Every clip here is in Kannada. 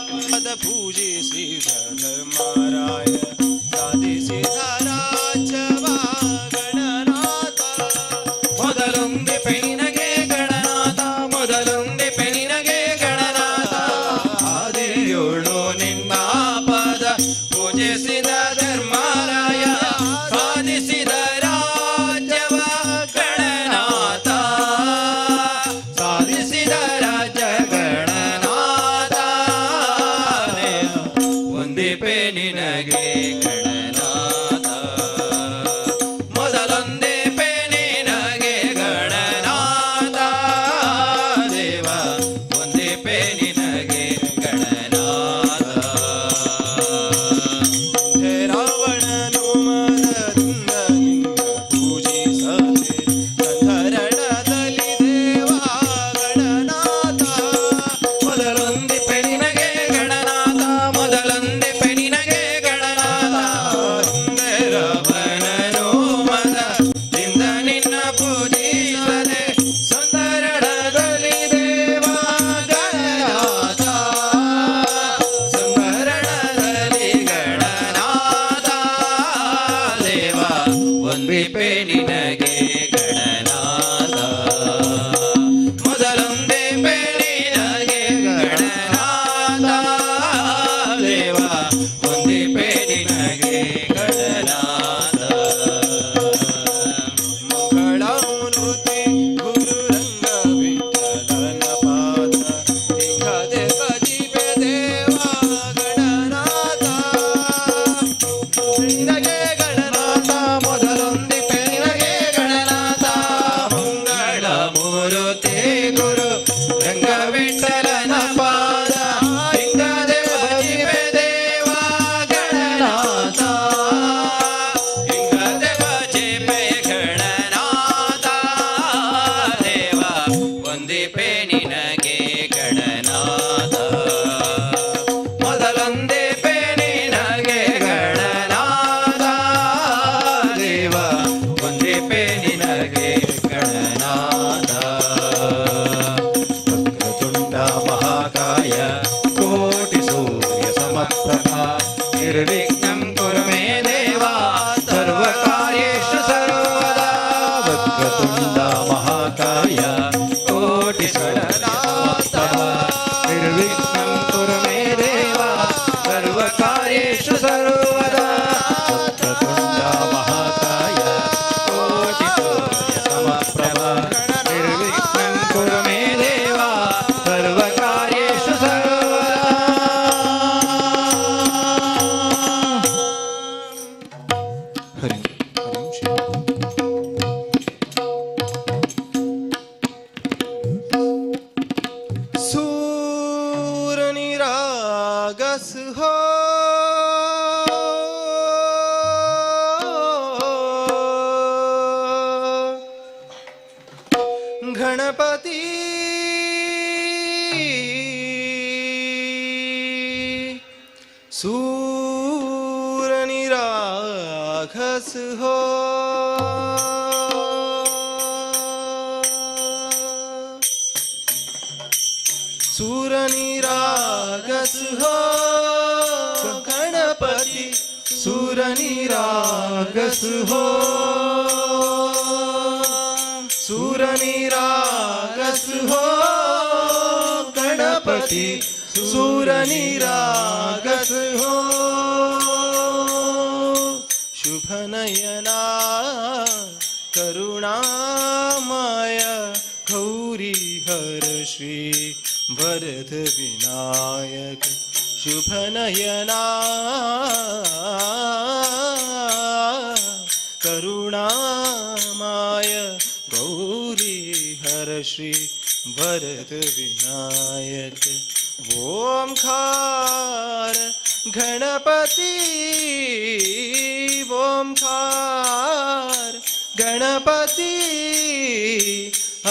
ಪದ ಪೂಜಿಸಿದ ಧರ್ಮರಾಯ ಸಾಧಿಸಿದ ರಾಜ್ಯವ ಗಣನಾಥ. ಮೊದಲೊಂದೆ ಪೆನಿನಗೆ ಗಣನಾಥ, ಮೊದಲೊಂದೆ ಪೆನಿನಗೆ ಗಣನಾಥ. ಆದಿಯೋಳು ನಿನ್ನ ಪದ ಪೂಜಿಸಿದ ಧರ್ಮರಾಯ ಸಾಧಿಸಿದ ರಾಜ್ಯವ ಗಣನಾಥ, ಸಾಧಿಸಿದ ರಾಜ್ಯ ಗಣನಾಥ. ಒಂದಿಪೆ ನಿನಗೆ ಗಣನಾಥ, ಮೊದಲೊಂದೇ ಪೆ ನಿನಗೆ ಗಣನಾಥ. ದೇವ ಒಂದೇ ಪೆ ನಿನಗೆ ಗಣನಾಥ. ಹೇ ರಾವಣನು ಮದದಿಂದ ನಿನ್ನ ಪೂಜಿಸದೆ ಸಂಧರಣದಲ್ಲಿ ದೇವ ಗಣನಾಥ. ಮೊದಲೊಂದೇ ಪೆ ನಿನಗೆ ಗಣನಾಥ, ಮೊದಲೊಂದೇ ಪೆ ನಿನಗೆ ಗಣನಾಥ. ಹಿಂದೆ ರಾವಣನು ಮದದಿಂದ ನಿನ್ನ ಪೂಜಿಸದೆ ಸಂಧರಣದಲ್ಲಿ ದೇವ ಗಣನಾಥ, ಸಂಧರಣದಲ್ಲಿ ಗಣನಾಥ. ದೇವ ಒಂದೇ ಪೆ ನಿನಗೆ ಗಣನಾಥ, ಮೊದಲೊಂದೇ ಪೆ ನಿನಗೆ ಗಣನಾಥ. ದೇವ ಒಂದೇ ಪೆ ನಿನಗೆ ಗಣನಾಥ. ಮಂಗಳಮೂರ್ತಿ ಗುರುರಂಗ ವಿಠಲನ ಪಾದ ಹಿಂಗದೆ ಭಜಿಪೆ ದೇವ ಗಣನಾಥ. ನಿನಗೆ ಗಣನಾಥ, ಮೊದಲೊಂದೇ ಪೆ ನಿನಗೆ ಗಣನಾಥ. ಮಂಗಳಮೂರ್ತಿ ಗುರು ರಂಗ ವಿಠಲನ ಪಾದ ಹಿಂಗದೆ ಭಜಿಪೆ ದೇವ ಗಣನಾಥ, ಹಿಂಗದೆ ಭಜಿಪೆ ಗಣನಾಥ. ದೇವ ಒಂದೇ ಪೆ ನಿನಗೆ ಗಣನಾಥ, ಮೊದಲೊಂದೇ ಪೆ ನಿನಗೆ ಗಣನಾಥ. ದೇವ ಒಂದೇ ಪೆ ನಿನಗೆ ಗಣನಾಥ. ವಕ್ರತುಂಡ ಮಹಾಕಾಯ ಕೋಟಿ ಸೂರ್ಯ ಸಮಪ್ರಭಾ ನಿರ್ವಿಘ್ನಂ ಕುರು ಮೇ ದೇವ ಸರ್ವಕಾರ್ಯೇಷು ಸರ್ವದಾ. ವಕ್ರತುಂಡ ಮಹಾಕಾಯ ಕೋಟಿ ಸೂರ್ಯ ಸಮಪ್ರಭಾ ನಿರ್ವಿಘ್ನಂ ಕುರು ಮೇ ದೇವ ಸರ್ವಕಾರ್ಯೇಷು ಸರ್ವದಾ. ವಕ್ರತುಂಡ ಮಹಾಕಾಯ ಕೋಟಿ ಸೂರ್ಯ ಸಮಪ್ರಭಾ ನಿರ್ವಿಘ್ನಂ ಕುರು ಮೇ ದೇವ ಸರ್ವಕಾರ್ಯೇಷು ಸರ್ವದಾ. ಹರಿ ಹರಿ ಶ್ರೀ सूर निरागस हो गणपति सूर निरागस हो सूर निरागस हो गणपति सूर निरागस हो सूर निरागस हो गणपति सूर निरागस हो शुभ नयना करुणामय गौरी हर श्री भरत विनायक शुभ नयना करुणामय गौरी हर श्री भरत विनायक ओंकार गणपति ओंकार गणपति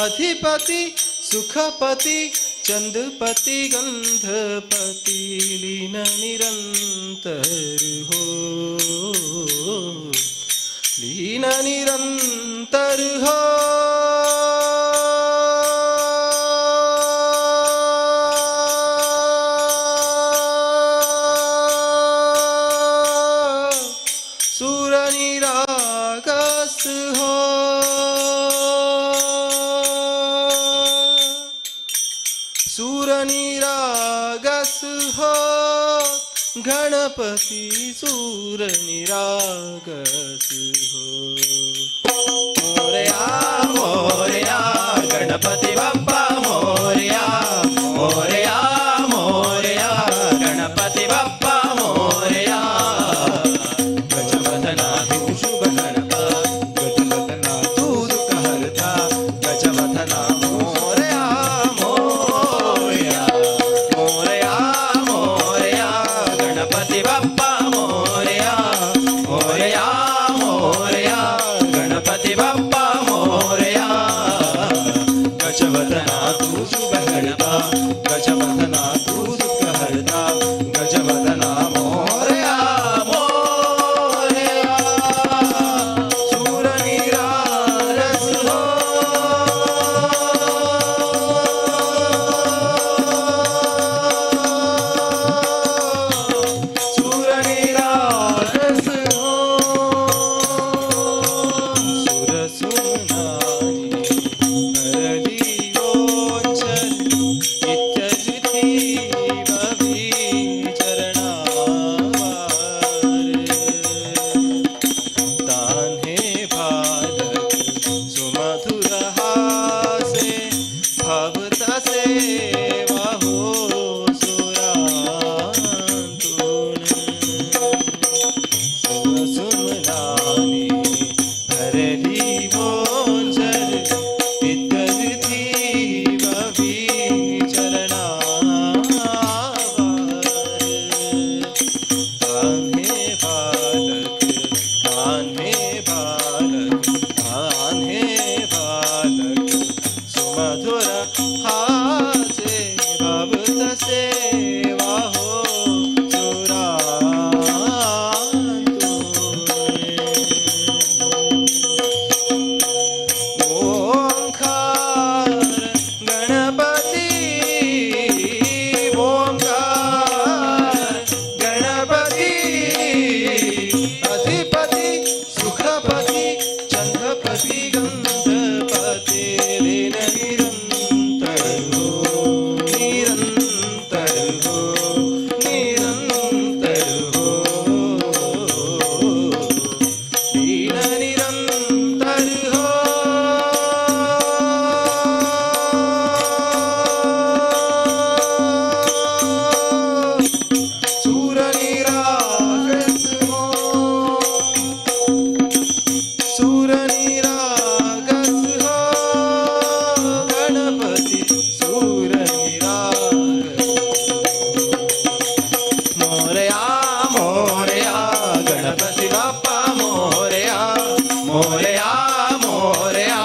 अधिपति सुखपति चंदपति गंधपति लीन निरंतर हो लीन निरंतर हो हो गणपति सूर निरागस हो। मोरया मोरया गणपति बप्पा मोरया मोरया मोरया गणपति बप्पा मोरया। गजवदना तू शुभ गणपा गजवदना तू दुख हरता गजवदना मोरया मोरया मोरया मोरया गणपति बप्पा मोरया मोरया मोरया गणपति बप्पा मोरया। गजवदना तू शुभ गणपा गजवदना तू दुख हरता गजवदना मोरया मोरया। सूर निरागस हो सूर निरागस हो। सुर सुमनानी हरली ओंचल इत्यजिति बभी चरणावार। तान्हे बालक सुमधुर हासे भवता सेवा हो सुरांतुन। सुमनानी हरली ओंचल इत्यजिति बभी चरणावार। तान्हे बालक तान्हे बालक तान्हे बालक सुमधुर हासे भवत सेवा हो सुरांतुने। ओंकार गणपति ओंकार गणपति अधिपति सुखपति चंद्रपति गंधपति लीन निरंतर हो निरंतर हो निरंतर हो लीन निरंतर हो। सूर निरागस हो सूर निरागस हो गणपति सूर निरागस। मोरया मोरया गणपति बप्पा मोरया मोरया मोरया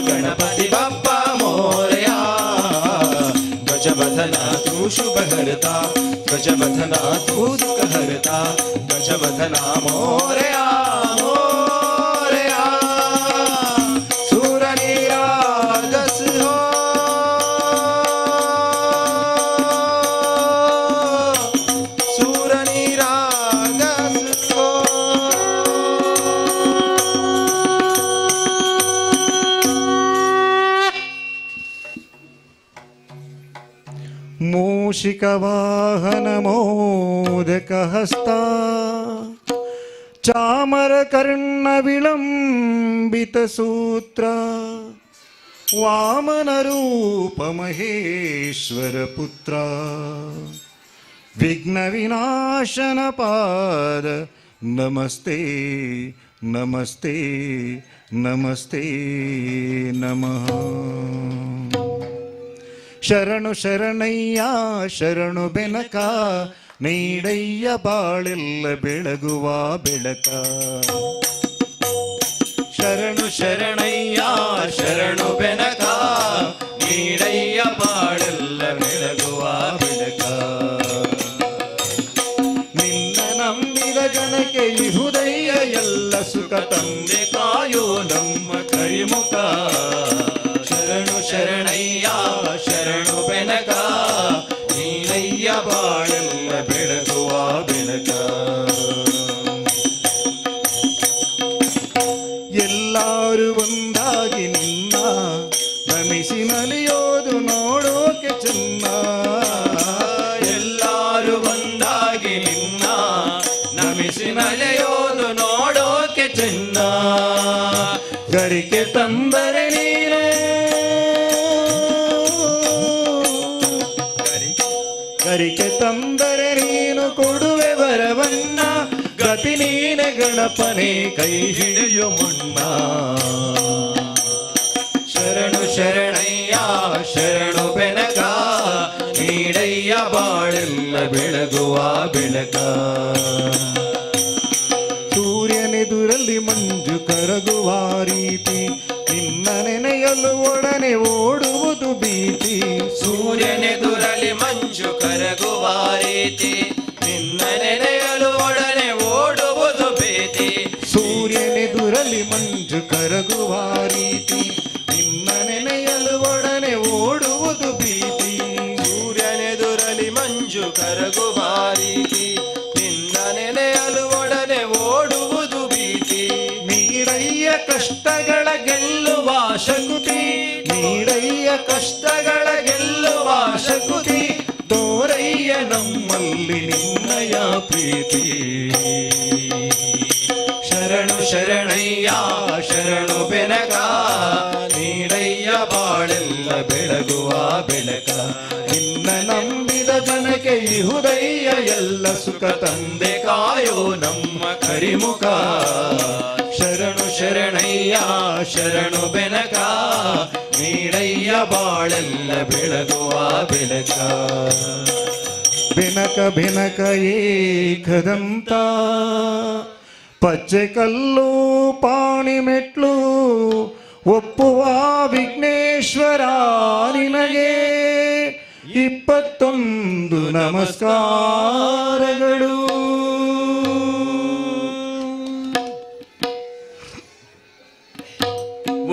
गणपति बप्पा मोरया। गजवदना तू शुभ हरता गजवदना तू दुख हरता गजवदना मोरया मोरया। सूर निरागस हो सूर निरागस हो। मूषिकवाहन मोदकहस्ता चामरकर्ण विलंबित सूत्र वामन रूप महेश्वर पुत्र विघ्न विनाशन पाद नमस्ते नमस्ते नमस्ते नमः। ಶರಣು ಶರಣಯ್ಯ ಶರಣು ಬೆನಕ ನೀಡಯ್ಯ ಬಾಳೆಲ್ಲ ಬೆಳಗುವ ಬೆಳಕ. ಶರಣು ಶರಣಯ್ಯ ಶರಣು ಬೆನಕ ನೀಡಯ್ಯ ಬಾಳೆಲ್ಲ ಬೆಳಗುವ ಬೆಳಕ. ನಿನ್ನ ನಂಬಿದ ಜನಕ್ಕೆ ಇಹುದಯ್ಯ ಎಲ್ಲ ಸುಖ ತಂದೆ ಕಾಯೋ ನಮ್ಮ ಕರಿಮುಖ. ಶರಣು ಶರಣಯ್ಯ ಶರಣು ಬೆನಕ ನೀಡಯ್ಯ ಬಾಳೆಲ್ಲ ಬೆಳಗುವ ಬೆಳಕ. ಎಲ್ಲರೂ ಒಂದಾಗಿ ನಿನ್ನ ನಮಿಸಿ ನಲಿಯೋದು ನೋಡೋಕೆ ಚೆನ್ನ. ಎಲ್ಲರೂ ನಮಿಸಿ ನಲೆಯೋದು ನೋಡೋಕೆ ಚೆನ್ನ. ಗರಿಕೆ ತಂದರೆ ನೀನು ಗರಿಕೆ ತಂದರೆ ನೀನು ಕೊಡುವೆ ವರವನ್ನ. ಗತಿ ನೀನೆ ಗಣಪನೇ ಕೈ ಹಿಡಿಯು ಮುನ್ನ. ಶರಣು ಶರಣಯ್ಯ ಶರಣು ಬೆನಕ, ನೀಡಯ್ಯ ಬಾಳೆಲ್ಲ ಬೆಳಗುವ ಬೆಳಕ. ಸೂರ್ಯನೆದುರಲ್ಲಿ ಮಂಜು ಕರಗುವ ರೀತಿ, ನಿನ್ನ ನೆನೆಯಲು ಒಡನೆ ಓಡುವುದು ಭೀತಿ. ಸೂರ್ಯನೆದುರಲ್ಲಿ ಮಂಜು ಕರಗುವ ರೀತಿ, ನಿನ್ನ ನೆನೆಯಲು ಒಡನೆ ಓಡುವುದು ಭೀತಿ. ಸೂರ್ಯನೆದುರಲ್ಲಿ ಮಂಜು ಕರಗುವ ರೀತಿ, ನಿನ್ನ ನೆನೆಯಲು ಒಡನೆ ಓಡುವುದು ಭೀತಿ. ಸೂರ್ಯನೆದುರಲ್ಲಿ ಮಂಜು ಕರಗುವ ರೀತಿ, ನಿನ್ನ ನೆನೆಯಲು ಒಡನೆ ಓಡುವುದು ಭೀತಿ. ನೀಡಯ್ಯ ಕಷ್ಟಗಳ ಗೆಲ್ಲುವ ಶಕುತಿ, ನೀಡಯ್ಯ ಕಷ್ಟಗಳ ಗೆಲ್ಲುವ ಶಕುತಿ. ತೋರಯ್ಯ ನಮ್ಮಲ್ಲಿ ನಿನ್ನಯ ಪ್ರೀತಿ. ಶರಣು ಶರಣಯ್ಯ ಶರಣು ಬೆನಕ, ನೀಡಯ್ಯ ಬಾಳೆಲ್ಲ ಬೆಳಗುವ ಬೆಳಕ. ನಿನ್ನ ನಂಬಿದ ಜನಕ್ಕೆ ಇಹುದಯ್ಯ ಎಲ್ಲ ಸುಖ ತಂದೆ ಕಾಯೋ ನಮ್ಮ ಕರಿಮುಖ. ಶರಣು ಶರಣಯ್ಯ ಶರಣು ಬೆನಕ, ನೀಡಯ್ಯ ಬಾಳೆಲ್ಲ ಬೆಳಗುವ ಬೆಳಕ. ಬೆನಕ ಬೆನಕ ಏಕದಂತ, ಪಚ್ಚೆ ಕಲ್ಲು ಪಾಣಿ ಮೆಟ್ಲು ಒಪ್ಪುವ ವಿಘ್ನೇಶ್ವರ ನಿನಗೆ 21 ನಮಸ್ಕಾರಗಳು.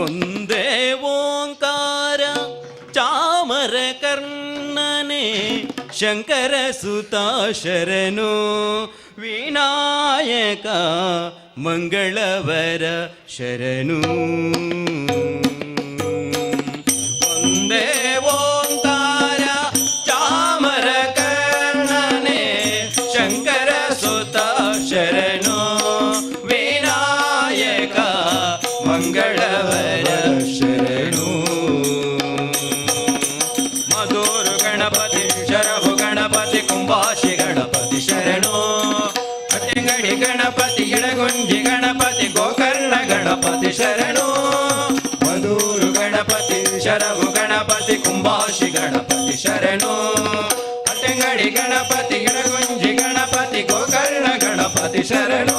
ಒಂದೇ ಓಂಕಾರ ಚಾಮರ ಕರ್ಣನೆ, ಶಂಕರ ಸುತ ಶರಣು ವಿನಾಯಕ ಮಂಗಳವರ ಶರಣು. ಒಂದೇ ಓಂಕಾರ ಚಾಮರ ಕರ್ಣನೆ, ಶಂಕರ ಸುತ ಶರಣು ವಿನಾಯಕ ಮಂಗಳವರ ಶರಣು. ಮಧುರು ಗಣಪತಿ ಶರಭು ಗಣಪತಿ ಕುಂಭಾಶಿ ಗಣಪತಿ ಶರಣು. ಅಟ್ಟೆಂಗಡಿ ಗಣಪತಿ ಇಡಗುಂಜಿ ಗಣಪತಿ ಗೋಕರ್ಣ ಗಣಪತಿ ಶರಣು. ಮಧುರು ಗಣಪತಿ ಶರಭು ಗಣಪತಿ ಕುಂಭಾಶಿ ಗಣಪತಿ ಶರಣು. ಅಟ್ಟೆಂಗಡಿ ಗಣಪತಿ ಇಡಗುಂಜಿ ಗಣಪತಿ ಗೋಕರ್ಣ ಗಣಪತಿ ಶರಣು.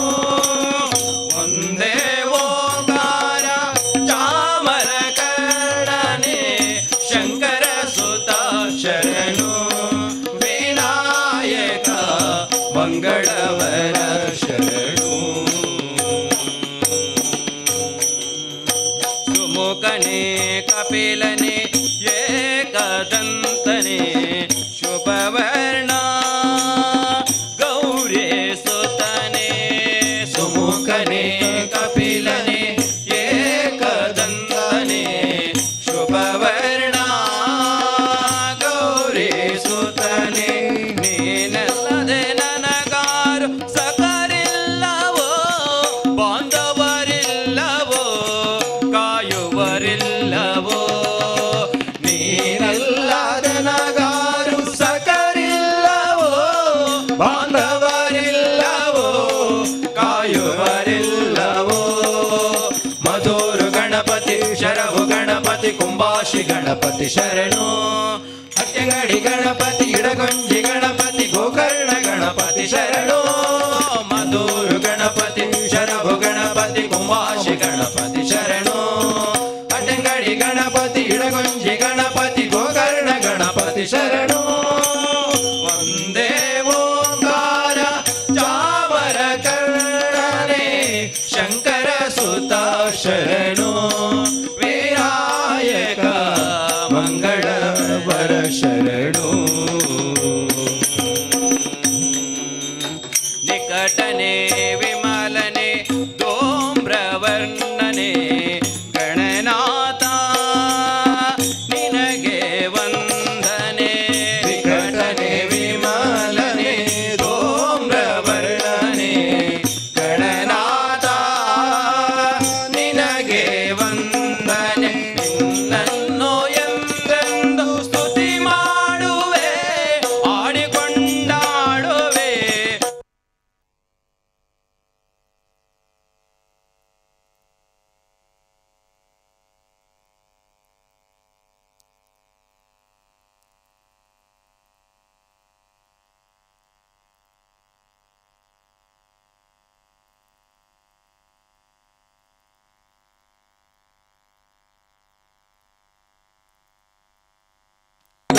ಒಂದೇ ಓಂಕಾರ ಚಾಮರ ಕರ್ಣನೆ, ಶಂಕರ ಸುತ ಶರಣು ವಿನಾಯಕ ಮಂಗಳವರ ಶರಣು. ಸುಮುಖನೆ ಕಪಿಲನೆ ಏಕದಂತನೆ, ಶುಭವರ್ಣ ಗೌರಿ ಸುತನೆ. ಸುಮುಖನೆ ಕಪಿಲನೆ ಏಕದಂತನೆ, ಶುಭವರ್ಣ ಗೌರಿ ಸುತನೆ. ನೀನಲ್ಲದೆ ನನಗಾರು ಸಕರಿಲ್ಲವೋ, ಬಾಂಧವರಿಲ್ಲವೋ, ಕಾಯುವರಿಲ್ಲವೋ. ನೀನಲ್ಲದೆ ನನಗಾರು ಸಕರಿಲ್ಲವೋ, ಬಾಂಧವರಿಲ್ಲವೋ, ಕಾಯುವರಿಲ್ಲವೋ. ಮಧುರು ಗಣಪತಿ ಶರಭು ಗಣಪತಿ ಕುಂಭಾಶಿ ಗಣಪತಿ ಶರಣು. ಅಟ್ಟೆಂಗಡಿ ಗಣಪತಿ ಇಡಗುಂಜಿ ಗಣಪತಿ ಗೋಕರ್ಣ ಗಣಪತಿ ಶರಣು. ಮಧುರು ಗಣಪತಿ ಶರಭು ಗಣಪತಿ ಕುಂಭಾಶಿ ಗಣಪತಿ ಶರಣು. ಅಟ್ಟೆಂಗಡಿ ಗಣಪತಿ ಇಡಗುಂಜಿ ಗಣಪತಿ ಗೋಕರ್ಣ ಗಣಪತಿ ಶರಣು. ಒಂದೇ ಓಂಕಾರ ಚಾಮರ ಕರ್ಣನೆ, ಶಂಕರ ಸುತ ಶರಣು ವಿನಾಯಕ ಮಂಗಳವರ ಶರಣು. ನಿಕಟನೆ ವಿಮಲನೆ ಧೂಮ್ರವರ್ಣನೆ, ಗಣನಾಥ ನಿನಗೆ ವಂದನೆ. ನಿಕಟನೆ ವಿಮಲನೆ ಧೂಮ್ರವರ್ಣನೆ,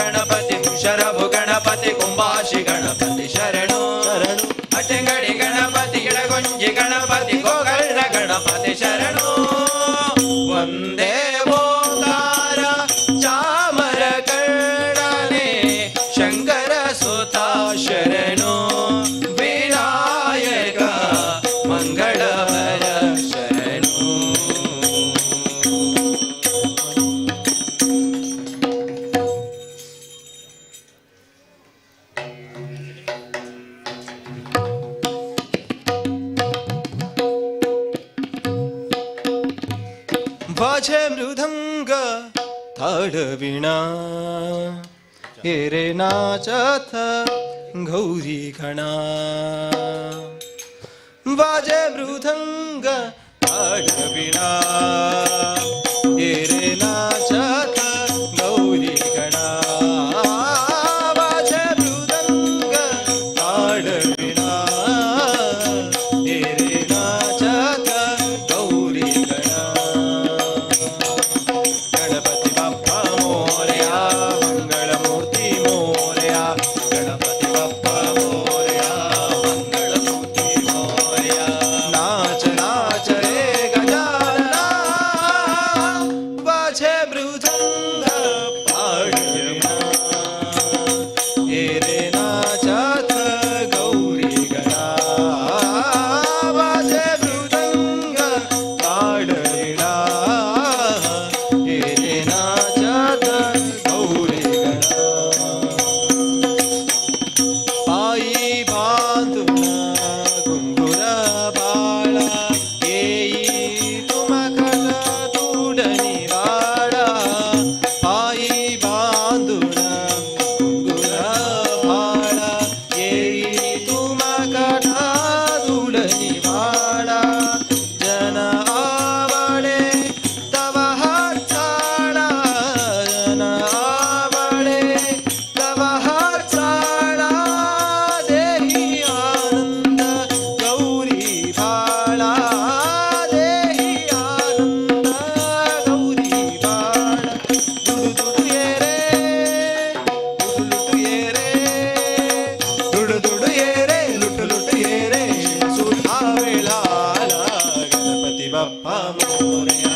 ಗಣಪತಿ ಶರಭು ಗಣಪತಿ ಕುಂಭಾಶಿ ಗಣಪತಿ ಶರಣು ಶರಣು ಅಟ್ಟಂಗಡಿ ಗಣಪತಿ ಇಡಗೊಂಜಿ ಗಣಪತಿ ಗೋಕರ್ಣ ಗಣಪತಿ ಶರಣು ವಂದೇ ಓಂಕಾರ ಚಾಮರ ಕರ್ಣನೆ ಶಂಕರ ಸುತ ಶರಣು ವಿನಾಯಕ ಮಂಗಳವರ ಶರಣು. वाजे मृदंग ताडवीणा एरे नाचत गौरी गणा वाजे मृदंग ताडवीणा एरे नाचत गौरी गणा वाजे मृदंग ताडवीणा एरे नाचत गौरी गणा गणपति बप्पा मोरया मंगलमूर्ति मोरया गणपति बप्पा मोरया मंगलमूर्ति मोरया नाच नाच रे गजानना वाजे मृदंग पाडवीणा एरे नाचत गौरी गणा वाजे मृदंग पाडवीणा एरे नाचत गौरी गणा पायी बांधून घुंगुर बाळा येई तुमकट तुडणी वाडा पायी बांधून घुंगुर बाळा येई तुमकट तुडणी वाडा जन आवडे तव हाताळा जन आवडे तव हाताळा देही आनंद गौरी बाळा देही आनंद गौरी बाळा दुडु ये रे दुडु ये रे लुटु ये रे सुधा वेळाला गणपती बाप्पा मोरया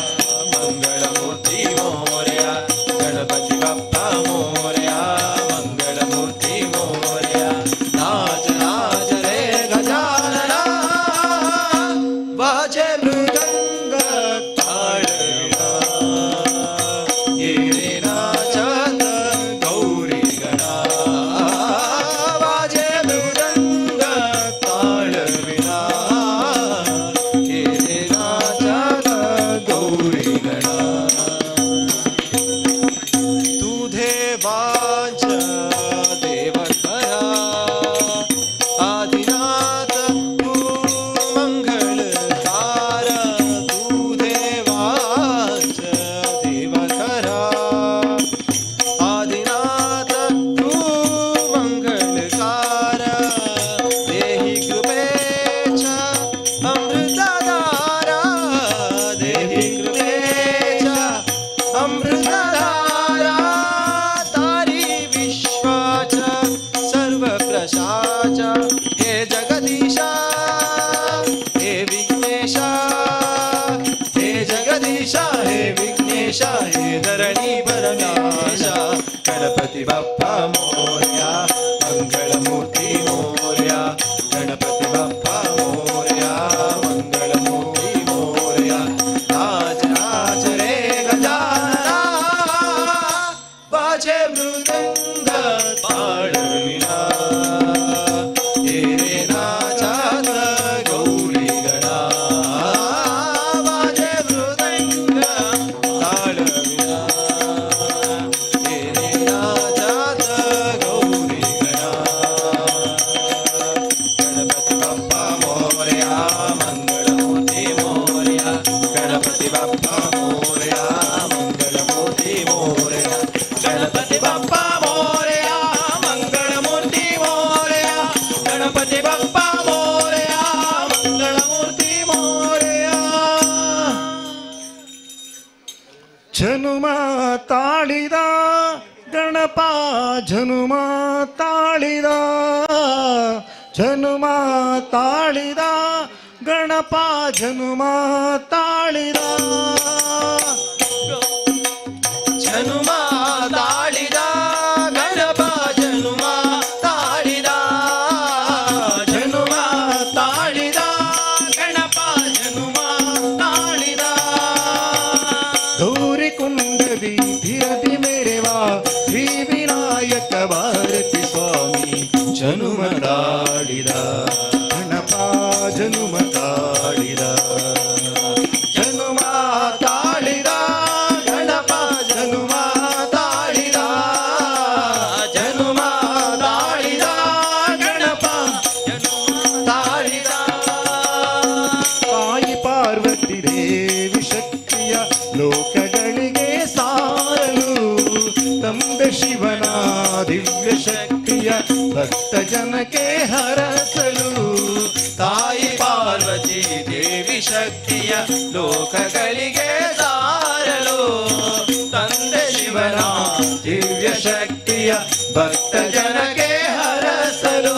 मंगलमूर्ती मोरया गणपती बाप्पा मोरया मंगलमूर्ती मोरया नाच नाच रे गजानना वाजे मृदंग ताडवीणा एरे नाचत गौरी गणा वाजे मृदंग ताडवीणा एरे नाचत गौरी गणा तुझे वाच देव खरा आदिनाथ तू मंगलकार तुझे वाच देव खरा आदिनाथ तू मंगलकार देहि कृपेचा अमृतधारा देहि कृपेचा अमृतधारा तारी विश्वाचा सर्व प्रशाचा हे जगदीशा हे विघ्नेशा हे जगदीशा हे विघ्नेशा हे धरणी भरणाशा गणपती बाप्पा मोरया मंगलमूर्ती मोरया गणपती बाप्पा मोरया मंगलमूर्ती मोरया नाच नाच रे गजानना वाजे मृदंग ताडवीणा एरे नाचत गौरी गणा वाजे मृदंग ताडवीणा एरे नाचत गौरी ಗಣಪ ಜನುಮ ತಾಳಿದ ಜನುಮ ತಾಳಿದ ಗಣಪ ಜನುಮ ತಾಳಿದ ಜನುಮ ತಾಳಿದ ಗಣಪ ಜನುಮ ತಾಳಿದ ಜನುಮ ತಾಳಿದ ಗಣಪ ಜನುಮ ತಾಳಿದ ಗೌರಿ ಕುಂಡದಿ ಧಿರದಿ ಮೇರೆವಾ ಶ್ರೀ ವಿನಾಯಕ ಭಾರತಿ ಸ್ವಾಮಿ ಜನುಮ ತಾಳಿದ ಗಣಪ ಜನುಮ ತಾಳಿದ ಜನುಮ ತಾಳಿದ ಗಣಪ ಜನುಮ ತಾಳಿದ ಜನುಮ ತಾಳಿದ ಗಣಪ ಜನುಮ ತಾಳಿದ ತಾಯಿ ಪಾರ್ವತಿ ದೇವಿ ಶಕ್ತಿಯ ಲೋಕಗಳಿಗೆ ಸಾರಲು ತಂದೆ ಶಿವನ ದಿವ್ಯ ಶಕ್ತಿಯ ಭಕ್ತ ಜನಕ್ಕೆ ಹರಸಲು ತಾಯಿ ಪಾರ್ವತಿ ದೇವಿ ಶಕ್ತಿಯ ಲೋಕಗಳಿಗೆ ಸಾರಲು ತಂದೆ ಶಿವನ ದಿವ್ಯ ಶಕ್ತಿಯ ಭಕ್ತ ಜನಕ್ಕೆ ಹರಸಲು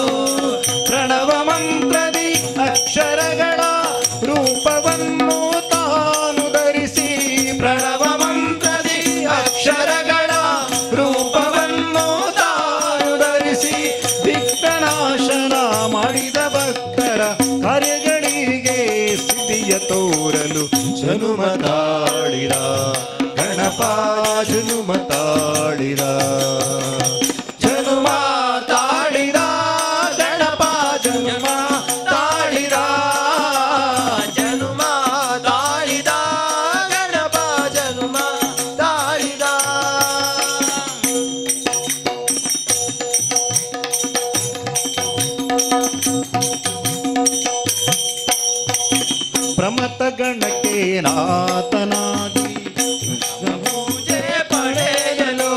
ಪ್ರಣವ ಮಂತ್ರದಿ ಅಕ್ಷರಗಳ ರೂಪವನ್ನು ತಾನು ಧರಿಸಿ ಪ್ರಣವ ಮಂತ್ರದಿ ಅಕ್ಷರಗಳ ರೂಪವನ್ನು ತಾನು ಧರಿಸಿ ವಿಘ್ನನಾಶನ ಮಾಡಿದ ಭಕ್ತರ ಕಾರ್ಯಗಳಿಗೆ ಸಿದ್ಧಿಯ ತೋರಲು ಜನುಮ ತಾಳಿದ ಗಣಪ ಜನುಮ ತಾಳಿದ ಜನುಮ ತಾಳಿದ ಗಣಪ ಜನುಮ ತಾಳಿದ ಜನುಮ ತಾಳಿದ ಗಣಪ ಜನುಮ ತಾಳಿದ ಪ್ರಮಥ ಗಣಕ್ಕೆ ನಾಥನಾಗಿ ಪೂಜೆ ಪಡೆಯಲು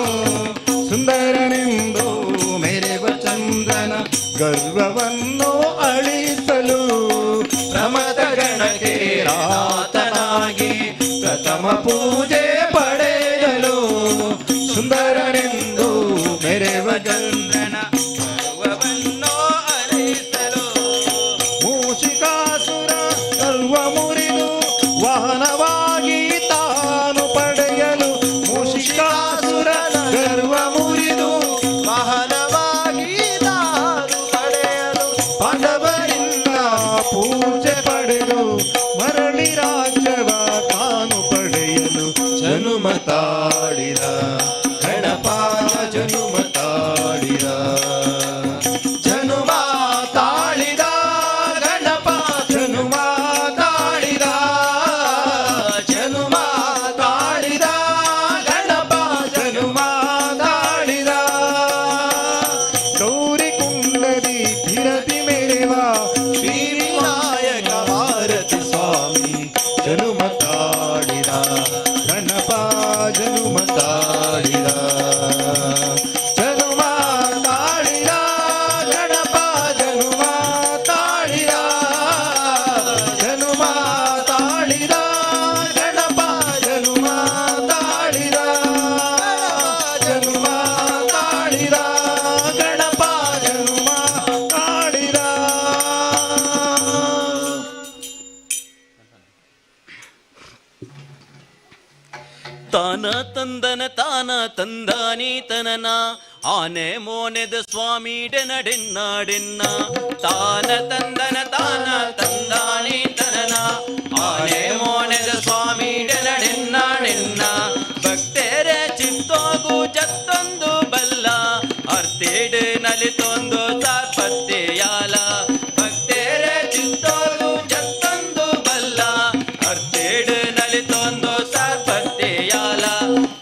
ಸುಂದರನೆಂದು ಮೆರೆವ ಚಂದ್ರನ ಗರ್ವವನ್ನು ಅಳಿಸಲು ಪ್ರಮಥ ಗಣಕ್ಕೆ ನಾಥನಾಗಿ ಪ್ರಥಮ ಪೂಜೆ ಪಡೆಯಲು ಸುಂದರನೆಂದು ಮೆರೆವ ಚಂದ್ರನ ಗರ್ವವನ್ನು ಅರಿಸಲು ಮೂಷಿಕಾಸುರ ಸರ್ವ ಮುರಿದು ವಾಹನವಾಗಿ ತಾನು ಪಡೆಯಲು ಮೂಷಿಕಾಸುರನ ಗರ್ವ ಮುರಿದು ವಾಹನವಾಗಿ ತಾನು ಪಡೆಯಲು ಪಾಂಡವರಿಂದ ಪೂಜೆ ಪಡೆದು ಮರಳಿ ರಾಜ್ಯವ ತಾನು ಪಡೆಯಲು ಜನುಮ ತಾಳಿದ ಗಣಪ ಜನುಮ ತಾಳಿದ ಜನುಮ ತಾಳಿದ ಗಣಪ ಜನುಮ ತಾಳಿದ ಜನುಮ ತಾಳಿದ ಗಣಪ ಜನುಮ ತಾಳಿದ ಗೌರಿ ಕುಂಡದಿ ಧಿರದಿ ಮೇರೆವ ಶ್ರೀ ವಿನಾಯಕ ಭಾರತಿ ಸ್ವಾಮಿ ಜನುಮ ತಾಳಿದ ಗಣಪ ಜನುಮ ತಾಳಿದ ಜನುಮ ತಾಳಿದ ಗಣಪ ಜನುಮ ತಾಳಿದ ಜನುಮ ತಾಳಿದ ಗಣಪ ಜನುಮ ತಾಳಿದ ಜನುಮ ತಾಳಿದ ಗಣಪ ಜನುಮ ತಾಳಿದ ತಾನ ತಂದನ ತಾನ ತಂದಾನಿ ತನನ ಆನೆ ಮೋನೆದ ಸ್ವಾಮಿ ಡೆನ್ನ ತಾನ ತಂದನ ತಾನ ತಂದಾನಿ ತನನ ಆನೆ ಮೋನೆದ ಸ್ವಾಮಿ ಡೆನ್ನ ಭಕ್ತೇರೆ ಚಿತ್ತೋಗು ಜತ್ತೊಂದು ಬಲ್ಲ ಅರ್ತೇಡು ನಲಿತೊಂದು ಸಾರ್ಪತ್ತೆಯಾಲ ಭಕ್ತೇರೆ ಚಿತ್ತೋಗು ಜತ್ತೊಂದು ಬಲ್ಲ ಅರ್ತೇಡು ನಲಿತೊಂದು ಸಾರ್ಪತ್ತೆಯಾಲ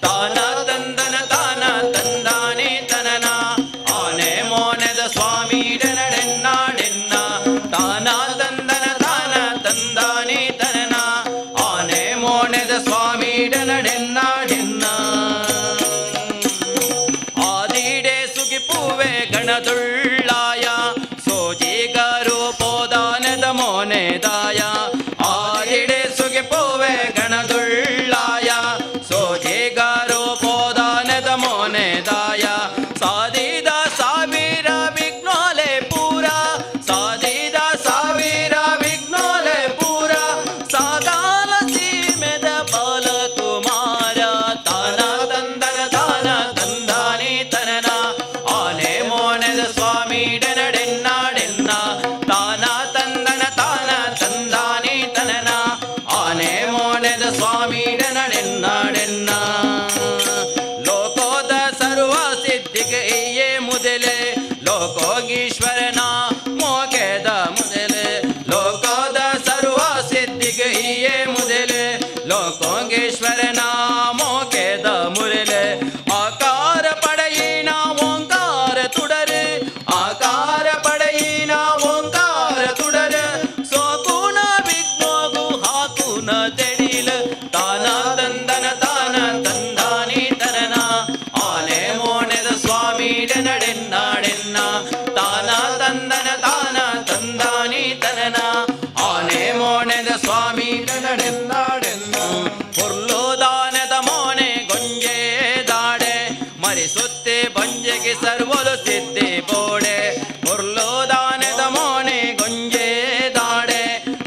ತಾನ ತಂದನ ತಾನ ತಂದಾನೆ ತನನ ಆನೆ ಮೋನೆದ ಸ್ವಾಮಿ ಡೆನ್ನ ತಾನ ತಂದನ ಮೋಕೆದ ಮುದಲೆ ಲೋಕದ ಸರ್ವ ಸಿದ್ಧಿಗೆ ಹೀಯೇ ಮುದಲೆ ಲೋಕೋಂಗೇಶ್ವರನ ಮೋಕೆದ ಮುರಲೆ ಆಕಾರ ಪಡೆಯಿನ ಓಂಕಾರ ತುಡರೆ ಆಕಾರ ಪಡೆಯಿನ ಓಂಕಾರ ತುಡರೆ ಸೋಕುನ ಬಿಗ್ಮೋಗು ಹಾಕುನ ತೆಡಿಲ ತಾನ ತಂದನ ತಾನ ತಂದಾನಿ ತನನ ಆನೆ ಮೋನೆದ ಸ್ವಾಮಿ ನಡೆನ್ನಾಡೆನ್ನ ತಾನ ತಂದನ ತಾನ ತಂದಾನಿ ತನನ ಆನೆ ಮೋನೆದ ಸ್ವಾಮಿ ನಡೆನ್ನಾಡೆನ್ನ ಪುರ್ಲೋದಾನದ ಮೋನೆ ಗೊಂಜೆ ದಾಡೆ ಮರಿಸುತ್ತೆ ಬಂಜೆಗೆ ಸರ್ವಲು ಸಿದ್ಧಿ ಬೋಡೆ ಪುರ್ಲೋದಾನದ ಮೋನೆ ಗೊಂಜೆ ದಾಡೆ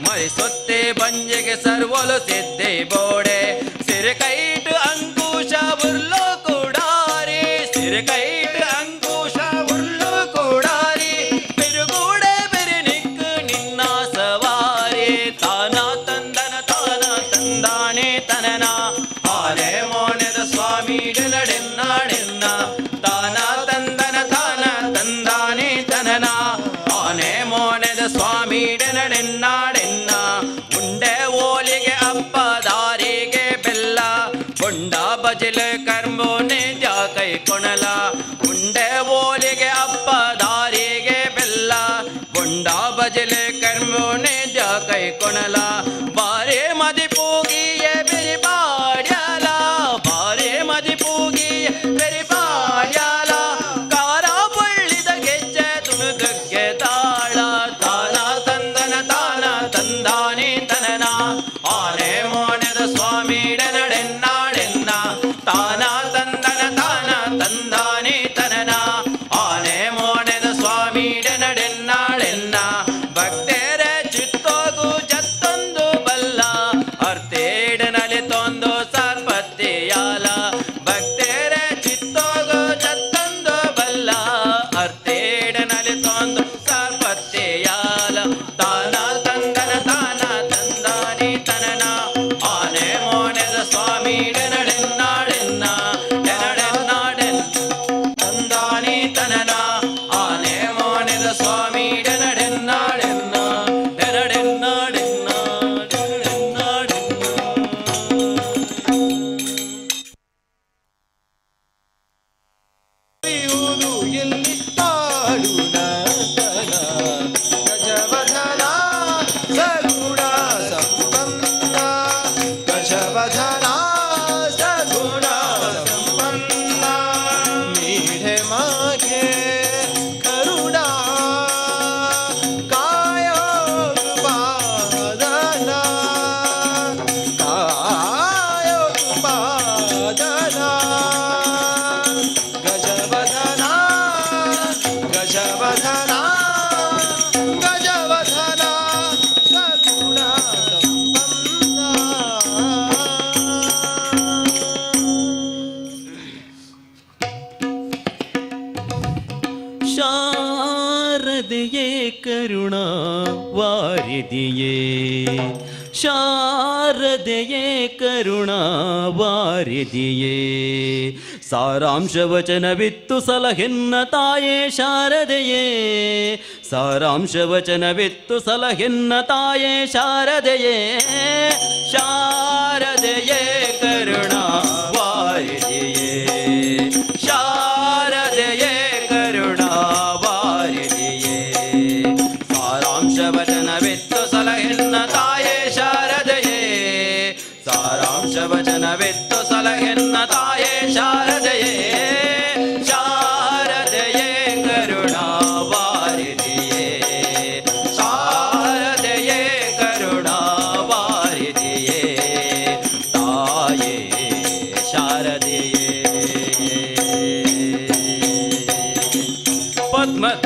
ಮರಿಸುತ್ತೆ ಬಂಜೆಗೆ ಸರ್ವಲು ಸಿದ್ಧಿ ಬೋಡೆ ಸಿರಕೈಟ್ ಅಂಕುಶ ಉರ್ಲೋ ಕೂಡಾರಿ ಸಿರಕೈಟ್ ಅಂಕುಶ ಉರ್ಲೋ ಕೂಡಾರಿ ಬಿರುಗೂಡೆ ಬೆರಿನಿಕ್ ನಿನ್ನ ಸವಾರಿ ತಾನ ತಂದನ ತಾನ ತಂದಾನೆ ತನನ ಆನೆ ಮೋನೆದ ಸ್ವಾಮಿ ನಡೆನ್ನಾಡೆನ್ನ ತಾನ ತಂದನ ತಾನ ತಂದಾನೆ ತನನ ಆನೆ ಮೋನೆದ ಸ್ವಾಮಿ ನಡೆನ್ನಾಡೆನ್ನ ಉಂಡೆ ಓಲಿಗೆ ಅಪ್ಪ ದಾರಿಗೆ ಬೆಲ್ಲ ಕೊಂಡ ಬಜಲು ಕರ್ಮೋನೆ ಜಾಕೈ ಕೊಣಲ ಉಂಡೆ ಓಲಿಗೆ ಅಪ್ಪ ದಾರಿಗೆ ಬೆಲ್ಲ ಕೊಂಡ ಬಜಲು ಕರ್ಮೋನೆ ಜಾಕೈ ಕೊಣಲ ಬಾರೆ ಮದಿ ಪೂಗಿಯೇ ಬೆರಿ ಪಾಡ್ಯಾಲ ಬಾರೆ ಮದಿ ಪೂಗಿಯೇ ಬೆರಿ ಪಾಡ್ಯಾಲ ಕಾರ ಬಳ್ಳಿದ ಗೆಜ್ಜೆ ತುಣುಗಕ್ಕೆ ತಾಳ ತಾನ ತಂದನ ತಾನ ತಂದಾನೆ ತನನ ಆನೆ ಮೋನೆದ ಸ್ವಾಮಿ ನಡೆನ್ನಾಡೆನ್ನ ತಾನ ತಂದನ ತಾನ ತಂದಾನೆ ತನನ ಆನೆ ಮೋನೆದ ಸ್ವಾಮಿ ನಡೆನ್ನಾಡೆನ್ನ ಭಕ್ತರ ಚಿತ್ತೋಗು ಜತ್ತೊಂದು ಬಲ್ಲ ಅರ್ಥೇಡನಲ್ಲಿ ತೊಂದು ಸರ್ಪತ್ತೆಯಾಲ ಭಕ್ತರ ಚಿತ್ತೋಗು ಜತ್ತೊಂದು ಬಲ್ಲ ಅರ್ಥೇಡನಲ್ಲಿ ತೊಂದು ಸರ್ಪತ್ತೆಯಾಲ ತಾನ ತಂದನ ತಾನ ತಂದಾನೆ ತನನ ಆನೆ ಮೋನೆದ ಸ್ವಾಮಿ ನಡೆನ್ನಾಡೆನ್ನ ನಡೆನ್ನಾಡೆನ್ನ ತಂದಾನೆ ತನನ ಆನೆ ಮೋನೆದ ಸ್ವಾಮಿ ನಡೆನ್ನಾಡೆನ್ನ ನಡೆನ್ನಾಡೆನ್ನ ಇರುವುದು ಎಲ್ಲಿ ತಾಳು ನಟನ ಗಜವದನ ಸಗುಣ ಸಂಪನ್ನ ಗಜವದನ ಸಗುಣ ಸಂಪನ್ನ ಮೀಢೆ ಮಾಗೆ ಕರುಣ ಕಾಯೋ ಪಾದನ ಕಾಯೋ ಪಾದನ ಗಜವದನ ಗಜವದನ ಗಜವದನ ಸಗುಣ ಶಾರದೆಯೇ ಕರುಣಾ ವಾರಿದಿಯೇ ಶಾರದೆಯೇ ಕರುಣಾ ವಾರಿದಿಯೇ ಸಾರಾಂಶ ವಚನವಿತ್ತು ಸಲಹೆನ್ನ ತಾಯೇ ಶಾರದೆಯೇ ಸಾರಾಂಶ ವಚನವಿತ್ತು ಸಲಹೆನ್ನ ತಾಯೇ ಶಾರದೆಯೇ ಶಾರದೆಯೇ ಕರುಣಾ ವಾರಿದಿಯೇ ಶಾರದೆಯೇ ಕರುಣಾ ವಾರಿದಿಯೇ ಸಾರಾಂಶ ವಚನವಿತ್ತು ಸಲಹೆನ್ನ ತಾಯೇ ಶಾರದೆಯೇ ಸಾರಾಂಶ ವಚನವಿತ್ತು ಸಲಹೆನ್ನ ತಾಯೇ ಶಾರದೆಯೇ ಶಾರದೆಯೇ ಕರುಣಾ ವಾರಿದಿಯೇ ಶಾರದೆಯೇ ಕರುಣಾ ವಾರಿದಿಯೇ ತಾಯೇ ಶಾರದೆಯೇ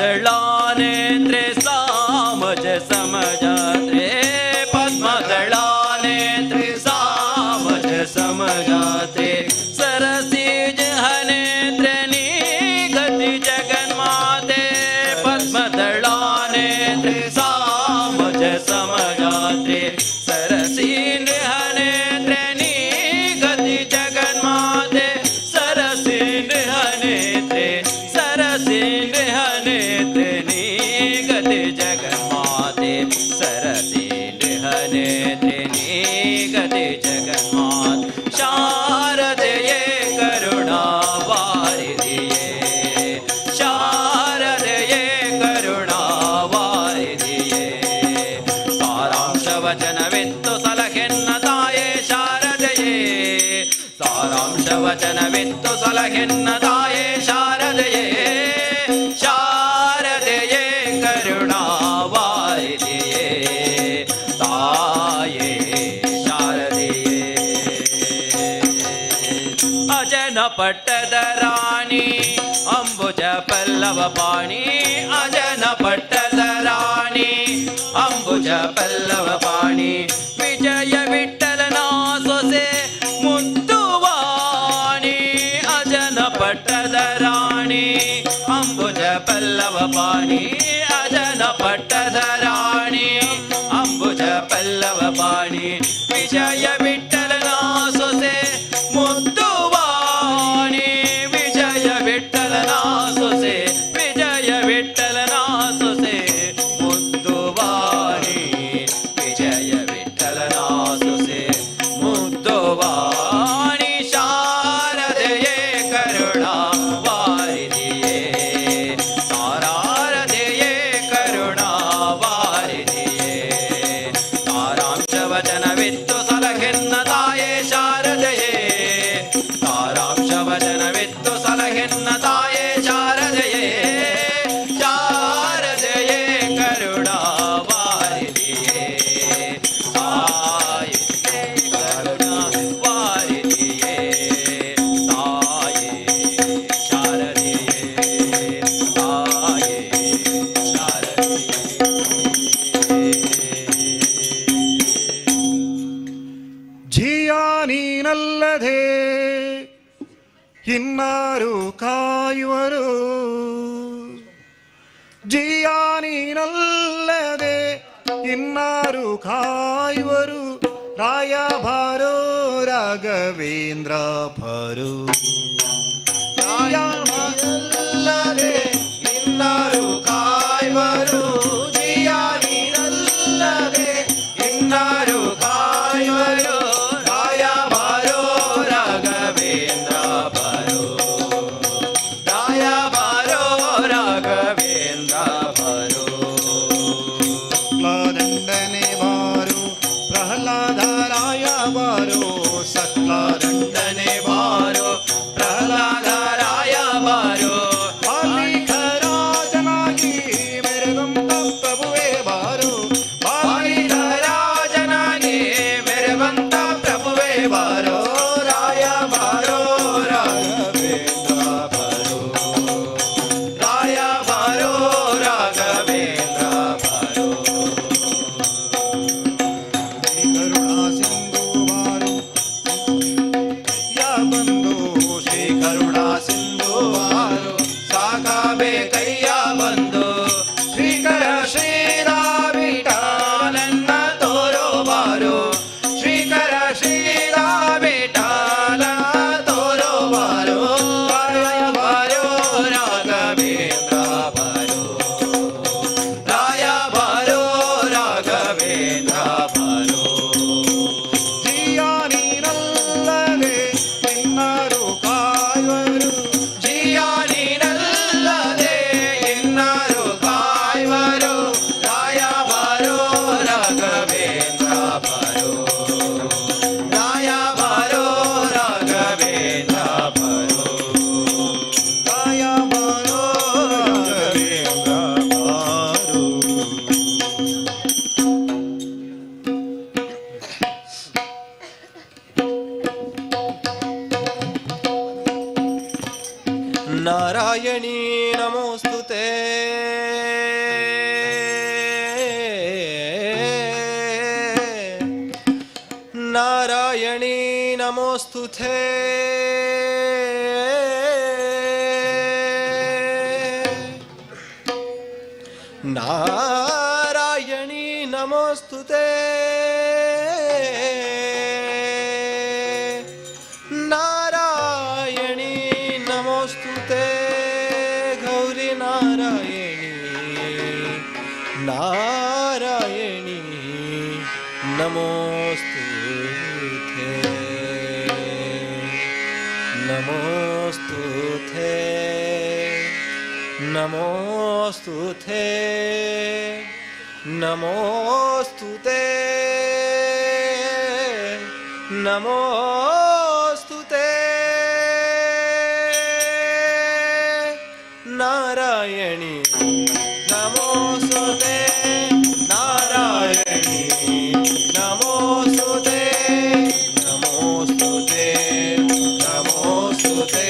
ಪದ್ಮದಳಾನೇತ್ರೆ ಸಾಮಜ ಸಮಜಾತ್ರೆ ಪದ್ಮದಳಾನೇತ್ರೆ ಸಾಮಜ ಸಮಜಾತ್ರೆ सरसीज हने ಪಟ್ಟದ ರಾಣಿ ಅಂಬುಜ ಪಲ್ಲವ ಪಾಣಿ ಅಜನ ಪಟ್ಟದ ರಾಣಿ ಅಂಬುಜ ಪಲ್ಲವ ಪಾಣಿ ವಿಜಯ ವಿಠಲನ ಸೊಸೆ ಮುತ್ತುವಾಣಿ ಅಜನ ಪಟ್ಟದ ರಾಣಿ ಅಂಬುಜ ಪಲ್ಲವ ಪಾಣಿ ಅಜನ ಪಟ್ಟದ ರಾಣಿ ಅಂಬುಜ ಪಲ್ಲವ ಪಾಣಿ ವಿಜಯ ವಿಠಲನ ಸೊಸೆ ಮುತ್ತುವಾಣಿ ವಿಜಯ ವಿಠಲನ ಸೊಸೆ ವಿಜಯ ವಿಠಲನ ಸೊಸೆ ಮುತ್ತುವಾಣಿ ವಿಜಯ ವಿಠಲನ ಸೊಸೆ ಮುತ್ತುವಾಣಿ ಶಾರದೆಯೇ ಕರುಣಾ ವಾರಿದಿಯೇ ತಾರಾರದೆಯೇ ಕರುಣಾ ವಾರಿದಿಯೇ ತಾರಾಂಶ ವಚನವಿತ್ತು ಸಲಹೆನ್ನ ತಾಯೇ ಶಾರದೆಯೇ ತಾರಾಂಶ ವಚನವಿತ್ತು ಸಲಹೆನ್ನ ತಾಯೇ ಶಾರದೆಯೇ ಶಾರದೆಯೇ ಕರುಣಾ ವಾರಿದಿಯೇ ತಾಯೇ ಕರುಣಾ ವಾರಿದಿಯೇ ತಾಯೇ ಶಾರದೆಯೇ ತಾಯೇ ಜಿಯ ನೀನಲ್ಲದೆ ಇನ್ನಾರು ಕಾಯುವರು ಜಿಯ ನೀನಲ್ಲದೆ ಇನ್ನಾರು ಕಾಯುವರು ರಾಯ ಬಾರೋ ರಾಘವೇಂದ್ರ ಭರು ನೀನಲ್ಲದೆ ಇನ್ನಾರು ಕಾಯುವರು ಜಿಯ ನೀನಲ್ಲದೆ ಇನ್ನಾರು ಕಾಯುವರು ರಾಯ ಬಾರೋ ರಾಘವೇಂದ್ರ ಬರೋ ರಾಯ ಬಾರೋ ರಾಘವೇಂದ್ರ ಬರೋ ದಂಡನೆ ಬಾರು ಪ್ರಹ್ಲಾದ ರಾಯ ಬಾರು ದಂಡನೆ ಬಾರೋ ಪ್ರಹ್ಲಾದ ರಾಯ ಬಾರೋ ರಾಜನಾಗಿ ಮೆರೆದಂತ ಪ್ರಭುವೇ ಬಾರು ರಾಜನಾಗಿ ಮೆರೆವಂತ ಪ್ರಭುವೇ ಬಾರೋ ರಾಯ ಬಾರೋ ರಾಘವೇಂದ್ರ ಬಾರೋ ರಾಯ ಬಾರೋ ರಾಘವೇಂದ್ರ ಬಾರೋ ಕರುಣಾ ಸಿಂಧು ಬಾರು ಯಾ ಬಂದು ಶ್ರೀ ಕರುಣಾ ಸಿಂಧು ಬಾರೋ ಸಾಕಾಬೆ ಕೈಯ ಬಂದು ಶ್ರೀಕರ ಶ್ರೀರಾವಿಠಾಲನ್ನ ತೋರೋ ಬಾರೋ ಶ್ರೀಕರ ಶ್ರೀರಾವಿಠಾಲ ತೋರೋ ಬಾರೋ ರಾಯ ಬಾರೋ ರಾಘವೇಂದ್ರ ಬಾರೋ ರಾಯ ಬಾರೋ ರಾಘವೇಂದ್ರ ಬಾರೋ ಜಿಯ ನೀನಲ್ಲದೆ ಇನ್ನಾರು ಕಾಯುವರು ಜಿಯ ನೀನಲ್ಲದೆ ಇನ್ನಾರು ಕಾಯುವರು ರಾಯ ಬಾರೋ ರಾಘವೇಂದ್ರ ಬಾರೋ ರಾಯ ಬಾರೋ ರಾಘವೇಂದ್ರ ಬಾರೋ ರಾಯ ಬಾರೋ ರಾಘವೇಂದ್ರ ಬಾರು ನಾರಾಯಣೀ ನಮೋಸ್ತುತೆ ನಾರಾಯಣೀ ನಮೋಸ್ತುತೆ ನಾರಾಯಣೀ ನಮೋಸ್ತುತೆ ನಾರಾಯಣೀ ನಮೋಸ್ತುತೆ ಗೌರಿ ನಾರಾಯಣಿ ನಾರಾಯಣಿ ನಮೋಸ್ತುತೆ ನಮೋಸ್ತುತೆ ನಮೋಸ್ತುತೆ ನಮೋಸ್ತುತೆ ನಮೋಸ್ತುತೆ ನಾರಾಯಣಿ ನಮೋಸ್ತುತೆ ನಾರಾಯಣಿ ನಮೋಸ್ತುತೆ ನಮೋಸ್ತುತೆ ನಮೋಸ್ತುತೆ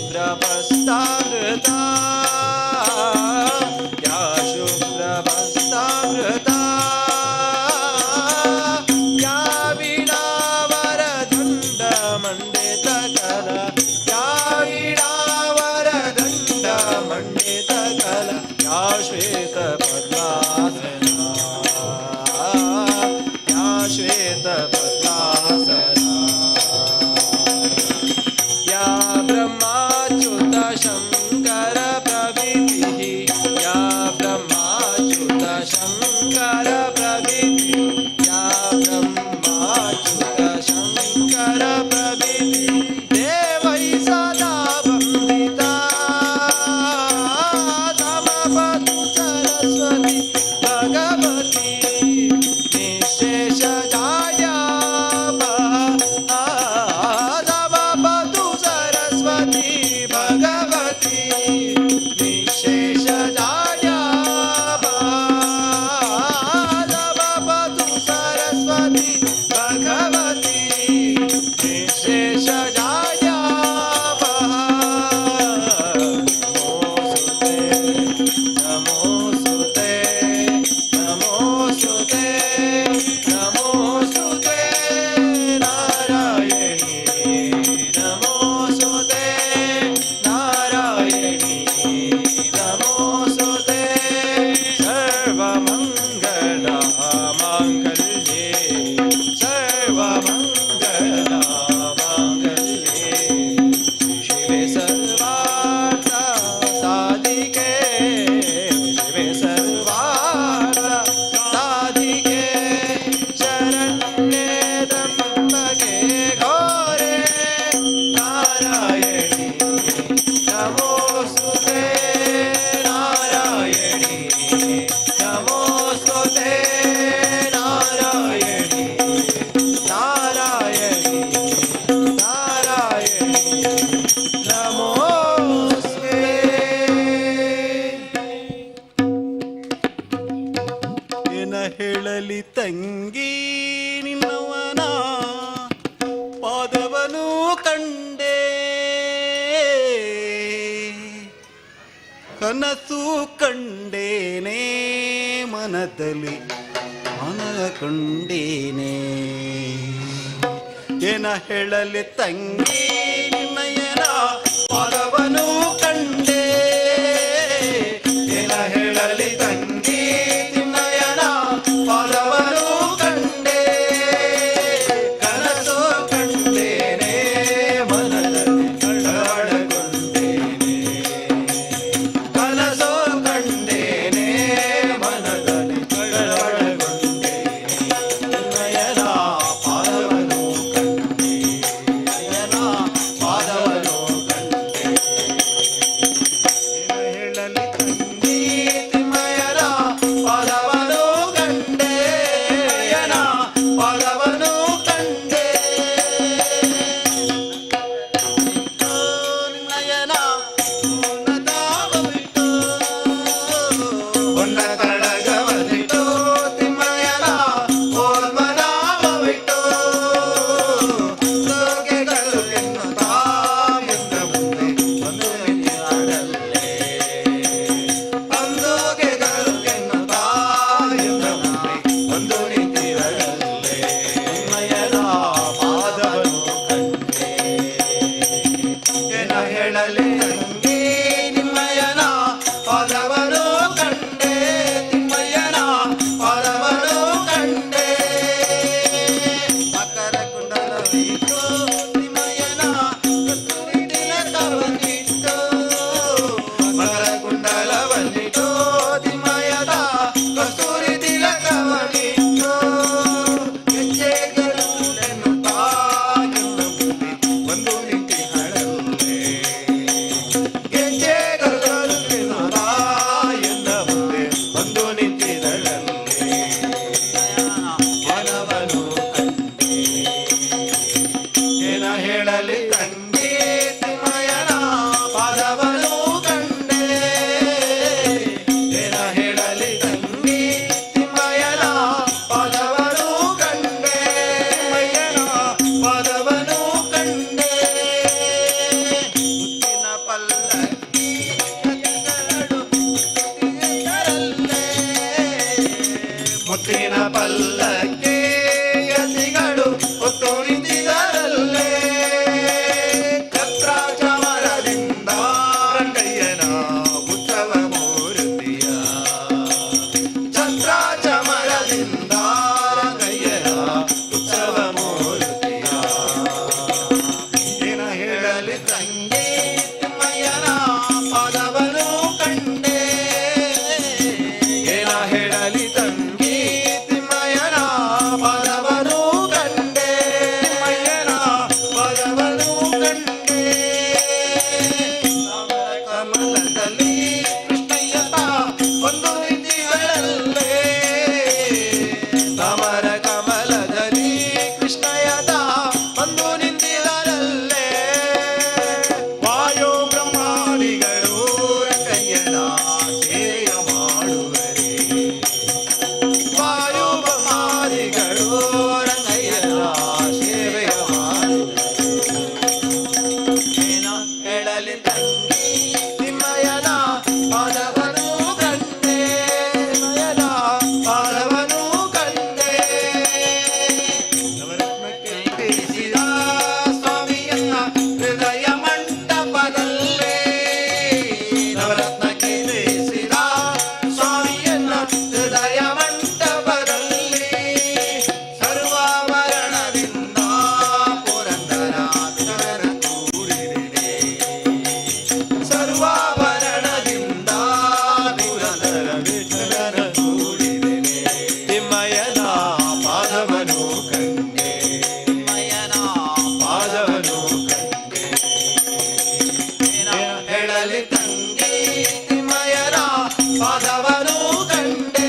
शुभ्रवस्त्रावृता या शुभ्रवस्त्रावृता या वीणावरदण्डमण्डितकला या वीणावरदण्डमण्डितकला या श्वेतपद्मासना या श्वेतपद्मासना या ब्रह्माच्युत शङ्कर प्रभृतिः या ब्रह्माच्युत शङ्कर प्रभृतिः या ब्रह्माच्युत शङ्कर प्रभृतिः देवैः सदा वन्दिता समवतु सरस्वती भगवती निःशेषजाड्या समवतु सरस्वती भगवती निःशेषजाड्या समवतु सरस्वती भगवती निःशेषजाड्या नमोऽस्तुते नमोऽस्तुते नमोऽस्तुते नारायणी नमोऽस्तुते नारायणी नमोऽस्तुते सर्वमङ्गला माङ्गल्ये सर्वमङ्गला माङ्गल्ये शिवे सर्वार्थ साधिके शिवे सर्वार्थ साधिके शरण्ये त्र्यम्बके घोरे नारायणी नमोऽस्तुते नारायणी नमोऽस्तुते नारायणी नारायणी नारायणी नमोऽस्तुते ಏನ ಹೇಳಲಿ ತಂಗಿ ನಿನ್ನವನ ಪಾದವನು ಕಂಡೆ ಕನಸು ಕಂಡೇನೆ ಮನದಲ್ಲಿ ಮನ ಕಂಡೇನೆ ಏನ ಹೇಳಲಿ ತಂಗಿ ನಿನ್ನಯನ ಪಾದವನು ಕಂಡೆ ಏನ ಹೇಳಲಿ ತಂಗಿ ನಿನ್ನಯನ ಪಾದವನು ಕಂಡೆ ಕನಸು ಕಂಡೇನೆ ಮನದಲ್ಲಿ ಕಳವಳಗೊಂಡೇನೆ ಕನಸು ಕಂಡೇನೆ ಮನದಲ್ಲಿ ಕಳವಳಗೊಂಡೇನೆ ನಿನ್ನಯನ ಪಾದವನು ಕಂಡೆ ನಯನ ಮುತ್ತಿನ ಪಲ್ಲಕ್ಕೆ ಯತಿಗಳು ಹೊತ್ತು ನಿಂತಿದರಲ್ಲೇ ಛತ್ರಾಚ ಮರದಿಂದ ರಂಗಯ್ಯನ ಉತ್ಸವ ಮೂರ್ತಿಯ ಛತ್ರಾಚ ಮರದಿಂದ ರಂಗಯ್ಯನ ಉತ್ಸವ ಮೂರ್ತಿಯ ಏನ ಹೇಳಲಿ ತಂಗಿ ತಿಮ್ಮಯ್ಯನ ಪಾದವನು ಕಂಡೆ ಏನ ಹೇಳಲಿ ತಂಗಿ ತಿಮ್ಮಯ್ಯನ ಪಾದವನು ಕಂಡೆ ತಿಮ್ಮಯ್ಯನ ಪಾದವನು ಕಂಡೆ ಕಮಲದಲ್ಲಿ ಕೃಷ್ಣಯ್ಯತ ಒಂದು ನಿಧಿಗಳಲ್ಲೇ ತಾಮರ ಕಮಲದಲ್ಲಿ ಕೃಷ್ಣಯ್ಯತ ಒಂದು ನಿಂತಿದರಲ್ಲೇ ವಾಯು ಬ್ರಹ್ಮಾದಿಗಳು ರಂಗಯ್ಯನ ಸೇವೆಯ ಮಾಡುವರೆ ವಾಯು ಬ್ರಹ್ಮಾದಿಗಳು ರಂಗಯ್ಯನ ಸೇವೆಯ ಮಾಡುವರೆ ಏನ ಹೇಳಲಿ ತಂಗಿ ತಿಮ್ಮಯ್ಯನ ಪಾದವನು ಕಂಡೆ ತಿಮ್ಮಯ್ಯನ ಪಾದವನು ಕಂಡೆ ನವರತ್ನಕ್ಕೆ ತಿಳಿಸಿದ ಸ್ವಾಮಿಯನ್ನ ಹೃದಯ ಮಂಟಪದಲ್ಲೇ ನವರತ್ನಕ್ಕೆ ತಿಳಿಸಿದ ಸ್ವಾಮಿಯನ್ನ ಹೃದಯ ಮಂಟಪದಲ್ಲಿ ಸರ್ವಾಭರಣದಿಂದ ಪುರಂದರ ವಿಠಲನ ಕೂಡಿದೆ ಸರ್ವಾಭರಣದಿಂದ ಪುರಂದರ ವಿಠಲನ ಕೂಡಿದೆ ತಿಮ್ಮಯ್ಯನ ಪಾದವನು ಕಂಡೆ ತಿಮ್ಮಯ್ಯನ ಪಾದವನು ಕಂಡೆ ಏನ ಹೇಳಲಿ ತಂಗಿ ತಿಮ್ಮಯ್ಯನ ಪಾದವನು ಕಂಡೆ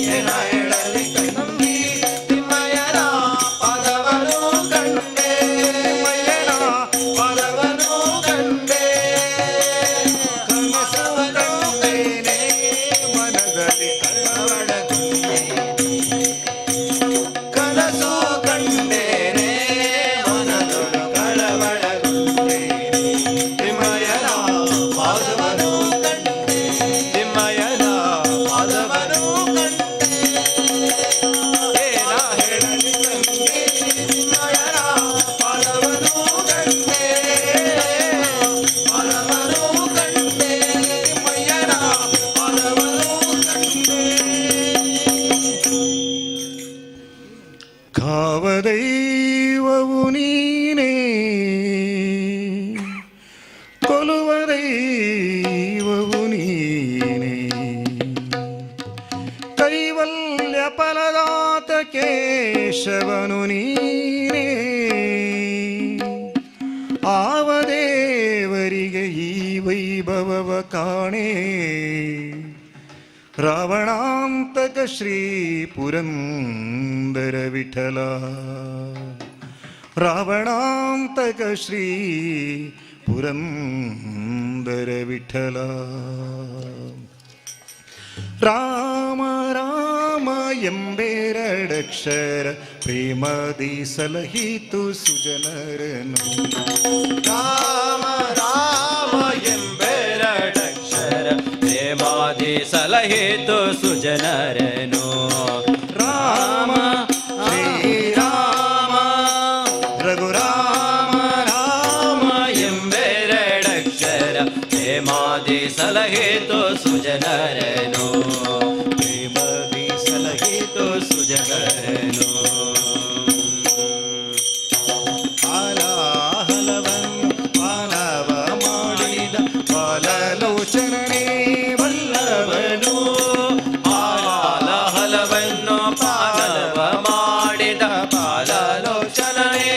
ಏನ ಹೇಳಲಿ ತಂಗಿ ತಿಮ್ಮಯ್ಯನ ಪಾದವನು ಕಂಡೆ ತಿಮ್ಮಯ್ಯನ ಪಾದವನು ಕಂಡೆ ಕನಸವ ಕಂಡೇನೆ ಮನದಲ್ಲಿ ಕಳವಳಗೊಂಡೆ ಕನಸು ಕಂಡೇನೆ ಮನದೊಳು ಕಳವಳಗೊಂಡೆ ತಿಮ್ಮಯ್ಯನ ಪಾದವನು ಕಂಡೆ ತಿಮ್ಮಯ್ಯನ ಪಾದವನು ಕಂಡೆ ಏನ ಹೇಳಲಿ ತಂಗಿ ತಿಮ್ಮಯ್ಯನ ಪಾದವನು ಕಂಡೆ ಪಾದವನು ಕಂಡೆ ತಿಮ್ಮಯ್ಯನ ಪಾದವನು ಕಂಡೆ ಕಾವದೈವವು ನೀನೇ ಕೊಲುವ ದೈವವು ನೀನೇ ಕೈವಲ್ಯ ಫಲದಾತ ಕೇಶವನು ನೀನೇ ಆವ ದೇವರಿಗೆ ಈ ವೈಭವವ ಕಾಣೆ ರಾವಣಾಂತಕ ಶ್ರೀ ಪುರಂದರ ವಿಠಲ ರಾವಣಾಂತಕ ಶ್ರೀ ಪುರಂದರ ವಿಠಲ ರಾಮ ರಾಮ ಎಂಬೆರಡಕ್ಷರ ಪ್ರೇಮದಿ ಸಲಹಿತು ಸುಜನರನು ರಾಮ ರಾಮ ಎಂಬೆರಡಕ್ಷರ ಪ್ರೇಮಾದಿ ಸಲಹಿತು ಸುಜನರನು ರಾಮ ಶ್ರೀರಾಮ ರಘುರಾಮ ರಾಮ ಎಂಬೆರಡಕ್ಷರ ಪ್ರೇಮಾದಿ ಸಲಹಿತು ಸುಜನರನು ಪ್ರೇಮದಿ ಸಲಹಿತು ಸುಜನರನು ಆಲಾಹಲವನ್ನು ಮಾನವ ಮಾಡಿದ ಬಾಲಲೋಚನನೇ ವಲ್ಲವನು ಆಲಾಹಲವನ್ನು ಪಾಲವ ಮಾಡಿದ ಪಾಲಲೋಚನೇ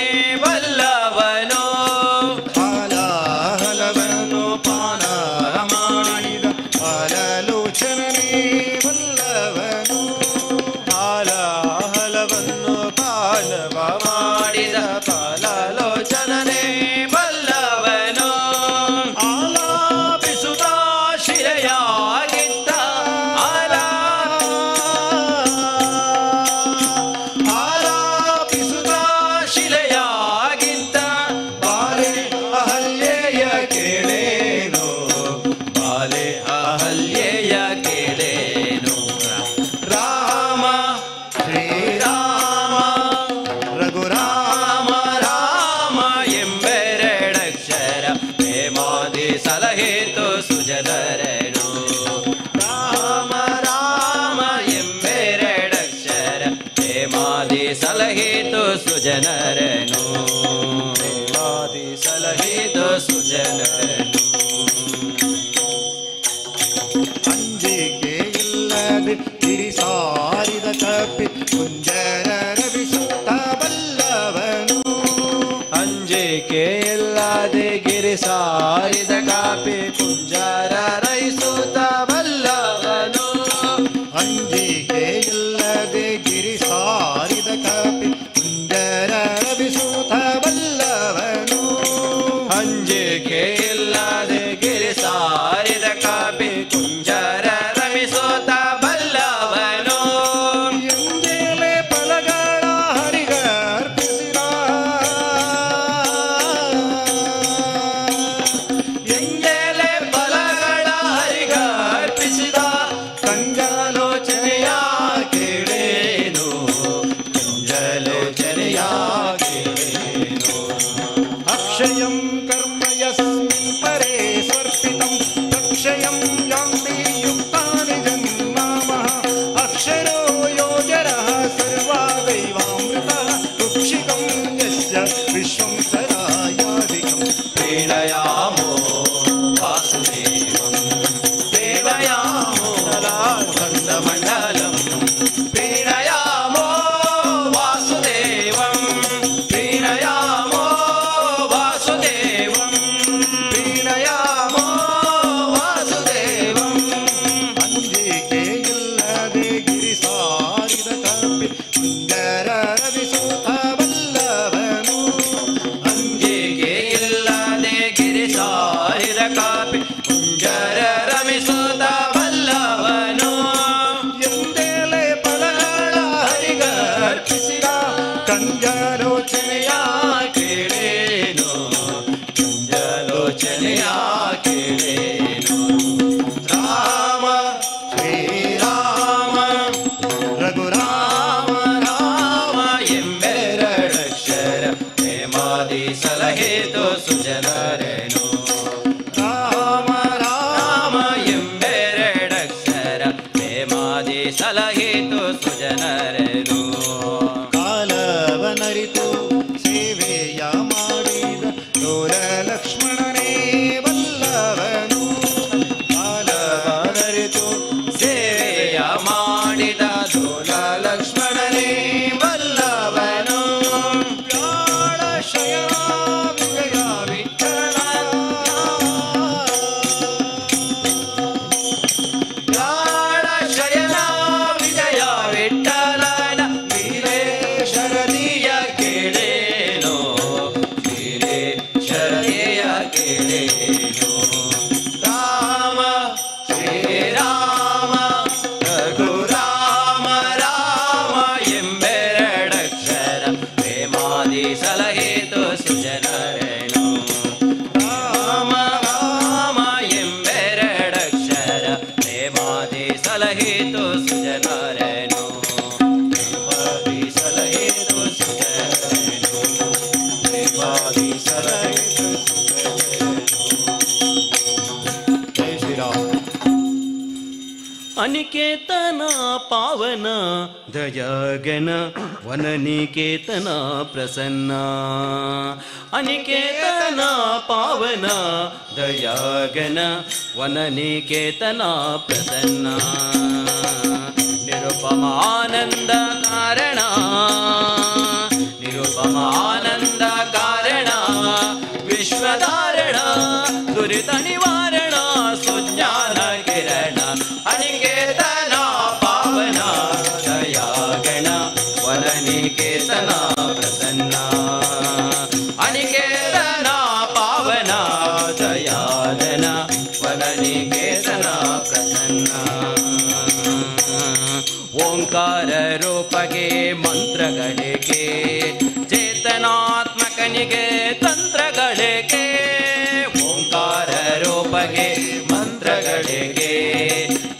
ವಲ್ಲವನು ಆಲಾಹಲವನ್ನು ಪಾನವ ಮಾಡಿದ ಬಾಲಲೋಚನನೇ ವಲ್ಲವನು ಆಲಾಹಲವನ್ನು ಪಾಲವ ಮಾಡಿದ ಪಾಲಲೋಚನೇ ವಲ್ಲವನು ಆಲಾಪಿಸುತ್ತ ಶಿರೆಯಾಗಿದ್ದ ಕೇಳೇನು ಬಾಲೆ ಅಹಲ್ಯೆಯ ಕೇಳೇನು ರಾಮ ಶ್ರೀರಾಮ ರಘುರಾಮ ರಾಮ ಎಂಬೆರಡಕ್ಷರ ಹೇಮಾದಿ ಸಲಹೇತು ಸುಜನರನು ರಾಮ ರಾಮ ಎಂಬೆರಡಕ್ಷರ ಹೇಮಾದಿ ಸಲಹೇತು ಸುಜನರನು ಹೇಮಾದಿ ಸಲಹೇತು ಸುಜನರನು ಅಂಜಿಕೆ ಇಲ್ಲದೆ ಗಿರಿ ಸಾರಿದ ಕಪಿ ಕುಂಜರ ರವಿಸುತ್ತ ಬಲ್ಲವನು ಅಂಜಿಕೆ ಇಲ್ಲದೆ ಗಿರಿ ಸಾರಿದ ಕಾಪಿ ಕುಂಜರ ರೈಸುತ್ತ ಬಲ್ಲವನು ಅಂಜಿಕೆ ಇಲ್ಲದೆ ಗಿರಿ ಸಾರಿದ ಕಪಿ ಕುಂಜರ ರವಿಸುತ್ತ ಬಲ್ಲವನು ಅಂಜಿಕೆ ಇಲ್ಲದೆ ಗಿರಿ ಸಾರಿದ ಕಾಪಿ ಕುಂಜರ ರಮಿಸೋತ ಬಲ್ಲವನು ಎಂದೇಲೆ ಫಲಗಳ ಹರಿಗರ್ಪಿಸಿದ ಎಂದೆಲೆ ಫಲಗಳ ಹರಿಗ ಅರ್ಪಿಸಿದ ಕಂಜಾಲೋಚನೆಯ ಕೇಳೇನು ಕಂಜಲೋಚನೆಯ ಕೇಳೇನು ಅಕ್ಷಯಂ ಕರ್ಮ ಯಸ್ಮಿನ್ ಪರೇ ಸ್ವರ್ಪಿತಂ ತಕ್ಷಯಂ ಯಾಂತಿ ಯುಕ್ತಾನಿ ಜನ್ಮಾಮಃ ಅಕ್ಷರೋ ಯೋಜರಃ ಸರ್ವಾ ದೈವಾಮೃತಃ ಕುಕ್ಷಿಕಂ ಯಸ್ಯ ವಿಶ್ವಂ ಸರಾಯಾಧಿಕಂ ಪ್ರೀಣಯಾಮೋ ವಾಸುದೇವಂ ಪ್ರೇಮಯಾಮೋ ಖಂಡಮಂಡಲಂ ಪ್ರೀಣಯಾಮೋ ವಾಸುದೇವಂ ಪ್ರೀಣಯಾಮೋ ವಾಸುದೇವಂ ಪ್ರೀಣಯಾಮೋ ವಾಸುದೇವಂ ಅಂಜಿಕೆ ಇಲ್ಲದೆ ಗಿರಿ ಸಾರಿದ ಕಪಿ ಕುಂಜರ ರವಿಸುತ ಬಲ್ಲವನು ಅಂಜಿಕೆ ಇಲ್ಲದೆ ಗಿರಿ ಸಾರಿದ ಕಾಪಿ ಕುಂಜರ ರಮಿಸುತ್ತ ಬಲ್ಲವನು ಎಂದೇಲೆ ಫಲಗಳ ಹರಿಗರ್ಪಿಸಿದ ಕಂಜಾಲೋಚನೆಯ ಕೇಳೇನು ಕಂಜಲೋಚನೆಯ ಕೇಳೇನು ರಾಮ ಶ್ರೀರಾಮ ರಘುರಾಮ ರಾಮ ಎಂಬೆರಡಕ್ಷರ ಹೇಮಾದಿ ಸಲಹೇತು ಸುಜನರೇನು ರಾಮ ರಾಮ ಎಂಬೆರಡಕ್ಷರ ಹೇಮಾದಿ ಸಲಹೇತು ಸುಜನರೇನು ಕಾಲವನರಿತು ಸೇವೆಯ ಮಾಡಿದ ಲೋಲ ಲಕ್ಷ್ಮಣನೇ ಬಲ್ಲವನು ಕಾಲವನರಿತು ಸೇವೆಯ ಮಾಡಿದ ದೋಲ ಲಕ್ಷ್ಮಣನೇ ಬಲ್ಲವನು ಪ್ರಾಣ ಶಯನ ವಿಜಯ ವಿಠಲ ಪ್ರಾಣ ಶಯನ ವಿಜಯ ವಿಠಲನ ವೀರೇ ಶರದಿಯ ಕೇಳೇನು ವೀರೇ ಶರದಿಯ ಕೇಳೇನು ರಾಮ ಶ್ರೀರಾಮ ರಘುರಾಮ ರಾಮ ಎಂಬೆರಡಕ್ಷರ ಪ್ರೇಮಾದಿ ಸಲಹೇತು ಸುಜನರೇನು ರಾಮ ರಾಮ ಎಂಬೆರಡಕ್ಷರ ಪ್ರೇಮಾದಿ ಸಲಹೇತು ಸುಜನರೇನು ಪ್ರೇಮಾದಿ ಸಲಹೇತು ಸುಜನರೇನು ಪ್ರೇಮಾದಿ ಸಲಹೇತು ಜೈ ಶ್ರೀರಾಮ್. ಅನಿಕೇತನ ಪಾವನ ದಯಾಗನ ವನನಿಕೇತನ ಪ್ರಸನ್ನ ಅನಿಕೇತನ ಪಾವನ ದಯಾಗನ ವನನಿಕೇತನ ಪ್ರಸನ್ನ ನಿರುಪಮಾನಂದ ಕಾರಣ ನಿರುಪಮಾನಂದ ಕಾರಣ ವಿಶ್ವಧಾರಣ ದುರಿತ ನಿವಾರಣ ಸುಜ್ಞಾನ ಕಿರಣ ಅನಿಕೇತನ ಪಾವನ ದಯಾಗಣ ವನನಿಕೇತನ ಪ್ರಸನ್ನ ಅನಿಕೇತನ ಪಾವನ ದಯಾಗಣ ವನನಿಕೇತನ ಪ್ರಸನ್ನ ಓಂಕಾರ ರೂಪಗೆ ಮಂತ್ರಗಳಿಗೆ ಚೇತನಾತ್ಮಕನಿಗೆ ತಂತ್ರಗಳಿಗೆ ಓಂಕಾರ ರೂಪಗೆ ಮಂತ್ರಗಳಿಗೆ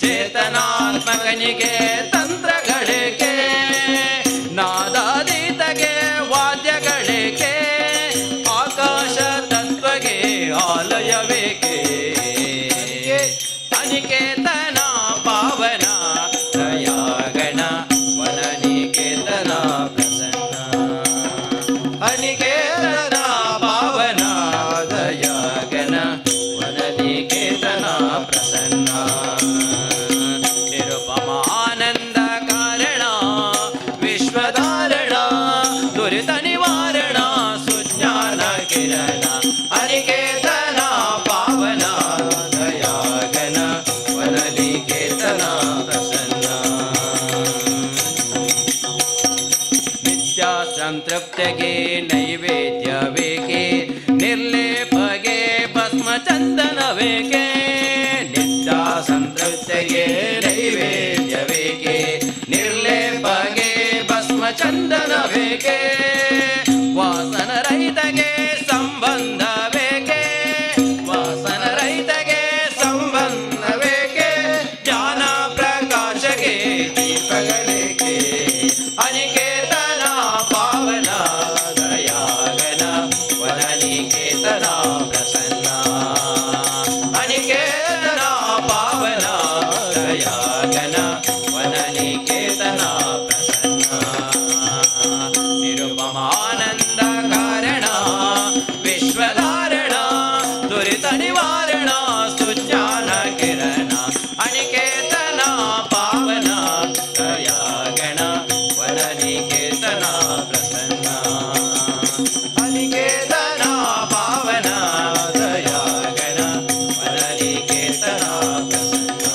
ಚೇತನಾತ್ಮಕನಿಗೆ ತಂತ್ರಗಳಿಗೆ ನಾದಾದೀತಗೆ ವಾದ್ಯಗಳಿಗೆ ಆಕಾಶ ತತ್ವಗೆ ಆಲಯವೇಕೆ ಅನಿಕೇತನ ಪಾವನ ದಯಾಗಣ ವನನಿಕೇತನ ಪ್ರಸನ್ನ ಅನಿಕೇತನ ಪಾವನ ದಯಾಗಣ ವನನಿಕೇತನ ಪ್ರಸನ್ನ ನಿರುಪಮಾನಂದ ಕಾರಣ ವಿಶ್ವಧಾರಣ ದುರಿತ ನಿವಾರಣ ಸುಜ್ಞಾನ ಕಿರಣ ಅನಿಕೇತನ ಪಾವನ ದಯಾಗಣ ವನನಿಕೇತನ ಪ್ರಸನ್ನ ನಿತ್ಯ ಸಂತೃಪ್ತಿಗೆ ನೈವೇದ್ಯವೇಕೆ ನಿರ್ಲೇಪಗೆ ಭಸ್ಮ ಚಂದನವೇಕೆ ನಿತ್ಯ ಸಂತೃಪ್ತಿಗೆ ನೈವೇದ್ಯವೇಕೆ ನಿರ್ಲೇಪಗೆ ಭಸ್ಮ ಚಂದನವೇಕೆ ವಾಸನ ರಹಿತಗೆ ಸಂಬಂಧವೇಕೆ ವಾಸನ ರಹಿತಗೆ ಸಂಬಂಧವೇಕೆ ಜ್ಞಾನ ಪ್ರಕಾಶಕ್ಕೆ ದೀಪಗಳೇಕೆ ಅನಿಕೇತನ ಪಾವನ ದಯಾಗಣ ವನನಿಕೇತನ ಪ್ರಸನ್ನ ಅನಿಕೇತನ ಪಾವನ ದಯಾಗಣ ವನನಿಕೇತನ ಪ್ರಸನ್ನ ನಿರುಪಮಾನಂದ ಕಾರಣ ವಿಶ್ವಧಾರಣ ದುರಿತ ನಿವಾರಣ ಸುಜ್ಞಾನ ಕಿರಣ ಅನಿಕೇತನ ಪಾವನ ದಯಾಗಣ ವನನಿಕೇತನ ಪ್ರಸನ್ನ ಅನಿಕೇತನ ಪಾವನ ದಯಾಗಣ ವನನಿಕೇತನ ಪ್ರಸನ್ನ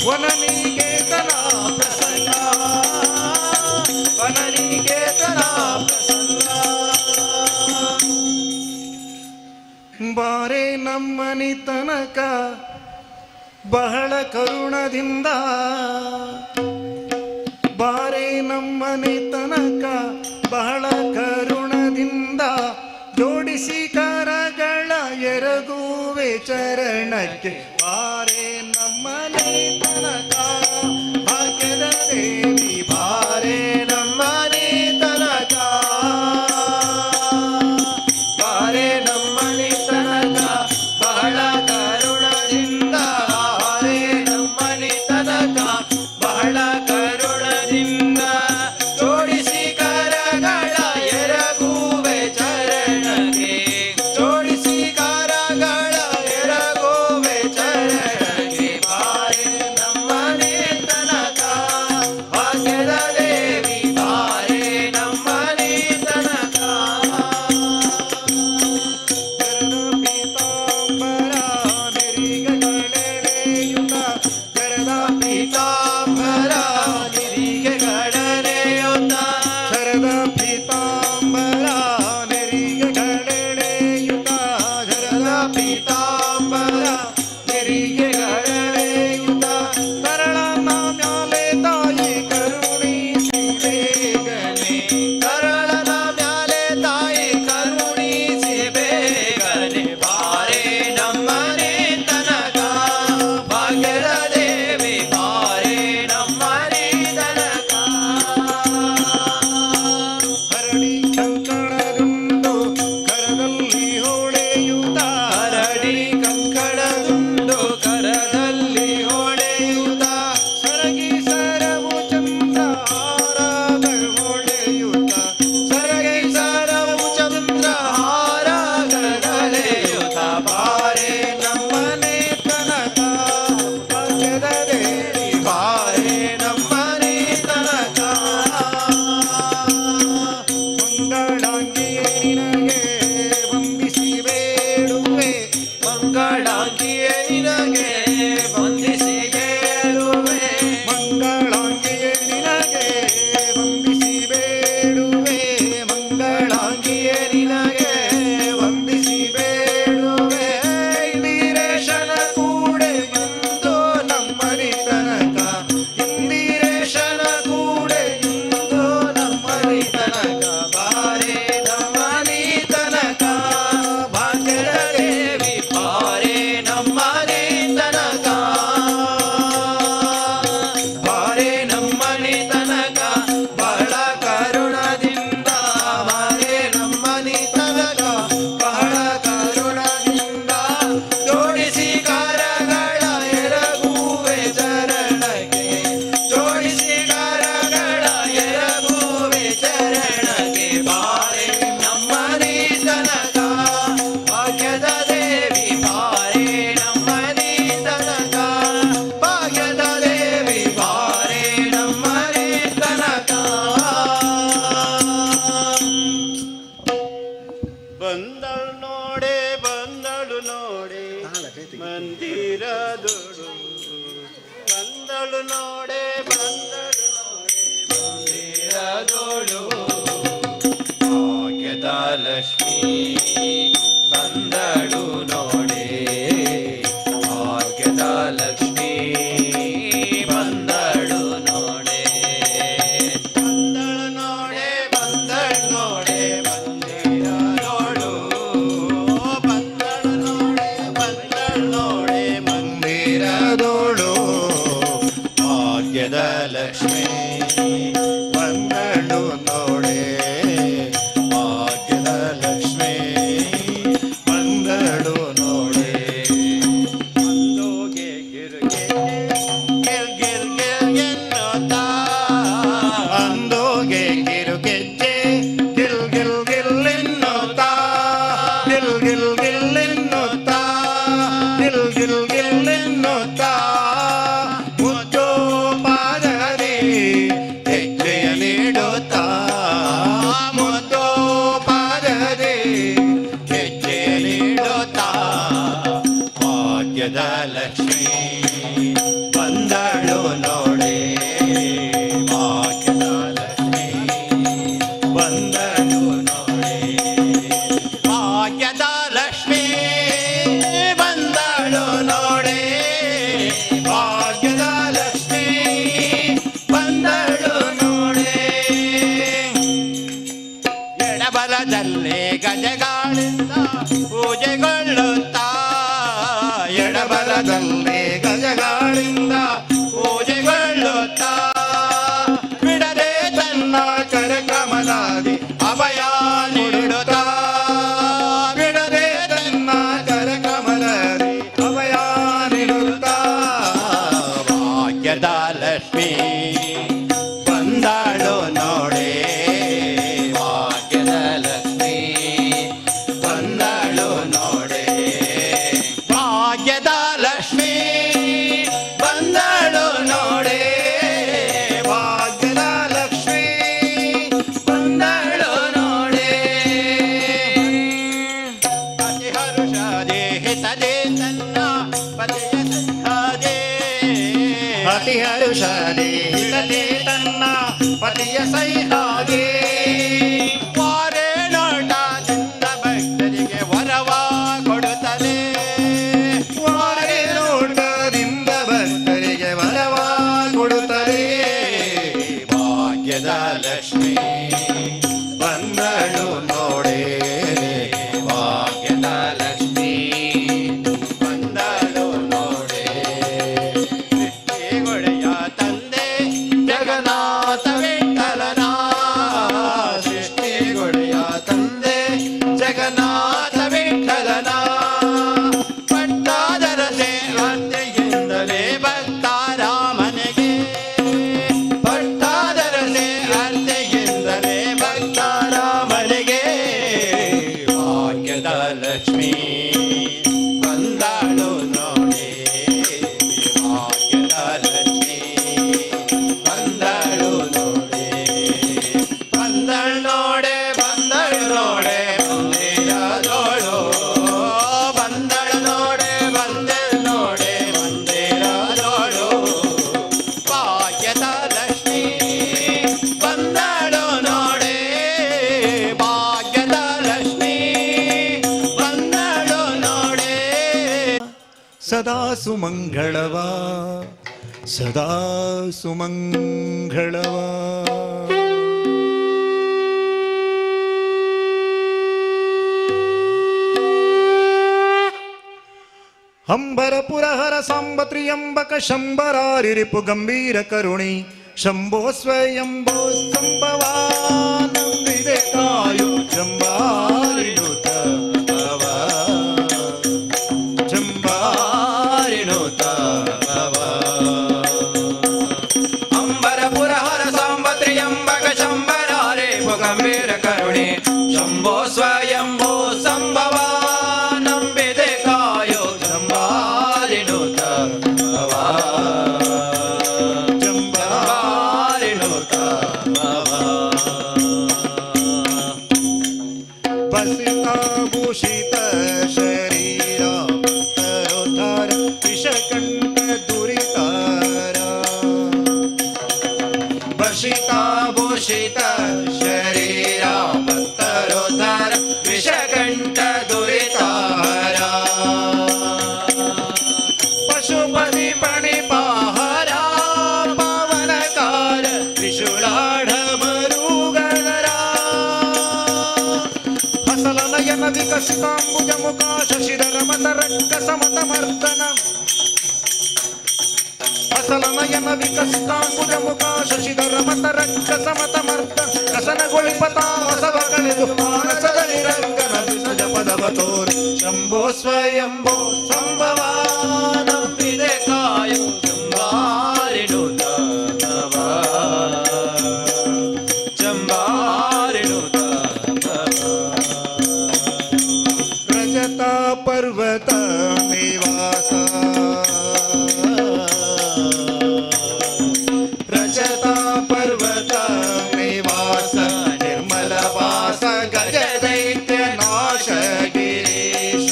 ವನನಿಕೇತನ ಪ್ರಸನ್ನ ವನನಿಕೇತನ ಪ್ರಸನ್ನ ಬಾರೆ ನಮ್ಮನಿ ತನಕ ಬಹಳ ಕರುಣದಿಂದ ಬಾರೆ ನಮ್ಮನೆ ತನಕ ಬಹಳ ಕರುಣದಿಂದ ಜೋಡಿಸಿ ಕರಗಳ ಎರಗುವೆ ಚರಣಕ್ಕೆ ಬಾರೆ ನಮ್ಮನೆ ತನಕ ಭಾಗ್ಯದ ದೇವಿ ಬಾರೆ ನಮ್ಮನೆ ತನಕ ಬಾರೆ ನಮ್ಮನೆ ತನಕ ಬಹಳ ಕರುಣದಿಂದ ಬಾರೆ ನಮ್ಮನೆ ತನಕ ಬಹಳ ಕರುಣದಿಂದ ಜೋಡಿಸಿ ಕರಗಳ ಎರಗುವೆ ಚರಣಕ್ಕೆ ಜೋಡಿಸಿ ಕರಗಳ ಎರಗುವೆ ಚರಣಕ್ಕೆ ಬಾರೆ ನಮ್ಮನೆ ತನಕ ಭಾಗ್ಯದ ದೇವಿ ಬಾರೆ ನಮ್ಮನೆ ತನಕ ಶರದ ಪೀತಾಂಬರ ನೆರಿಗೆಗಳೆಳೆಯುತ್ತ ಶರದ ಪೀತಾಂಬರ ನೆರಿಗೆಗಳೆಳೆಯುತ್ತ ಕರಳನ ಮ್ಯಾಲೆ ತಾಯಿ ಕರುಣಿಸಿ ಬೇಗನೆ ಕರಳನ ಮ್ಯಾಲೆ ತಾಯಿ ಕರುಣಿಸಿ ಬೇಗನೆ ಬಾರೆ ನಮ್ಮನೆ ತನಕ ಭಾಗ್ಯದ ದೇವಿ ಬಾರೆ ನಮ್ಮನೆ ತನಕ ಹರಡಿ ಕಂಕಣದುಂಡು ಕರದಲ್ಲಿ ಹೊಳೆಯುತ್ತ ಹರಡಿ ಕಂಕಣದುಂಡು ಕರ ನೋಡೆ ಮಂದಿರದೊಳು ಬಂದಳು ನೋಡೆ ಮಂದಿರದೊಳು ಭಾಗ್ಯದ ಲಕ್ಷ್ಮೀ ಬಂದಳು ನೋಡೆ ಭಾಗ್ಯದ ಲಕ್ಷ್ಮೀ ಬಂದಳು ನೋಡೆ ಬಂದಳು ನೋಡೆ ಬಂದಳು ನೋಡೆ ಮಂದಿರದೊಳು ಬಂದಳು ನೋಡೆ ಮಂದಿರದೊಳು ಭಾಗ್ಯದ ಲಕ್ಷ್ಮೀ ಬಂದಳು ನೋಡೆ ಭಾಗ್ಯದ ಲಕ್ಷ್ಮೀ ಬಂದಳು ನೋಡೆ ಅಂದೋಗೆ ಗಿರ್ಗೆ ಗಿರ್ ಗಿರ್ ಗಿರ್ ಎನ್ನುತ್ತಾ ಅಂದೋಗೆ ಗಿರುಗೆಜ್ಜೆ ಗಿಲ್ ಗಿಲ್ ಗಿಲ್ ಎನ್ನುತ್ತಾ ಗಿಲ್ ಗಿಲ್ ಗಿಲ್ ಎನ್ನುತ್ತಾ ಗಿಲ್ ಗಿಲ್ ಗಿಲ್ ಎನ್ನುತ್ತಾ ಮುದ್ದು ಪಾದದಿ ಹೆಜ್ಜೆಯ ನೀಡುತ್ತಾ ಮುದ್ದು ಪಾದದಿ ಹೆಜ್ಜೆಯ ನೀಡುತ್ತಾ ಭಾಗ್ಯದ ಲಕ್ಷ್ಮೀ ಬಂದಳು ನೋಡೆ ಭಾಗ್ಯದ ಲಕ್ಷ್ಮೀ ಬಂದಳು ನೋಡೆ ಭಾಗ್ಯದ ಲಕ್ಷ್ಮೀ ಬಂದಳು ನೋಡೆ ಭಾಗ್ಯದ ಲಕ್ಷ್ಮೀ ಬಂದಳು ನೋಡೆ ಎಡಬಲದಲ್ಲೇ ಗಜಗಾಳಿಂದ ಪೂಜೆಗೊಳ್ಳುತ್ತಾ ಎಡಬಲದಲ್ಲೇ ಗಜಗಾಳಿಂದ ಪೂಜೆಗೊಳ್ಳುತ್ತಾ ಬಿಡದೆ ತನ್ನ ಕರಕಮಲಾದಿ ಅಭಯ ನೀಡುತ್ತಾ ಬಿಡದೆ ತನ್ನ ಕರಕಮಲಾದಿ ಅಭಯ ನೀಡುತ್ತಾ ಭಾಗ್ಯದ ಲಕ್ಷ್ಮೀ ಬಂದಳು ನೋಡೆ ಭಾಗ್ಯದ ಲಕ್ಷ್ಮೀ ಬಂದಳು ನೋಡೆ ಭಾಗ್ಯದ ಲಕ್ಷ್ಮೀ ಬಂದಳು ನೋಡೆ ಭಾಗ್ಯದ ಲಕ್ಷ್ಮೀ ಬಂದಳು ನೋಡೆ ಅತಿ ಹರುಷದೆ ಹಿತದೆ ತನ್ನ ಪತಿಯ ಸಹದೆ ಅತಿ ಹರುಷದೆ ಹಿತದೆ ತನ್ನ ಪತಿಯ ಸೈಹಾಗೆ ವಾರೆ ನೋಟದಿಂದ ಭಕ್ತರಿಗೆ ವರವ ಕೊಡುತ್ತಲೇ ವಾರೆ ನೋಟದಿಂದ ಭಕ್ತರಿಗೆ ವರವ ಕೊಡುತ್ತಲೇ ಭಾಗ್ಯದ ಲಕ್ಷ್ಮೀ ಬಂದಳು ನೋಡೆ ಭಾಗ್ಯದ ಲಕ್ಷ್ಮೀ ಬಂದಳು ನೋಡೆ ಸೃಷ್ಟಿಗೊಡೆಯ ತಂದೆ ಜಗನ್ನಾಥ ವಿಠಲನ ಸೃಷ್ಟಿಗೊಡೆಯ ತಂದೆ ಜಗನ್ನಾಥ ವಿಠಲನ ಪಟ್ಟಾದರಸೆ ಅರ್ತೆಯಿಂದಲೇ ಭಕ್ತಾರ ಮನೆಗೆ ಪಟ್ಟಾದರಸೆ ಅರ್ತೆಯಿಂದಲೇ ಭಕ್ತಾರ ಮನೆಗೆ ಭಾಗ್ಯದ ಲಕ್ಷ್ಮೀ ಬಂದಳು ನೋಡೆ ಭಾಗ್ಯದ ಲಕ್ಷ್ಮೀ ಬಂದಳು ನೋಡೆ ಬಂದಳು ನೋಡೆ ಬಂದಳು ನೋಡೆ ಮಂದಿರದೊಳು ಬಂದಳು ನೋಡೆ ಬಂದಳು ನೋಡೆ ಮಂದಿರದೊಳು ಭಾಗ್ಯದ ಲಕ್ಷ್ಮೀ ಬಂದಳು ನೋಡೆ ಭಾಗ್ಯದ ಲಕ್ಷ್ಮೀ ಬಂದಳು ನೋಡೆ ಸದಾ ಸುಮಂಗಳವಾ ಸದಾ ಸುಮಂಗಳವಾ ಅಂಬರಪುರಹರ ಸಾಂಬ ತ್ರಿಯಂಬಕ ಶಂಬರಾರಿ ರಿಪು ಗಂಭೀರ ಕರುಣಿ ಶಂಭೋ ಸ್ವಯಂಭೋ ಸಂಭವಾನಂದಿದೆ ಕಾಯು ಚಂಬಾರಿಣುತ ಭವ ಚಂಬಾರಿಣುತ ಭವ ಅಂಬರಪುರ ಹರ ಸಾಂಬ ತ್ರಿಯಂಬಕ ಶಂಬರಾರೆ ಗಂಭೀರ ಕರುಣೆ ಶಂಭೋ ಸ್ವಯಂಭೋ ಸಂಭವ ನಂಬಿದೆ ಕಾಯೋ ಚಂಬಾರಿಣುತ ಭವ ಚಂಬಾರಿಣುತ ಭವ ಮತ ರಕ್ಕ ಸಮತ ಮರ್ದನ ಅಸಲನಯನ ವಿಕಸಿತಾಂಕುಜ ಮುಖ ಶಶಿಧರ ಮತ ರಕ್ಕ ಸಮತ ಮರ್ದ ಕಸನಗೊಳಿಪತ ಹೊಸವ ಕಳೆದು ಮಾನಸದಲ್ಲಿ ರಂಗನ ವಿಸಜ ಪದವ ತೋರಿ ಶಂಭೋ ಸ್ವಯಂಭೋ ಸಂಭವ ನಂಬಿದೆ ಕಾಯು ಚಂಬಾರಿಣುತ ಭವ ಚಂಬಾರಿಣುತ ರಜತ ಪರ್ವತ ನಿವಾಸ ರಜತ ಪರ್ವತ ನಿವಾಸ ನಿರ್ಮಲ ವಾಸ ಗಜ ದೈತ್ಯ ನಾಶ ಗಿರೀಶ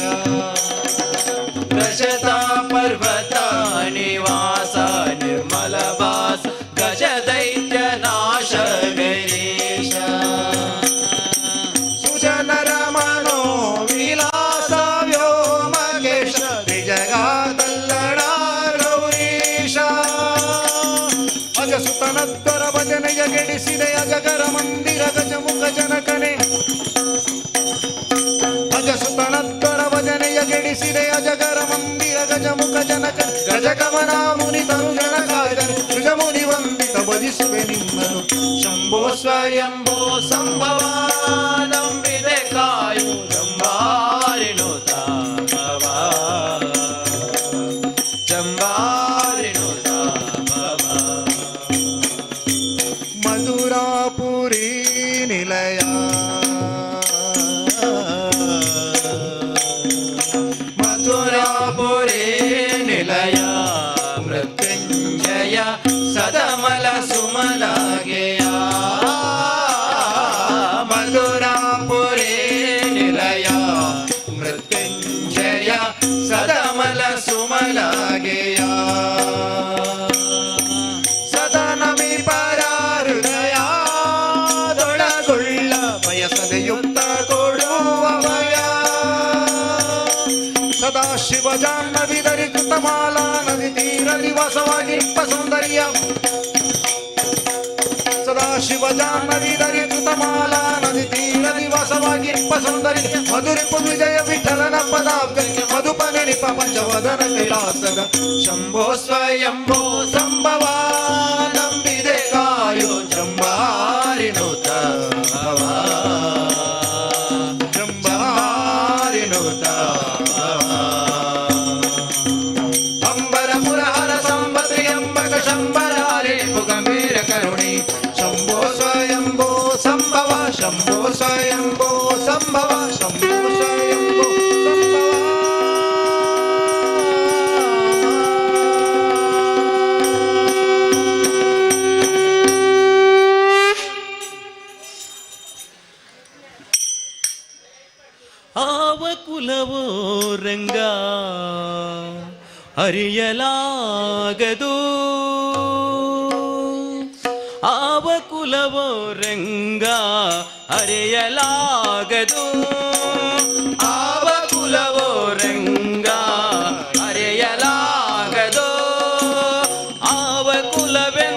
ರಜತ ಪರ್ವತ ನಿವಾಸ ನಿರ್ಮಲ ವಾಸ ಗಜ ದೈತ್ಯ ನಾಶ ಗಿರೀಶ ಸುಜನರ ಮನೋ ವಿಲಾಸ ವ್ಯೋಮಗೇಶ ತ್ರಿಜಗಾದಲ್ಲಡ ಗೌರೀಶ ಅಜಸುತನತ್ವರ ಭಜನೆಯ ಗೆಡಿಸಿದೆ ಅಜಗರ ಮಂದಿರ ಗಜಮುಖ ಜನಕನೆ ಅಜಸುತನತ್ವರ ಭಜನೆಯ ಗೆಡಿಸಿದೆ ಅಜಗರ ಮಂದಿರ ಗಜಮುಖ ಜನಕ ಗಜಗಮನ ಮುನಿ ತರು ಜನಕಾಯನು ತ್ರಿಜಮುನಿ ವಂದಿತ ಭಜಿಸುವೆ ನಿಮ್ಮನು ಶಂಭೋ ಸ್ವಯಂಭೋ ಸಂಭವ ನಂಬಿದೆ ಕಾಯು ಚಂಬಾರಿಣುತ ಭವ ಚಂಬಾರಿಣುತ ಭವ ಮಧುರಾಪುರಿ ನಿಲಯ ಮಧುರಾಪುರಿ ನಿಲಯ ಮೃತ್ಯುಂಜಯ ಸದಮಲ ಸುಮಲಗೆಯ ಮಧುರಾಪುರಿ ನಿಲಯ ಮೃತ್ಯುಂಜಯ ಸದಮಲ ಸುಮಲಗೆಯ ಸದನಮಿ ಪರ ಹೃದಯದೊಳಗೊಳ್ಳ ಬಯಸದೆಯುತ್ತ ಕೊಡುವ ಭಯ ಸದಾ ಶಿವ ಜಾಹ್ನವಿ ಧರಿಕೃತ ಮಾಲಾ ನದಿ ತೀರ ನಿವಾಸವಾಗಿಪ್ಪ ಸೌಂದರ್ಯ ಸದಾ ಶಿವ ಜಾಹ್ನವಿ ಧರಿಕೃತ ಮಾಲಾ ನದಿ ತೀರ ನಿವಾಸವಾಗಿಪ್ಪ ಸೌಂದರ್ಯ ಮಧುರಿಪು ವಿಜಯ ವಿಠಲನ ಪದಾಬ್ಜಕ್ಕೆ ಮಧುಪನೆ ನಿಪ ಪಂಚವದನ ಕೈಲಾಸದ ಶಂಭೋ ಸ್ವಯಂಭೋ ಸಂಭವ ನಂಬಿದೆ ಕಾಯೋ ಚಂಬಾರಿಣುತ ಭವ ಚಂಬಾರಿಣುತ ಅಂಬರ ಪುರಹರ ಸಂಬತ್ರಿ ಎಂಬಕ ಶಂಬರಾರೆ ಗಂಭೀರ ಕರುಣಿ ಶಂಭೋ ಸ್ವಯಂಭೋ ಸಂಭವ ಶಂಭೋ ಸ್ವಯಂಭೋ ಸಂಭವ ಶಂಭೋ ಸ್ವಯಂಭೋ ಆವ ಕುಲವೋ ರಂಗ ಅರಿಯಲಾಗದು ಆವ ಕುಲವೋ ರಂಗ ಅರಿಯಲಾಗದು ಆವ ಕುಲವೋ ರಂಗ ಅರಿಯಲಾಗದು ಆವ ಕುಲವೆಂದರಿಯಲಾಗದು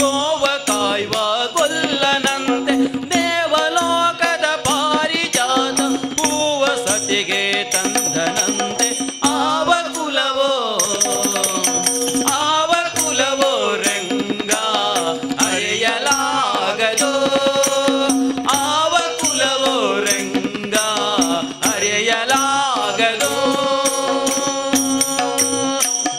ಗೋವ ಕಾಯುವ ಕೊಲ್ಲನಂತೆ ದೇವಲೋಕದ ಪಾರಿಜಾತ ಹೂವ ಸತಿಗೆ ತಂದನಂತೆ ಆವ ಕುಲವೋ ರಂಗ ಅರಿಯಲಾಗದು ಆವ ಕುಲವೋ ರಂಗ ಅರಿಯಲಾಗದು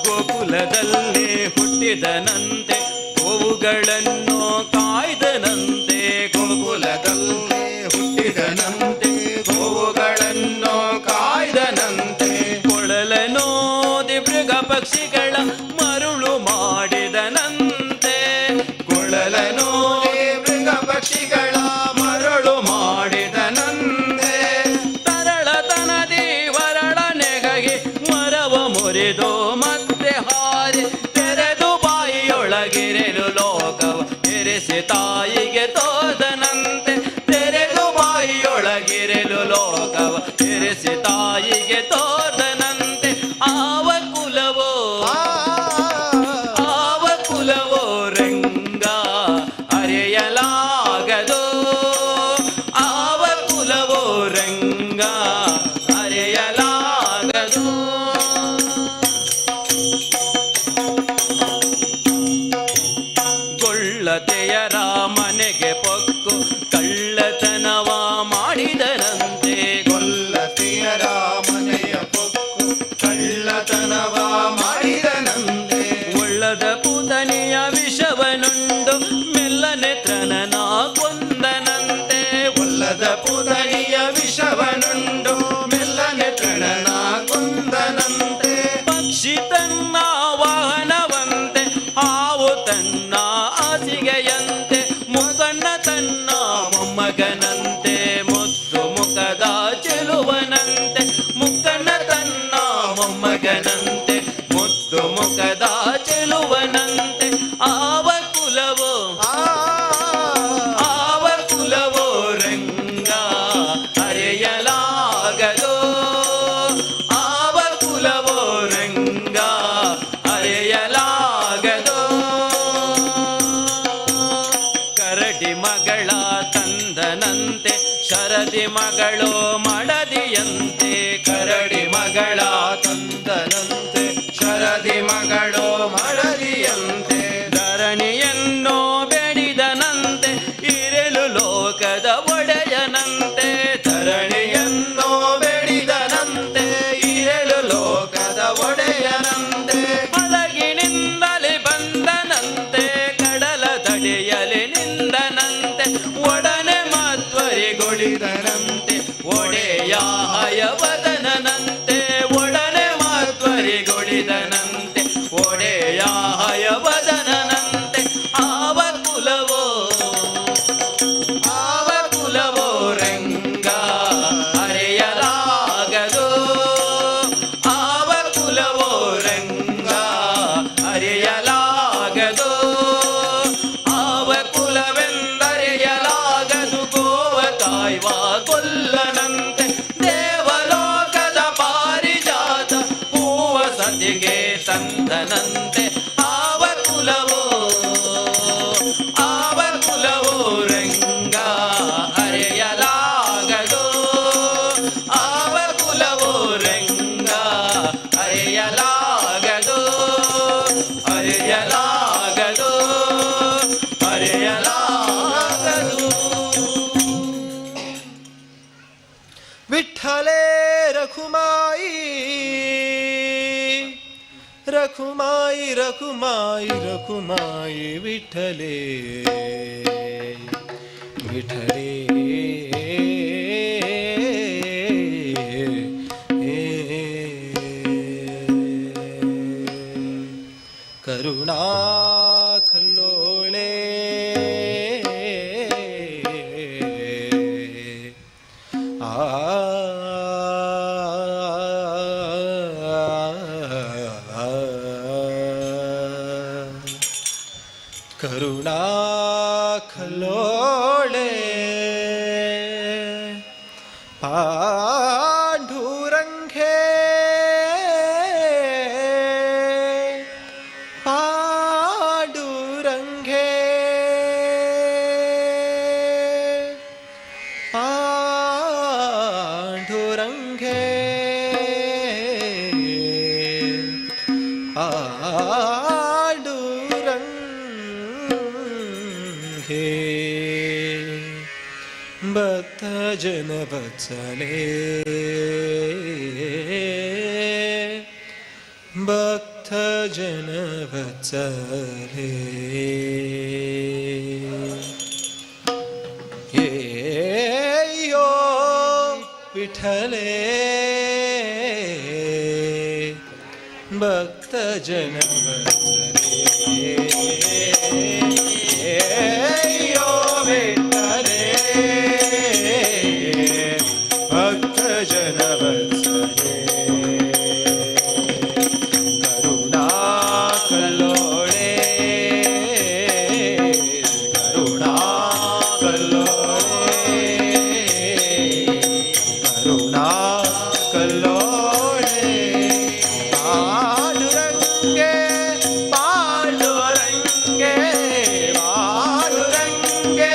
ಗೋಕುಲದಲ್ಲೇ ಹುಟ್ಟಿದನಂತೆ ಗೋವುಗಳನ್ನು ಕಾಯ್ದನಂತೆ ಗೋಕುಲದಲ್ಲೇ ಹುಟ್ಟಿದನಂತೆ ಗೋವುಗಳನ್ನು ಕಾಯ್ದನಂತೆ ಕೊಳಲನೋದಿ ಮೃಗ ಪಕ್ಷಿಗಳ ಮರುಳು ಮಾಡಿದನಂತೆ ಕೊಳಲನೋದಿ ಮೃಗ ಪಕ್ಷಿಗಳ ಮರುಳು ಮಾಡಿದನಂತೆ ತರಳತನದಿ ವರಳ ನೆಗಗೆ ಮರವ ಮುರಿದು ಮತ್ತೆ ಹಾರಿ ತೆರೆದು ಬಾಯಿಯೊಳಗಿರೆಲು ಲೋಕವ ಎರೆಸಿ ತಾಯಿಗೆ ತೋದನಂತೆ ತೆರೆದು ಬಾಯಿಯೊಳಗಿರೆಲು ಲೋಕವ ಎರೆಸಿ ತಾಯಿಗೆ ತೋದನಂತೆ ಆವ ಕುಲವೋ ರಂಗ ಅರಿಯಲಾಗದು ಆವ ಕುಲವೋ ರಂಗ ಅರಿಯಲಾಗದು ಪತಿಗೆ ತಂದನಂತೆ ಆವ ಕುಲವೋ ರಂಗ ಅರೆಯಲಾಗದು ಆವ ಕುಲವೋ ರಂಗ ಅರೆಯಲಾಗದು ಅರೆಯಲಾಗದು ಅರೆಯಲಾಗದು. ವಿಠ್ಠಲೇ ರಘುಮಾಯಿ ರಘುಮಾಯಿ ರಘುಮಾಯಿ ರಘುಮಾಯಿ ವಿಠ್ಠಲೇ ವಿಠ್ಠಲೇ ಕರುಣಾ ಕಲ್ಲೋಳೆ ಕರುಣಾ ಖಲೋಳೆ ಪಾಂಡುರಂಗೇ ಪಾಂಡುರಂಗೇ ಪಾಂಡುರಂಗೇ ಭಕ್ತ ಜನ ವತ್ಸಲೇ ಭಕ್ತ ಜನ ವತ್ಸಲೇ ಯೋ ವಿಠಲೇ ಭಕ್ತ ಜನ ವತ್ಸಲೇ ಯೋ ವಿಠಲೇ ಭಕ್ತ ಜನ ವತ್ಸಲೇ ಕರುಣಾ ಕಲ್ಲೋಳೆ ಕರುಣಾ ಕಲ್ಲೋಳೆ ಕರುಣಾ ಕಲ್ಲೋಳೆ ಪಾಂಡುರಂಗೇ ಪಾಂಡುರಂಗೇ ಪಾಂಡುರಂಗೇ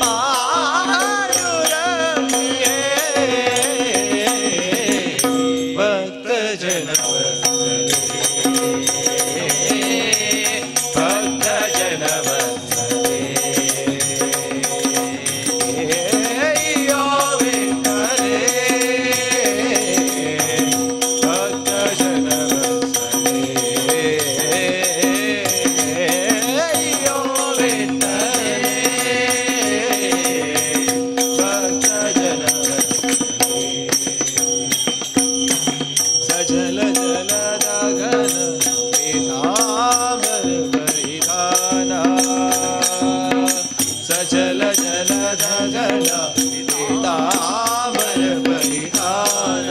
ಪಾಂಡುರಂಗೇ ಭಕ್ತ ಜನ ಭಕ್ತ ಜನ ಯೋ ವಿಠಲೇ ಭಕ್ತ ಜನ ಯೋ ವಿಠಲೇ ಭಕ್ತ ಜನ ಸಜಲ ಜಲದ ಘನ ಪೀತಾಂಬರ ಪರಿಧಾನ ಸಜಲ ಜಲದ ಘನ ಪೀತಾಂಬರ ಪರಿಧಾನ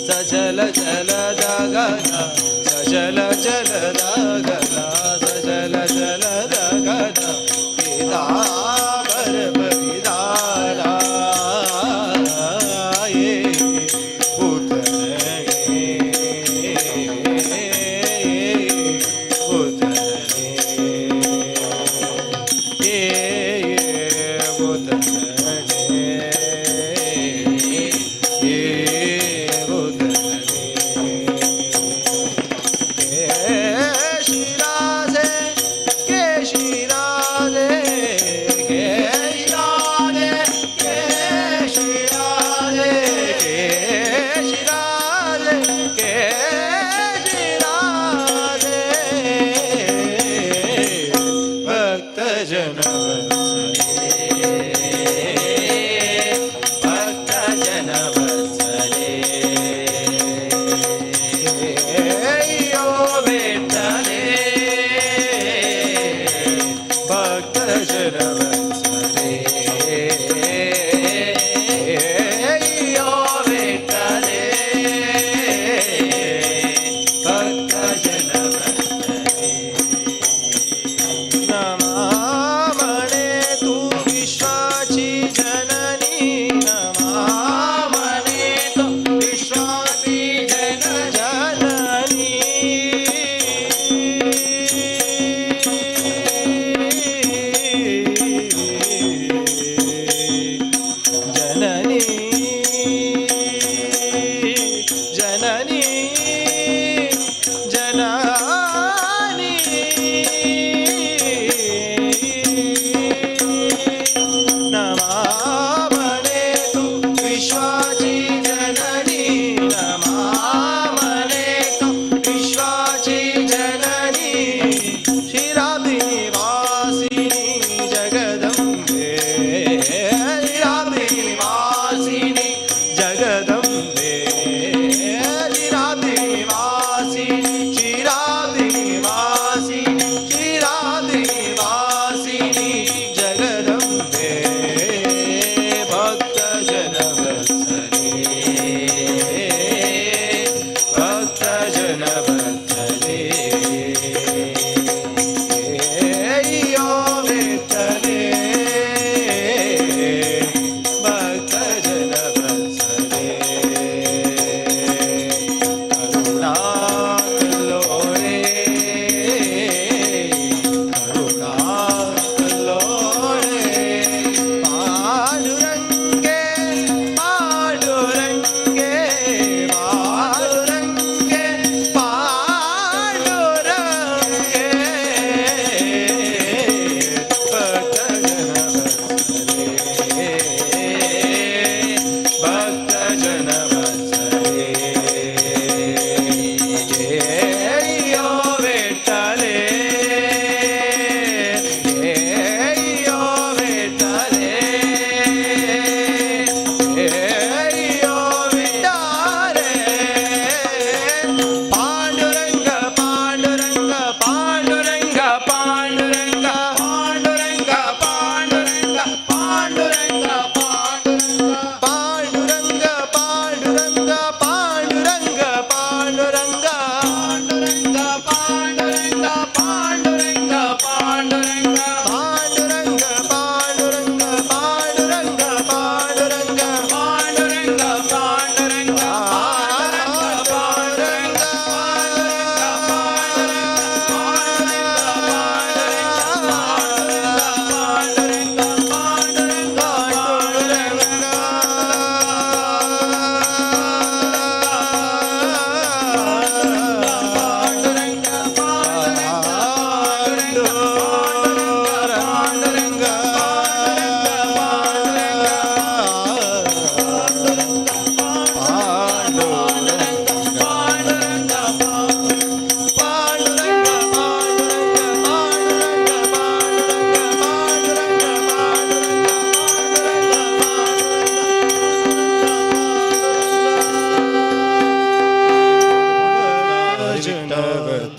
ಸಜಲ ಜಲದ ಘನ ಸಜಲ ಜಲದ ಘನ ಸಜಲ ಜಲದ ಘನ ಪೀತಾಂಬರ ಪರಿಧಾನ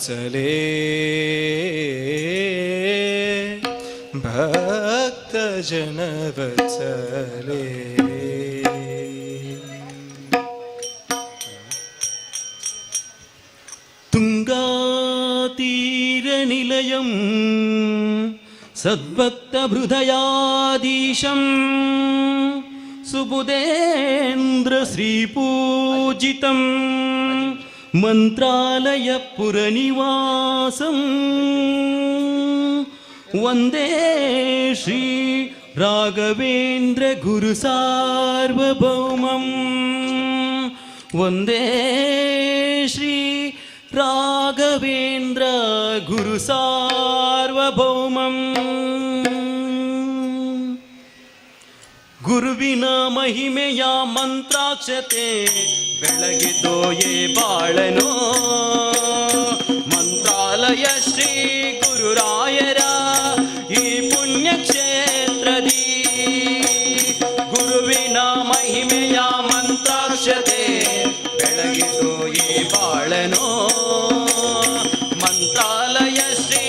ವತ್ಸಲೇ ಭಕ್ತ ಜನ ವತ್ಸಲೇ ತುಂಗಾತೀರನಿಲಯಂ ಸದ್ಭಕ್ತಹೃದಯಾಧೀಶಂ ಸುಬುಧೇಂದ್ರ ಶ್ರೀಪೂಜಿತಂ ಮಂತ್ರಾಲಯ ಪುರನಿವಾಸಂ ವಂದೇ ಶ್ರೀ ರಾಘವೇಂದ್ರ ಗುರು ಸಾರ್ವಭೌಮಂ ವಂದೇ ಶ್ರೀ ರಾಘವೇಂದ್ರ ಗುರು ಸಾರ್ವಭೌಮಂ. ಗುರುವಿನ ಮಹಿಮೆಯ ಮಂತ್ರಾಕ್ಷತೆ ಬೆಳಗಿದೋಯೇ ಬಾಳನೋ ಮಂತ್ರಾಲಯ ಶ್ರೀ ಗುರುರಾಯರ ಈ ಪುಣ್ಯಕ್ಷೇತ್ರದಿ ಗುರುವಿನ ಮಹಿಮೆಯ ಮಂತ್ರಾಕ್ಷತೆ ಬೆಳಗಿದೋಯೇ ಬಾಳನೋ ಮಂತ್ರಾಲಯ ಶ್ರೀ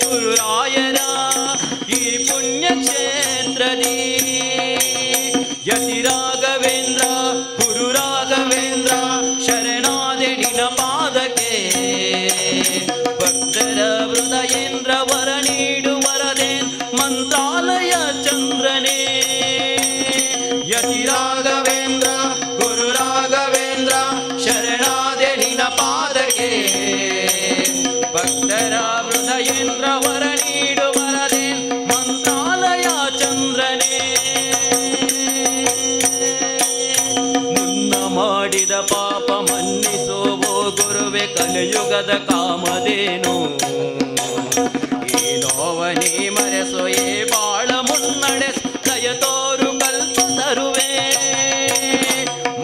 ಗುರುರಾಯರ ಈ ಪುಣ್ಯಕ್ಷೇತ್ರದಿ ಯತಿ ರಾಘವೇಂದ್ರ ಗುರು ರಾಘವೇಂದ್ರ ಶರಣಾದೆ ನಿನ್ನ ಪಾದಕ್ಕೆ ಭಕ್ತರ ಹೃದಯೇಂದ್ರ ವರ ನೀಡು ವರದೆ ಮಂತ್ರಾಲಯ ಚಂದ್ರನೇ ಯತಿ ರಾಘವೇಂದ್ರ ಗುರು ರಾಘವೇಂದ್ರ ಶರಣಾದೆ ನಿನ್ನ ಪಾದಕ್ಕೆ ಭಕ್ತರ ಹೃದಯೇಂದ್ರ ವರ ನೀಡು ವರದೆ ಮಂತ್ರಾಲಯ ಚಂದ್ರನೇ. ಮಾಡಿದ ಪಾಪ ಮನ್ನಿಸೋವೋ ಗುರುವೆ ಕಲಿಯುಗದ ಕಾಮಧೇನು ಈ ನೋವನಿ ಮರೆಸೋ ಏ ಬಾಳ ಮುನ್ನಡೆಸ್ ದಯ ತೋರು ಕಲ್ಪ ತರುವೆ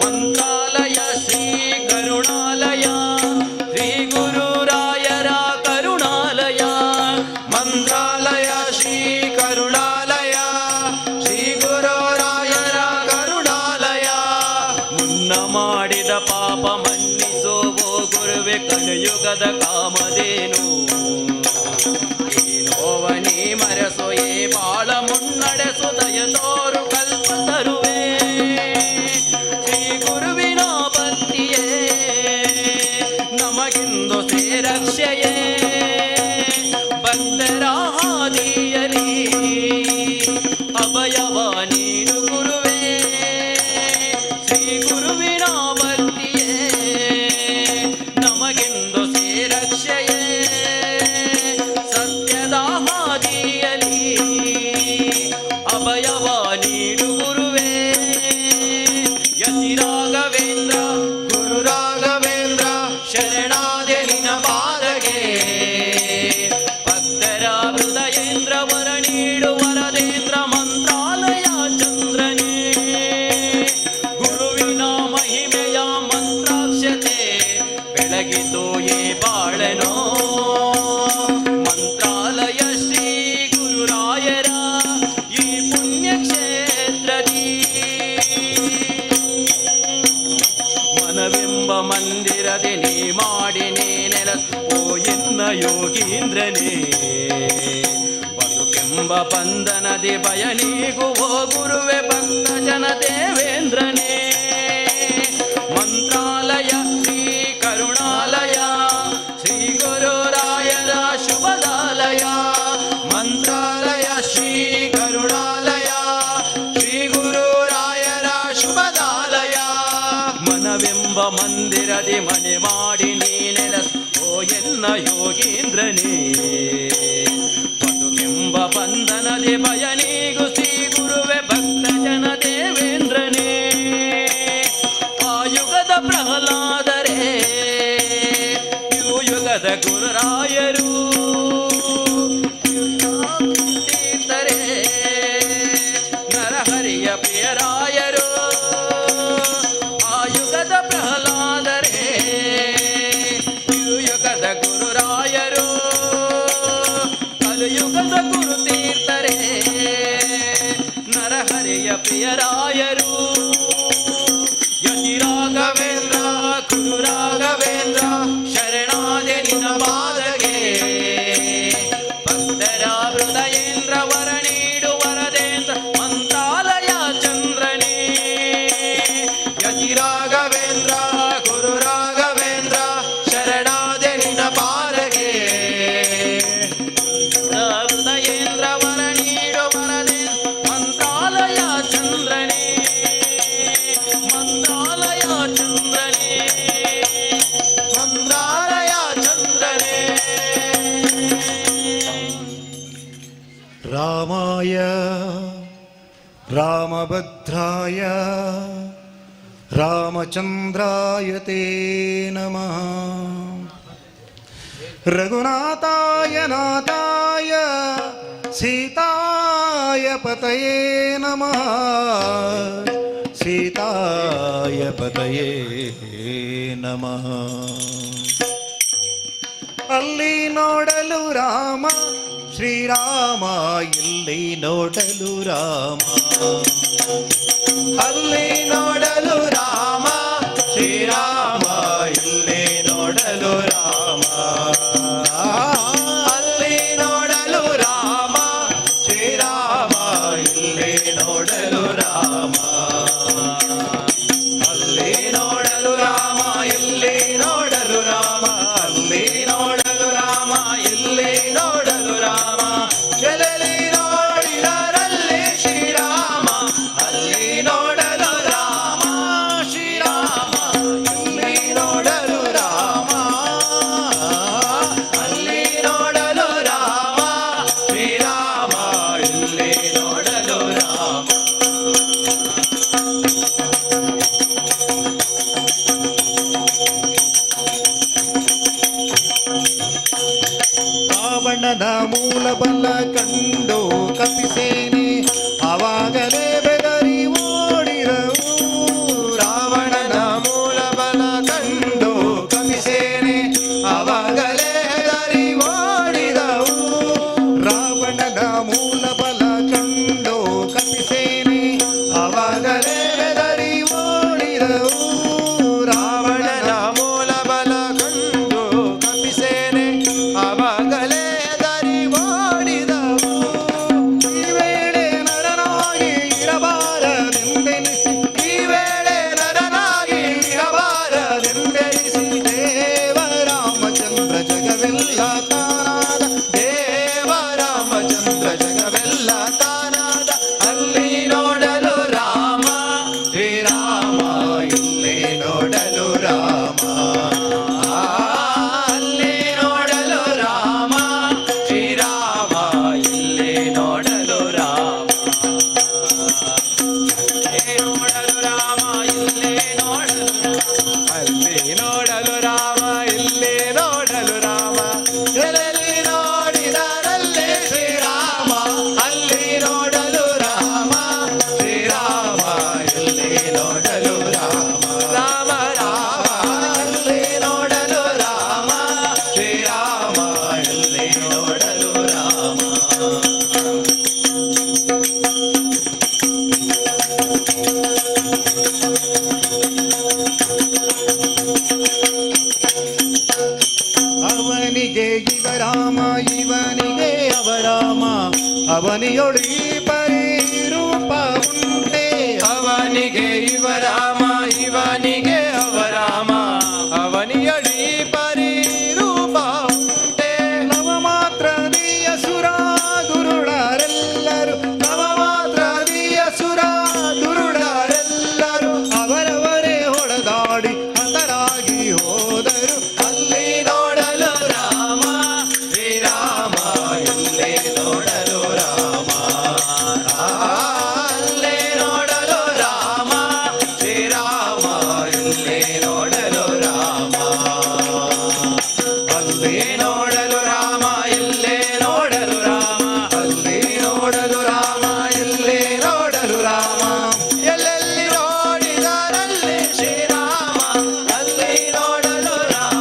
ಮಂತ್ರಾಲಯ ಶ್ರೀ ಕರುಣಾಲಯ ಶ್ರೀ ಗುರುರಾಯರ ಕರುಣಾಲಯ ಮಂತ್ರಾಲಯ ಶ್ರೀ ಕರುಣಾಲಯ ಶ್ರೀ ಗುರುರಾಯರ ಕರುಣಾಲಯ ಮುನ್ನ ಮಾಡಿದ ಪಾಪ ಮನ್ನಿಸೋವೋ ಗುರುವೆ ಕಲಿಯುಗದ ಕಾಮಧೇನು ಈ ನೋವನಿ ಮರೆಸೋ ಏ ಬಾಳ ಮುನ್ನಡೆಸೋ ದಯ ತೋರು ಕಲ್ಪ ತರುವೆ ಶ್ರೀ ಗುರುವಿನ ಭಕ್ತಿಯೇ ನಮಗಿಂದು ಸೇರಕ್ಷೆಯೇ ಭಕ್ತರ ಹಾದಿಯಲಿ ಅಭಯವ ನೀಡು ಗುರುವೇ ಶ್ರೀ ಗುರುವಿನ ಭಕ್ತಿಯೇ ನಮಗಿಂದು ಸೇರಕ್ಷೆಯೇ ಸತ್ಯದ ಹಾದಿಯಲಿ ಅಭಯವ ನೀಡು ಗುರುವೇ ಯತಿ ರಾಘವೇಂದ್ರ ಗುರು ರಾಘವೇಂದ್ರ ಶರಣಾದೆ ನಿನ್ನ ಪಾದಗೆ ಭಕ್ತರ ಹೃದಯೇಂದ್ರ ವರ ನೀಡು ವರದೇಂದ್ರ ಮಂತ್ರಾಲಯ ಚಂದ್ರನೇ ಗುರುವಿನ ಮಹಿಮೆಯ ಮಂತ್ರಾಕ್ಷತೆ ಬೆಳಗಿದೋಯೇ ಬಾಳನೋ ಮಂತ್ರಾಲಯ ಶ್ರೀ ಗುರುರಾಯರ ಈ ಪುಣ್ಯಕ್ಷೇತ್ರದಿ ಮನವೆಂಬ ಮಂದಿರದಿ ನೀ ಮಾಡಿ ನೀ ನೆಲೆಸೋ ಎನ್ನ ಯೋಗೀಂದ್ರನೇ ಬದುಕೆಂಬ ಬಂಧನದಿ ಭಯ ನೀಗುವೋ ಗುರುವೆ ಭಕ್ತ ಜನ ದೇವೇಂದ್ರನೇ ಮಂತ್ರಾಲಯ ಶ್ರೀ ಕರುಣಾಲಯ ಶ್ರೀ ಗುರುರಾಯರ ಶುಭದಾಲಯ ಮಂತ್ರಾಲಯ ಶ್ರೀ ಕರುಣಾಲಯ ಶ್ರೀ ಗುರುರಾಯರ ಶುಭದಾಲಯ ಮನವೆಂಬ ಮಂದಿರದಿ ಮನೆ ಮಾಡಿ ನೀ ನೆಲೆಸೋ ಎನ್ನ ಯೋಗೀಂದ್ರನೇ ಬದುಕೆಂಬ ಬಂಧನದಿ ಭಯ ನೀಗು ಶ್ರೀ ಗುರುವೆ ಭಕ್ತ ಜನ ದೇವೇಂದ್ರನೇ ಆಯುಗದ ಪ್ರಹ್ಲಾದರೇ ಯುಗದ ಗುರುರಾಯರು ತೀರ್ಥರೇ ನರಹರಿಯ ಪ್ರಿಯರಾಯರು ಆಯುಗದ ಪ್ರಹ್ಲಾದರೇ ಯುಗದ ಗುರುರಾಯರು ಕಲಿಯುಗದ ಗುರು ತೀರ್ಥರೇ ನರಹರಿಯ ಪ್ರಿಯರಾಯರು ಯತಿ ರಾಘವೇಂದ್ರ ಗುರು ರಾಘವೇಂದ್ರ ಶರಣಾದೆ ನಿನ್ನ ಪಾದ ರಾಘವೇಂದ್ರ ಗುರು ರಾಘವೇಂದ್ರ ಶರಣಾದೆ ನಿನ್ನ ಪಾದಗೆ ಹೃದಯೇಂದ್ರ ವರ ನೀಡು ವರದೆ ಮಂತ್ರಾಲಯ ಚಂದ್ರನೇ ಮಂತ್ರಾಲಯ ಚಂದ್ರನೇ ಮಂತ್ರಾಲಯ ಚಂದ್ರನೇ ರಾಮಾಯ ರಾಮಭದ್ರಾಯ ರಾಮಚಂದ್ರಾಯ ತೇ ನಮಃ ರಘುನಾಥಾಯ ನಾಥಾಯ ಸೀತಾಯ ಪತಯೇ ನಮಃ ಸೀತಾಯ ಪತಯೇ ನಮಃ ಅಲ್ಲಿ ನೋಡಲು ರಾಮ ಶ್ರೀರಾಮ ಇಲ್ಲಿ ನೋಡಲು ರಾಮ ಅಲ್ಲಿ ನೋಡಲು ರಾಮ ಶ್ರೀರಾಮ ಇಲ್ಲಿ ನೋಡಲು ರಾಮ ಅಲ್ಲಿ ನೋಡಲು ರಾಮ ಶ್ರೀರಾಮ ಇಲ್ಲಿ ನೋಡಲು ರಾಮ ಅಲ್ಲಿ ನೋಡಲು ರಾಮ ಇಲ್ಲಿ ನೋಡಲು ರಾಮ ಅಲ್ಲಿ ನೋಡಲು ರಾಮ ಇಲ್ಲಿ ನೋಡಲು ರಾಮ ಎಲ್ಲೆಲ್ಲಿ ನೋಡಿದರಲ್ಲಿ ಶ್ರೀರಾಮ ಅಲ್ಲಿ ನೋಡಲು ರಾಮ ಶ್ರೀರಾಮ ಇಲ್ಲಿ ನೋಡಲು ರಾಮ ಅಲ್ಲಿ ನೋಡಲು ರಾಮ ಶ್ರೀರಾಮ ಇಲ್ಲಿ ನೋಡಲು ರಾಮ ರಾವಣನ ಮೂಲ ಬಲ ಕಂಡು ಕಪಿಸೇನೆ ಆವಾಗಲೇ ಬೆದರಿ ಓಡಿರವು ರಾವಣನ ಮೂಲ ಬಲ ಕಂಡು ಕಪಿಸೇನೆ ಆವಾಗಲೇ ಹೆದರಿ ಓಡಿದವು ರಾವಣನ ಮೂಲ ಬಲ ಕಂಡು ಕಪಿಸೇನೆ ಆವಾಗಲೇ ಬೆದರಿ ಓಡಿರವು ರಾವಣನ ಮೂಲ ಬಲ ಕಂಡು ಕಪಿಸೇನೆ ಆವಾಗಲೇ ಹೆದರಿ ಓಡಿದವು ಈ ವೇಳೆ ನರನಾಗಿ ಇರಬಾರದೆಂದೆನಿಸಿ ಈ ವೇಳೆ ನರನಾಗಿ ಇರಬಾರದೆಂದೆನಿಸಿ ದೇವ ರಾಮಚಂದ್ರ ಜಗವೆಲ್ಲ ತಾನಾದ ದೇವ ರಾಮಚಂದ್ರ ಜಗವೆಲ್ಲ ತಾನಾದ ಅಲ್ಲಿ ನೋಡಲು ರಾಮ ಶ್ರೀರಾಮ ಇಲ್ಲಿ ನೋಡಲು ರಾಮ ಅಲ್ಲಿ ನೋಡಲು ರಾಮ ಶ್ರೀರಾಮ ಇಲ್ಲಿ ನೋಡಲು ರಾಮ ಇಲ್ಲಿ ನೋಡಲು ರಾಮ ಇಲ್ಲಿ ನೋಡಲು ಅಲ್ಲಿ ನೋಡಲು ರಾಮ ಇಲ್ಲಿ ನೋಡಲು ರಾಮ ಎಲ್ಲೆಲ್ಲಿ ನೋಡಿದರಲ್ಲಿ ಶ್ರೀರಾಮ ಅಲ್ಲಿ ನೋಡಲು ರಾಮ ಶ್ರೀರಾಮ ಇಲ್ಲಿ ನೋಡಲು ರಾಮ ರಾಮ ರಾಮ ಅಲ್ಲಿ ನೋಡಲು ರಾಮ ಶ್ರೀರಾಮ ಇಲ್ಲಿ ನೋಡಲು ರಾಮ ಅವನಿಗೆ ಇವ ರಾಮ ಇವನಿಗೆ ಅವರಾಮ ಅವನಿಯೊಳಿ ಪರಿರೂಪ ಉಂಟೆ ಅವನಿಗೆ ಇವ ರಾಮ ಇವನಿಗೆ ಅವರಾಮ ಅವನಿಯಡಿ ಪರಿರೂಪ ಉಂಟೆ ನವ ಮಾತ್ರ ದಿಯ ಸುರ ದುರುಳರೆಲ್ಲರೂ ನವ ಮಾತ್ರ ದಿಯ ಸುರ ದುರುಡರೆಲ್ಲರೂ ಅವರವರೇ ಹೊಡೆದಾಡಿ ಹತರಾಗಿ ಹೋದರು ಅಲ್ಲಿ ನೋಡಲು ರಾಮ ಶ್ರೀರಾಮ ಇಲ್ಲಿ ನೋಡಲು ರಾಮ ಅಲ್ಲಿ ನೋಡಲು ರಾಮ ಶ್ರೀರಾಮ ಇಲ್ಲಿ ನೋಡಲು ರಾಮ ಅಲ್ಲಿ ನೋಡಲು ರಾಮ ಇಲ್ಲೇ ನೋಡಲು ರಾಮ ಅಲ್ಲಿ ನೋಡಲು ರಾಮ ಇಲ್ಲೇ ನೋಡಲು ರಾಮ ಎಲ್ಲೆಲ್ಲಿ ನೋಡಿದರಲ್ಲಿ ಶ್ರೀರಾಮ ಅಲ್ಲಿ ನೋಡಲು ರಾಮ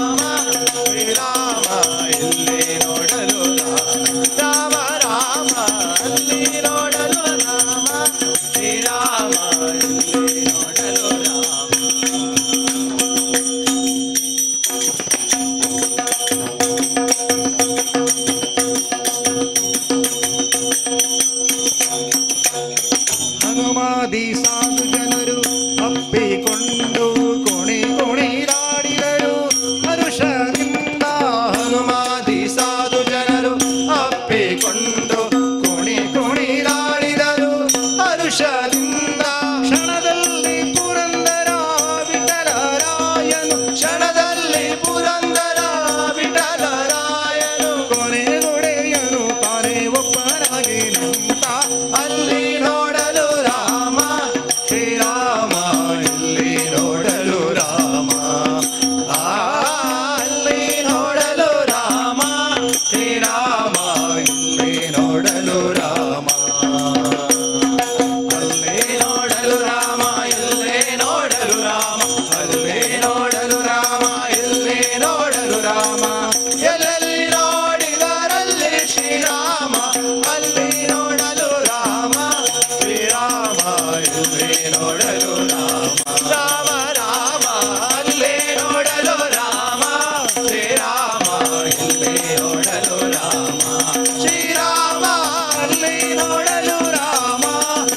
ರಾಯನು ಕ್ಷಣದಲ್ಲಿ ಪುರಂದರ ವಿಠಲರಾಯನು ಕೊನೆಗೊಡೆಯನು ತಾನೇ ಒಬ್ಬನಾಗಿ ನಿಂತ ಅಲ್ಲಿ ನೋಡಲು ರಾಮ ಶ್ರೀರಾಮ ಇಲ್ಲಿ ನೋಡಲು ರಾಮ ಅಲ್ಲಿ ನೋಡಲು ರಾಮ ಶ್ರೀರಾಮ ಇಲ್ಲಿ ನೋಡಲು ರಾಮ ಅಲ್ಲೇ ನೋಡಲು ರಾಮ ಎಲ್ಲೇ ನೋಡಲು ರಾಮ ಅಲ್ಲೇ ನೋಡಲು ರಾಮ ಎಲ್ಲೇ ನೋಡಲು ರಾಮ ಎಲ್ಲೆಲ್ಲಿ ನೋಡಿದರಲ್ಲಿ ಶ್ರೀರಾಮ ಅಲ್ಲಿ ನೋಡಲು ರಾಮ ಶ್ರೀರಾಮ ಇಲ್ಲಿ ನೋಡಲು ರಾಮ ರಾಮ ಅಲ್ಲೇ ನೋಡಲು ರಾಮ ಶ್ರೀರಾಮ ಎಲ್ಲೇ ನೋಡಲು ರಾಮ ಶ್ರೀರಾಮ ಅಲ್ಲಿ ನೋಡಲು ರಾಮ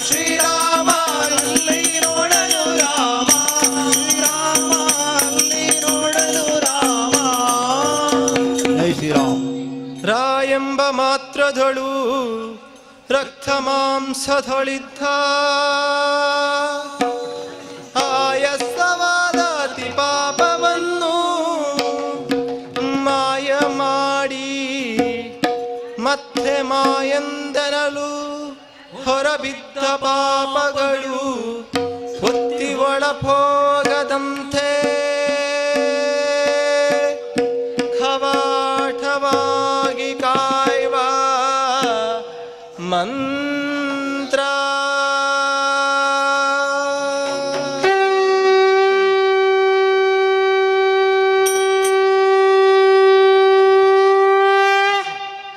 ಶ್ರೀರಾಮ ಅಲ್ಲಿ ನೋಡಲು ರಾಮ ಶ್ರೀರಾಮ ಅಲ್ಲಿ ನೋಡಲು ರಾಮ ಜೈ ಶ್ರೀರಾಮ್. ರಾಯೆಂಬ ಮಾತ್ರದಳು ರಕ್ತ ಮಾಂಸದೊಳಿದ್ದ ಆಯಸವಾದ ಅತಿ ಪಾಪವನ್ನು ಮಾಯ ಮಾಡಿ ಮತ್ತೆ ಮಾಯಂದನಲು ಹೊರಬಿದ್ದ ಪಾಪಗಳು ಒತ್ತಿ ಒಳಪೋಗದಂತೆ ಕವಾಟವಾಗಿ ಕಾಯುವ ಮಂತ್ರ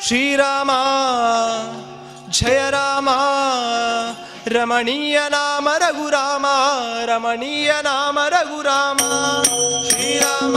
ಶ್ರೀರಾಮ ಜಯ ರಾಮ ರಮಣೀಯ ನಾಮ ರಘುರಾಮ ರಮಣೀಯ ನಾಮ ರಘುರಾಮ ಶ್ರೀರಾಮ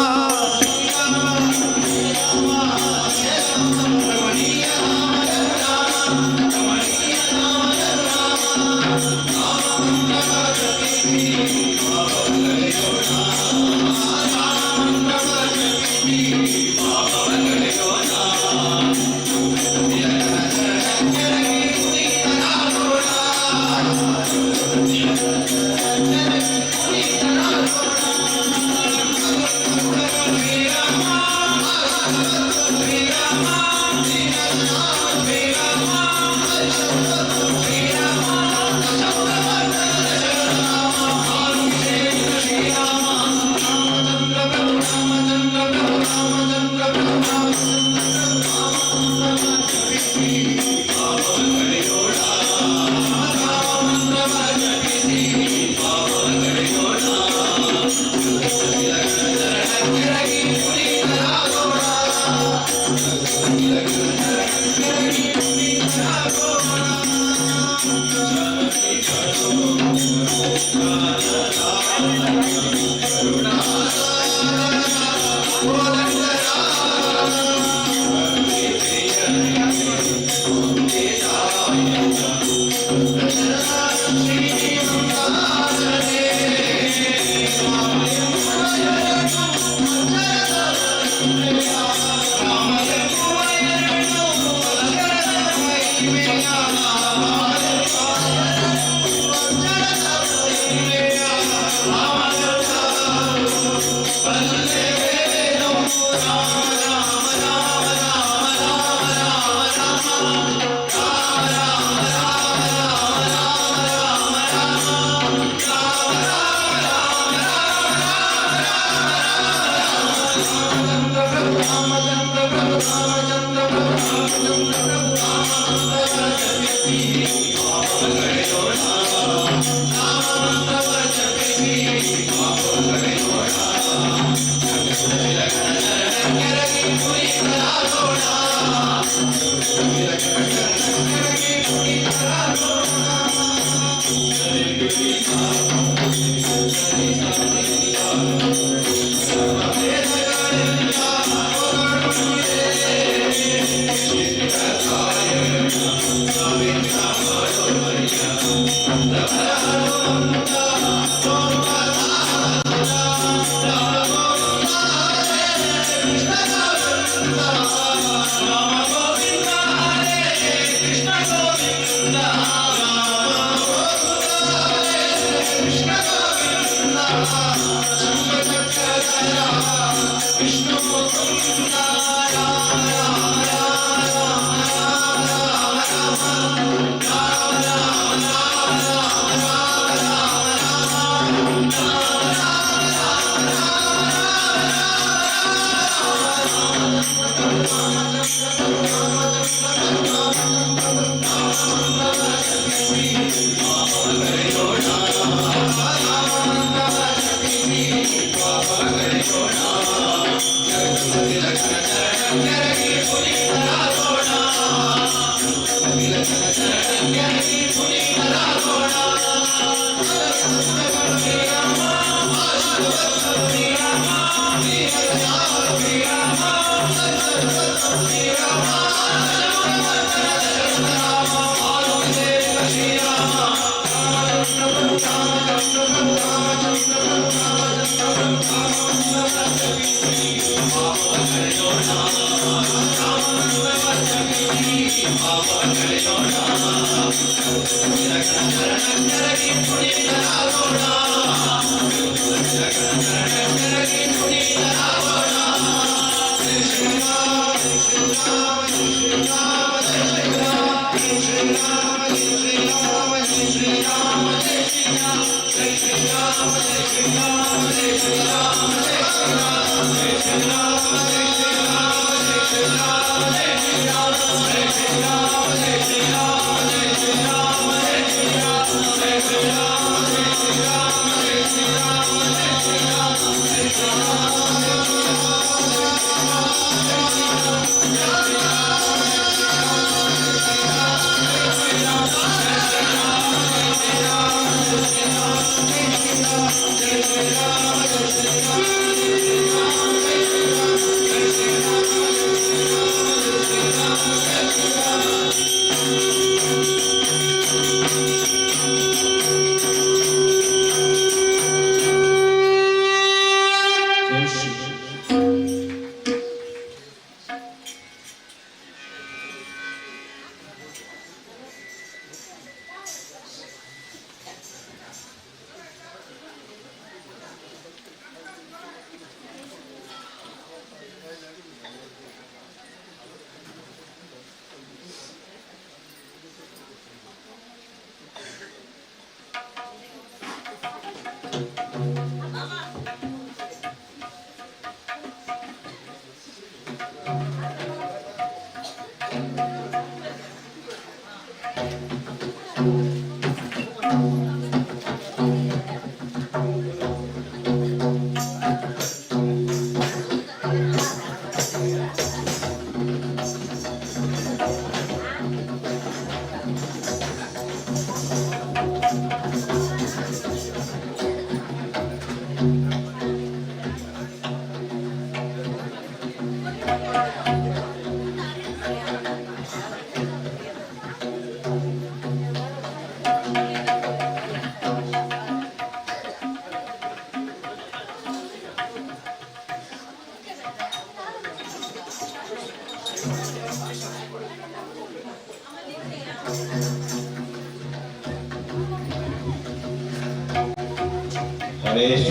हरेश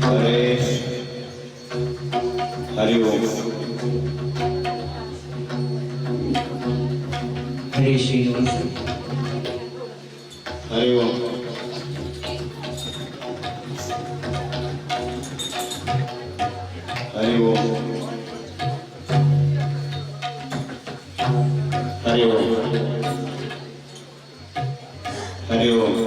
हरेश हरि ओम हरे श्रीनिवास हरि ओम हरि ओम हरि ओम हरि ओम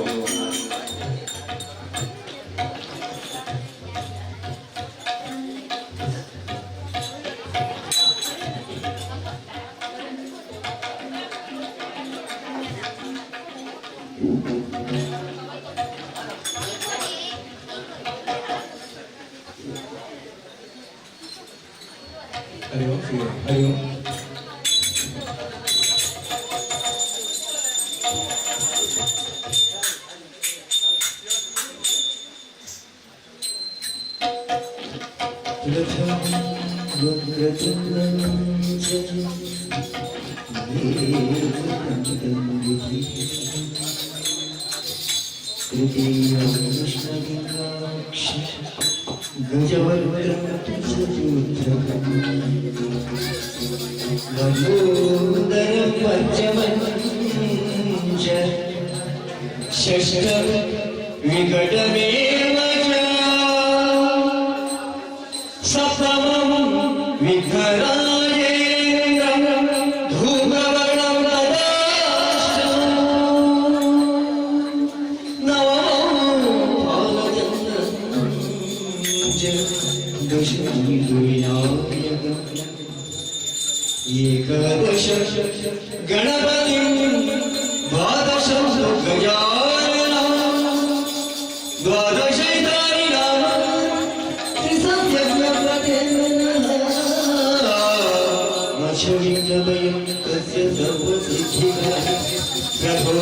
हरि ओम गजोदरं पञ्चमञ्च षष्ठं विकटमेव च सप्तमं विघ्नराजेन्द्रं धूम्रवर्णं तदाष्टमं नवमं फालचन्द्रं दशमी विनायक एकादश गणपति द्वादश गजानन द्वादशैतानि नाम त्रिसंयज्ञपतेन कस्य सर्वसिद्धिः प्रभो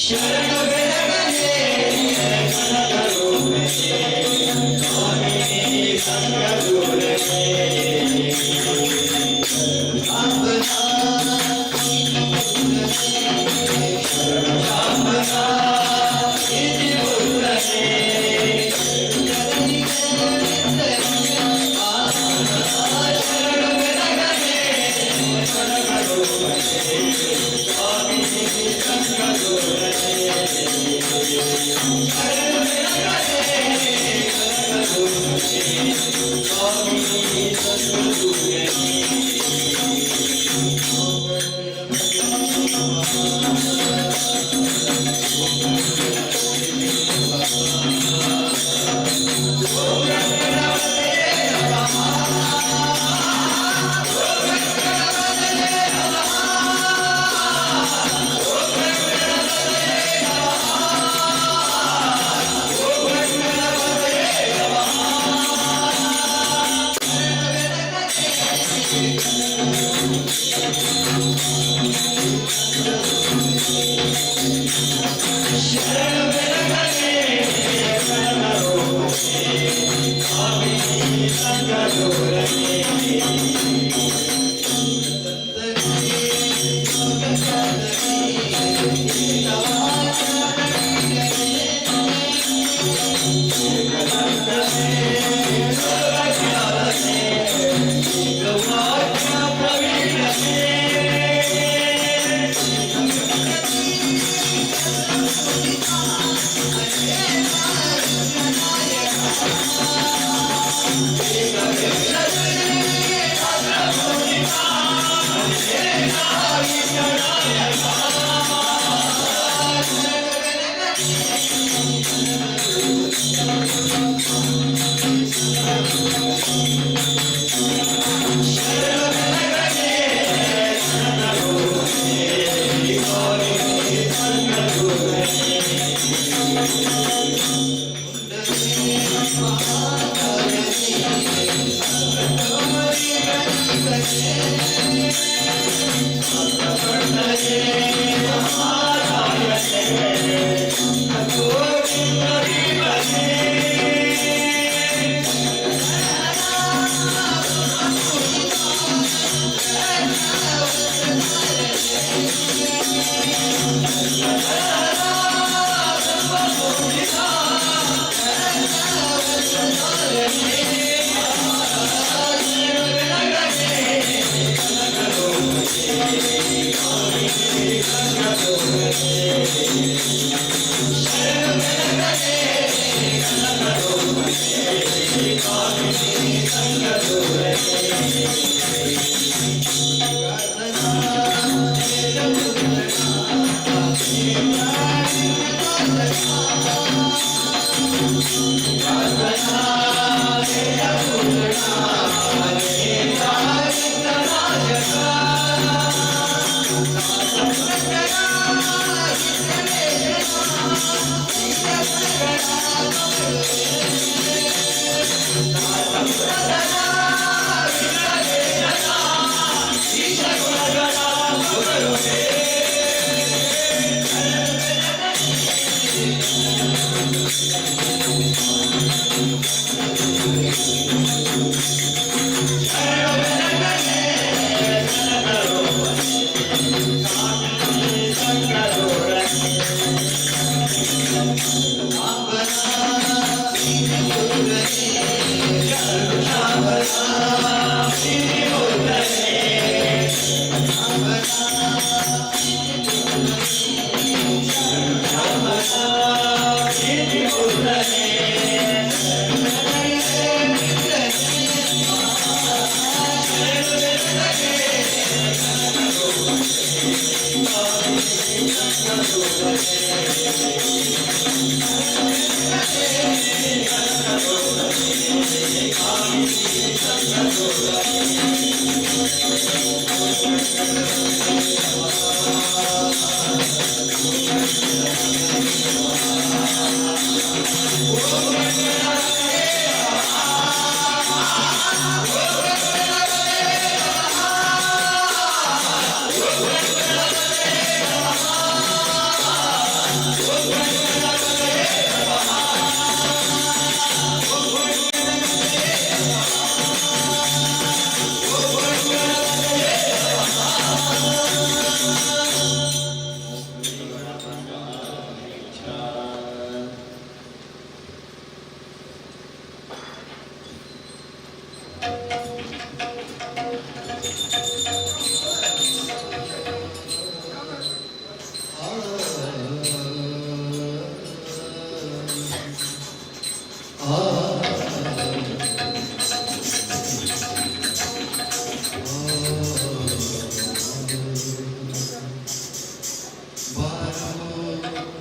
ಶರಣ ಬೆಳಗನೆ ಕನಕರೂಪನೆ ಸ್ವಾಮಿ ಸಂಗದೂರನೆ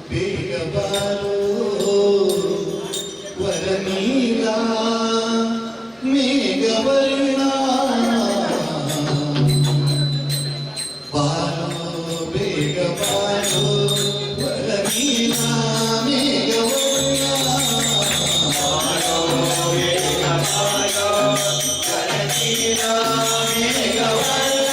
ಬೇಗ ಬಾರೋ ವರನೀಲ ಮೇಘವರ್ಣ ಬಾರೋ ಬೇಗ ಬಾರೋ ವರನೀಲ ಮೇಘವರ್ಣ ಬಾರೋ ಬೇಗ ಬಾರೋ ವರನೀಲ ಮೇಘವರ್ಣ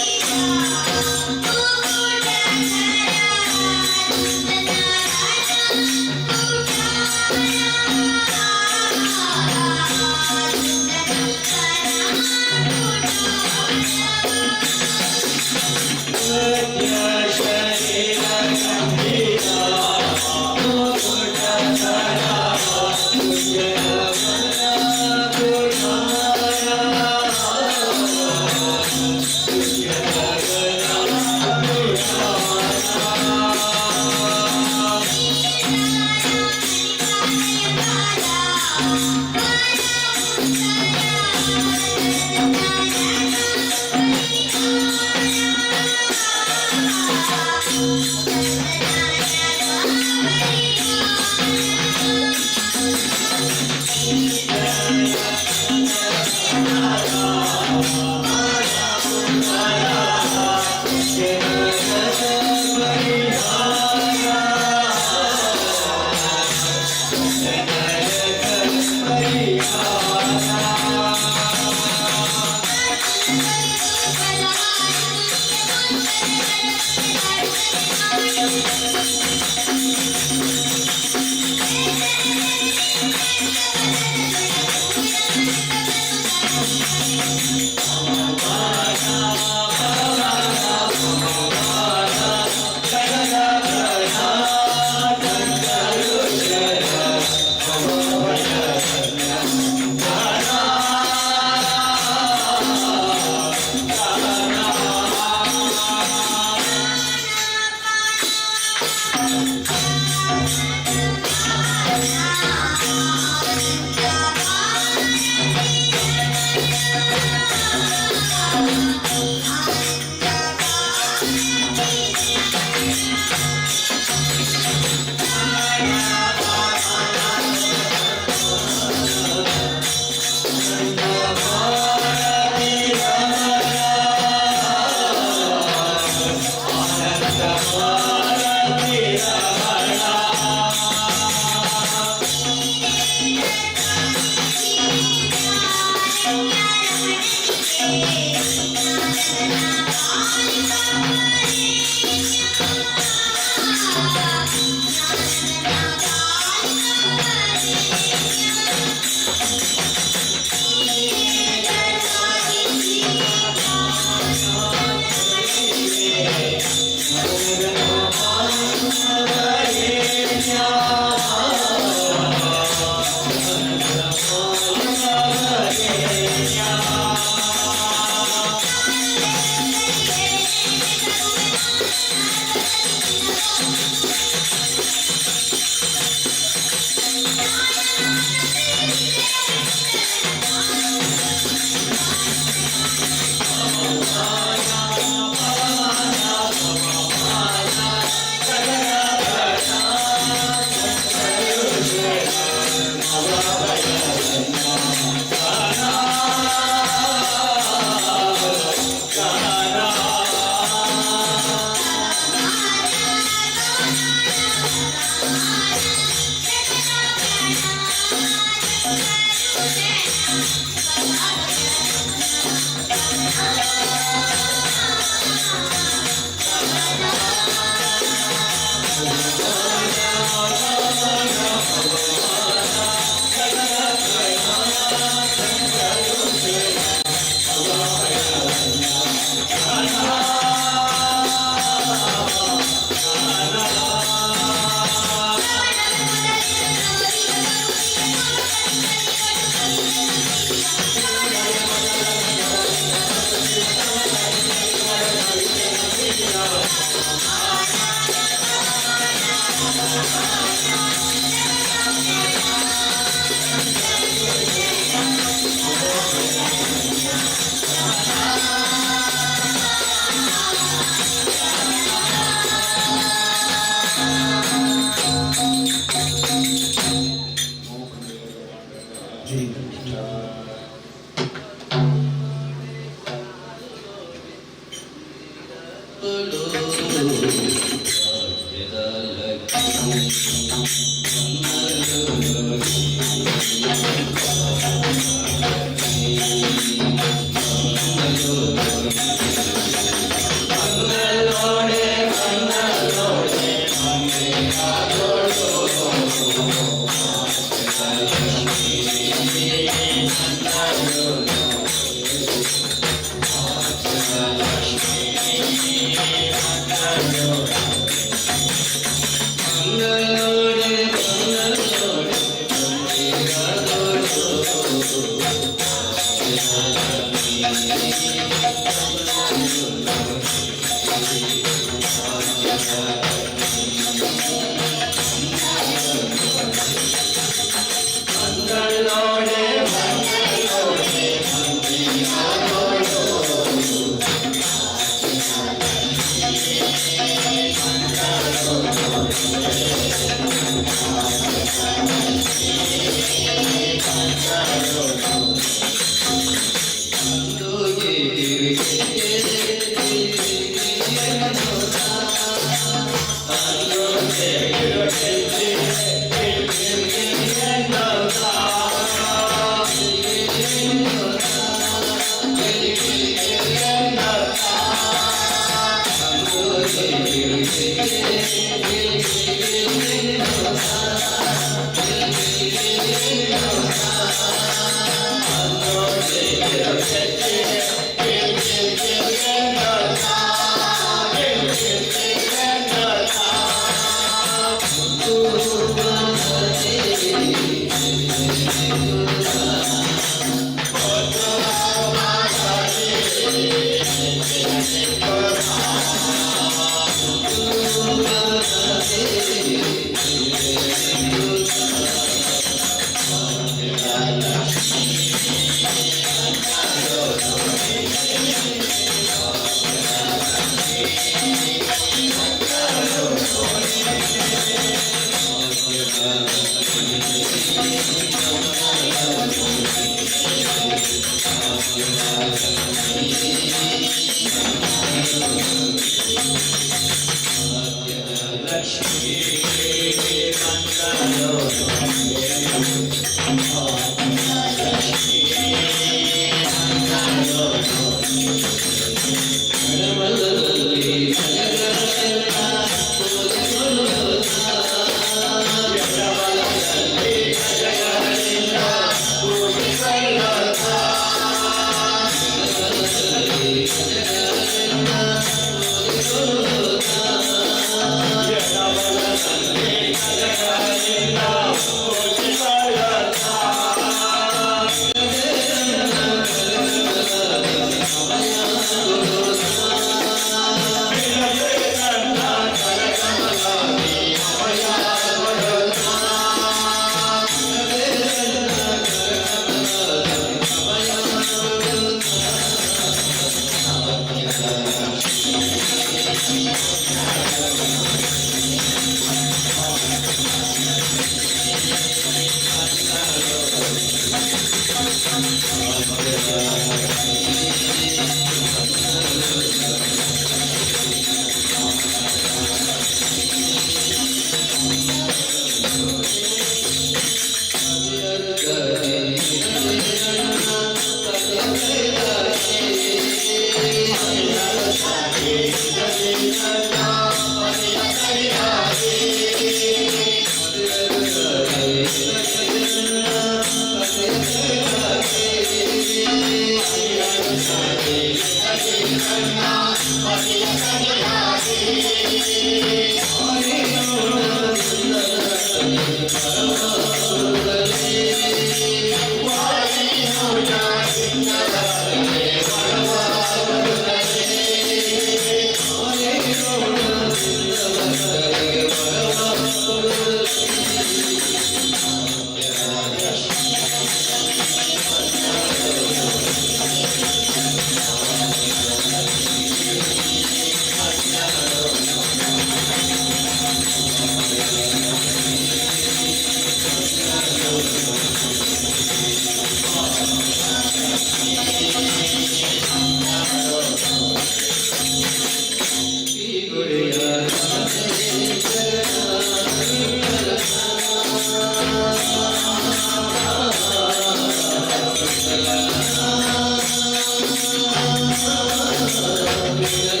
Thank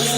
you.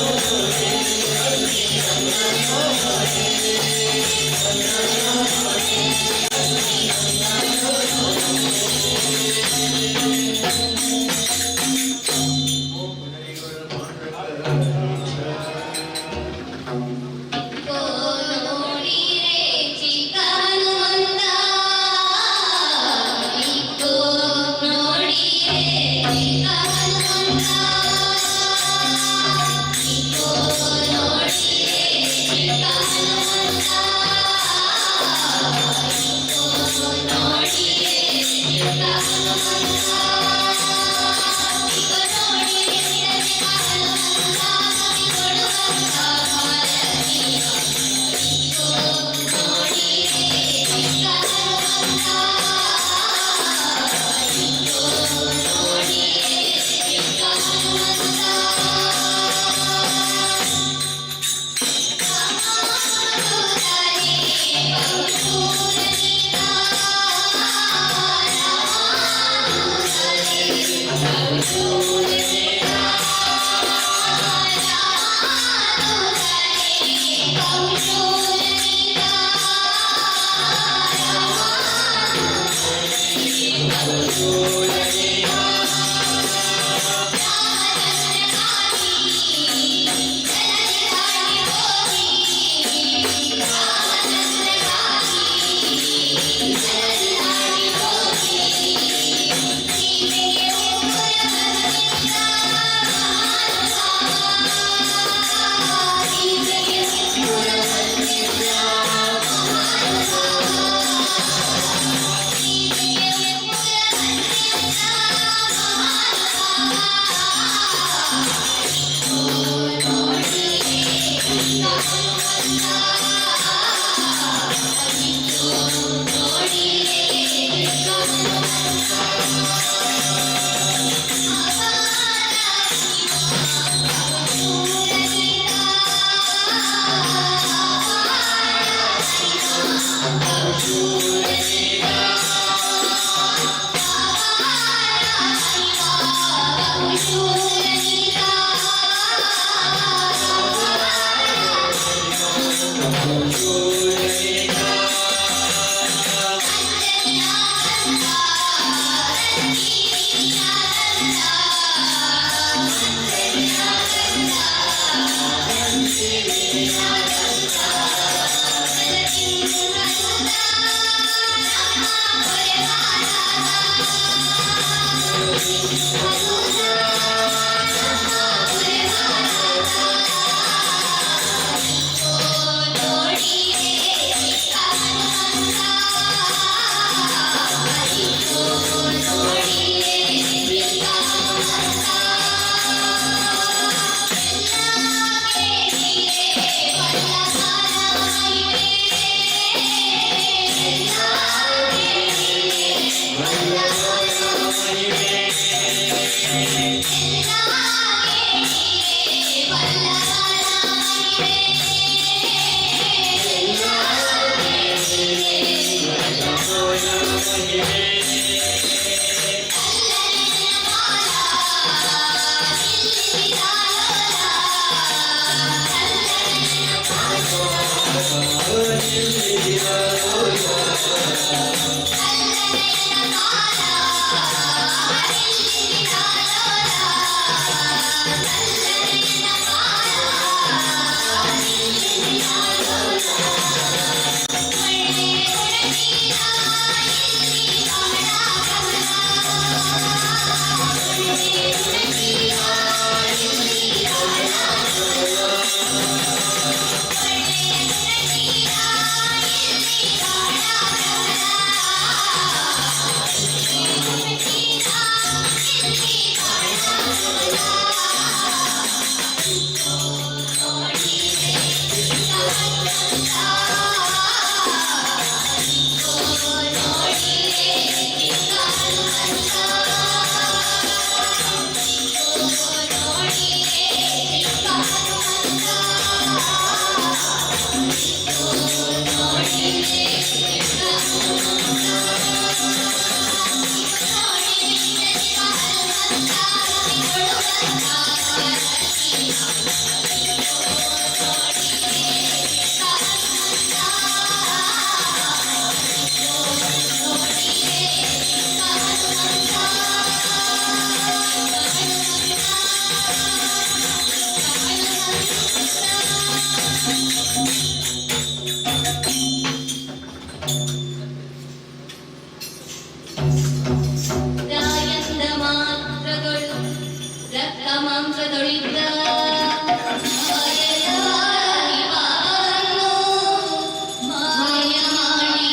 ರಾಯಂದ ಮಾತ್ರಗಳು ರಕ್ತ ಮಾಂಸದೊಳಿದ್ದ ಮಾಯ ಮಾಡಿ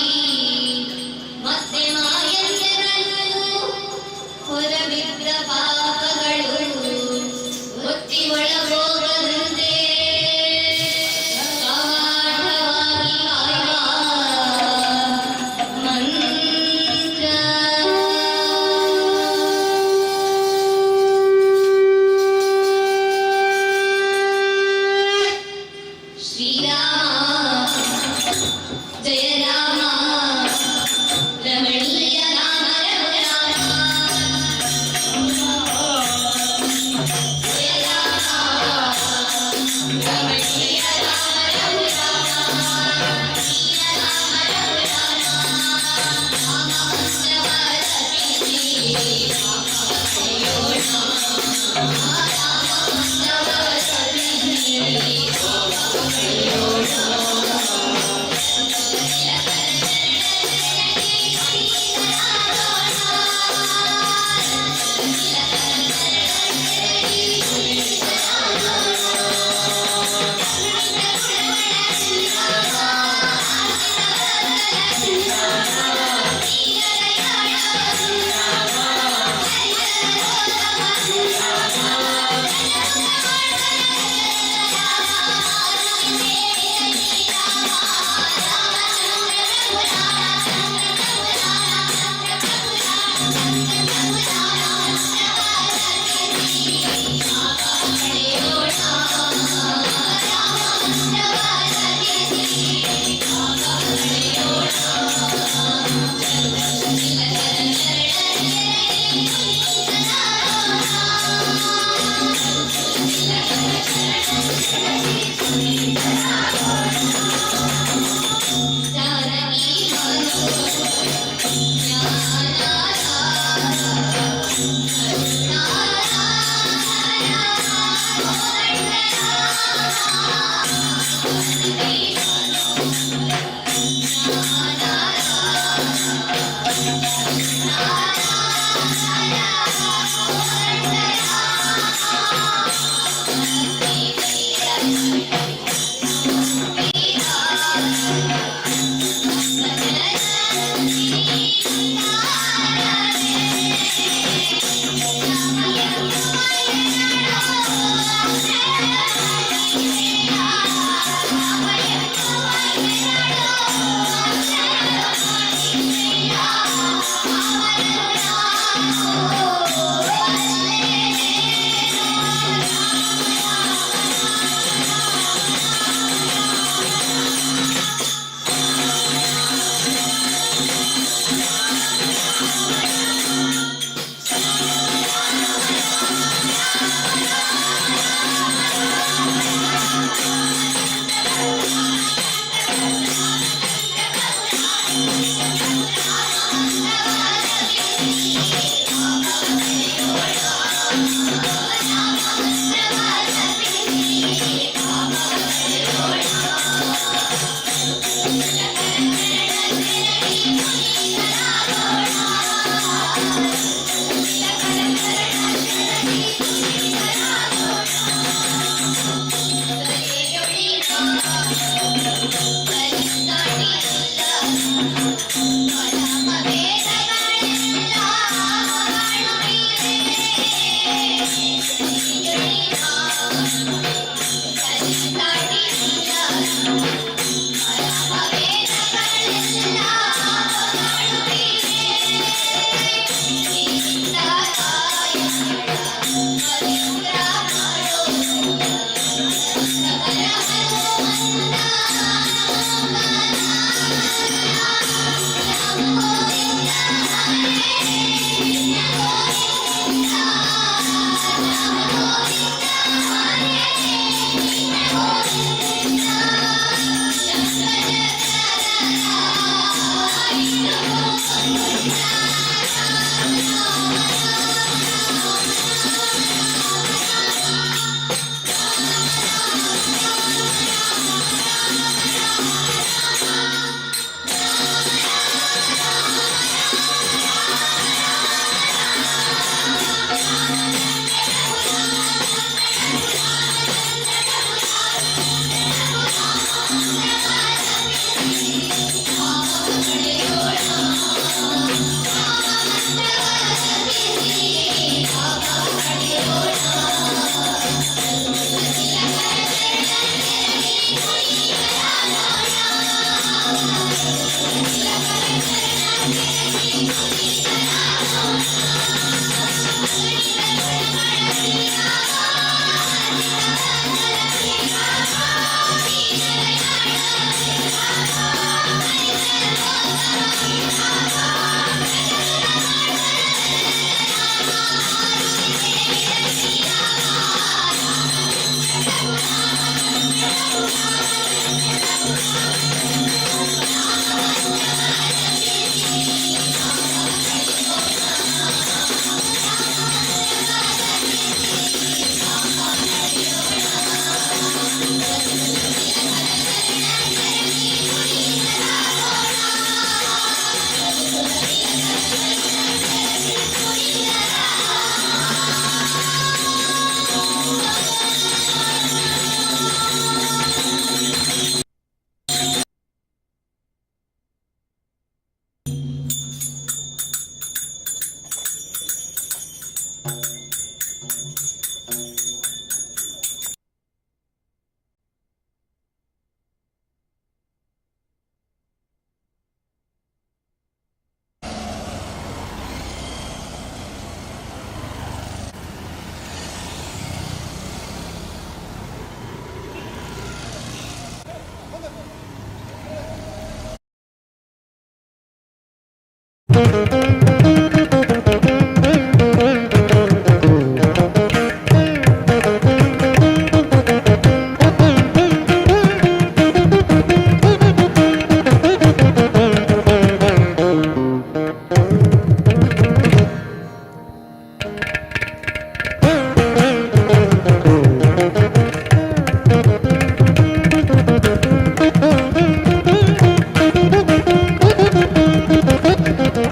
ಮತ್ತೆ ಮಾಯಂದರನ್ನು ಹೊರಬಿದ್ದ ಪಾಪಗಳು ಒತ್ತಿ ಒಳಗೋಗದಂತೆ ಗಾಢವಾಗಿ ಕಾಯುವ ಮಂತ್ರ.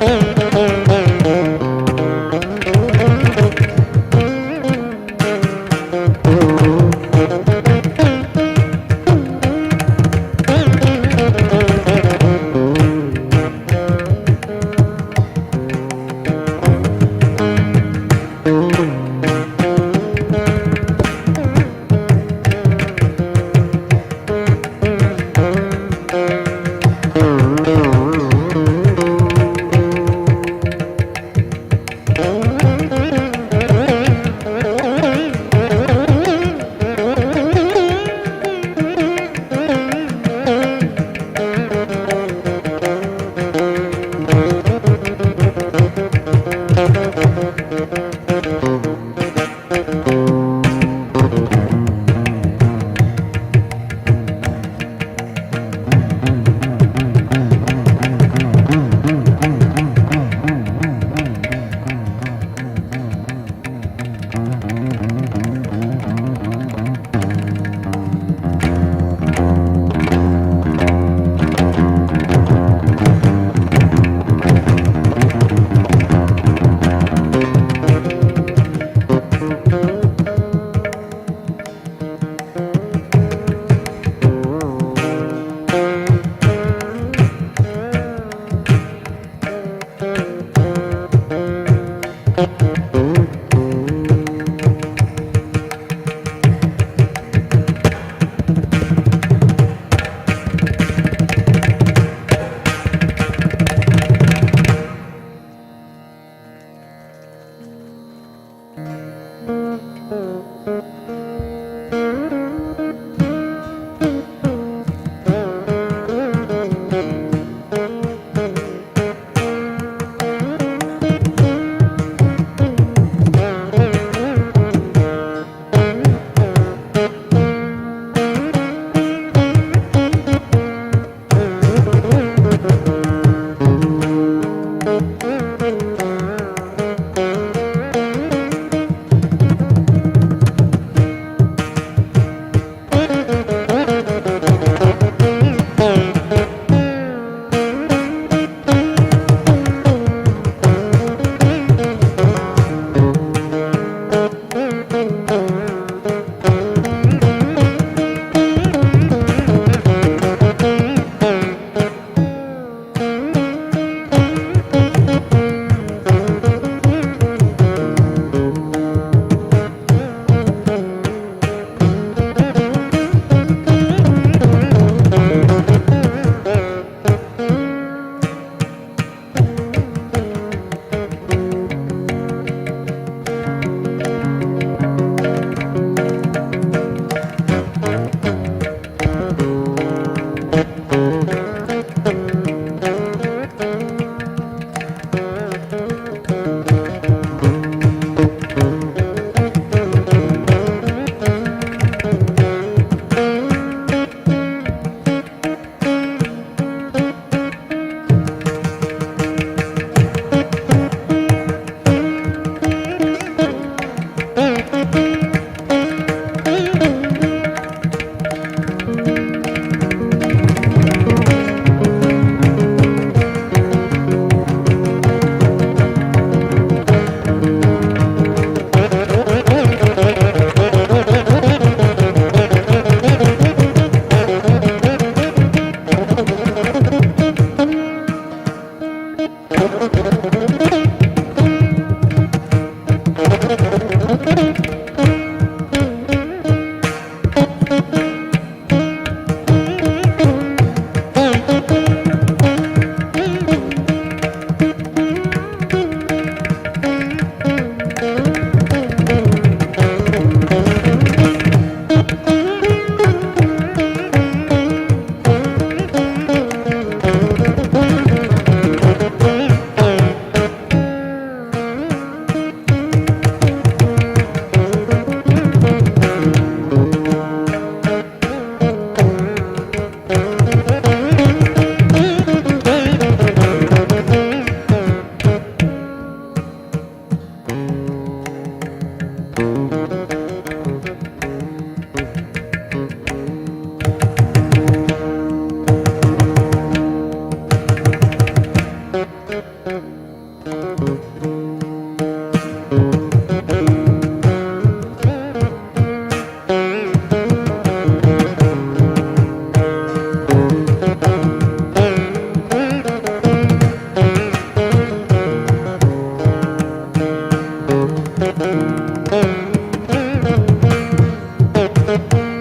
Thank you. Ganapati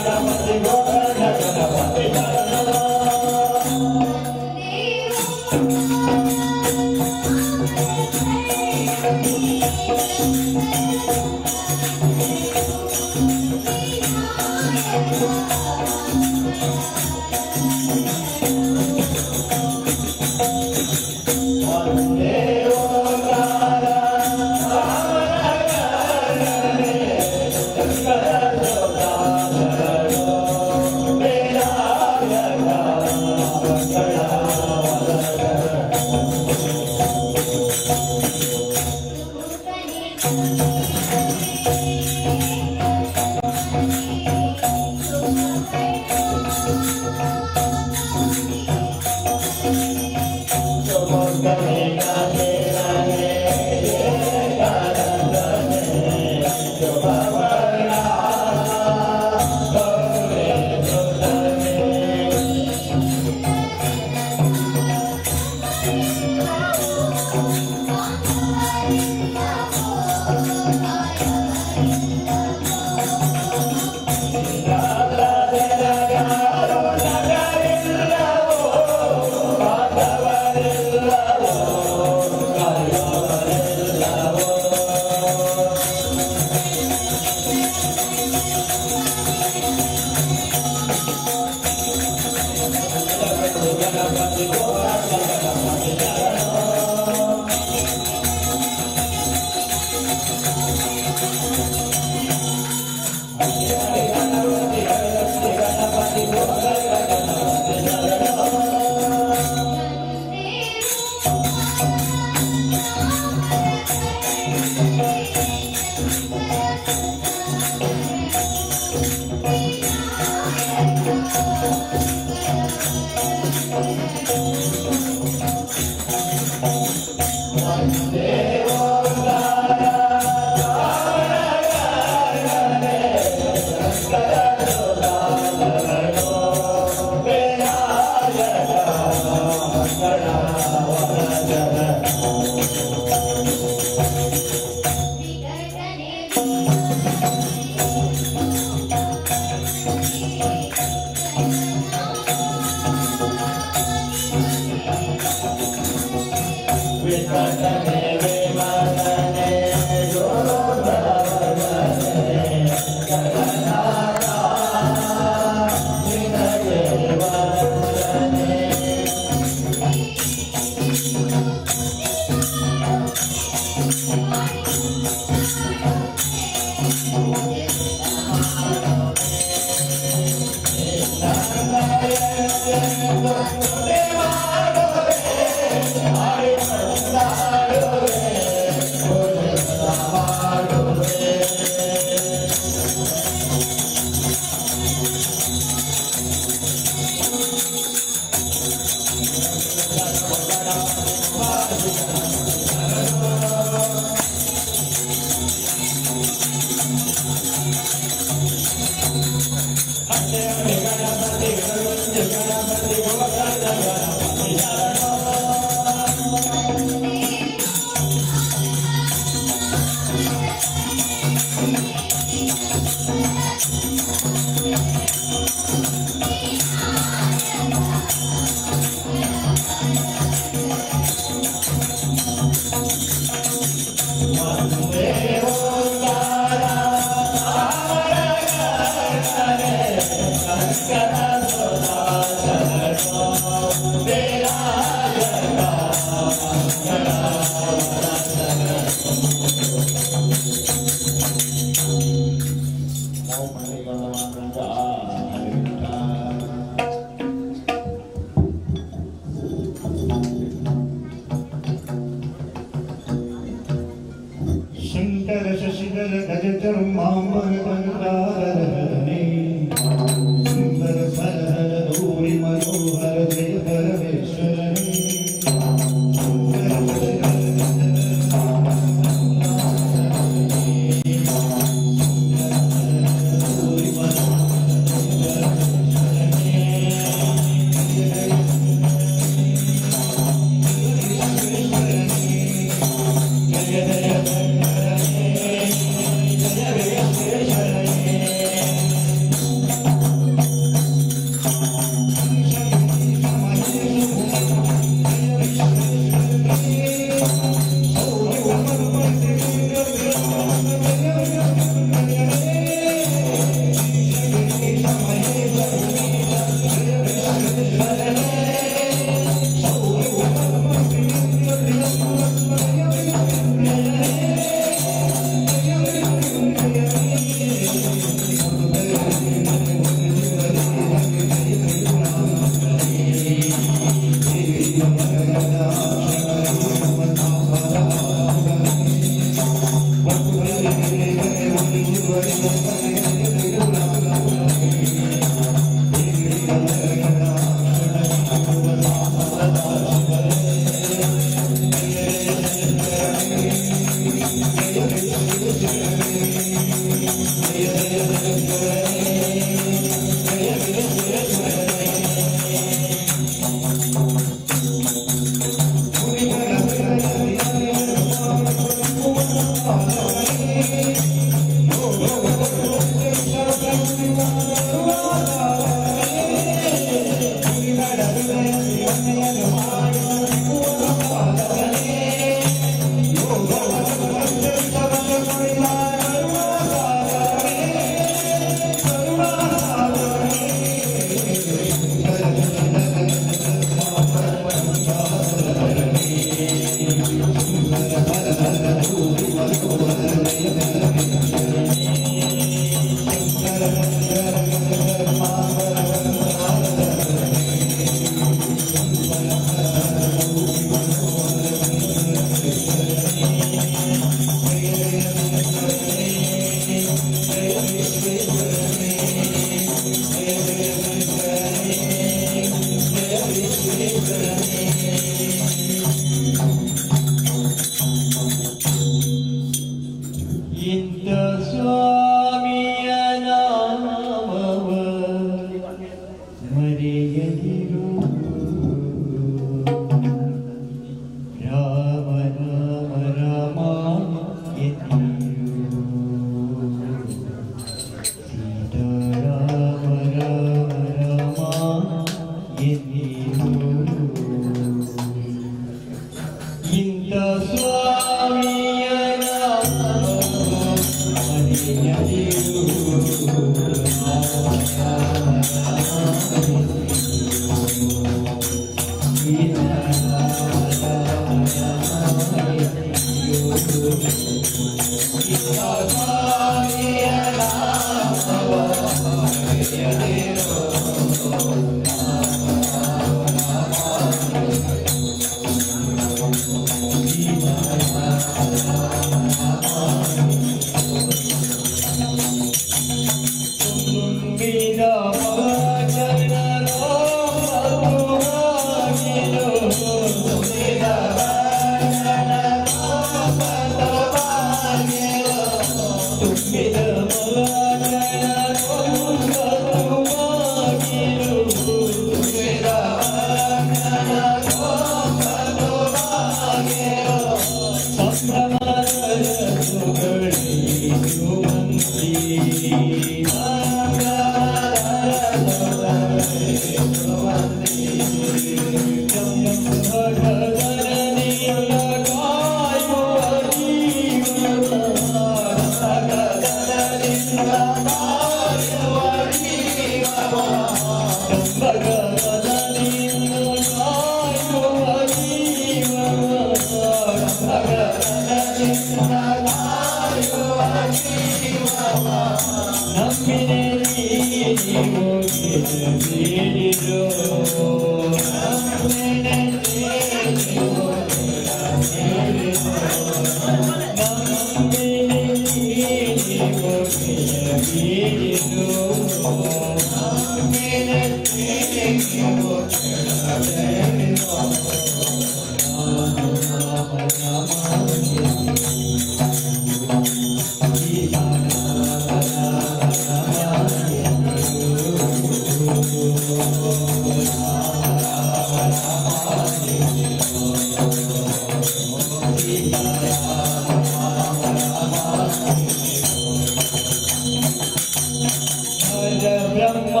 Brahma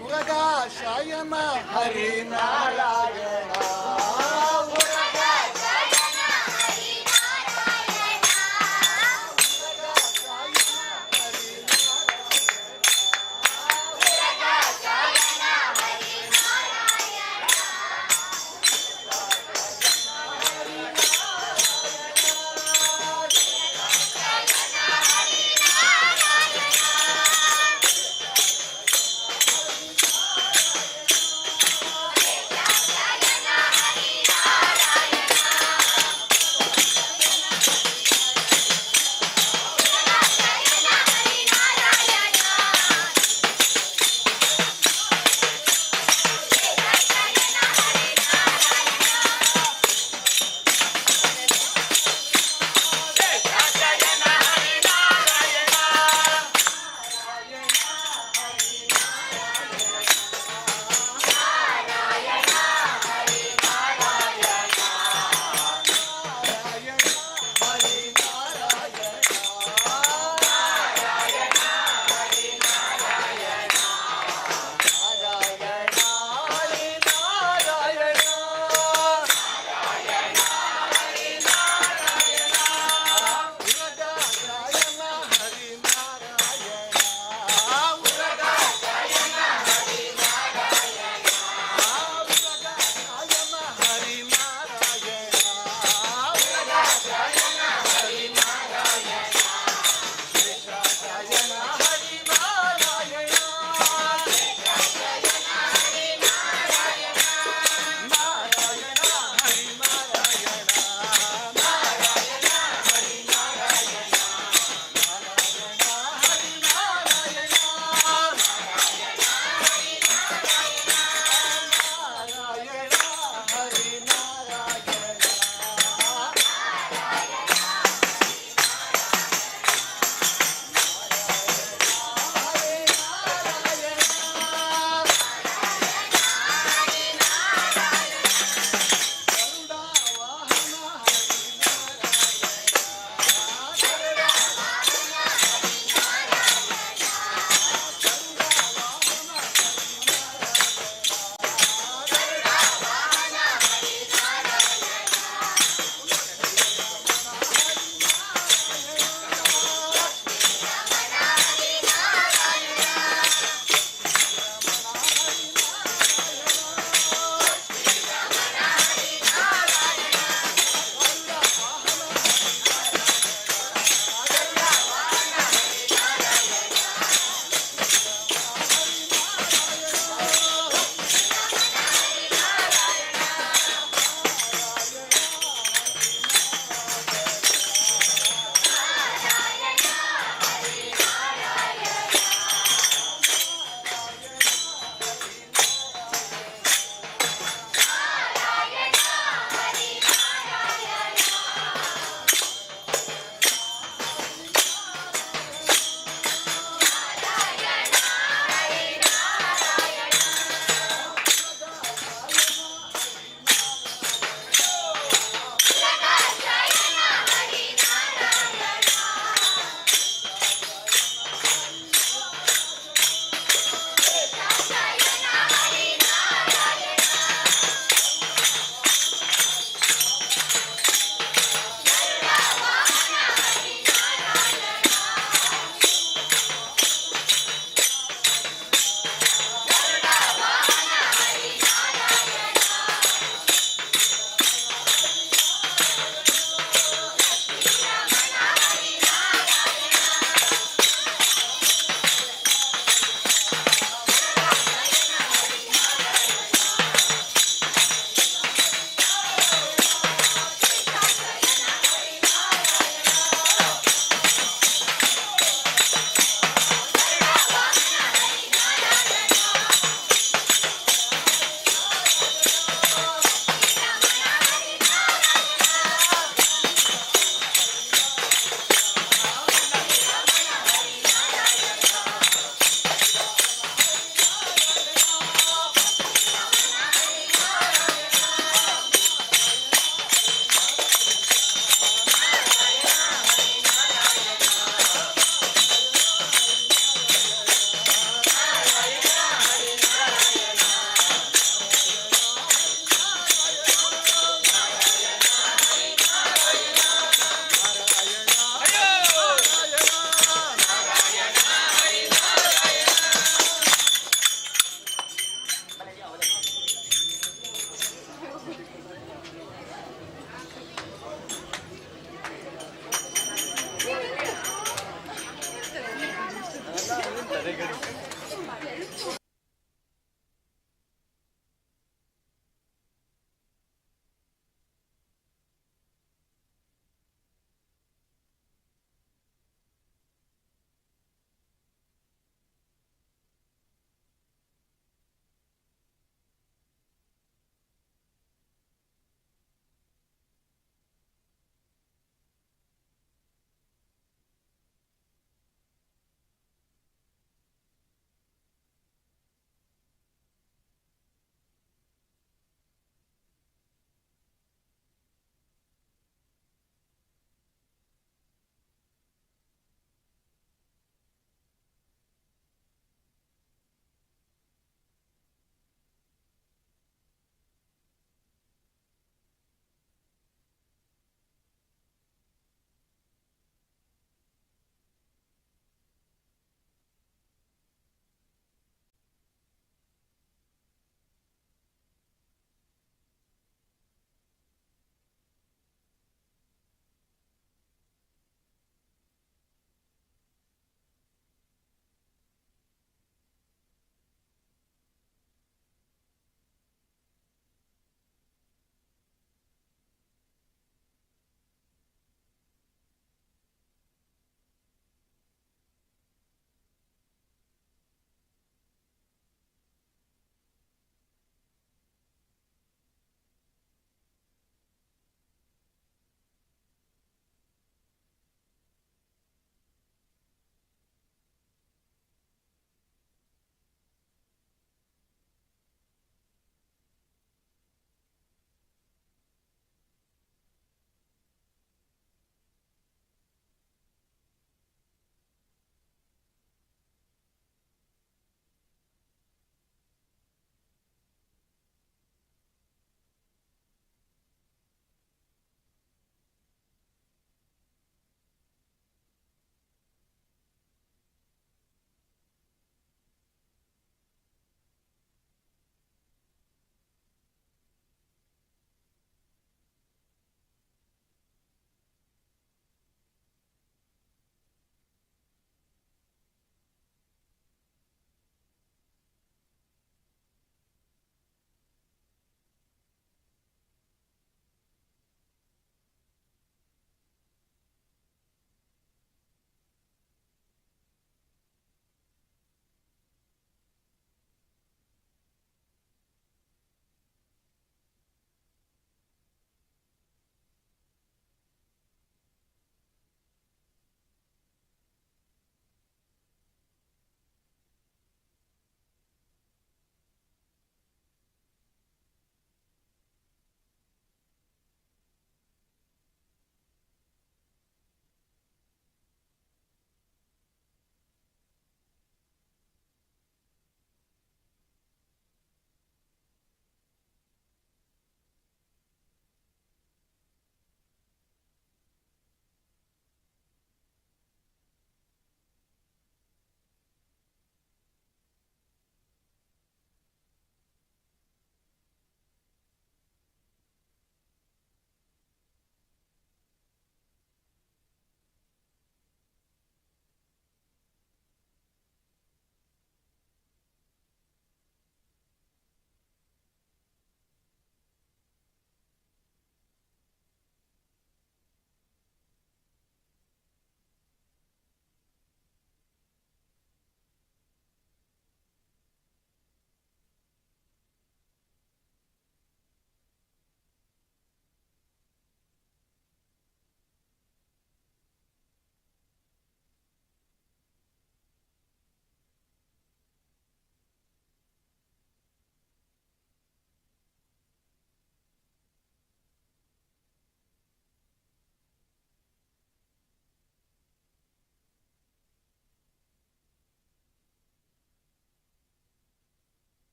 Murugha Shayana Harinarayana Jaya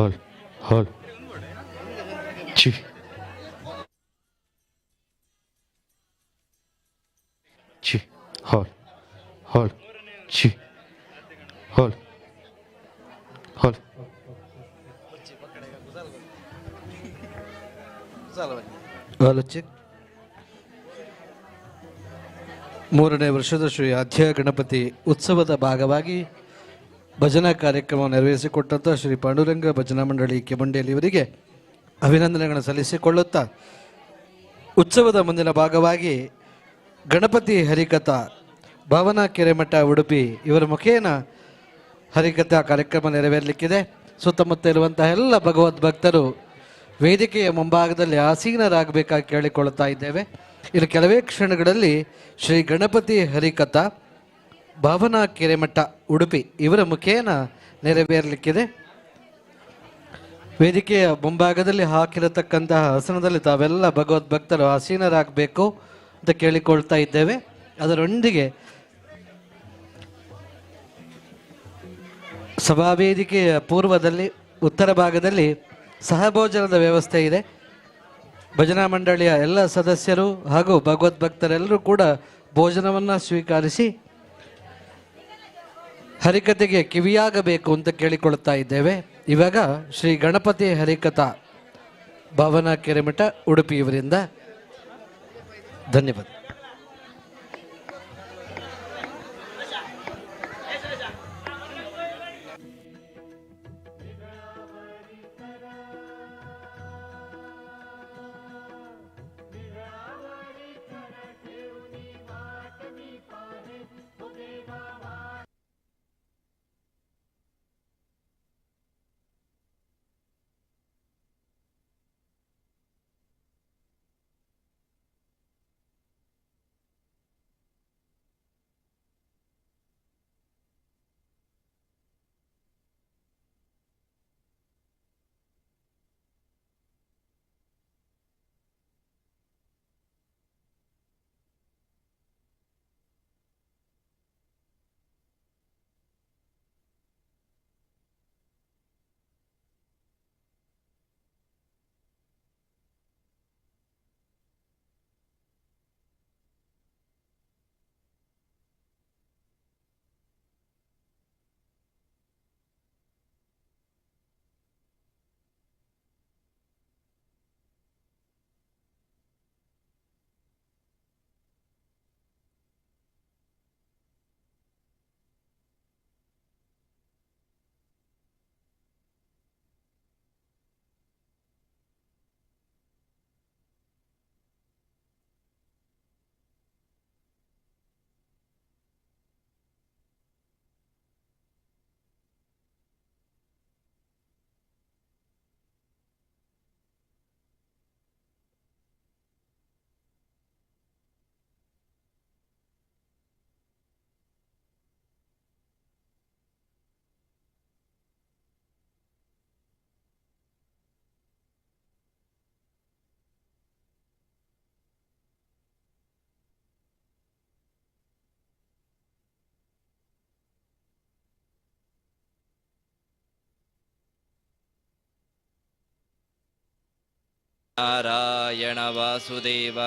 Hol. Hol. Chi. Chi. Hol. Hol. Chi. Hol. Hol. ಆಲೋಚನೆ ಮೂರನೇ ವರ್ಷದ ಶ್ರೀ ಆದ್ಯ ಗಣಪತಿ ಉತ್ಸವದ ಭಾಗವಾಗಿ ಭಜನಾ ಕಾರ್ಯಕ್ರಮ ನೆರವೇರಿಸಿಕೊಟ್ಟಂಥ ಶ್ರೀ ಪಾಂಡುರಂಗ ಭಜನಾ ಮಂಡಳಿ ಕೆಮಂಡೇಲಿ ಇವರಿಗೆ ಅಭಿನಂದನೆಗಳನ್ನು ಸಲ್ಲಿಸಿಕೊಳ್ಳುತ್ತಾ ಉತ್ಸವದ ಮುಂದಿನ ಭಾಗವಾಗಿ ಗಣಪತಿ ಹರಿಕಥಾ ಭಾವನಾ ಕೆರೆಮಠ ಉಡುಪಿ ಇವರ ಮುಖೇನ ಹರಿಕಥಾ ಕಾರ್ಯಕ್ರಮ ನೆರವೇರಲಿಕ್ಕಿದೆ. ಸುತ್ತಮುತ್ತ ಇರುವಂತಹ ಎಲ್ಲ ಭಗವದ್ಭಕ್ತರು ವೇದಿಕೆಯ ಮುಂಭಾಗದಲ್ಲಿ ಆಸೀನರಾಗಬೇಕಾಗಿ ಕೇಳಿಕೊಳ್ಳುತ್ತಾ ಇದ್ದೇವೆ. ಇಲ್ಲಿ ಕೆಲವೇ ಕ್ಷಣಗಳಲ್ಲಿ ಶ್ರೀ ಗಣಪತಿ ಹರಿಕಥಾ ಭಾವನಾ ಕೆರೆಮಠ ಉಡುಪಿ ಇವರ ಮುಖೇನ ನೆರವೇರಲಿಕ್ಕಿದೆ. ವೇದಿಕೆಯ ಮುಂಭಾಗದಲ್ಲಿ ಹಾಕಿರತಕ್ಕಂತಹ ಆಸನದಲ್ಲಿ ತಾವೆಲ್ಲ ಭಗವದ್ಭಕ್ತರು ಆಸೀನರಾಗಬೇಕು ಅಂತ ಕೇಳಿಕೊಳ್ತಾ ಇದ್ದೇವೆ. ಅದರೊಂದಿಗೆ ಸಭಾವೇದಿಕೆಯ ಪೂರ್ವದಲ್ಲಿ ಉತ್ತರ ಭಾಗದಲ್ಲಿ ಸಹಭೋಜನದ ವ್ಯವಸ್ಥೆ ಇದೆ. ಭಜನಾ ಮಂಡಳಿಯ ಎಲ್ಲ ಸದಸ್ಯರು ಹಾಗೂ ಭಗವದ್ಭಕ್ತರೆಲ್ಲರೂ ಕೂಡ ಭೋಜನವನ್ನು ಸ್ವೀಕರಿಸಿ ಹರಿಕಥೆಗೆ ಕಿವಿಯಾಗಬೇಕು ಅಂತ ಕೇಳಿಕೊಳ್ತಾ ಇದ್ದೇವೆ. ಇವಾಗ ಶ್ರೀ ಗಣಪತಿ ಹರಿಕಥಾ ಭಾವನಾ ಕೆರೆಮಠ ಉಡುಪಿ ಇವರಿಂದ ಧನ್ಯವಾದ. ನಾರಾಯಣ ವಾಸುದೇವ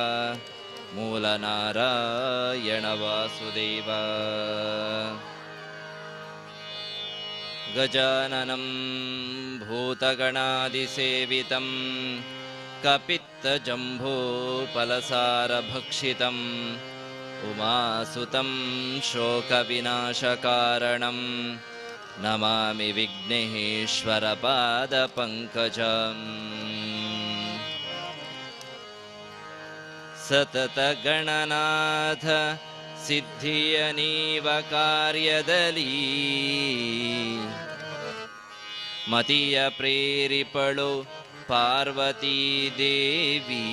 ಮೂಲ ನಾರಾಯಣ ವಾಸುದೇವ ಗಜಾನನಂ ಭೂತಗಣಾದಿಸೇವಿತಂ ಕಪಿತ್ತಜಂಭೂಫಲಸಾರಭಕ್ಷಿತಂ ಉಮಾಸುತಂ ಶೋಕವಿನಾಶಕಾರಣಂ ನಮಾಮಿ ವಿಘ್ನೇಶ್ವರ ಪಾದಪಂಕಜಂ ಸತತ ಗಣನಾಥ ಸಿದ್ಧಿಯ ನೀವ ಕಾರ್ಯದಲ್ಲಿ ಮತಿಯ ಪ್ರೇರಿಪಳು ಪಾರ್ವತೀ ದೇವಿ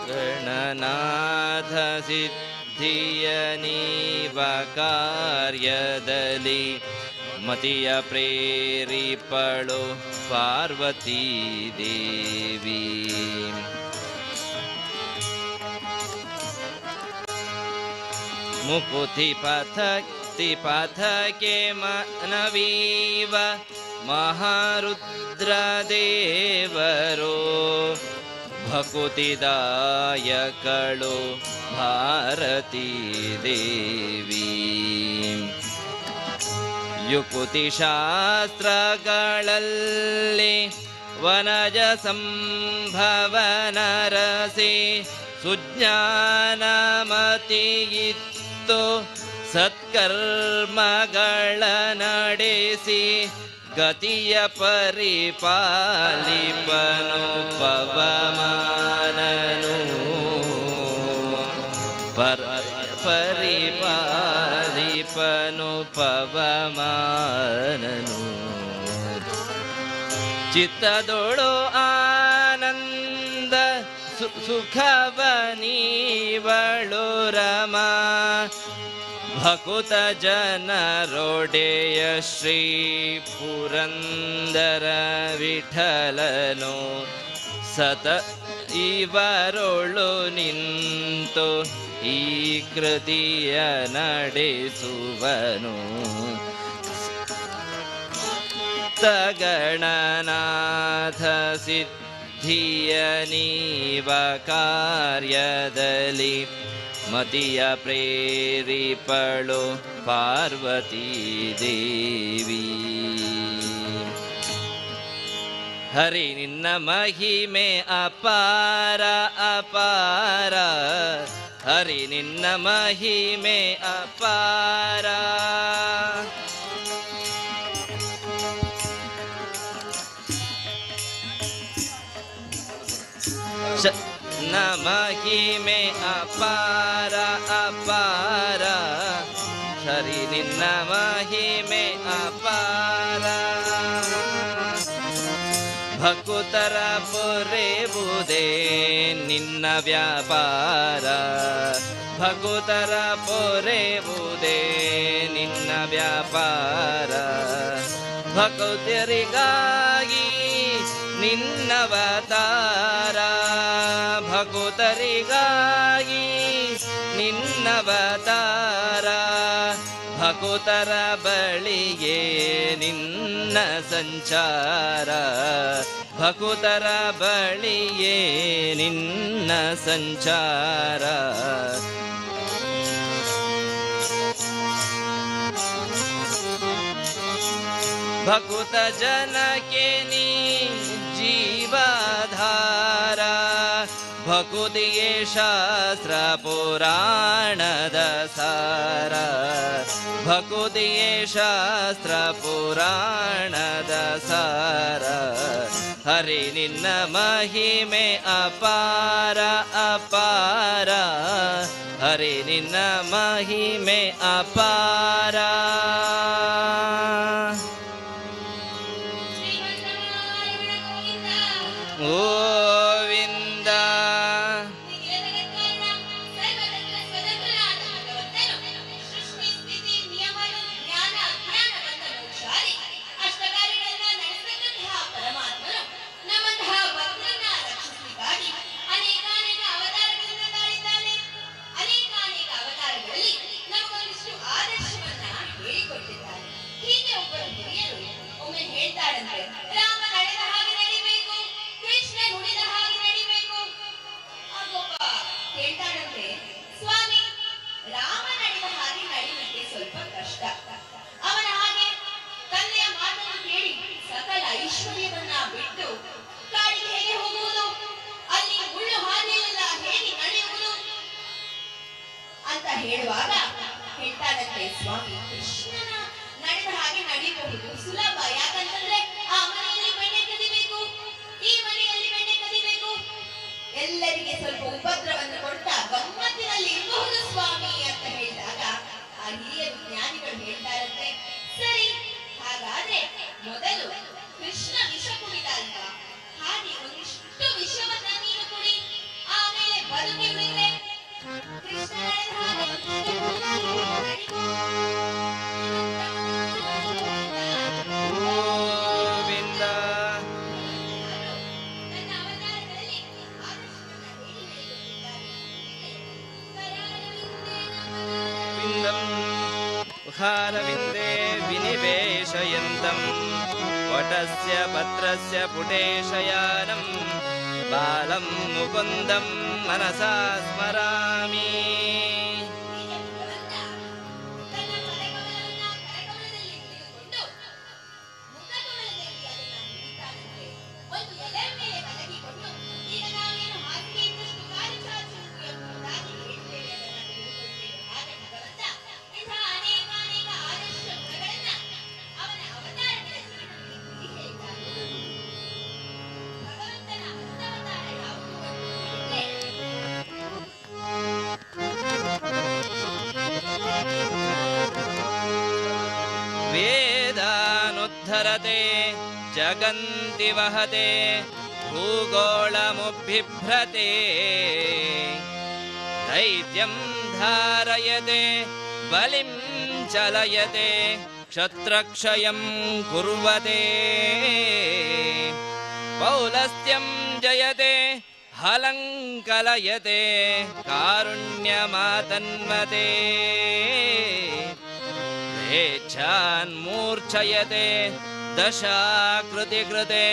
ಗಣನಾಥ ಸಿದ್ಧಿಯ ನೀವ ಕಾರ್ಯದಲ್ಲಿ ಮತಿಯ ಪ್ರೇರಿಪಳು ಪಾರ್ವತೀ ದೇವಿ ಮುಕುತಿ ಪಥ ಮುಕ್ತಿಪಥಕ್ಕೆ ಮನವೀವ ಮಹಾರುದ್ರದೇವರು ಭಕುತಿದಾಯಕಳು ಭಾರತೀ ದೇವಿ ಯುಕುತಿ ಶಾಸ್ತ್ರಗಳಲ್ಲಿ ವನಜ ಸಂಭವನರಸಿ ಸುಜ್ಞಾನಮತಿಯಿತ್ತು ಸತ್ಕರ್ಮಗಳ ನಡೆಸಿ ಗತಿಯ ಪರಿಪಾಲಿಪನು ಪವಮಾನನು ಪರಿಪಾಲಿಪನು ಪವಮಾನನು ಚಿತ್ತದೊಳು ಆನಂದ ಸುಖವನೀವಳು ರಮ ಭಕುತ ಜನರೊಡೆಯ ಶ್ರೀ ಪುರಂದರ ವಿಠಲನು ಸತ ಇವರೊಳು ನಿಂತು ಈ ಕೃತಿಯ ನಡೆಸುವನು ಗಣನಾಥ ಸಿದ್ಧಿಯ ನೀವ ಕಾರ್ಯದಲ್ಲಿ ಮತಿಯ ಪ್ರೇರಿಪಳು ಪಾರ್ವತೀ ದೇವಿ ಹರಿ ನಿನ್ನ ಮಹಿಮೆ ಅಪಾರ ಅಪಾರ ಹರಿ ನಿನ್ನ ಮಹಿಮೆ ಅಪಾರ ಮಹಿಮೆ ಅಪಾರ ಅಪಾರ ಹರಿ ನಿನ್ನ ಮಹಿಮೆ ಅಪಾರ ಭಕುತರ ಪೊರೆಬುದೇ ನಿನ್ನ ವ್ಯಾಪಾರ ಭಕುತರ ಪೊರೆಬುದೇ ನಿನ್ನ ವ್ಯಾಪಾರ ಭಕುತರಿಗಾಗಿ ನಿನ್ನವತಾರ ಭಕುತರಿಗಾಗಿ ನಿನ್ನವತಾರ ಭಕುತರ ಬಳಿಗೆ ನಿನ್ನ ಸಂಚಾರ ಭಕುತರ ಬಳಿಗೆ ನಿನ್ನ ಸಂಚಾರ ಭಕುತ ಜನಕ್ಕೆ ನೀ ಜೀವಧಾರ ಭಕುತಿಗೆ ಶಾಸ್ತ್ರ ಪುರಾಣದ ಸಾರ ಭಕುತಿಗೆ ಶಾಸ್ತ್ರ ಪುರಾಣದ ಸಾರ ಹರಿ ನಿನ್ನ ಮಹಿಮೆ ಅಪಾರ ಅಪಾರ ಹರಿ ನಿನ್ನ ಮಹಿಮೆ ಅಪಾರ ಗೋವಿಂದ ಹೇಳುವಾಗ ಹೇಳ್ತಾರಂತೆ ಸ್ವಾಮಿ ಕೃಷ್ಣನ ನಡೆದ ಹಾಗೆ ನಡಿಬಹುದು ಸುಲಭ ಯಾಕಂತಂದ್ರೆ ಆ ಮನೆಯಲ್ಲಿ ಬೆಣ್ಣೆ ಕದಿಬೇಕು ಈ ಮನೆಯಲ್ಲಿ ಬೆಣ್ಣೆ ಕದಿಬೇಕು ಎಲ್ಲರಿಗೆ ಸ್ವಲ್ಪ ಉಪದ್ರವನ್ನು ಕೊಡ್ತಾ ಗಮ್ಮತ್ತಿನಲ್ಲಿ ಇರಬಹುದು ಸ್ವಾಮಿ ಅಂತ ಹೇಳಿದಾಗ ಆ ಹಿರಿಯ ಜ್ಞಾನಿಗಳು ಹೇಳ್ತಾರಂತೆ ಸರಿ ಹಾಗಾದ್ರೆ ಮೊದಲು ಕೃಷ್ಣ ವಿಷ ಕುಡಿದ ಅಲ್ವಾ ಹಾಗೆ ಒಂದಿಷ್ಟು ವಿಷವನ್ನ ನೀನು ಕುಡಿ ಆಮೇಲೆ ಬದುಕಿ ಉಳಿದ್ರೆ ಕೃಷ್ಣ ಗೋವಿಂದ मुखारविन्दे विनिवेशयन्तं वटस्य पत्रस्य पुटे शयानं बालं मुकुन्दं मनसा स्मरामि. वेदानुद्धरते जगन्ति वहते भूगोळमुबिभ्रते दैत्यं धारयते बलिं चलयते क्षत्रक्षयं कुर्वते पौलस्त्यं जयते हलं कलयते कारुण्यमातन्वते मूर्छयते दशाकृतिकृते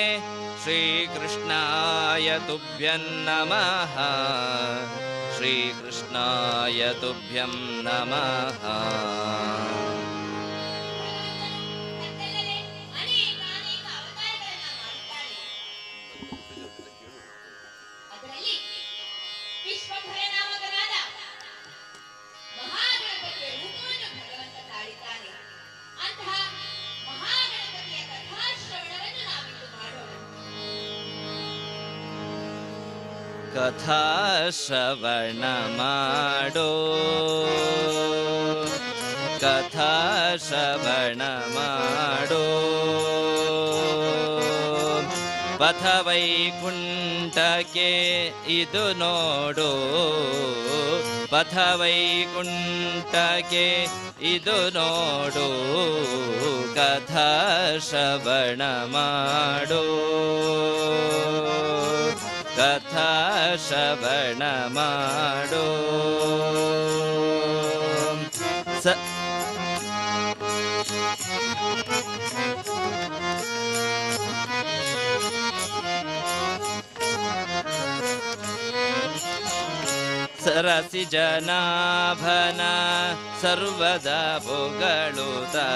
श्रीकृष्णाय तुभ्यं नमः श्रीकृष्णाय तुभ्यं नमः. कथा श्रवण माडो कथा श्रवण माडो पथ वैकुंठके इदु नोडो पथ वैकुंठके इदु नोडो कथा श्रवण माडो कथा श्रवण माडो सरसि जनाभन सर्वदा पुगळुता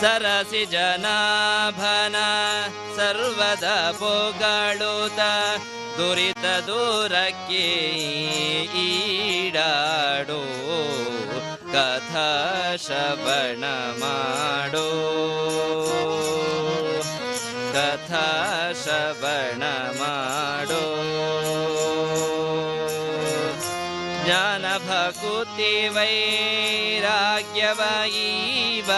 सरसि जनाभन सर्वदा पुगळुता दुरित दूरಕ್ಕೆ ಈಡಾಡೋ ಕಥಾ ಶ್ರವಣ ಮಾಡೋ ಕಥಾ ಶ್ರವಣ ಮಾಡೋ ಜ್ಞಾನ ಭಕುತಿ ವೈರಾಗ್ಯವ ಈವ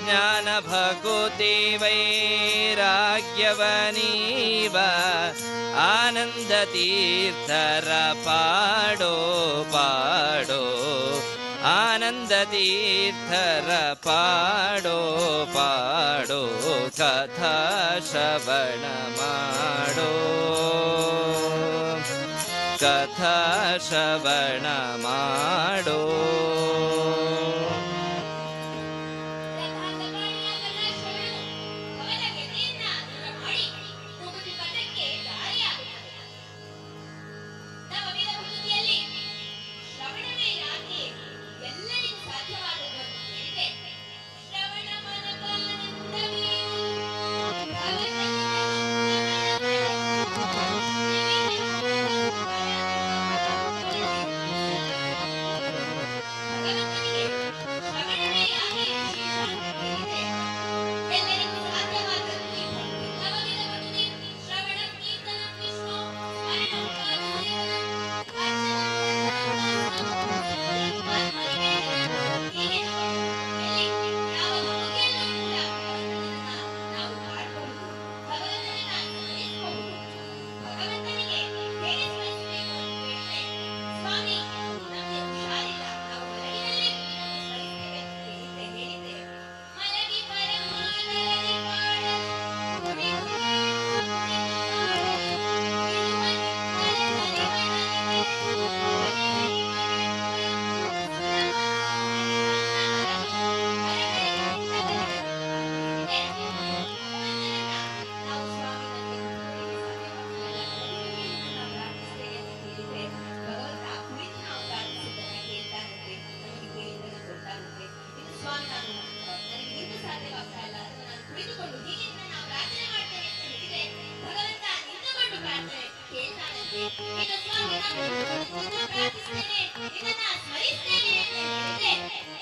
ಜ್ಞಾನ ಭಕುತಿ ವೈರಾಗ್ಯವನೀವ ಆನಂದ ತೀರ್ಥರ ಪಾಡೋ ಪಾಡೋ ಆನಂದ ತೀರ್ಥರ ಪಾಡೋ ಪಾಡೋ ಕಥಾ ಶ್ರವಣ ಮಾಡೋ ಕಥಾ ಶ್ರವಣ ಮಾಡೋ ಕೇಳ್ತಾನಂತೆ. ಇನ್ನು ಸ್ವಾಮಿ ನಾನು ಪ್ರಾರ್ಥಿಸ್ತೇನೆ, ನಿನ್ನನ್ನ ಸ್ಮರಿಸ್ತೇನೆ ಅಂತ ಹೇಳಿದ್ರೆ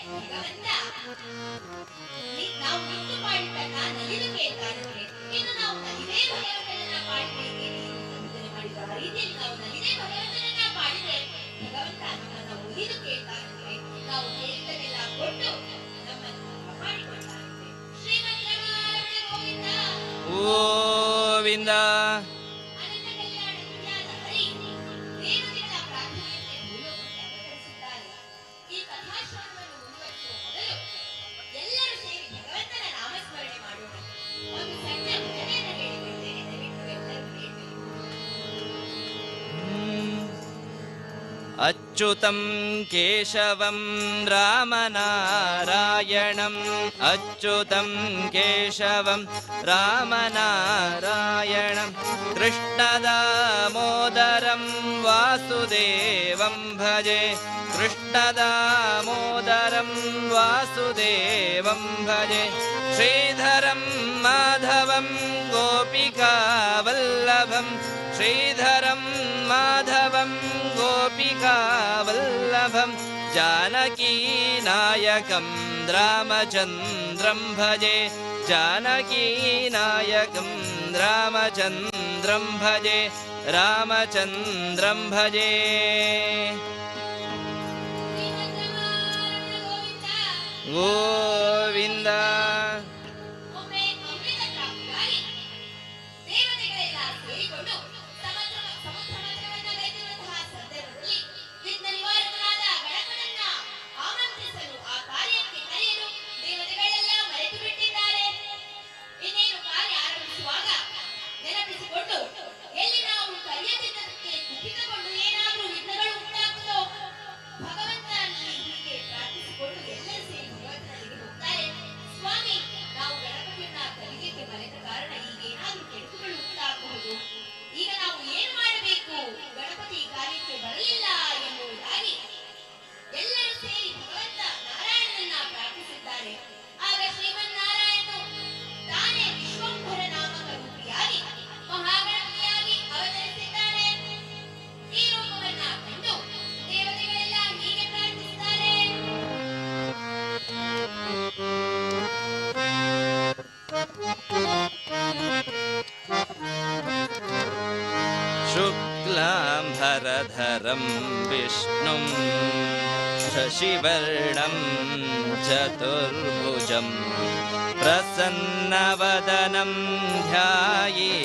ಭಗವಂತ ನಾವು ನಿಂತು ಮಾಡಿದ್ದನ್ನ ನಲಿದು ಕೇಳ್ತಾನಂತೆ. ಇನ್ನು ನಾವು ನಲಿದೇ ಭಗವಂತನನ್ನ ಮಾಡಿದ್ರೆ ಏನೇನು ಮಾಡಿದ ಆ ರೀತಿಯಲ್ಲಿ ನಾವು ನಲಿದೇ ಭಗವಂತನನ್ನ ಮಾಡಿದ್ರೆ ಭಗವಂತ ನಮ್ಮನ್ನ ಒಲಿದು ಕೇಳ್ತಾನಂತೆ. ನಾವು ಕೇಳಿದ್ದನ್ನೆಲ್ಲ ಕೊಟ್ಟು ನಮ್ಮನ್ನು ಕಾಪಾಡಿಕೊಳ್ತಾನಂತೆ. ಶ್ರೀಮಂತರಾದ ಗೋವಿಂದ ಗೋವಿಂದ ಅನಂತ ಕಲ್ಯಾಣ ಪ್ರಿಯಾದ ಹರಿ ದೇವತೆಗಳ ಪ್ರಾರ್ಥನೆಯಂತೆ ಭೂಲೋಕಕ್ಕೆ ಅವತರಿಸಿದ್ದಾರೆ. ಈ ಕಥಾಶ್ರಮವನ್ನು ಮುಂದುವರಿಸುವ ಮೊದಲು ಎಲ್ಲರೂ ಸೇರಿ ಭಗವಂತನ ನಾಮಸ್ಮರಣೆ ಮಾಡೋಣ. ಒಂದು ಸಣ್ಣ ಭಜನೆಯನ್ನು ಹೇಳಿಕೊಡ್ತೇನೆ, ದಯವಿಟ್ಟು ಎಲ್ಲರೂ ಕೇಳಬೇಕು. ಅಚ್ಯುತಂ ಕೇಶವಂ ರಾಮನಾರಾಯಣಂ ಅಚ್ಯುತಂ ಕೇಶವಂ ರಾಮನಾರಾಯಣಂ ಕೃಷ್ಣದಾಮೋದರಂ ವಾಸುದೇವಂ ಭಜೆ ಕೃಷ್ಣದಾಮೋದರಂ ವಾಸುದೇವಂ ಭಜೆ ಶ್ರೀಧರಂ ಮಾಧವಂ ಗೋಪಿಕಾವಲ್ಲಭಂ ಶ್ರೀಧರಂ ಮಾಧವಂ ಗೋಪಿಕಾವಲ್ಲಭಂ जानकीनायकं रामचन्द्रं भजे जानकीनायकं रामचन्द्रं भजे रामचन्द्रं भजे ಗೋವಿಂದ ಒಮ್ಮೆ ಅಮೃತ ಪ್ರಾಪ್ತಿಯಾಗಿ ದೇವತೆಗಳೆಲ್ಲ ಸೇರಿಕೊಂಡು ಸಮುದ್ರ ಮಂಥನವನ್ನ ಗೈದಿರುವಂತಹ ಸಂದರ್ಭದಲ್ಲಿ ವಿಘ್ನ ನಿವಾರಕನಾದ ಗಣಪನನ್ನ ಆಮಂತ್ರಿಸಲು ಆ ಕಾರ್ಯಕ್ಕೆ ಕರೆಯಲು ದೇವತೆಗಳೆಲ್ಲ ಮರೆತು ಬಿಟ್ಟಿದ್ದಾರೆ. ಇನ್ನೇನು ಕಾರ್ಯ ಆರಂಭಿಸುವಾಗ ನೆನಪಿಸಿಕೊಂಡು ಎಲ್ಲಿ ನಾವು ಕರೆಯದಿದ್ದಕ್ಕೆ ಕುಪಿತಗೊಂಡು ಏನಾದರೂ ವಿಘ್ನಗಳು ಉಂಟಾಗುತ್ತೋ ಭಗವಂತ ಹೀಗೆ ಪ್ರಾರ್ಥಿಸಿಕೊಂಡು ಎಲ್ಲರೂ ಸೇರಿ ಭಗವಂತನಿಗೆ ಹೋಗ್ತಾರೆ. ಸ್ವಾಮಿ, ನಾವು ಗಣಪತಿಯನ್ನ ಕಲಿಗೆಗೆ ಮರೆತ ಕಾರಣ ಈಗೇನಾದ್ರೂ ಕೆಡುಕುಗಳು ಉಂಟಾಗಬಹುದು. ಈಗ ನಾವು ಏನ್ ಮಾಡಬೇಕು? ಗಣಪತಿ ಕಾರ್ಯಕ್ಕೆ ಬರಲಿಲ್ಲ ಎನ್ನುವುದಾಗಿ ಎಲ್ಲರೂ ಸೇರಿ ಭಗವಂತ ನಾರಾಯಣನನ್ನ ಪ್ರಾರ್ಥಿಸಿದ್ದಾರೆ. ಆಗ ಶ್ರೀಮನ್ನಾರಾಯಣನು ತಾನೇ ವಿಶ್ವಂಭರ ನಾಮಕ ರೂಪಿಯಾಗಿ ಮಹಾಗಣಪತಿಯಾಗಿ ಅವತರಿಸಿದ್ದಾನೆ. ಈ ರೂಪವನ್ನ ಕಂಡು ದೇವತೆಗಳೆಲ್ಲ ಹೀಗೆ ಪ್ರಾರ್ಥಿಸಿದ್ದಾರೆ. शुक्लाम्भरधरं विष्णुं शशिवर्णं चतुर्भुजं प्रसन्नवदनं ध्याये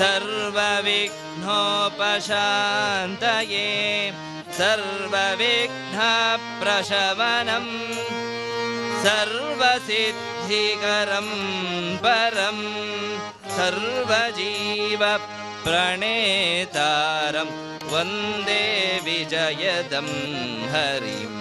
सर्वविघ्नोपशान्तये सर्वविघ्नप्रशमनं सर्वसिद्धिकरं परं सर्वजीवप्रणेतारं वन्दे विजयदं हरिम्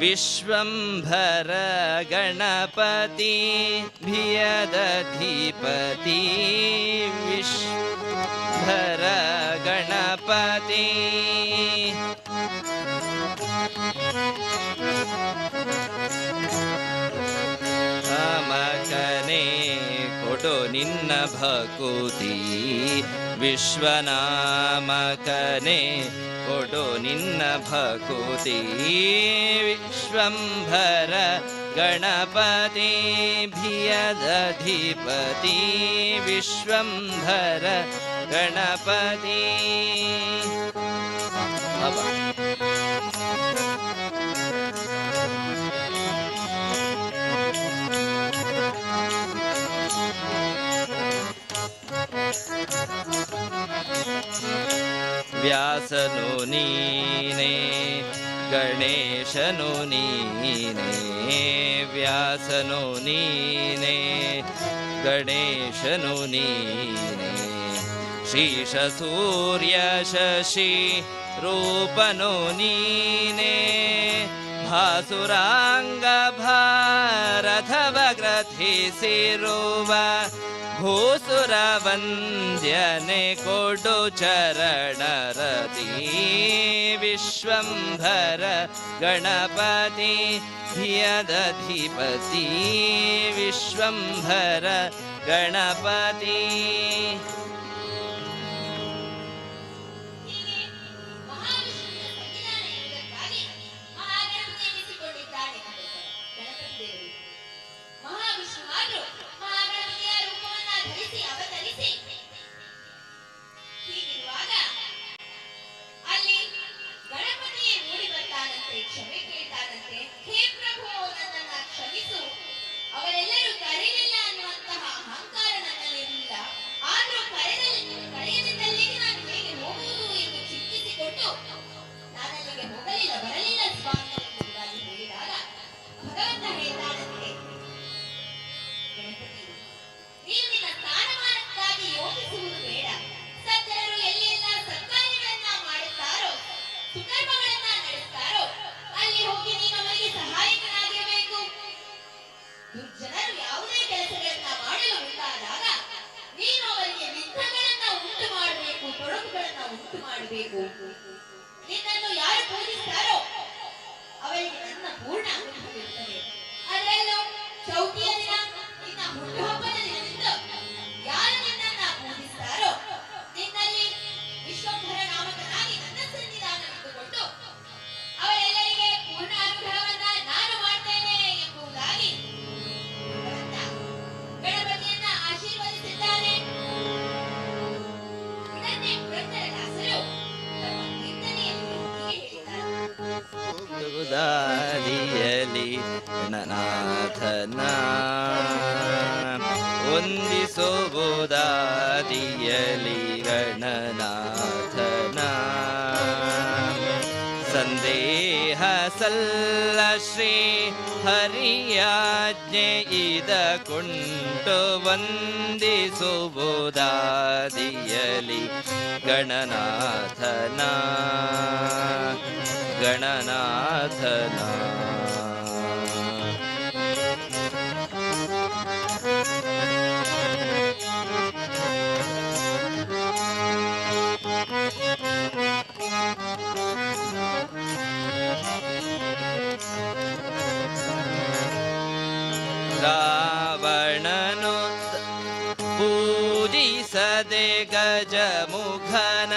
विश्वंभर गणपति भियदधिपति विश्वंभर गणपति ಅಮಕನೆ ಕೊಡು ನಿನ್ನ ಭಕುತಿ ವಿಶ್ವನಾಮಕನೆ ಕೊಡು ನಿನ್ನ ಭಕುತಿ ವಿಶ್ವಂಭರ ಗಣಪತಿ ಭಿಯದಧಿಪತಿ ವಿಶ್ವಂಭರ ಗಣಪತಿ ವ್ಯಾಸನು ನೀನೇ ಗಣೇಶನು ನೀನೇ ವ್ಯಾಸನು ನೀನೇ ಗಣೇಶನು ನೀನೇ ಶೀಶ ಸೂರ್ಯ ಶಶಿ ರೂಪನು ನೀನೇ ಭಾಸುರಾಂಗ ಭಾರಥವ ಗ್ರಥಿಸಿರುವ ಭೂಸುರ ವಂದ್ಯನೆ ಕೊಡು ಚರಣರತಿ ವಿಶ್ವಂಭರ ಗಣಪತಿ ಧಿಯದಧಿಪತಿ ವಿಶ್ವಂಭರ ಗಣಪತಿ. ಹೀಗೆ ಮಹಾವಿಷ್ಣುವಿನ ಸಂವಿಧಾನ ಎಂಬುದಕ್ಕಾಗಿ ಮಹಾಗಣಪತಿ ಎನಿಸಿಕೊಂಡಿದ್ದಾನೆ ಗಣಪತಿ ದೇವರು. ಮಹಾವಿಷ್ಣು ಆದ್ರೂ ಮಹಾಗಣಪತಿಯ ರೂಪವನ್ನ ಧರಿಸಿ ಅವತರಿಸಿ ಹೀಗಿರುವಾಗ ಅಲ್ಲಿ ಗಣಪತಿಯೇ ಮೂಡಿ ಬರ್ತಾನಂತೆ, ಕ್ಷಮೆ ಕೇಳ್ತಾನಂತೆ. ಹೇ ಪ್ರಭು, ನನ್ನನ್ನ ಕ್ಷಮಿಸು, ಅವರೆಲ್ಲರೂ ಕರೆಯಲಿಲ್ಲ ಅನ್ನುವಂತಹ ಅಹಂಕಾರ ನನ್ನಲ್ಲಿರಲಿಲ್ಲ. ಆದ್ರೂ ಕರೆಯದಿದ್ದಲ್ಲಿಗೆ ನಾನು ಹೇಗೆ ಹೋಗುವುದು ಎಂದು ಚಿಂತಿಸಿಕೊಂಡು ನಾನಲ್ಲಿಗೆ ಹೋಗಲಿಲ್ಲ, ಬರಲಿಲ್ಲ ಸ್ವಾಮಿ ಎಂಬುದಾಗಿ ಹೇಳಿದಾಗ ಭಗವಂತ ಹೇಳ್ತಾನಂತೆ, ಗಣಪತಿ, ನೀನು ನಿನ್ನ ಸ್ಥಾನಮಾನಕ್ಕಾಗಿ ಯೋಚಿಸುವುದು ಬೇಡ. ಸಜ್ಜನರು ಎಲ್ಲೆಲ್ಲ ಸತ್ಕಾರ್ಯಗಳನ್ನ ಮಾಡುತ್ತಾರೋ, ಸುಕರ್ಮಗಳನ್ನ ನಡೆಸ್ತಾರೋ ಅಲ್ಲಿ ಹೋಗಿ ನೀನು ಅವರಿಗೆ ಸಹಾಯಕನಾಗಿರಬೇಕು. ದುರ್ಜನರು ಯಾವುದೇ ಕೆಲಸಗಳನ್ನ ಮಾಡಲು ಮುಂದಾದಾಗ ನೀನು ಅವರಿಗೆ ವಿಘ್ನಗಳನ್ನ ಉಂಟು ಮಾಡಬೇಕು, ತೊಡಕುಗಳನ್ನ ಉಂಟು ಮಾಡಬೇಕು. ನಿನ್ನನ್ನು ಯಾರು ಪೂಜಿಸ್ತಾರೋ ಅವರಿಗೆ ನನ್ನ ಪೂರ್ಣ ಅನುಗ್ರಹವಿರುತ್ತದೆ. ಅದರಲ್ಲೂ ಚೌತಿಯ ದಿನ, ನಿನ್ನ ಹುಟ್ಟುಹಬ್ಬದ ದಿನದಿಂದ ಯಾರು ನಿನ್ನನ್ನ ಪೂಜಿಸ್ತಾರೋ ನಿನ್ನಲ್ಲಿ ವಿಶ್ವಂಭರ ನಾಮಕನಾಗಿ ನನ್ನ ಸನ್ನಿಧಾನವಿಟ್ಟುಕೊಂಡು ಅವರೆಲ್ಲರಿಗೆ ಪೂರ್ಣ ಅನುಗ್ರಹವನ್ನ ನಾನು ಮಾಡ್ತೇನೆ ಎಂಬುದಾಗಿ ಭಗವಂತ ಗಣಪತಿಯನ್ನ ಆಶೀರ್ವದಿಸಿದ್ದಾನೆ. ಇದನ್ನೇ ಪುರಂದರದಾಸರು ತಮ್ಮ ಕೀರ್ತನೆಯಲ್ಲಿ ಹೀಗೆ ಹೇಳಿದ್ದಾರೆ. ಉದಾದಿಯಲಿ ಗಣನಾಥನ ವಂದಿಸುವುದಾದಿಯಲಿ ಗಣನಾಥನ ಸಂದೇಹ ಸಲ್ಲ ಶ್ರೀ ಹರಿಯಾಜ್ಞೆ ಇದ ಕೊಂಟು ವಂದಿಸುವುದಾದಿಯಲಿ ಗಣನಾಥನ ಗಣನಾಥನ. ರಾವಣನು ಪೂಜಿಸದೆ ಗಜಮುಖನ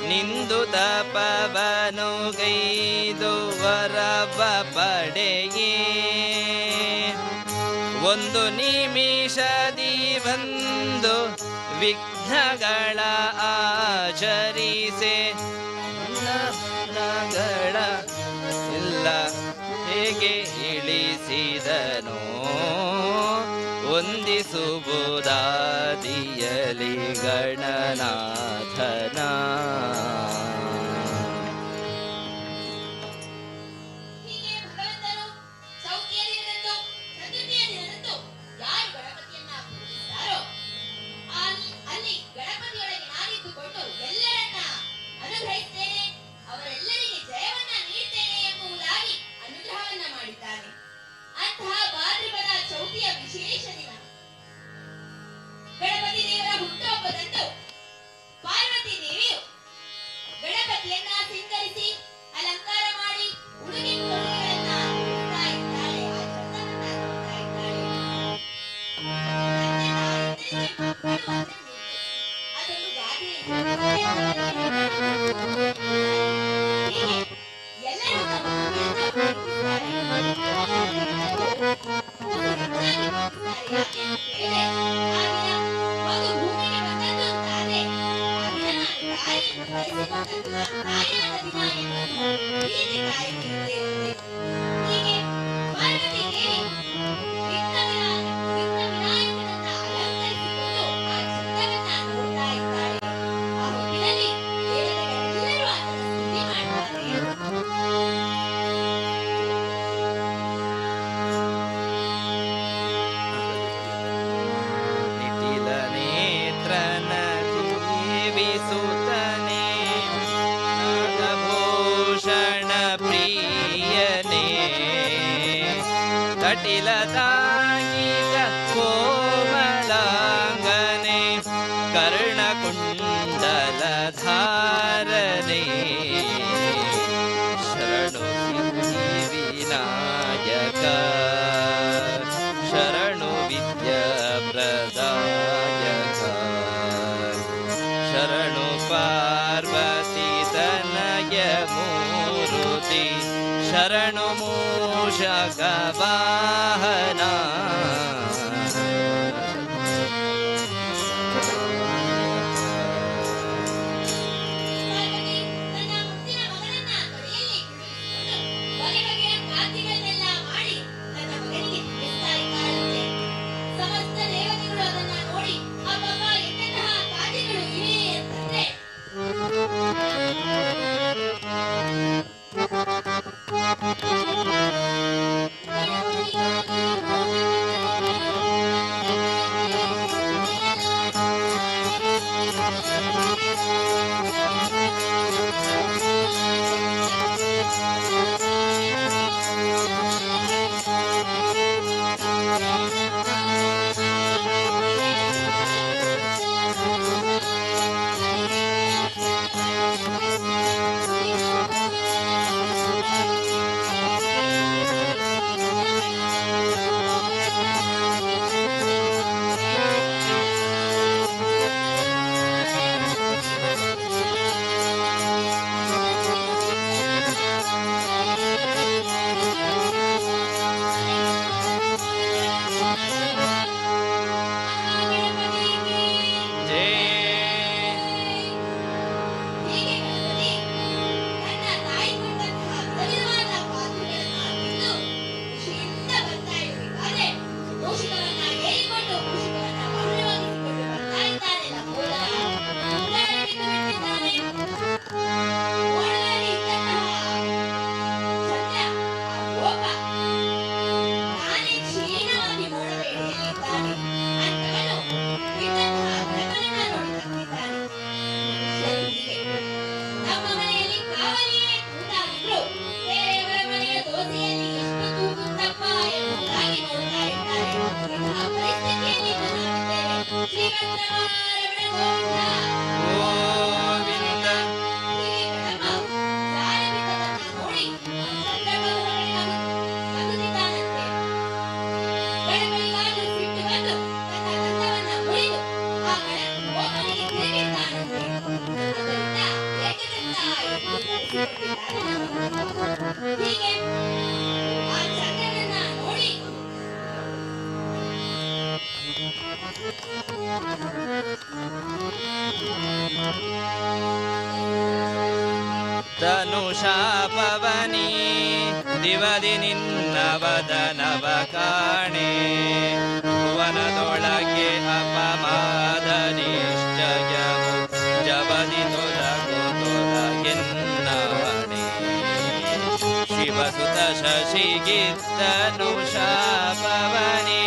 ನಿಂದು ತಪವನು ಗೈದು ವರವ ಪಡೆಯೇ ಒಂದು ನಿಮಿಷದಿ ಬಂದು ವಿಘ್ನಗಳ ಆಚರಿಸೆ ನಗಳ ಇಲ್ಲ ಹೇಗೆ ಇಳಿಸಿದನೋ ವಂದಿಸುವುದಾದಿಯಲಿ ಗಣನಾಥನ. ಹೀಗೆ ಭಗವಂತನು ಚೌತಿಯ ದಿನದಂದು, ಚತುರ್ಥಿಯ ದಿನದಂದು ಯಾರು ಗಣಪತಿಯನ್ನ ಪೂಜಿಸ್ತಾರೋ ಅಲ್ಲಿ ಗಣಪತಿಯೊಳಗೆ ನಾನಿದ್ದುಕೊಂಡು ಎಲ್ಲರನ್ನ ಅನುಗ್ರಹಿಸ್ತೇನೆ, ಅವರೆಲ್ಲರಿಗೆ ಜಯವನ್ನ ನೀಡ್ತೇನೆ ಎಂಬುದಾಗಿ ಅನುಗ್ರಹವನ್ನ ಮಾಡಿದ್ದಾನೆ. ಅಂತಹ ಭಾದ್ರಪದ ಚೌತಿಯ ವಿಶೇಷ ದಿನ ಗಣಪತಿ ದೇವರ ಹುಟ್ಟುಹಬ್ಬದಂದು ಪಾರ್ವತಿ ದೇವಿಯು ಗಣಪತಿಯನ್ನ ಸಿಂಗರಿಸಿ ಅಲಂಕಾರ ಮಾಡಿ ಉಡುಗೆ ತೊಡುಗೆಗಳನ್ನ ನೀಡ್ತಾ ಇದ್ದಾಳೆ, ಆಚರಣೆಯನ್ನ ನೀಡ್ತಾ ಇದ್ದಾಳೆ. ಅದೊಂದು ಗಾದೆ. ಹೀಗೆ ಎಲ್ಲರೂ ತಮ್ಮ ಮಗುವನ್ನ ಪ್ರೀತಿಸ್ತಾರೆ. ಯಾಕೆ ಅಂತ ಹೇಳಿದ್ರೆ, ಆ ದಿನ ಮಗು ಭೂಮಿಗೆ ಬಂದದ್ದು ಅಂತಾದ್ರೆ ಆ ದಿನ ನಾನು ತಾಯಿಯನ್ನು ಕರೆಸಿಕೊಂಡದ್ದು ತಾಯಿಯಾದ ದಿನ ಎನ್ನುವುದು ಪ್ರೀತಿ ತಾಯಿಗೆ ಇದ್ದೇ ಇರುತ್ತೆ. ಹೀಗೆ ಪಾರ್ವತಿ ದೇವಿ ವಿಘ್ನ ವಿನಾಯಕನನ್ನ ಅಲಂಕರಿಸಿಕೊಂಡು ಆ ಚಿತ್ರವನ್ನ ನೋಡ್ತಾ ಇದ್ದಾಳೆ. ಆ ಹೊತ್ತಿನಲ್ಲಿ ದೇವತೆಗಳೆಲ್ಲರೂ ಆತನ ಸ್ತುತಿ ಮಾಡ್ತಾರೆ. ನಿಟಿಲ ನೇತ್ರನ ದೇವಿಸುತ್ತನೆ ನಾಗಭೂಷಣ ಪ್ರಿಯನೇ ಕಟಿಲ ತಾಗಿದ ಕೋಮಲಾಂಗ ಶರಣು ಮೂಷಕ ವಾಹನ ಪಾರ್ವತಿ ತನ್ನ ಮುತ್ತಿನ ಮಗನನ್ನ ತೊಡೆಯಲ್ಲಿ ಕುಳ್ಳಿರಿಸಿಕೊಂಡು ಬಗೆ ಬಗೆಯ ಖಾದ್ಯಗಳನ್ನೆಲ್ಲ ಮಾಡಿ ತನ್ನ ಮಗನಿಗೆ ತಿನ್ನಿಸ್ತಾ ಇದ್ದಾಳಂತೆ. ಸಮಸ್ತ ದೇವತೆಗಳು ಅದನ್ನ ನೋಡಿ ಅಬ್ಬಬ್ಬ ಎಂತಹ ಖಾದ್ಯಗಳು ಇವೆ ಅಂತಂದ್ರೆ ತನುಷಾಪವನಿ ದಿವದಿ ನಿನ್ನ ವದನವ ಕಾಣೆ ಭುವನದೊಳಗೆ ಅಪಮಾದ ನಿಶ್ಚಯವು ಜವದಿ ತೊಲಗು ತೊಲಗೆನ್ನವಣೆ ಶಿವಸುತ ಶಶಿಗಿತ್ತನುಷಾಪವನಿ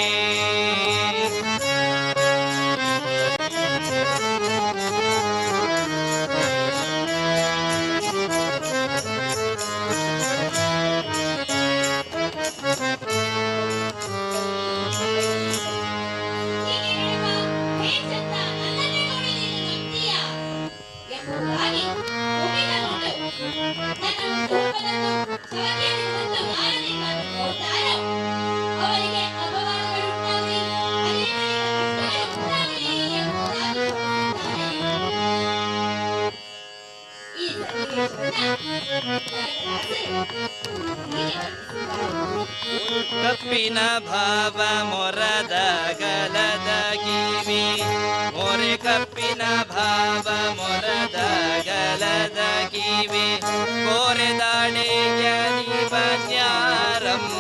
ಕಪ್ಪಿನ ಭಾವ ಮೊರದ ಗಲದ ಕಿವಿ ಮೊರೆ ಕಪ್ಪಿನ ಭಾವ ಮೊರದ ಗಲದ ಕಿವಿ ಕೋರೆ ದಾಳಿಯ ನಿಬನ್ಯಾರಮ್ಮ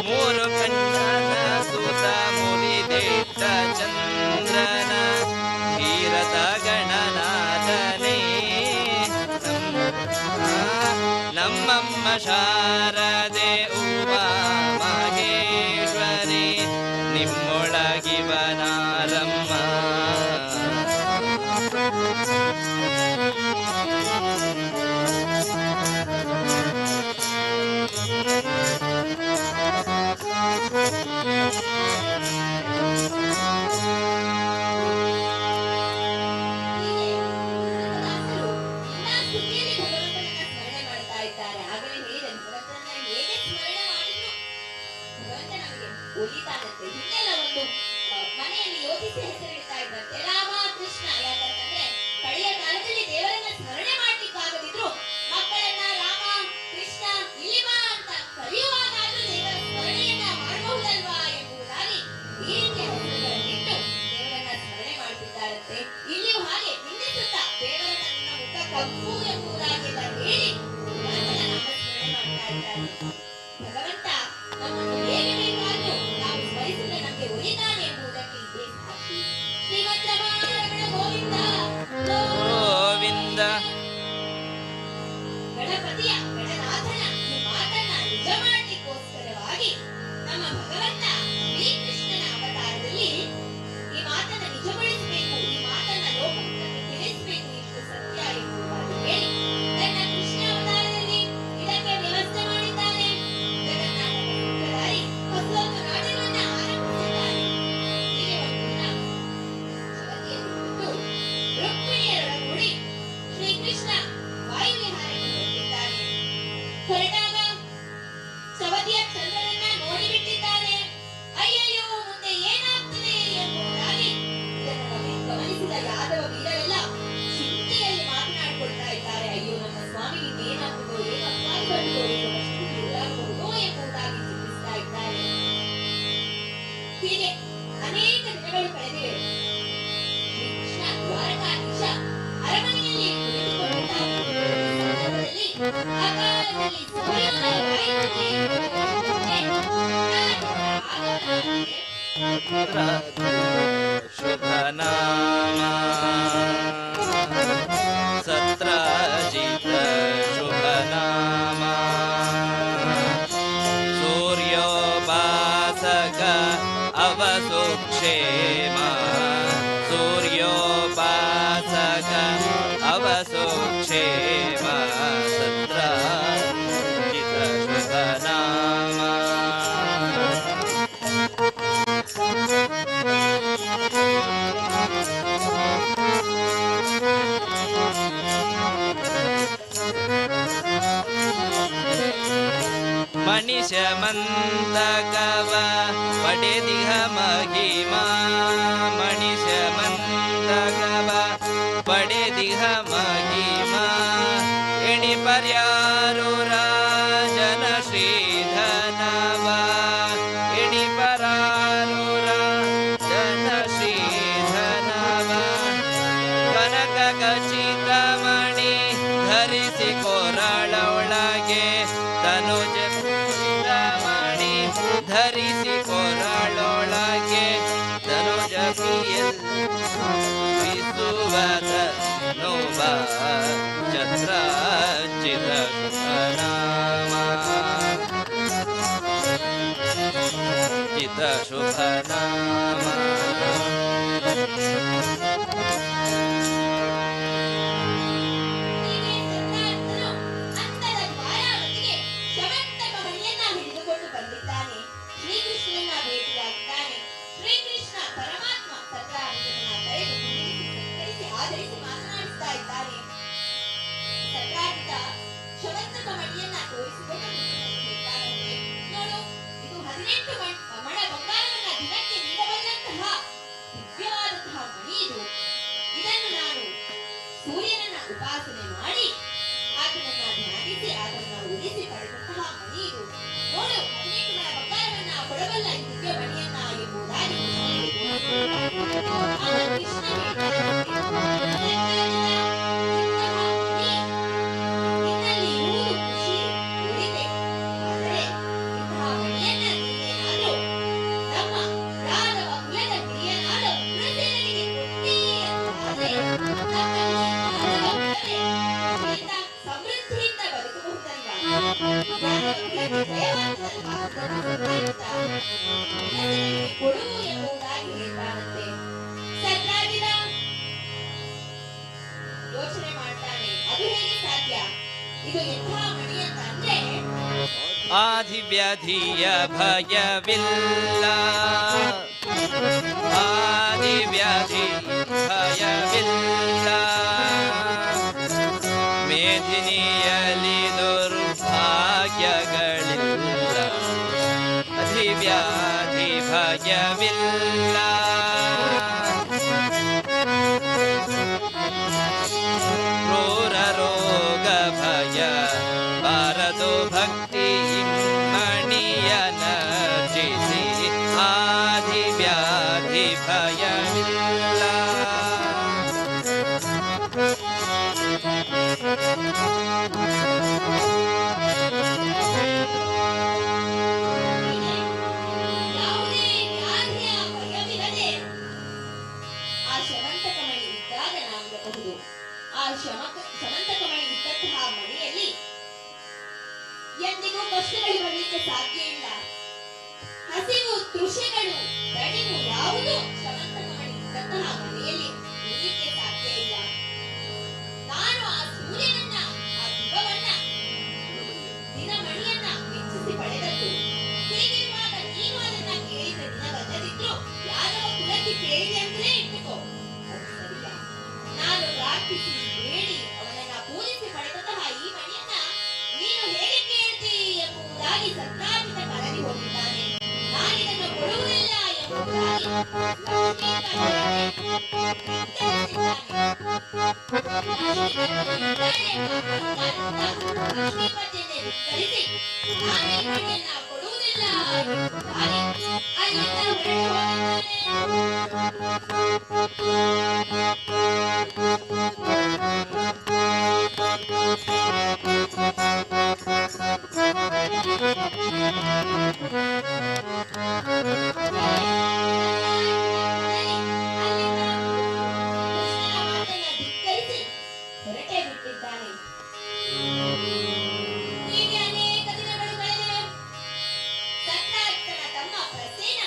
ಮೂರು ಕಣ್ಣನ ಸುತ ಮುರಿದೆಟ್ಟ ಚಂದ್ರನ ಧೀರತ ಗಣನಾಥನೇ ನಮ್ಮಮ್ಮ ಶಾರದೆ ಉಮಾ ಮಹೇಶ್ವರಿ ನಿಮ್ಮೊಳಗಿವನಾರಮ್ಮ ಸ್ಮರಣೆ ಮಾಡ್ತಾ ಇದ್ದಾರೆ. ಆಗಲೇ ಹೇಳಿದೆ ಭಗವಂತನ ಹೇಗೆ ಸ್ಮರಣೆ ಹೊರಟಾಗ ಸವತಿಯ ಚಂದ್ರನನ್ನ ನೋಡಿಬಿಟ್ಟಿದ್ದಾನೆ. ಅಯ್ಯಯ್ಯೋ, ಮುಂದೆ ಏನಾಗ್ತದೆ ಎಂಬುದಾಗಿ ಇದನ್ನು ಗಮನಿಸಿದ ಯಾದವ ವೀರರೆಲ್ಲ ಚಿಂತೆಯಲ್ಲಿ ಮಾತನಾಡಿಕೊಳ್ತಾ ಇದ್ದಾರೆ. ಅಯ್ಯೋ, ನಮ್ಮ ಸ್ವಾಮಿಗೆ ಏನಾಗ್ತದೋ, ಏನು ಅಪಾಯವಾಗುತ್ತೋ, ಏನು ಕಷ್ಟಕ್ಕೆ ಒಳಗಾಗಬಹುದೋ ಎಂಬುದಾಗಿ ಚಿಂತಿಸ್ತಾ ಇದ್ದಾರೆ. ಹೀಗೆ ಅನೇಕ ದಿನಗಳು ಕಳೆದಿವೆ. ಶ್ರೀಕೃಷ್ಣ ದ್ವಾರಕಾಧೀಶ ಅರಮನೆಯಲ್ಲಿ ಕುಳಿತುಕೊಂಡಿದ್ದಾನೆ. ಈ ಸಂದರ್ಭದಲ್ಲಿ ಆಕಾಶದಲ್ಲಿ ಸೂರ್ಯೋದಯವಾಯಿತಂತೆ. ಶುಭ ನಾಮ ಸತ್ರಾಜಿತ ಶುಭ ನಾಮ ಸೂರ್ಯೋಪಾಸಕ ಅವಸುಕ್ಷೇಮ ಸೂರ್ಯೋಪಾಸಕ ಅವಸುಕ್ಷೇಮ ಸತ್ರಾಜಿತ ಶುಭ ನಾಮ ಮಣಿಷಮಂತಕವ ಪಡೆದಿಹ ಮಹಿಮಾ ಮಣಿಷಮಂತಕವ ಪಡೆದಿಹ ಮಹಿಮಾ ಎಣಿ ಪರ್ಯಾರು ರಾಜನ ಶ್ರೀಧನವ ಎಣಿ ಪರಾರು ರಾಜನ ಶ್ರೀಧನವ ಕನಕ ಖಚಿತ ಮಣಿ ಧರಿಸಿ ಕೊರಳೊಳಗೆ ತನುಜ ಮಣಿ ಧರಿಸಿ ಕೊರಳೊಳಗೆ ತನುಜ ಪಿಸುವದ ನೋಬ ಚತ್ರಾಚಿತ ಶುಭನಾಮ ಚಿತ ಶುಭನಾಮ ಉಪಾಸನೆ ಮಾಡಿ ಆತನನ್ನ ಧ್ಯಾನಿಸಿ ಆತನನ್ನ ಉಳಿಸಿ ಪಡೆದಂತಹ ಮಣಿ ಇದು. ನೋಡು, 18 ಮಣ ಬಂಗಾರವನ್ನ ಕೊಡಬಲ್ಲ ಈ ದಿವ್ಯ ಮಣಿಯನ್ನ ಎಂಬುದಾಗಿ ನಿನ್ನಲ್ಲಿ ಇರುವುದು ಖುಷಿ ಉಳಿದೆ. ಆದರೆ ಇಂತಹ ಮಣಿಯನ್ನ ನೀನೇನಾದ್ರೂ ನಮ್ಮ ಯಾದವ ಕುಲದ ಹಿರಿಯನಾದ ಉಗ್ರಸೇನನಿಗೆ ಕೊಟ್ಟಿ ಅಂತಾದ್ರೆ ಸಮೃದ್ಧಿಯಿಂದ ಬದುಕಬಹುದಲ್ವಾ? ಕೊಡು ಎಂಬುದಾಗಿ ಹೇಳ್ತಾನಂತೆ. ಸತ್ರಾಜಿತ ಯೋಚನೆ ಮಾಡ್ತಾನೆ, ಅದು ಹೇಗೆ ಸಾಧ್ಯ? ಇದು ಎಂಥ ಮಣಿ ಅಂತ ಅಂದ್ರೆ ಆದಿವ್ಯಾಧಿಯ ಭಯವಿಲ್ಲ ಆದಿವ್ಯಾಧಿ ಭಯವಿಲ್ಲ ಮೇದಿನಿಯಲ್ಲಿ ದುರ್ಭಾಗ್ಯಗಳಿಲ್ಲ ಅಧಿವ್ಯಾಧಿ ಭಯವಿಲ್ಲ ಕ್ರೂರ ರೋಗ ಭಯ ಬಾರದು ಭಕ್ತಿ ಮಣಿಯನರ್ಜಿಸಿ ಆದಿವ್ಯಾಧಿ ಭಯವಿಲ್ಲ ಯಾವುದೇ ವ್ಯಾಧಿಯ ಭಯವಿಲ್ಲದೆ ಆ ಶಮಂತಕ ಮಣಿ ಇದ್ದಾಗ ನಾವಿರಬಹುದು. ಆ ಶಮಂತಕ ಮಣಿ ಇದ್ದಂತಹ ಮಣಿಯಲ್ಲಿ ಎಂದಿಗೂ ಕಷ್ಟಗಳು ಬರಲಿಕ್ಕೆ ಸಾಧ್ಯ ಇಲ್ಲ. ಹಸಿವು, ತೃಷೆಗಳು, ದಣಿವು ಯಾವುದೂ ಶಮಂತಕ ಮಣಿ ಇದ್ದಂತಹ ಮನೆಯಲ್ಲಿ ಇರಲಿಕ್ಕೆ ಸಾಧ್ಯ ಇಲ್ಲ. ನಾನು ಆ ಸೂರ್ಯನನ್ನ, ಆ ದಿವವನ್ನ, ದಿನಮಣಿಯನ್ನ ಮೆಚ್ಚಿಸಿ ಪಡೆದದ್ದು. ಹೀಗಿರುವಾಗ ನೀನು ಅದನ್ನ ಕೇಳಿದ ದಿನ ಬಂದದಿದ್ರು ಯಾದವ ಕುಲಕ್ಕೆ ಕೇಳಿದೆ ಅಂತಲೇ ಇಟ್ಟುಕೋ, ಅದು ಸರಿಯ. ನಾನು ಪ್ರಾರ್ಥಿಸಿ ಬೇಡಿ ಅವನನ್ನ ಪೂಜಿಸಿ ಪಡೆದಂತಹ ಈ ಮಣಿಯನ್ನ ನೀನು ಹೇಗೆ ಕೇಳಿ ಎಂಬುದಾಗಿ ಸತ್ರಾಜಿತ ಕರಗಿ ಹೋಗಿದ್ದಾನೆ. ನಾನಿದನ್ನು ಕೊಡುವುದಿಲ್ಲ ಎಂಬುದಾಗಿ ಲಕ್ಷ್ಮೀಪತಿಯನ್ನೇ ವಿಸ್ತರಿಸಿ ನಾನೇ ಮಣಿಯನ್ನ ಕೊಡುವುದಿಲ್ಲ ಎಂಬುದಾಗಿ ಅಲ್ಲಿಂದ ಹೊರಟು ಹೊರಟೇ ಬಿಟ್ಟಿದ್ದಾನೆ. ಹೀಗೆ ಅನೇಕ ದಿನಗಳು ಕಳೆದಿವೆ. ಸತ್ರಾಜಿತನ ತಮ್ಮ ಪ್ರಸೇನ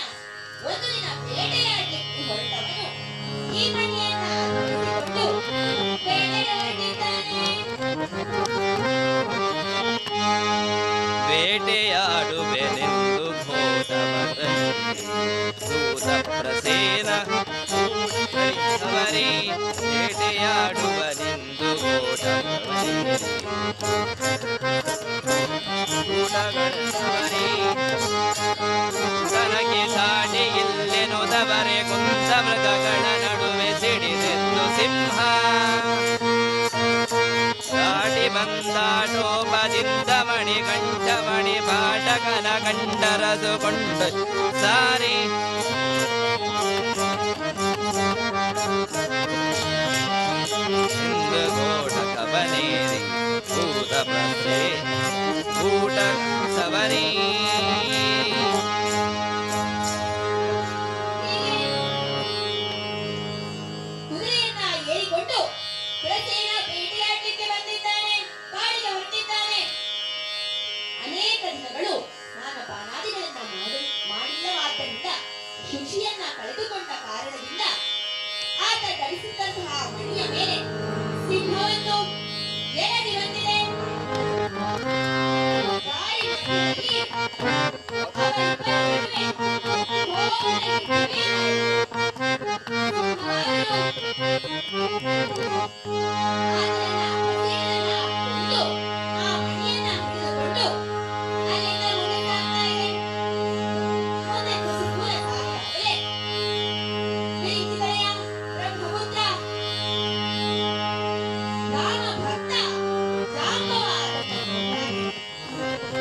ಒಂದು ದಿನ ಬೇಟೆಯಾಡಲಿಕ್ಕೆ ಹೊರಟವನು ಈ ಮಣಿಯನ್ನ ಧರಿಸಿಕೊಂಡು ಬೇಟೆಗೆ ಹೊರಟಿದ್ದಾನೆ. ಬೇಟೆಯಾಡುವೆನೆಂದು ದೂತ ಪ್ರಸೇನ ಅವರೇ ಬೇಟೆಯಾಡುವನೆಂದು ತನಗೆ ಸಾಟಿ ಇಲ್ಲೆನುದವರೆ ಕುಂತ ಮೃಗಗಳ ನಡುವೆ ಸಿಡಿದೆದ್ದು ಸಿಂಹ ದಾಟಿ ಬಂದಾಟೋಪದಿಂದ ಮಣಿ ಕಂಠಮಣಿ ಪಾಠಕನ ಕಂಡರದುಕೊಂಡು ಸಾರಿ ಗೋಟಕ ಬನೇರಿ ಭೂತ ಪ್ರಸೆ ಊಟ ಸವರಿ ಕುದುರೆಯನ್ನ ಏರಿಕೊಂಡು ಪ್ರಸೇನ ಬೇಟೆಯಾಡಲಿಕ್ಕೆ ಬಂದಿದ್ದಾನೆ. ಕಾಡಿಗೆ ಹೊರಟಿದ್ದಾನೆ. ಅನೇಕ ದಿನಗಳು ಸ್ನಾನಪಾನಾದಿಗಳನ್ನ ಮಾಡಿಲ್ಲವಾದ್ದರಿಂದ ಶುಚಿಯನ್ನ ಕಳೆದುಕೊಂಡ ಕಾರಣದಿಂದ ಆತ ಧರಿಸಿದಂತಹ ಮಣಿಯ ಮೇಲೆ ಸಿಂಹವನ್ನು ಎರಗಿ ಬಂದಿದೆ. ದಾರಿ ಮಧ್ಯದಲ್ಲಿ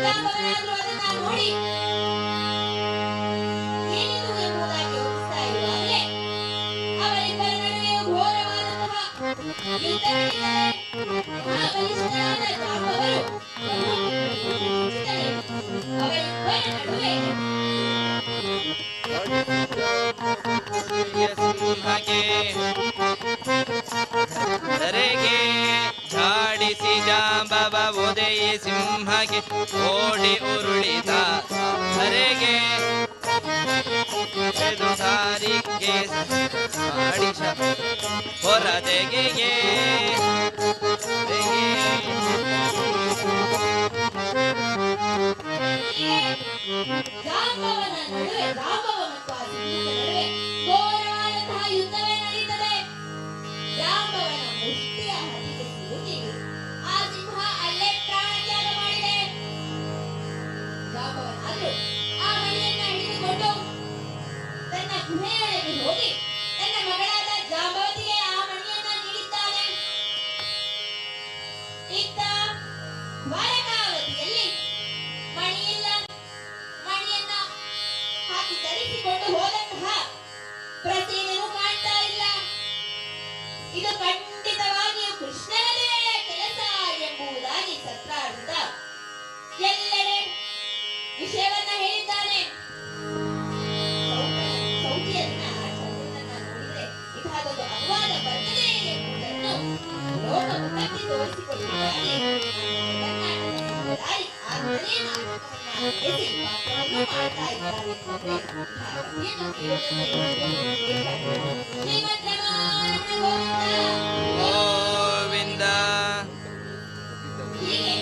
ಅವರಿಬ್ಬರ ನಡುವೆ ನೋಡಿ ಏನಿದು ಎಂಬುದಾಗಿ ಯೋಚಿಸ್ತಾ ಇರುವಾಗಲೇ ಅವರಿಬ್ಬರ ನಡುವೆ ಘೋರವಾದಂತಹ ಯುದ್ಧ ನಡೆಯುತ್ತದೆ. ಮಹಾಬಲಿಷ್ಠರಾದ ಜಾಂಬವರು ಅವರಿಬ್ಬರ ನಡುವೆ ಸರೆಗೆ ಝಾಡಿಸಿ ಜಾಂಬವ ಉದಯ ಸಿಂಹಕ್ಕೆ ಓಡಿ ಉರುಳಿದ ಸರೆಗೆ ಸಾರಿಗೆ ಹೊರದೆಗೆಗೆ ಜಾಂಬವನ ನಡುವೆ ಜಾಂಬವ ಮತ್ತು ಆ ಸಿಂಹದ ನಡುವೆ ಘೋರವಾದಂತಹ ಯುದ್ಧವೇ ನಡೆಯುತ್ತದೆ. ಜಾಂಬವನ ಮುಷ್ಟಿಯ ಹತ್ತಿಗೆ ಸಿಲುಕಿ ಆ ಸಿಂಹ ಅಲ್ಲೇ ಪ್ರಾಣತ್ಯಾಗ ಮಾಡಿದೆ. ಜಾಂಬವನಾದರೂ ಆ ಮಣಿಯನ್ನ ಹಿಡಿದುಕೊಂಡು ತನ್ನ ಗುಹೆಯೊಳಗೆ ಹೋಗಿ ತನ್ನ ಮಗಳಾದ ಜಾಂಬವತಿಗೆ ಆ ಮಣಿಯನ್ನ ನೀಡಿದ್ದಾನೆ. ಇತ್ತ ದ್ವಾರಕಾವತಿಯಲ್ಲಿ ಮಣಿಯಿಲ್ಲ. ಮಣಿಯನ್ನ ಹಾಕಿ ಧರಿಸಿಕೊಂಡು ಹೋದಂತಹ ಪ್ರಸೇನನು ಕಾಣ್ತಾ ಇಲ್ಲ. ಇದು ಖಂಡಿತವಾಗಿಯೂ ಕೃಷ್ಣನದೇ ಕೆಲಸ ಎಂಬುದಾಗಿ ಸತ್ರಾಜಿತ ಎಲ್ಲೆಡೆ ವಿಷಯವನ್ನ ಹೇಳಿದ್ದಾನೆ. ಸೌತಿಯ ದಿನ ಚಂದ್ರನನ್ನ ನೋಡಿದ್ರೆ ಇಂತಹದೊಂದು ಅಪವಾದ ಬರ್ತದೆ ಎಂಬುದನ್ನು ಲೋಕಮುಖಕ್ಕೆ ತೋರಿಸಿಕೊಟ್ಟಿದ್ದಾರೆ. ಆಗಲೇ ನಾಟಕವನ್ನ ನಡೆಸಿ ಪಾತ್ರವನ್ನು ಮಾಡ್ತಾ ಇದ್ದಾರೆ. ಶ್ರೀಮದ್ ರಮಾರಮಣ ಗೋವಿಂದ ಹೀಗೆ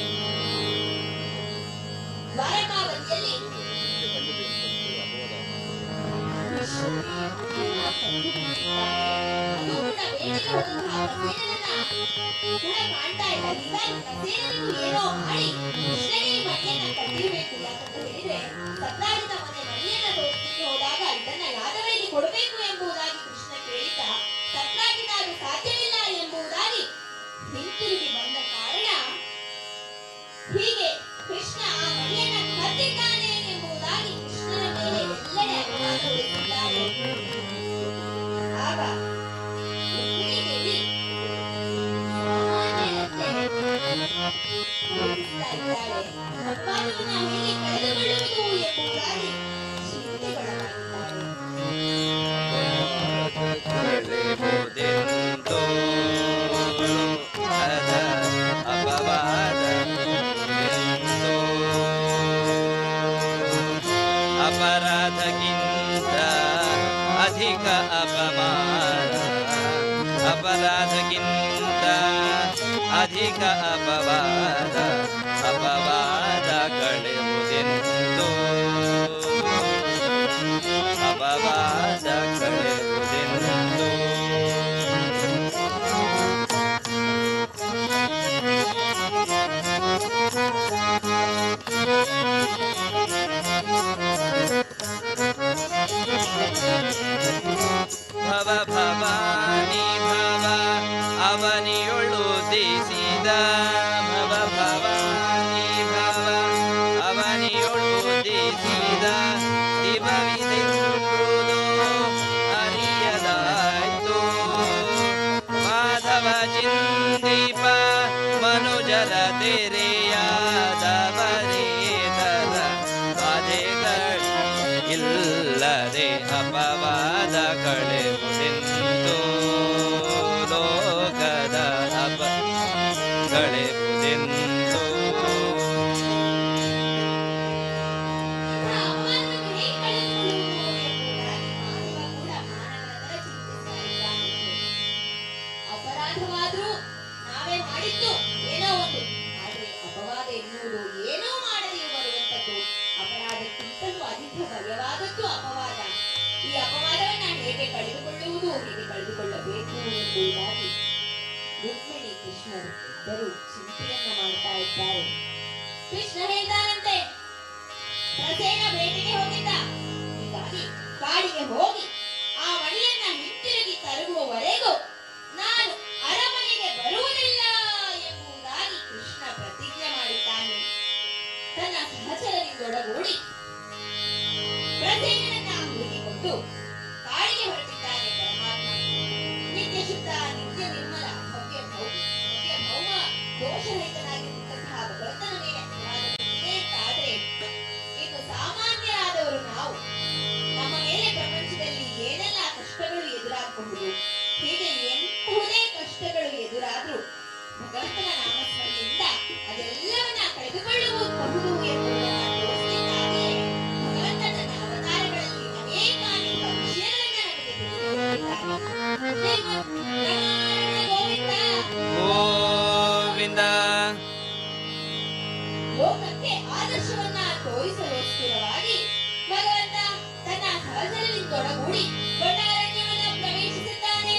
ದ್ವಾರಕಾವತಿಯಲ್ಲಿ ಅದು ಕೂಡ ಬೇಟೆಗೆ ಹೋದಂತಹ ಪ್ರಸೇನನನ್ನ ಕೂಡ ಕಾಣ್ತಾ ಇಲ್ಲ. ಹೀಗಾಗಿ ಪ್ರಸೇನನಿಗೂ ಏನೋ ಮಾಡಿ ಕೃಷ್ಣನೇ ಈ ಮಣಿಯನ್ನ ಕಟ್ಟಿರಬೇಕು. ಕೊಡಬೇಕು ಎಂಬುದಾಗಿ ಕೃಷ್ಣ ಕೇಳಿದ. ಸತ್ರಾಜಿತಾರು ಸಾಧ್ಯವಿಲ್ಲ ಎಂಬುದಾಗಿ ಹಿಂತಿರುಗಿ ಬಂದ ಕಾರಣ ಹೀಗೆ ಕೃಷ್ಣ ಆ ಮಣಿಯನ್ನ ಕದ್ದಿದ್ದಾನೆ ಎಂಬುದಾಗಿ ಕೃಷ್ಣನ ಮೇಲೆ ಎಲ್ಲೆಡೆ ಅಪವಾದ ಹೊರಿಸಿದ್ದಾರೆ. ಆಗ ರುಕ್ಮಿಣೀದೇವಿ ಯೋಚಿಸ್ತಾ ಇದ್ದಾಳೆ. ಅಪವಾದವನ್ನ ಹೇಗೆ ಕಳೆದುಕೊಳ್ಳುವುದು ಎಂಬುದಾಗಿ ಚಿಂತೆಗೊಳಗಾಗಿದ್ದಾಳೆ. ಅಪರಾಧಕ್ಕಿಂತ ಅಧಿಕ ಅಪಮಾನ, ಅಪರಾಧಕ್ಕಿಂತ ಅಧಿಕ ಅಪವಾದ, ಅಪವಾದ ಕಳೆಯುವುದೆಂದು, ಅಪವಾದ ಕಳೆಯುವುದೆಂದು. ಭವ ಭವಾನಿ ಭವ ಅವನಿಯೊಳು ದೇಸಿದ, ಭವ ಭವಾನಿ ಭವ ಅವನಿಯೊಳು ದೇಸಿದ, ದಿವವಿದೆಂಬುದು ಅರಿಯದಾಯ್ತು. ಮಾಧವ ಚಿಂದೀಪ ಮನುಜರ ತೆರೆಯಾದವರೇತದ ಬಾಧೆಗಳಿಲ್ಲದೆ ಅಪವಾದ ಕಳೆಯುವುದೆಂದು, ಲೋಕದ ಅಪ ಕಳೆಯುವುದೆಂದು. ಅಪವಾದವನ್ನು ಹೇಗೆ ಕಳೆದುಕೊಳ್ಳುವುದು ಎಂಬುದಾಗಿ ಮಾನವ ಕೂಡ ಮಾನವರ ಚಿಂತಿಸ್ತಾ ಇದ್ದಾನೆ. ಅಪರಾಧವಾದ್ರೂ ನಾವೇ ಮಾಡಿದ್ದು ಏನೋ ಒಂದು, ಆದ್ರೆ ಅಪವಾದ ಎನ್ನುವುದು ಏನೋ ಮಾಡದೆ ಬರುವಂತದ್ದು. ಅಪರಾಧಕ್ಕಿಂತಲೂ ಅಧಿಕ ಭಯವಾದದ್ದು ಅಪವಾದ. ಈ ಅಪವಾದವನ್ನ ಹೇಗೆ ಕಳೆದುಕೊಳ್ಳುವುದು, ಹೇಗೆ ಕಳೆದುಕೊಳ್ಳಬೇಕು ಎಂಬುದಾಗಿ ರುಕ್ಮಿಣಿ ಕೃಷ್ಣರು ಇಬ್ಬರು ಚಿಂತೆಯನ್ನ ಮಾಡ್ತಾ ಇದ್ದಾರೆ. ಕೃಷ್ಣ ಹೇಳ್ತಾನಂತೆ, ಪ್ರಸೇನ ಬೇಟೆಗೆ ಹೋಗಿದ್ದ, ಹೀಗಾಗಿ ಕಾಡಿಗೆ ಹೋಗಿ ಆ ಮಣಿಯನ್ನ ಹಿಂತಿರುಗಿ ತರುವವರೆಗೂ ನಾನು ಅರಮನೆಗೆ ಬರುವುದಿಲ್ಲ ಎಂಬುದಾಗಿ ಕೃಷ್ಣ ಪ್ರತಿಜ್ಞೆ ಮಾಡಿದ್ದಾನೆ. ತನ್ನ ಸಹಚರರಿಂದೊಡಗೂಡಿ ಪ್ರಸೇನನ್ನ ಹುಡುಕಿಕೊಂಡು ಕಾಡಿಗೆ ಹೊರಟಿದ್ದಾನೆ ಪರಮಾತ್ಮ. ನಿತ್ಯ ಶುದ್ಧ, ನಿತ್ಯ ನಿರ್ಮಲ, ಭವ್ಯ ಭೌಮ ದೋಷರಹಿತನಾಗಿರುವಂತಹ ಭಗವಂತನ ಮೇಲೆ ಅಪರಾಧ ಬಂದಿದೆ ಅಂತಾದ್ರೆ ಇನ್ನು ಸಾಮಾನ್ಯರಾದವರು ನಾವು, ನಮ್ಮ ಮೇಲೆ ಪ್ರಪಂಚದಲ್ಲಿ ಏನೆಲ್ಲ ಕಷ್ಟಗಳು ಎದುರಾಗಬಹುದು, ಹೀಗೆ ಎಂತಹುದೇ ಕಷ್ಟಗಳು ಎದುರಾದ್ರೂ ಭಗವಂತನ ನಾಮಸ್ಮರಣೆಯಿಂದ ಅದೆಲ್ಲವನ್ನ ಕಳೆದುಕೊಳ್ಳಬಹುದು ಎಂಬುದನ್ನು ತೋರಿಸಲಿಕ್ಕಾಗಿಯೇ ಭಗವಂತ ತನ್ನ ಅವತಾರಗಳಲ್ಲಿ ಅನೇಕ ವಿಷಯಗಳನ್ನ ನಮಗೆ ತಿಳಿಸಿಕೊಟ್ಟಿದ್ದಾನೆ. ಗೋವಿಂದ ಗೋವಿಂದ ಲೋಕಕ್ಕೆ ಆದರ್ಶವನ್ನ ತೋರಿಸಲೋಸ್ಕರವಾಗಿ ಭಗವಂತ ತನ್ನ ಸಹಚರರಿಂದೊಡಗೂಡಿ ದೊಡ್ಡಾರಣ್ಯವನ್ನ ಪ್ರವೇಶಿಸಿದ್ದಾನೆ.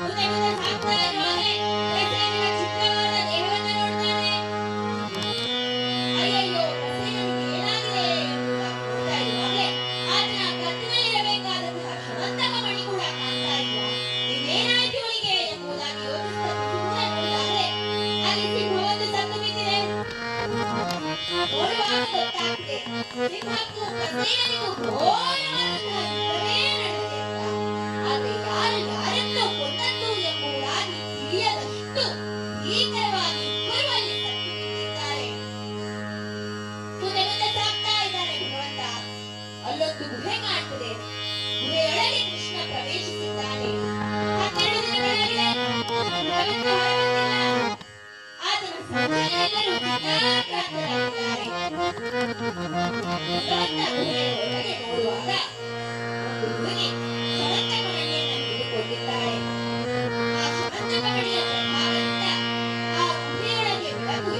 ಮುಂದೆ ಮುಂದೆ ಸಾಗ್ತಾ ಇರುವಾಗಲೇ ಪ್ರಸೇನನ ಚಿತ್ರವಾದ ದೇಹವನ್ನ ನೋಡ್ತಾನೆ. ಅಯ್ಯಯ್ಯೋ, ಪ್ರಸೇನನಿಗೆ ಏನಾಗಿದೆ ಎಂಬುದಾಗಿ ನೋಡ್ತಾ ಇರುವಾಗಲೇ ಆತನ ಕತ್ತಿನಲ್ಲಿರಬೇಕಾದಂತಹ ಶ್ರವಂತಕ ಮಣಿ ಕೂಡ ಕಾಣ್ತಾ ಇಲ್ಲ. ಇದೇನಾಯ್ತು ಇವನಿಗೆ ಎಂಬುದಾಗಿ ಯೋಚಿಸ್ತಾ ಸುಮ್ಮನೆ ನೋಡಿದಾಗಲೇ ಅಲ್ಲಿ ಸಿಂಹವೊಂದು ಸತ್ತು ಬಿದ್ದಿದೆ. ನೋಡುವಾಗ ಗೊತ್ತಾಗ್ತಿದೆ ಸಿಂಹಕ್ಕೂ ಪ್ರಸೇನನಿಗೂ ಘೋರವಾದಂತಹ ಯುದ್ಧವೇ ನಡೆದಿದೆ ಅಂತ. ಆದ್ರೆ ಯಾರು ಯಾರನ್ನೋ ಕೊಂದದ್ದು ಎಂಬುದಾಗಿ ತಿಳಿಯದಷ್ಟು ಭೀಕರವಾಗಿ ಇಬ್ಬರು ಅಲ್ಲಿ ಸತ್ತು ಬಿದ್ದಿದ್ದಾರೆ. ಮುಂದೆ ಮುಂದೆ ಸಾಗ್ತಾ ಇದ್ದಾನೆ ಭಗವಂತ. ಅಲ್ಲೊಂದು ಗುಹೆ ಕಾಣ್ತದೆ. ಗುಹೆಯೊಳಗೆ ಕೃಷ್ಣ ಪ್ರವೇಶಿಸಿದ್ದಾನೆ. 12 ದಿನಗಳಾಗಿದೆ, ಭಗವಂತ ಹೊರಬಂದಿಲ್ಲ. ಆತನ ಸಹಚರರೆಲ್ಲರೂ ಚಿಂತಾಕ್ರಾಂತರಾಗಿದ್ದಾರೆ. ಭಗವಂತ ಗುಹೆಯ ಒಳಗೆ ನೋಡುವಾಗ ಒಂದು ಹುಡುಗಿ ಶ್ರವಂತಕ ಮಣಿಯನ್ನ ಹಿಡಿದುಕೊಂಡಿದ್ದಾಳೆ. ಆ ಶ್ರವಂತಕ ಮಣಿಯ ಪ್ರಭಾವದಿಂದ ಆ ಗುಹೆಯೊಳಗೆ ಬೆಳಕು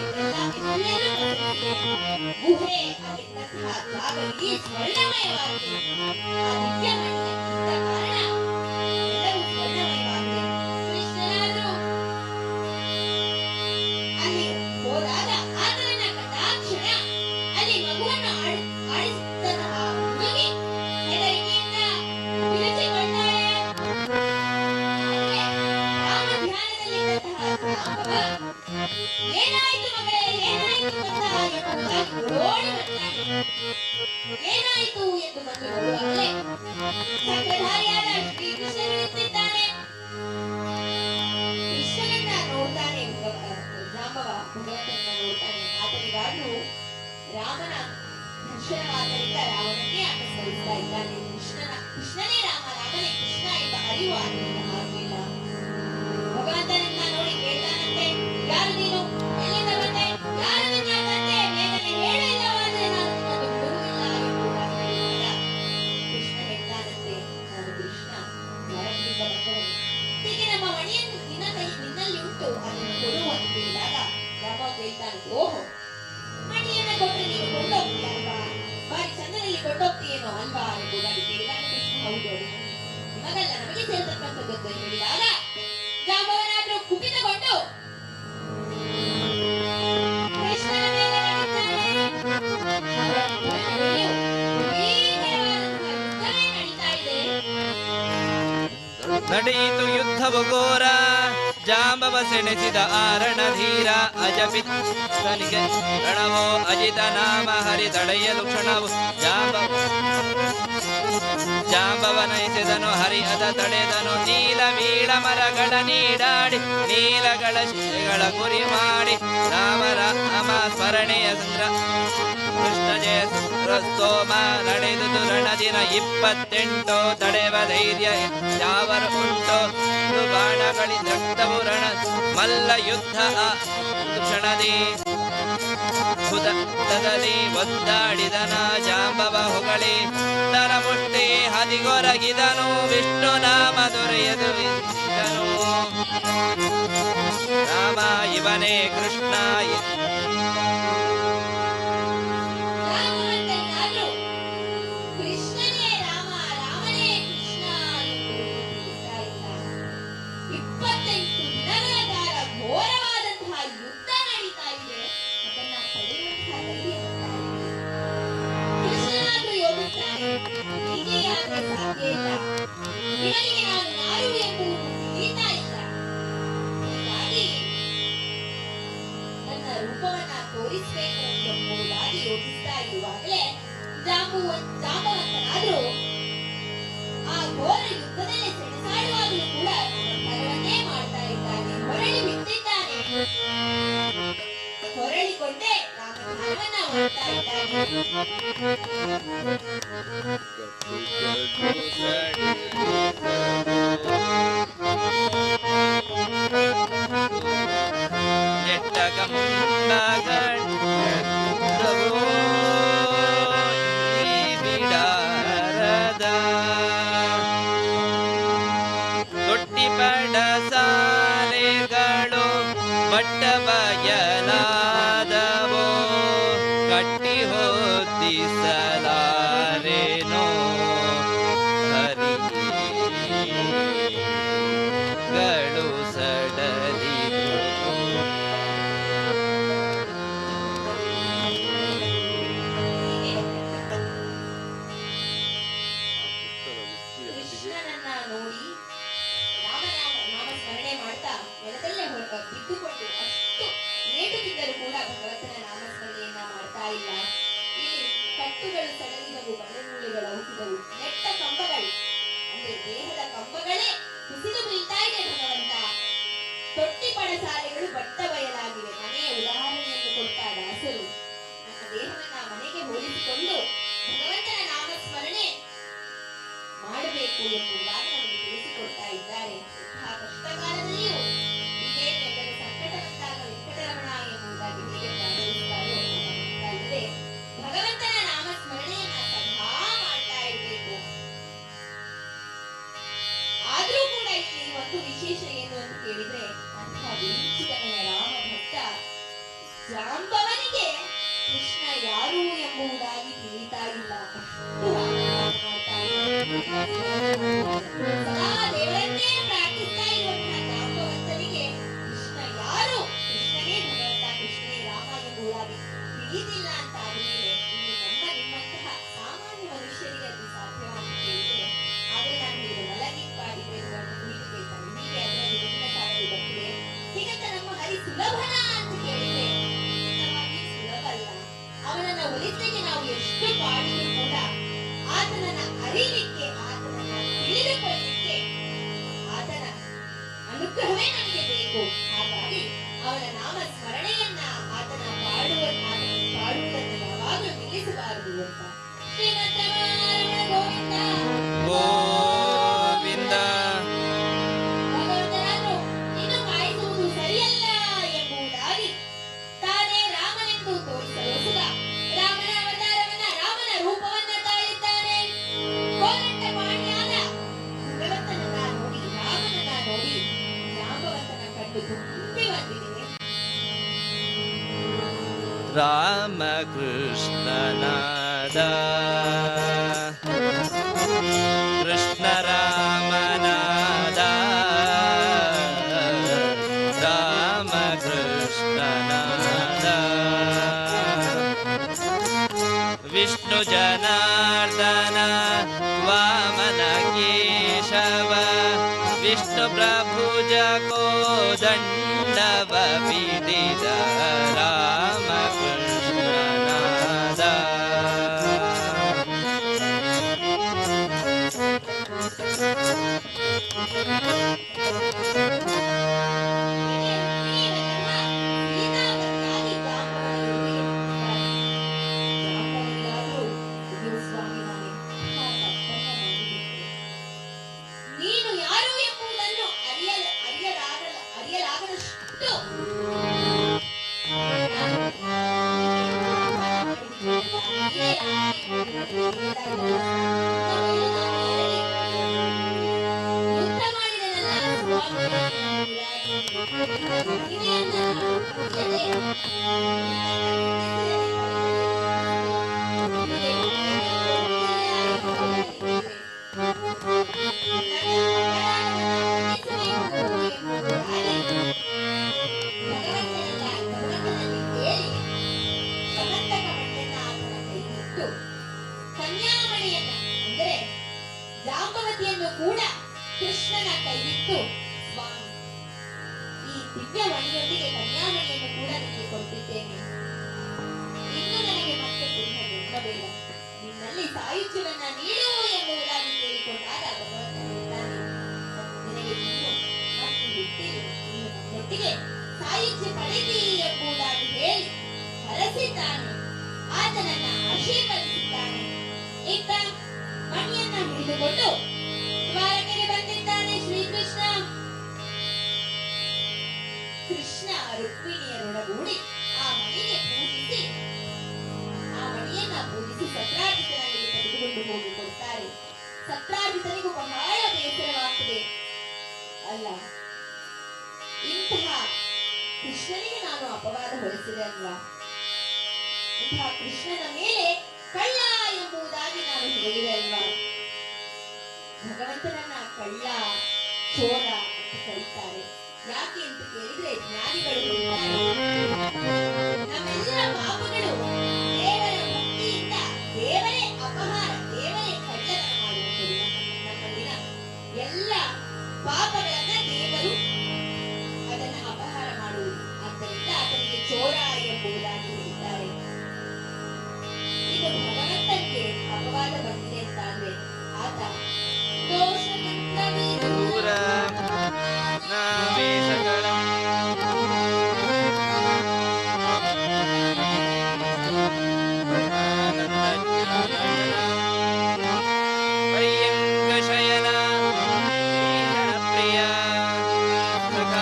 ಎಲ್ಲರೂ ಪಸರಿಸಿದೆ. ಗುಹೆ ಅಲ್ಲಿದ್ದಂತಹ ಜಾಗ ಇಡೀ ಸ್ವರ್ಣಮಯವಾಗಿದೆ. ಆ ದಿವ್ಯ ಮಣಿಯ ಇದ್ದ ಕಾರಣ ಎಲ್ಲವೂ ಸ್ವರ್ಣಮಯವಾಗಿದೆ. ಕೃಷ್ಣನಾದರೂ ಅಲ್ಲಿ ಹೋದಾಗ ಆತನನ್ನ ಕಂಡಾಕ್ಷಣ ಅಲ್ಲಿ ಮಗುವನ್ನು ಆಡಿಸಿದಂತಹ ಹುಡುಗಿ ಹೆದರಿಕೆಯಿಂದ ಏನಾಯಿತು ಎಂದು ಬಂದು ನೋಡುವಾಗಲೇ ಚಕ್ರಧಾರಿಯಾದ ಶ್ರೀಕೃಷ್ಣನು ನಿಂತಿದ್ದಾನೆ. ಕೃಷ್ಣನನ್ನ ನೋಡ್ತಾನೆ ಜಾಂಬವ, ಭಗವಂತನನ್ನ ನೋಡ್ತಾನೆ. ಆತನಿಗಾದ್ರೂ ರಾಮನ ದರ್ಶನವಾದ್ದರಿಂದ ರಾವಣನ್ನೇ ಆತ ಸ್ಮರಿಸ್ತಾ ಇದ್ದಾನೆ. ಕೃಷ್ಣನೇ ರಾಮ, ರಾಮನೇ ಕೃಷ್ಣ ಎಂಬ ಅರಿವು ಆತನಿಗೆ ಆಗಲಿಲ್ಲ. ಭಗವಂತನನ್ನ ನೋಡಿ ಕೇಳ್ತಾನಂತೆ, ಯಾರು ನೀನು, ಎಲ್ಲಿಂದ ಬಂದೆ, ಯಾರು ನಿನ್ನ ತಂದೆ, ಬೇಗನೆ ಹೇಳು, ಇಲ್ಲವಾದರೆ ನಾನು ನಿನ್ನನ್ನು ಬಿಡುವುದಿಲ್ಲ ಎಂಬುದಾಗಿ ಹೇಳಿದಾಗ ಕೃಷ್ಣ ಹೇಳ್ತಾನಂತೆ, ನಾನು ಕೃಷ್ಣ, ನರಕದಿಂದ ಬಂದವನು. ಹೀಗೆ ನಮ್ಮ ಮಣಿಯನ್ನು ನಿನ್ನಲ್ಲಿ ಉಂಟು, ಅದನ್ನು ಕೊಡು ಅಂತ ಹೇಳಿದಾಗ ರಾಮ ಕೇಳ್ತಾನೆ, ಓಹೋ, ಮಣಿಯನ್ನ ಕೊಟ್ಟರೆ ನೀನು ಕೊಂಡೋಗ್ತೀಯ ಅಲ್ವಾ, ಬಾರಿ ಚಂದದಲ್ಲಿ ಕೊಂಡೋಗ್ತೀಯೇನೋ ಅಲ್ವಾ ಎಂಬುದಾಗಿ ಕೇಳಿದಾಗ ಕೃಷ್ಣ ಹೌದು, ಅದು ನಿಮಗಲ್ಲ ನಮಗೆ ಸೇರ್ತಕ್ಕಂಥದ್ದು ಅಂತ ಹೇಳಿದಾಗ ಜಾಂಬವನಾದ್ರೂ ಕುಪಿತಗೊಂಡು ಕೃಷ್ಣನ ಮೇಲೆ ನಡೀತಾ ಇದೆ. ನಡೆಯಿತು ಯುದ್ಧವು ಘೋರ, ಜಾಂಬವ ಸೆಣೆಸಿದ ಆರಣಧೀರ. ಅಜಪಿತ್ತನಿಗೆ ರಣವೋ ಅಜಿತ ನಾಮ, ಹರಿ ತಡೆಯಲು ಕ್ಷಣವು ಜಾಂಬವನೈಸಿದನು, ಹರಿ ಅದ ತಡೆದನು. ನೀಲ ವೀಳ ಮರಗಳ ನೀಡಾಡಿ, ನೀಲಗಳ ಶಿಲೆಗಳ ಗುರಿ ಮಾಡಿ, ರಾಮ ರಾಮ ಸ್ಮರಣೆಯ ಸಂದ್ರ ಕೃಷ್ಣ ಜಯ ಸ್ತೋಮ ನಡೆದುದು ರಣದಿನ 28. ತಡೆವ ಧೈರ್ಯ ಯಾವರು ಉಂಟು, ಬಾಣಗಳಿಂದ ರಕ್ತವು ರಣ ಮಲ್ಲ ಯುದ್ಧ ಕ್ಷಣದಿ ಹುದದಲ್ಲಿ ಒದ್ದಾಡಿದನ ಜಾಂಬವ ಹೊಗಳಿ. ತನ ಮುಟ್ಟಿ ಹದಿಗೊರಗಿದನು, ವಿಷ್ಣು ನಾಮ ದೊರೆಯದು ಎಂದಿದನು. ರಾಮ ಇವನೇ ಕೃಷ್ಣ. ರಾಮವಂತನಾದ್ರೂ ಕೃಷ್ಣನೇ ರಾಮ, ರಾಮನೇ ಕೃಷ್ಣ ಎಂಬುದು ತಿಳಿತಾ ಇಲ್ಲ. 28 ದಿನಗಳ ಕಾಲ ಘೋರವಾದಂತಹ ಯುದ್ಧ ನಡೀತಾ ಇದೆ. ಅದನ್ನ ತಡೆಯುವಂತಹ ಧೈರ್ಯ ಕೃಷ್ಣನಾದ್ರೂ ಯೋಗಿಸ್ತಾನೆ, ಹೀಗೆಯಾದ್ರೆ ಸಾಧ್ಯ ಇಲ್ಲ, ಇವನಿಗೆ ನಾನು ಯಾರು ಎಂಬುದು ತಿಳಿತಾ ಇಲ್ಲ. ಹೀಗಾಗಿ ನನ್ನ ರೂಪವನ್ನ ತೋರಿಸಬೇಕು ಎಂಬುದಾಗಿ ಯೋಚಿಸ್ತಾ ಇರುವಾಗಲೇ ಜಾಂಬವಂತನಾದ್ರೂ ಆ ಘೋರ ಯುದ್ಧದಲ್ಲಿ ಸೆಣಸಾಡುವಾಗಲೂ ಕೂಡ ಕರವನ್ನೇ ಮಾಡ್ತಾ ಇದ್ದಾನೆ, ಹೊರಳಿ ಬಿಟ್ಟಿದ್ದಾನೆ. ಹೊರಳಿಕೊಂಡೇ ರಾಮಧ್ಯಾನವನ್ನ ಮಾಡ್ತಾ ಇದ್ದಾನೆ. ನೆಟ್ಟಗ ಮುಂಡಗಂಡವೋ ಈ ಬಿಡಾರದ ತೊಟ್ಟಿ ಪಡಸಾಲೆಗಳು ಬಟ್ಟ ಬಯಲಾದವೋ, ಕಟ್ಟಿ ಹೊತ್ತಿಸಲಾರೇನೋ ಹರಿಗಳು ಸಡಲಿ. ಕೃಷ್ಣನನ್ನ ನೋಡಿ ನಾಮ ಸ್ಮರಣೆ ಮಾಡ್ತಾ ನೆಲದಲ್ಲೇ ಬಿದ್ದುಕೊಂಡು ಅಷ್ಟು ಏಟುತ್ತಿದ್ದರೂ ಕೂಡ ಭಗವಂತನ ನಾಮಸ್ಮರಣೆಯನ್ನ ಮಾಡ್ತಾ ಇಲ್ಲ. ಇಲ್ಲಿ ಕಟ್ಟುಗಳು ಸಡಲಿದವು, ಬಂಡೆಮೂಳೆಗಳು ಹುಟ್ಟಿದವು, ನೆಟ್ಟ ಕಂಬಗಳು ಅಂದ್ರೆ ದೇಹದ ಕಂಬಗಳೇ ಕುಸಿದು ಬೀಳ್ತಾ ಇದೆ ಭಗವಂತ. ತೊಟ್ಟಿ ಪಡಸಾಲೆಗಳು ಬಟ್ಟ ಬಯಲಾಗಿವೆ. ಮನೆಯ ಉದಾಹರಣೆಯನ್ನು ಕೊಡ್ತಾ ದಾಸರು ನನ್ನ ದೇಹವನ್ನ ಮನೆಗೆ ಹೋಲಿಸಿಕೊಂಡು ಭಗವಂತನ ನಾಮಸ್ಮರಣೆ ಮಾಡಬೇಕು ಎಂಬುದಾಗಿ ನಮಗೆ ತಿಳಿಸಿಕೊಡ್ತಾ ಇದ್ದಾರೆ. ಇಂತಹ ಕಷ್ಟಕಾಲದಲ್ಲಿಯೂ ಹೀಗೇನು ಎಲ್ಲರೂ ಸಂಕಟ ಬಂದಾಗ ವೆಂಕಟರಮಣ ಎಂಬುದಾಗಿ ಹೇಗೆ ಪ್ರಾರ್ಥಿಸುತ್ತಾರೋ ಅಲ್ಲದೆ ಭಗವಂತನ ನಾಮಸ್ಮರಣೆಯನ್ನ ಸದಾ ಮಾಡ್ತಾ ಇರಬೇಕು. ಆದ್ರೂ ಕೂಡ ಇಲ್ಲಿ ಒಂದು ವಿಶೇಷ ಏನು ಅಂತ ಕೇಳಿದ್ರೆ, ಅಂತಹ ವಿರುಚಿತನೆಯ ರಾಮ ಭಕ್ತ ಜಾಂಬವನಿಗೆ ಕೃಷ್ಣ ಯಾರು ಎಂಬುದಾಗಿ ತಿಳಿತಾ ಇಲ್ಲ. ಅಷ್ಟು ಸದಾ ದೇವರನ್ನೇ ಪ್ರಾರ್ಥಿಸ್ತಾ ಇರುವಂತಹ ಜಾಂಬವಂತನಿಗೆ ಕೃಷ್ಣ ಯಾರು, ಕೃಷ್ಣನೇ ಭಗವಂತ, ಕೃಷ್ಣನೇ ರಾಮ ಎಂಬುದಾಗಿ ತಿಳಿದಿಲ್ಲ ಅಂತ ಆದ್ಮೇಲೆ ಇನ್ನು ನಿಮ್ಮಂತಹ ಸಾಮಾನ್ಯ ಮನುಷ್ಯರಿಗೆ ಅದು ಸಾಧ್ಯವಾಗಿ ಕೇಳಿದ್ರೆ, ಆದ್ರೆ ನಾನು ಹೇಳಿದ ಮಲಗಿ ಕಾಡಿದ್ರೆ ಹೀಗೆ ಕೇಳ್ತಾನೆ, ಹೀಗೆ ಅದರಲ್ಲಿ ಮುಂದಿನ ಸಾಲಲ್ಲಿ ಬರ್ತದೆ, ಹೀಗಂತ ನಮ್ಮ ಹರಿ ಸುಲಭನ ಅಂತ ಕೇಳಿದ್ರೆ ಖಂಡಿತವಾಗಿ ಸುಲಭ ಅಲ್ಲ. ಅವನನ್ನ ಒಲಿಸಿ ಜೊತೆಗೆ ನಾವು ಎಷ್ಟು ಪಾಡಿದ್ರು ಕೂಡ ಆತನನ್ನ ಅರಿಲಿಕ್ಕೆ, ಆತನನ್ನ ತಿಳಿದುಕೊಳ್ಳಲಿಕ್ಕೆ ಆತನ ಅನುಗ್ರಹವೇ ನಮಗೆ ಬೇಕು. ಹಾಗಾಗಿ ಅವನ ನಾಮ ಸ್ಮರಣೆಯನ್ನ ಆತನ ಪಾಡುವುದನ್ನು ಯಾವಾಗಲೂ ನಿಲ್ಲಿಸಬಾರದು ಅಂತ. ಶ್ರೀಮದ್ ರಮಣ ಗೋವಿಂದ ಗೋವಿಂದ. ಭಗವಂತನಾದ್ರೂ ಇನ್ನು ಕಾಯಿಸುವುದು ಸರಿಯಲ್ಲ ಎಂಬುದಾಗಿ ತಾನೇ ರಾಮನೆಂದು ತೋರಿಸಲೋಸುಗ ರಾಮನ ಅವತಾರವನ್ನ, ರಾಮನ ರೂಪವನ್ನ ತಾಳಿದ್ದಾನೆ. ಕೋರಂಟ ಪಾಣಿಯಾದ ಭಗವಂತನನ್ನ ನೋಡಿ, ರಾಮನನ್ನ ನೋಡಿ ಜಾಂಬವಂತನ ಕಣ್ಣು ತುಂಬಿ ಬಂದಿದೆ. ರಾಮಕೃಷ್ಣನಾದ ಕೃಷ್ಣ ರಾಮನಾದ ರಾಮಕೃಷ್ಣನಾದ ವಿಷ್ಣು ಜನಾರ್ದನ ವಾಮನ ಕೇಶವ ವಿಷ್ಣು ಪ್ರಭುಜ ಕೋದಂಡವ ಬಿಡಿದ ರಾಮಕೃಷ್ಣನಾದ. ನೀನು ಯಾರು ಎಂಬುದನ್ನು ಅರಿಯಲಾಗದಷ್ಟು ಯುದ್ಧ ಮಾಡಿದನಲ್ಲ ಕನ್ಯಾಮಣಿಯನ್ನ ಅಂದರೆ ಜಾಂಬವತಿಯನ್ನು ಕೂಡ ಕೃಷ್ಣನ ಕೈಯಿಟ್ಟು, ಸ್ವಾಮಿ ಈ ದಿವ್ಯ ಮಣಿಯೊಂದಿಗೆ ಕನ್ಯಾಮಣಿಯನ್ನು ಕೂಡ ನಿನಗೆ ಕೊಟ್ಟಿದ್ದೇನೆ, ಇನ್ನು ನನಗೆ ಮತ್ತೆ ಪುನಃ ಜನ್ಮ ಬೇಡ, ನಿನ್ನಲ್ಲಿ ಸಾಯುಜ್ಯವನ್ನ ನೀಡು ಎಂಬುದಾಗಿ ಕೇಳಿಕೊಂಡಾಗ ಭಗವಂತ ಹೇಳ್ತಾನೆ, ನಿನಗೆ ಇನ್ನು ಮತ್ತೆ ಹುಟ್ಟಿಲ್ಲ, ನೀನು ನನ್ನೊಟ್ಟಿಗೆ ಸಾಯುಜ್ಯ ಪಡೆದಿ ಎಂಬುದಾಗಿ ಹೇಳಿ ಹರಸಿದ್ದಾನೆ. ಆತನನ್ನ ಆಶೀರ್ವದಿಸಿದ್ದಾನೆ. ಇತ್ತ ಮಣಿಯನ್ನ ಹಿಡಿದುಕೊಂಡು ದ್ವಾರಕೆಗೆ ಬಂದಿದ್ದಾನೆ ಶ್ರೀಕೃಷ್ಣ. ಕೃಷ್ಣ ರುಕ್ಮಿಣಿಯರೊಡಗೂಡಿ ಆ ಮಣಿಗೆ ಪೂಜಿಸಿ, ಆ ಮಣಿಯನ್ನ ಪೂಜಿಸಿ ಸತ್ರಾಜಿತನಲ್ಲಿ ತೆಗೆದುಕೊಂಡು ಹೋಗಿ ಕೊಡ್ತಾರೆ. ಸತ್ರಾಜಿತನಿಗೂ ಬಹಳ ಬೇಸರವಾಗ್ತದೆ. ಅಲ್ಲ, ಇಂತಹ ಕೃಷ್ಣನಿಗೆ ನಾನು ಅಪವಾದ ಹೊರಿಸಿದೆ ಅಲ್ವಾ, ಇಂತಹ ಕೃಷ್ಣನ ಮೇಲೆ ಕಳ್ಳ ಎಂಬುದಾಗಿ ನಾನು ಹೇಳಿದೆ ಅಲ್ವಾ. ಭಗವಂತನನ್ನ ಕಳ್ಳ, ಚೋರ ಅಂತ ಕರೀತಾರೆ. ಯಾಕೆ ಅಂತ ಕೇಳಿದ್ರೆ ಜ್ಞಾನಿಗಳು ಹೇಳ್ತಾರೆ, ನಮ್ಮೆಲ್ಲ ಪಾಪಗಳು ದೇವರ ಭಕ್ತಿಯಿಂದ ದೇವರೇ ಅಪಹಾರ, ದೇವರೇ ಕಳ್ಳತನ ಮಾಡುವಂಥದ್ದು. ನಮ್ಮಲ್ಲಿನ ಎಲ್ಲ ಪಾಪಗಳನ್ನ ದೇವರು ಅದನ್ನ ಅಪಹಾರ ಮಾಡುವುದು. ಆದ್ದರಿಂದ ಆತನಿಗೆ ಚೋರ ಎಂಬುದಾಗಿ ಹೇಳಿದ್ದಾರೆ. ಈಗ ಭಗವಂತನಿಗೆ ಅಪವಾದ ಬಂದಿದೆ ಅಂತಾದ್ರೆ ಆತ ದೂರ ನಾವೇಶಗಳ ಪರ್ಯಂಕ ಶಯನ ಪ್ರಿಯ ಸುಖ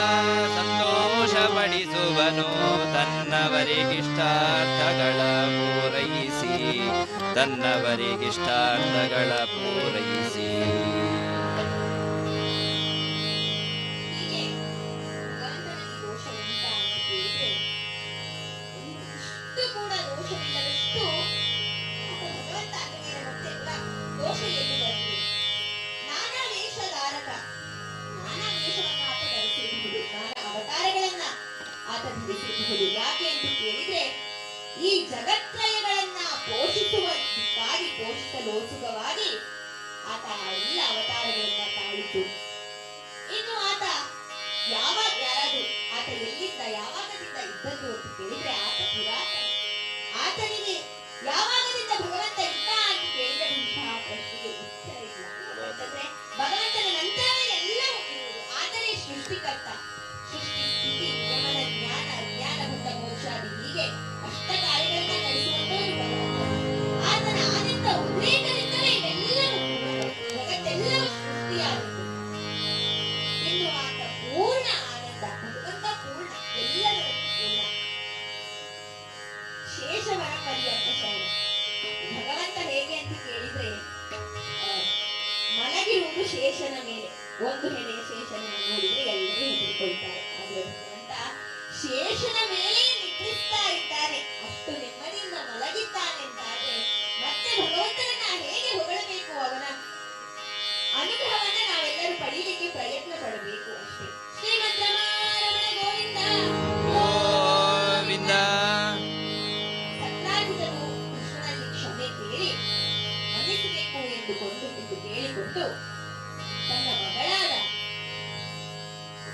ಸಂತೋಷ ಪಡಿಸುವನು, ತನ್ನವರಿಗಿಷ್ಟಾರ್ಥಗಳ ಪೂರೈಸಿ, ತನ್ನವರಿಗಿಷ್ಟಾರ್ಥಗಳ ಪೂರೈಸಿ. ಹೀಗೆ ಭಗವಂತನಿಗೆ ದೋಷ ಉಂಟಾ ಅಂತ ಕೇಳಿದ್ರೆ ಇಷ್ಟು ಕೂಡ ದೋಷವಿಲ್ಲದಷ್ಟು ಆತ ಭಗವಂತ ಅಂದ ಮೇಲೆ ಮತ್ತೆ ಕೂಡ ದೋಷ ಎಲ್ಲಿ ಬರ್ತದೆ. ನಾನಾ ವೇಷಧಾರಕ, ನಾನಾ ವೇಷವನ್ನು ಆತ ಧರಿಸಿರಬಹುದು, ನಾನಾ ಅವತಾರಗಳನ್ನ ಆತ ಧರಿಸಿರಬಹುದು. ಯಾಕೆ ಅಂತ ಕೇಳಿದ್ರೆ ಈ ಜಗತ್ರಯಗಳನ್ನ ಪೋಷಿಸುವುದಕ್ಕಾಗಿ, ಪೋಷಿಸಲೋಸುಗವಾಗಿ ಆತ ಎಲ್ಲ ಅವತಾರಗಳನ್ನ ತಾಳಿತು. ಇನ್ನು ಆತ ಯಾರಾದ್ರೂ ಆತ ಎಲ್ಲಿಂದ ಯಾವಾಗದಿಂದ ಇದ್ದದ್ದು ಅಂತ ಕೇಳಿದ್ರೆ ಆತ ಪುರಾತನ. ಆತನಿಗೆ ಯಾವಾಗ ಶೇಷನ ಮೇಲೆ ಒಂದು ಹೆಡೆಯ ಶೇಷನನ್ನು ನೋಡಿದ್ರೆ ಎಲ್ಲರೂ ಹೆದರಿಕೊಳ್ತಾರೆ. ಆದ್ರೆ ಭಗವಂತ ಶೇಷನ ಮೇಲೆ ನಿದ್ರಿಸ್ತಾ ಇದ್ದಾನೆ, ಅಷ್ಟು ನೆಮ್ಮದಿಯಿಂದ ಮಲಗಿದ್ದಾನೆ ಅಂತಾದ್ರೆ ಮತ್ತೆ ಭಗವಂತನನ್ನ ಹೇಗೆ ಹೊಗಳಬೇಕು? ಅವನ ಅನುಗ್ರಹವನ್ನ ನಾವೆಲ್ಲರೂ ಪಡೀಲಿಕ್ಕೆ ಪ್ರಯತ್ನ ಪಡಬೇಕು ಅಷ್ಟೇ. ಶ್ರೀಮದ್ ರಮಾರಮಣ ಗೋವಿಂದ ಗೋವಿಂದ. ಸತ್ರಾಜಿತನು ಕೃಷ್ಣನಲ್ಲಿ ಕ್ಷಮೆ ಕೇಳಿ ಮನ್ನಿಸಬೇಕು ಎಂದು ಕೇಳಿಕೊಂಡು ತನ್ನ ಮಗಳಾದ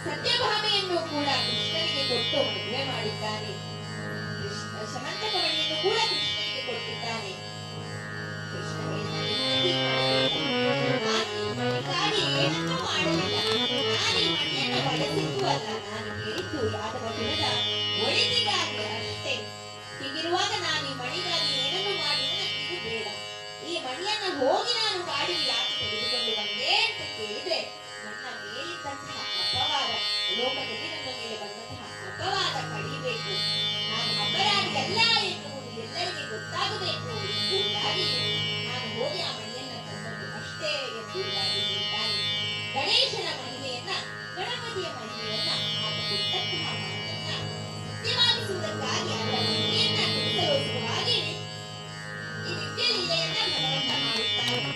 ಸತ್ಯಭಾಮೆಯನ್ನು ಕೂಡ ಕೃಷ್ಣನಿಗೆ ಕೊಟ್ಟು ಮದುವೆ ಮಾಡಿದ್ದಾನೆ. ಶಮಂತಕಮಣಿಯನ್ನು ಕೂಡ ಕೃಷ್ಣನಿಗೆ ಕೊಟ್ಟಿದ್ದಾನೆ. ಕೃಷ್ಣ ಏನನ್ನೂ ಮಾಡಲಿಲ್ಲ. ನಾನು ಈ ಮಣಿಯನ್ನು ಬಳಸಿದ್ದು ಅಲ್ಲ, ನಾನು ಕೇಳಿದ್ದು ಯಾದವ ಕುಲದ ಒಳಿತಿಗಾಗಿ ಅಷ್ಟೇ. ಹೀಗಿರುವಾಗ ನಾನು ಈ ಮಣಿಗಾಗಿ ಏನನ್ನು ಮಾಡಿದ್ರೆ ಇದು ಬೇಡ. ಈ ಮಣಿಯನ್ನ ಹೋಗಿ ನಾನು ಕಾಡಿ ಯಾಕೆ ತೆಗೆದುಕೊಂಡು ಬಂದೆ ಅಂತ ಕೇಳಿದ್ರೆ ನನ್ನ ಮೇಲಿದ್ದಂತಹ ಅಪವಾದ, ಲೋಕದಲ್ಲಿ ನನ್ನ ಮೇಲೆ ಬಂದಂತಹ ಅಪವಾದ ಕಡಿಬೇಕು, ನಾನು ಅಪರಾಧಿ ಅಲ್ಲ ಎನ್ನುವುದು ಎಲ್ಲರಿಗೆ ಗೊತ್ತಾಗಬೇಕು ಎಂಬುದಾಗಿ ನಾನು ಹೋಗಿ ಆ ಮಣಿಯನ್ನ ತಂದದ್ದು ಅಷ್ಟೇ ಎಂಬುದಾಗಿ ಹೇಳ್ತಾನೆ. ಗಣೇಶನ ಮಹಿಮೆಯನ್ನ, ಗಣಪತಿಯ ಮಹಿಮೆಯನ್ನ, ಆತ ಕೊಟ್ಟಂತಹ ಮಾತನ್ನ ಸತ್ಯವಾಗಿಸುವುದಕ್ಕಾಗಿ ಅವರ ಮಹಿಮೆಯನ್ನ ತಿಳಿಸಲು ಹಾಗೆ ಈ ದಿವ್ಯ ಲೀಲೆಯನ್ನ ಭಗವಂತ ಮಾಡುತ್ತಾರೆ.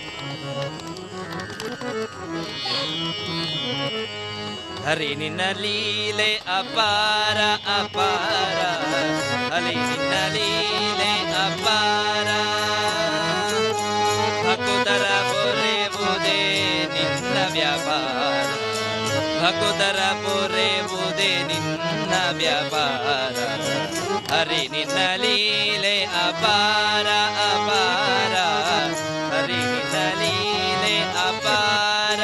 ಹರಿ ನಿನ್ನ ಲೀಲೆ ಅಪಾರ ಅಪಾರ, ಹರಿ ನಿನ್ನ ಲೀಲೆ ಅಪಾರ. ಭಕುತರ ಪೊರೆವುದೇ ನಿನ್ನ ವ್ಯಾಪಾರ, ಭಕುತರ ಪೊರೆವುದೇ ನಿನ್ನ ವ್ಯಾಪಾರ. ಹರಿ ನಿನ್ನ ಲೀಲೆ ಅಪಾರ ಅಪಾರ, ಹರಿ ನಿನ್ನ ಲೀಲೆ ಅಪಾರ.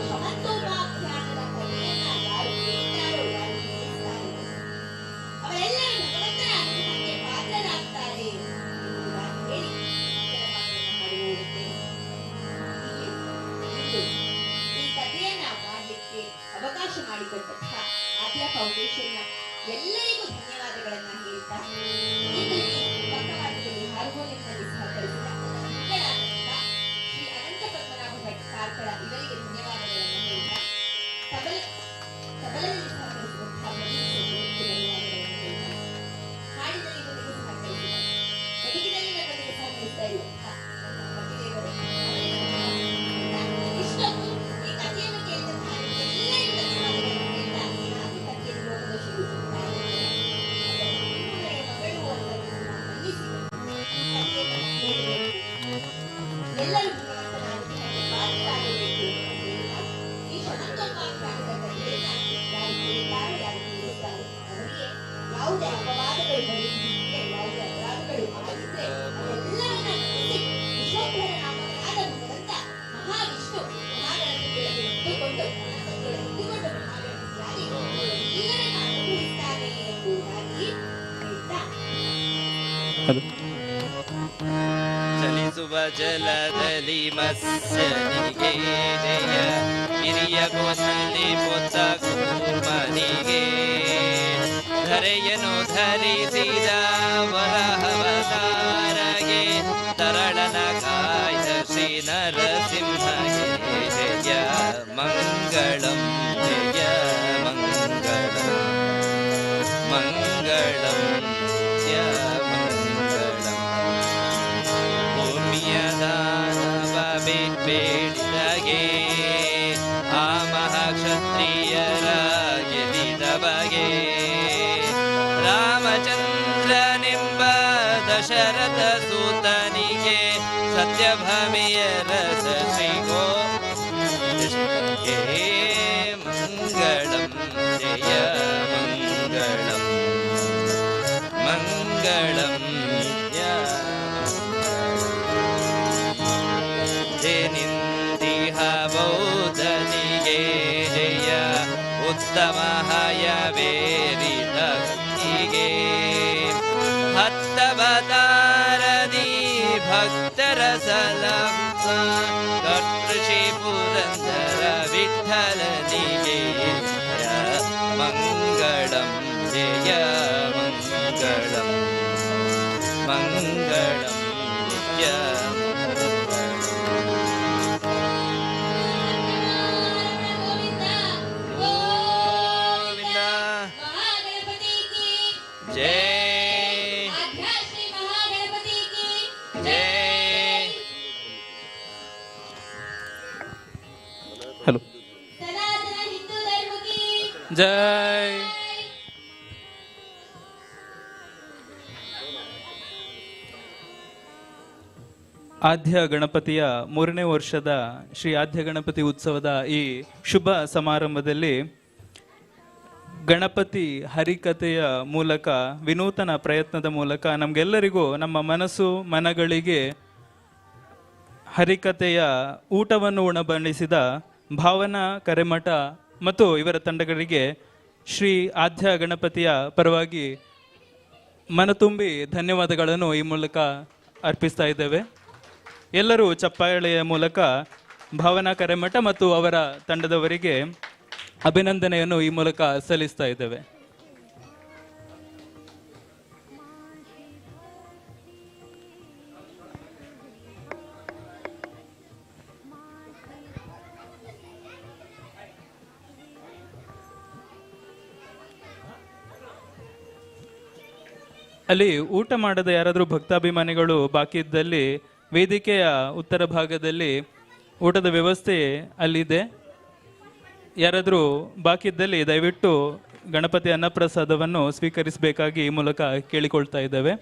ಶಮಂತೋಪಾಖ್ಯಾನದ ಕಥೆಯನ್ನ ಯಾರು ಕೇಳ್ತಾರೋ, ಯಾರು ಕೇಳಿಸ್ತಾರೋ ಅವರೆಲ್ಲರೂ ಭಗವಂತನ ಅನುಗ್ರಹಕ್ಕೆ ಪಾತ್ರರಾಗ್ತಾರೆ ಎಂಬುದಾಗಿ ಹೇಳಿ ಮಾಡುವುದಂತೆ. ಈ ಕಥೆಯನ್ನ ಮಾಡಲಿಕ್ಕೆ ಅವಕಾಶ ಮಾಡಿಕೊಟ್ಟಂತಹ ಆದ್ಯ ಫೌಂಡೇಶನ್ನ ಎಲ್ಲರಿಗೂ ಧನ್ಯವಾದಗಳನ್ನ ಹೇಳ್ತಾ, ಇಂದು ಈ ಪಕ್ಕವಾಟದಲ್ಲಿ ಹಾರ್ಮೋನಿಯಂನಲ್ಲಿ ಸಹಕರಿಸಿದ ನನ್ನ ಗುರುಗಳಾದಂತಹ ಶ್ರೀ ಅನಂತ ಪದ್ಮನಾಭ ಭಟ್ ಕಾರ್ಕಳ ಇವರಿಗೆ ಧನ್ಯವಾದಗಳನ್ನು ಹೇಳ್ತಾ, ತಬಲದಲ್ಲಿ ಸಹಕರಿಸಿದಂತಹ ಧನ್ಯವಾದಗಳನ್ನು ಹೇಳ್ತಾ, ಹಾಡಿನಲ್ಲಿ ಜೊತೆಗೆ ಸಹಕರಿಸಿದ, ಬದುಕಿನಲ್ಲಿ ನನ್ನೊಂದಿಗೆ ಸಹಕರಿಸ್ತಾ ಇರುವಂತಹ ನನ್ನ ಪತಿದೇವರು ಇಷ್ಟೊಂದು ಈ ಕಥೆಯನ್ನು ಕೇಳಿದಂತಹ ಎಲ್ಲರಿಗೂ ಧನ್ಯವಾದಗಳನ್ನು ಹೇಳ್ತಾ, ಏನಾದರೂ ಕಥೆಯಲ್ಲಿ ಲೋಪದೋಷಗಳು ಮಗಳು ಅನ್ನೋದನ್ನ ಮನ್ನಿಸಿ ಕಥೆಯನ್ನು ಕೇಳಬೇಕು, ಎಲ್ಲರೂ ಭಗವಂತನ ಅನುಗ್ರಹಕ್ಕೆ ಪಾತ್ರರಾಗಬೇಕು ಅಂತ ಹೇಳ್ತಾ, ಈ ಶಮಂತೋಪಾಖ್ಯಾನದ ಕಥೆಯನ್ನ ಯಾರು ಕೇಳ್ತಾರೋ, ಯಾರು ಕೇಳಿಸ್ತಾರೋ ಅವರಿಗೆ ಯಾವುದೇ ಅಪವಾದಗಳು ಬರುವುದಿಲ್ಲ, ಯಾವುದೇ ಅಪರಾಧಗಳು ಆಗಿದ್ರೆ ಅದೆಲ್ಲವನ್ನ ಮನ್ನಿಸಿ ವಿಶ್ವೋತ್ತರ ನಾಮಕನಾದ ಭಗವಂತ ಮಹಾವಿಷ್ಣು ಮಹಾಗಣಪತಿಯೊಳಗೆ ಇಟ್ಟುಕೊಂಡು ಮಹಾಗಣಪತಿಯಾಗಿ ಜೀವನನ್ನ ಅನುಭವಿಸ್ತಾನೆ ಎಂಬುದಾಗಿ ಹೇಳ್ತಾ, ಚಲಿಸುವ ಜಲದಲ್ಲಿ ಮತ್ಸ್ಯನಿಗೆ ಜಯ, ಹಿರಿಯ ಕೊನಲ್ಲಿ ಪೊತ್ತ ಕೂರ್ಮನಿಗೆ, ಧರೆಯನ್ನು ಧರಿಸಿದ ವರಹವತಾರಗೆ, ತರಳನ ಕಾಯ್ದ ಶ್ರೀ ನರಸಿಂಹಗೆ ಜಯ ಮಂಗಳಂ, ಜಯ ಮಂಗಳಂ, ಮಂಗಳಂ ಜಯ ಮಂಗಳಂ. ಭೂಮಿಯ ದಾನವ ಬೇಡಿದಗೆ, ಆ ಮಹಾಕ್ಷತ್ರಿಯರ ಗೆದ್ದಿದ ಬಗೆ, ರಾಮಚಂದ್ರನೆಂಬ ದಶರಥ ಸೂತನಿಗೆ ಸತ್ಯಭಾಮೆಯ ರಸ ಶ್ರೀಗೋ ಮಂಗಳಂ, ಜಯ ಮಂಗಳಂ, ಮಂಗಳಂ ನಿತ್ಯ ನಿಂದಿಹ ಬೌದ್ಧನಿಗೆ ಜಯ, ಉತ್ತಮ ಹಯವೇರಿದ ಭಕ್ತಿಗೆ, ಹತ್ತವತಾರದಿ ಭಕ್ತರ ಸಲಕ್ಷ, ಕರ್ತೃಷಿ ಪುರಂದರ ವಿಠಲನಿಗೆ ಜಯ ಮಂಗಳಂ, ಜಯ ಮಂಗಳಂ, ಜೈ. ಆದ್ಯ ಗಣಪತಿಯ 3ನೇ ವರ್ಷದ ಶ್ರೀ ಆದ್ಯ ಗಣಪತಿ ಉತ್ಸವದ ಈ ಶುಭ ಸಮಾರಂಭದಲ್ಲಿ ಗಣಪತಿ ಹರಿಕಥೆಯ ಮೂಲಕ, ವಿನೂತನ ಪ್ರಯತ್ನದ ಮೂಲಕ ನಮಗೆಲ್ಲರಿಗೂ ನಮ್ಮ ಮನಸ್ಸು ಮನಗಳಿಗೆ ಹರಿಕಥೆಯ ಊಟವನ್ನು ಉಣಬಡಿಸಿದ ಭಾವನಾ ಕರೆಮಠ ಮತ್ತು ಇವರ ತಂಡಗಳಿಗೆ ಶ್ರೀ ಆದ್ಯ ಗಣಪತಿಯ ಪರವಾಗಿ ಮನತುಂಬಿ ಧನ್ಯವಾದಗಳನ್ನು ಈ ಮೂಲಕ ಅರ್ಪಿಸ್ತಾ ಇದ್ದೇವೆ. ಎಲ್ಲರೂ ಚಪ್ಪಾಳೆಯ ಮೂಲಕ ಭಾವನಾ ಕರೆಮಠ ಮತ್ತು ಅವರ ತಂಡದವರಿಗೆ ಅಭಿನಂದನೆಯನ್ನು ಈ ಮೂಲಕ ಸಲ್ಲಿಸ್ತಾ ಇದ್ದೇವೆ. ಅಲ್ಲಿ ಊಟ ಮಾಡದ ಯಾರಾದರೂ ಭಕ್ತಾಭಿಮಾನಿಗಳು ಬಾಕಿ ಇದ್ದಲ್ಲಿ ವೇದಿಕೆಯ ಉತ್ತರ ಭಾಗದಲ್ಲಿ ಊಟದ ವ್ಯವಸ್ಥೆ ಅಲ್ಲಿದೆ. ಯಾರಾದರೂ ಬಾಕಿ ಇದ್ದಲ್ಲಿ ದಯವಿಟ್ಟು ಗಣಪತಿ ಅನ್ನಪ್ರಸಾದವನ್ನು ಸ್ವೀಕರಿಸಬೇಕಾಗಿ ಈ ಮೂಲಕ ಕೇಳಿಕೊಳ್ತಾ ಇದ್ದೇವೆ.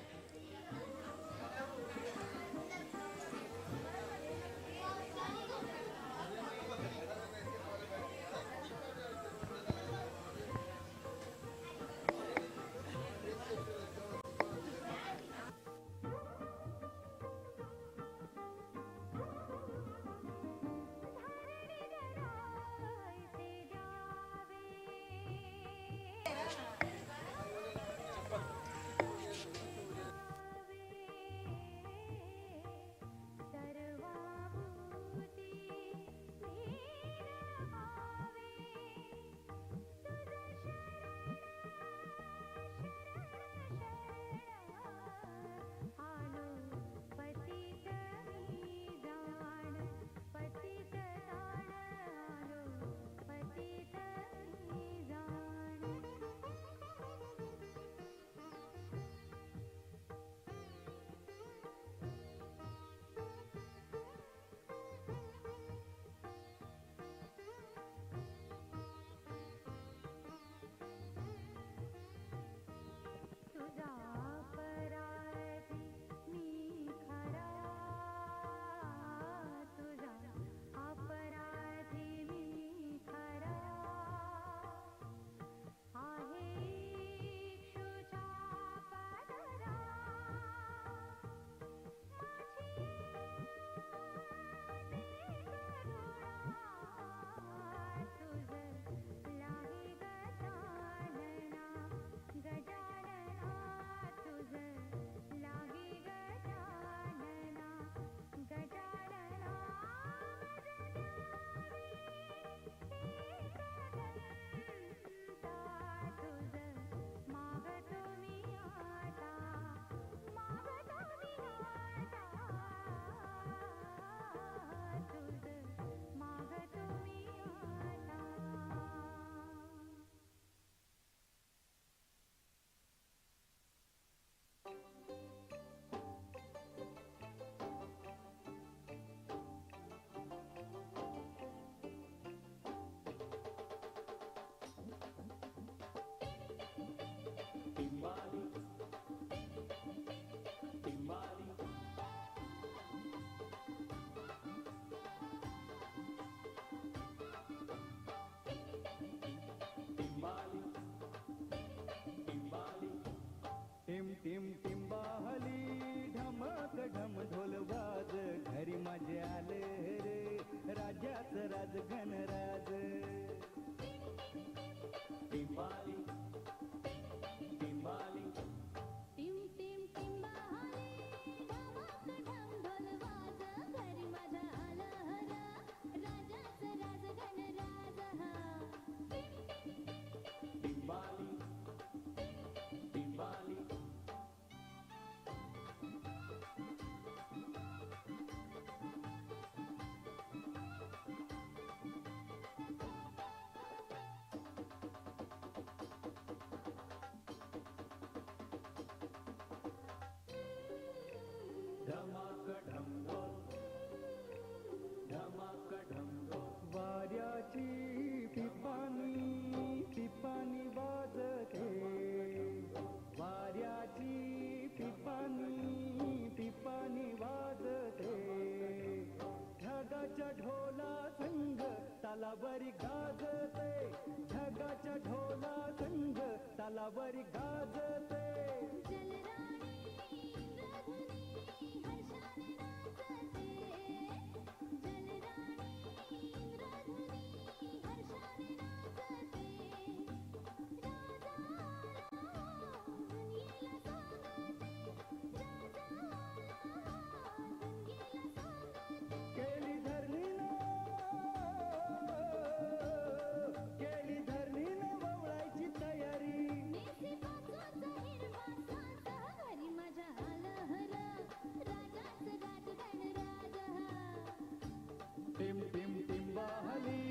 टिम टिम टिंबाहली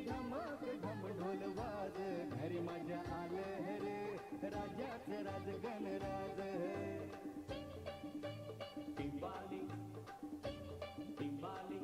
धमक ढम ढोल वाज घरी माझ्या आलं रे राजाच राज गणराज टिंबाली टिंबाली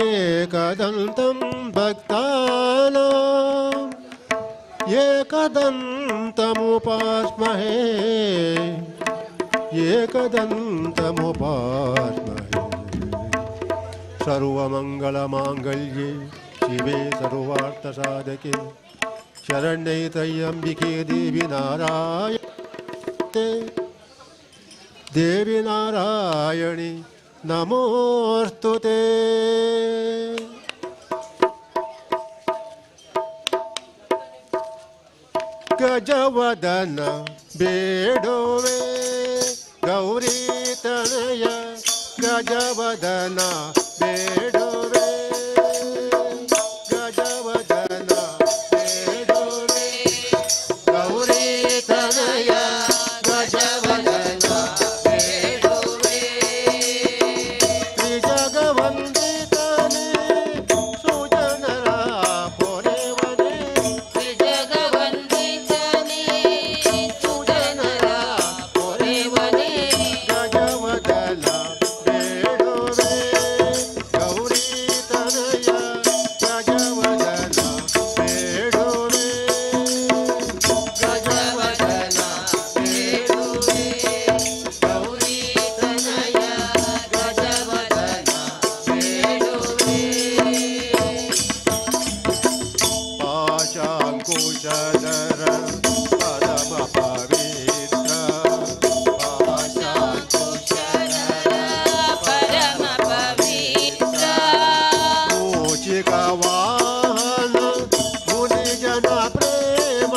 अनेकदन्तं भक्तानाम् एकदन्तमुपास्महे एकदन्तमुपास्महे सर्वमङ्गलमाङ्गल्ये शिवे सर्वार्थसाधके शरण्ये त्र्यम्बिके देवी नारायणी नमोस्तुते। गजवदन बेडोवे गौरी तनय गजवदन बेडोवे गजवदन बेडोवे गौरी तनय गजवदन बेडोवे त्रिजगवन्दितने सुजनरा पोरेवने त्रिजगवन्दितने सुजनरा पोरेवने गजवदन बेडोवे गौरी तनय गजवदन बेडोवे गजवदन बेडोवे गौरी तनय गजवदन बेडोवे पाशाङ्कुशधर परम पवित्र पाशाङ्कुशधर परम पवित्र मूषिकवाहन मुनिजन प्रेम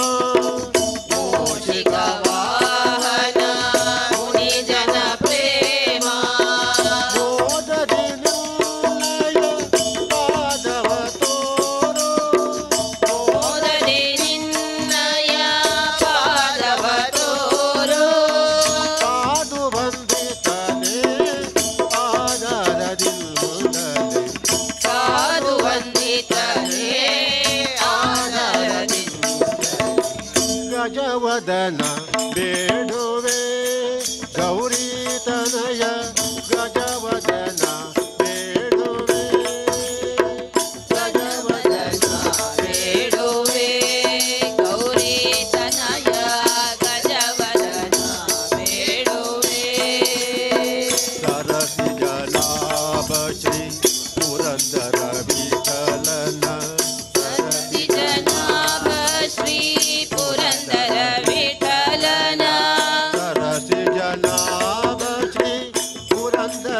मूषिकवाहन मुनिजन प्रेम मोदरि निलय पादव तोरो मोदरि निलय पादव तोरो साधु ವಂದಿತನೆ ಆದರದಿಂದಲೇ ಸಾಧು ವಂದಿತನೆ ಆದರದಿಂದಲೇ ಗಜವದನ ಬೇಡುವೆ ಗೌರಿ ತನಯ ಗಜವದನ ಬೇಡುವೆ ಗಜವದನ ಬೇಡುವೆ ಗೌರಿ ತನಯ ಗಜವದನ ಬೇಡುವೆ ಸರಸಿ ಜಲಾಭ ಶ್ರೀ ಪುರಂದರ ವಿಠಲನ ಸರಸಿ ಜನಾಭ ಶ್ರೀ ಪುರಂದರ ವಿಠಲನ ಸರಸಿ ಜನಾಭ ಶ್ರೀ ಪುರಂದರ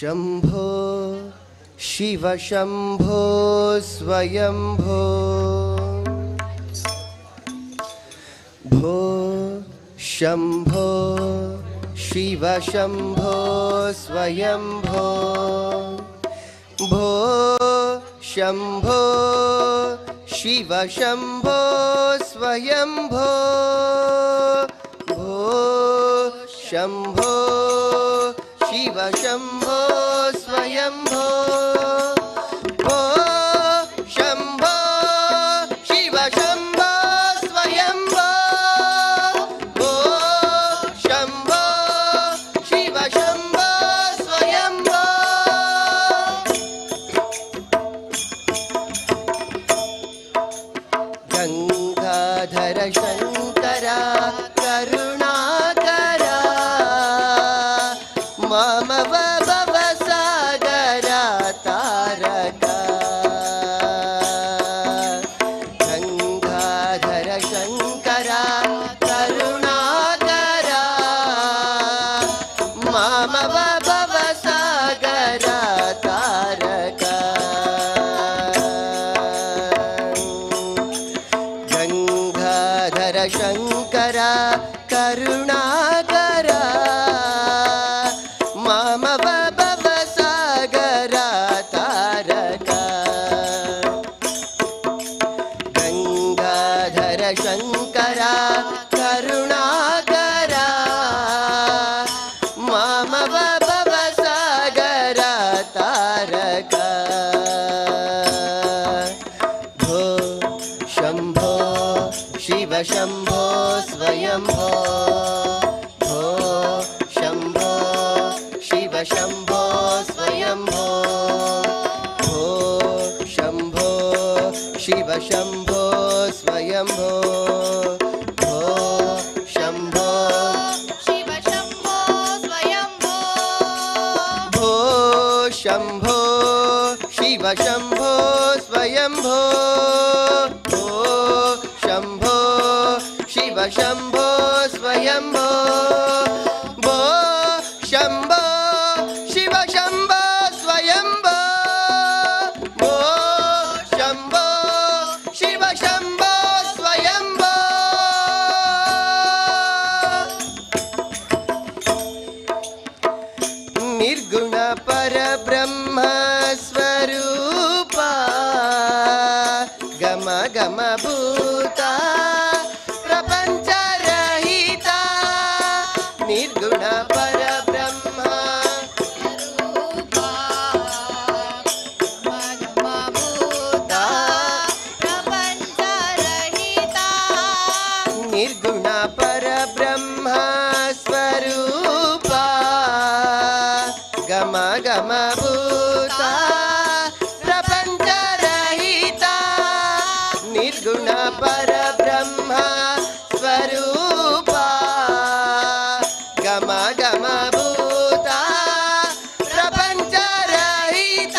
ಶಂಭೋ ಶಿವ ಶಂಭೋ ಸ್ವಯಂಭೋ ಭೋ ಶಂಭೋ ಶಿವ ಶಂಭೋ ಸ್ವಯಂಭೋ ಭೋ ಶಂಭೋ ಶಿವ ಶಂಭೋ ಸ್ವಯಂಭೋ ಭೋ ಶಂಭೋ ಶಿವ ಶಂಭೋ ಸ್ವಯಂಭೋ ಭೋ ಶಂಭೋ ಶಿವ ಶಂಭೋ ಸ್ವಯಂಭೋ ಭೋ ಶಂಭೋ ಶಿವ ಶಂಭೋ ಸ್ವಯಂಭೋ ಗಂಗಾಧರ ಶಂಕರ ಕರುಣಾಕರ ಮಾಮವ ಭವಸಾಗರ ತಾರಕ ಗಂಗಾಧರ ಶಂಕರ ಕರುಣಾಕರ ಮಾಮವ ಭವಸಾಗರ ತಾರಕ ಗಂಗಾಧರ ಶಂಕರ ಕರುಣಾಕರ ಮಾಮವ ಭವಸಾಗರ ತಾರಕ ಗಂಗಾಧರ ಶಂಕರ ಕರುಣಾಕರ ಮಾಮವ ಭವಸಾಗರ ತಾರಕ ಭೋ ಶಂಭೋ ಶಿವ ಶಂಭೋ ಸ್ವಯಂಭೋ ಭೋ ಶಂಭೋ ಶಿವ ಶಂಭೋ ಸ್ವಯಂಭೋ ಭೋ ಶಂಭೋ ಶಿವ ಶಂಭೋ ಸ್ವಯಂಭೋ ಭೋ ಶಂಭೋ ಶಿವ ಶಂಭೋ ಸ್ವಯಂಭೋ ಭೋ ಶಂಭೋ ಶಿವ ಶಂಭೋ ಸ್ವಯಂಭೋ ಭೋ ಶಂಭೋ ಶಿವ ಶಂಭೋ ಸ್ವಯಂಭೋ ಭೋ ಶಂಭೋ ಶಿವ ಶಂಭೋ ಸ್ವಯಂಭೋ ಭೋ ಶಂಭೋ ಶಿವ ಶಂಭೋ ಸ್ವಯಂಭೋ ನಿರ್ಗುಣ ಪರಬ್ರಹ್ಮ ಸ್ವರೂಪ ಗಮ ಗಮ ಭೂತ ಪ್ರಪಂಚ ರಹಿತ ನಿರ್ಗುಣ ಪರಬ್ರಹ್ಮ ನಿರ್ಗುಣ ಪರಬ್ರಹ್ಮ ಸ್ವರೂಪ ಗಮ ಗಮ ಭೂತ ಪ್ರಪಂಚ ರಹಿತ ನಿರ್ಗುಣ ಪರಬ್ರಹ್ಮ ಸ್ವರೂಪ ಗಮ ಗಮ ಭೂತ ಪ್ರಪಂಚ ರಹಿತ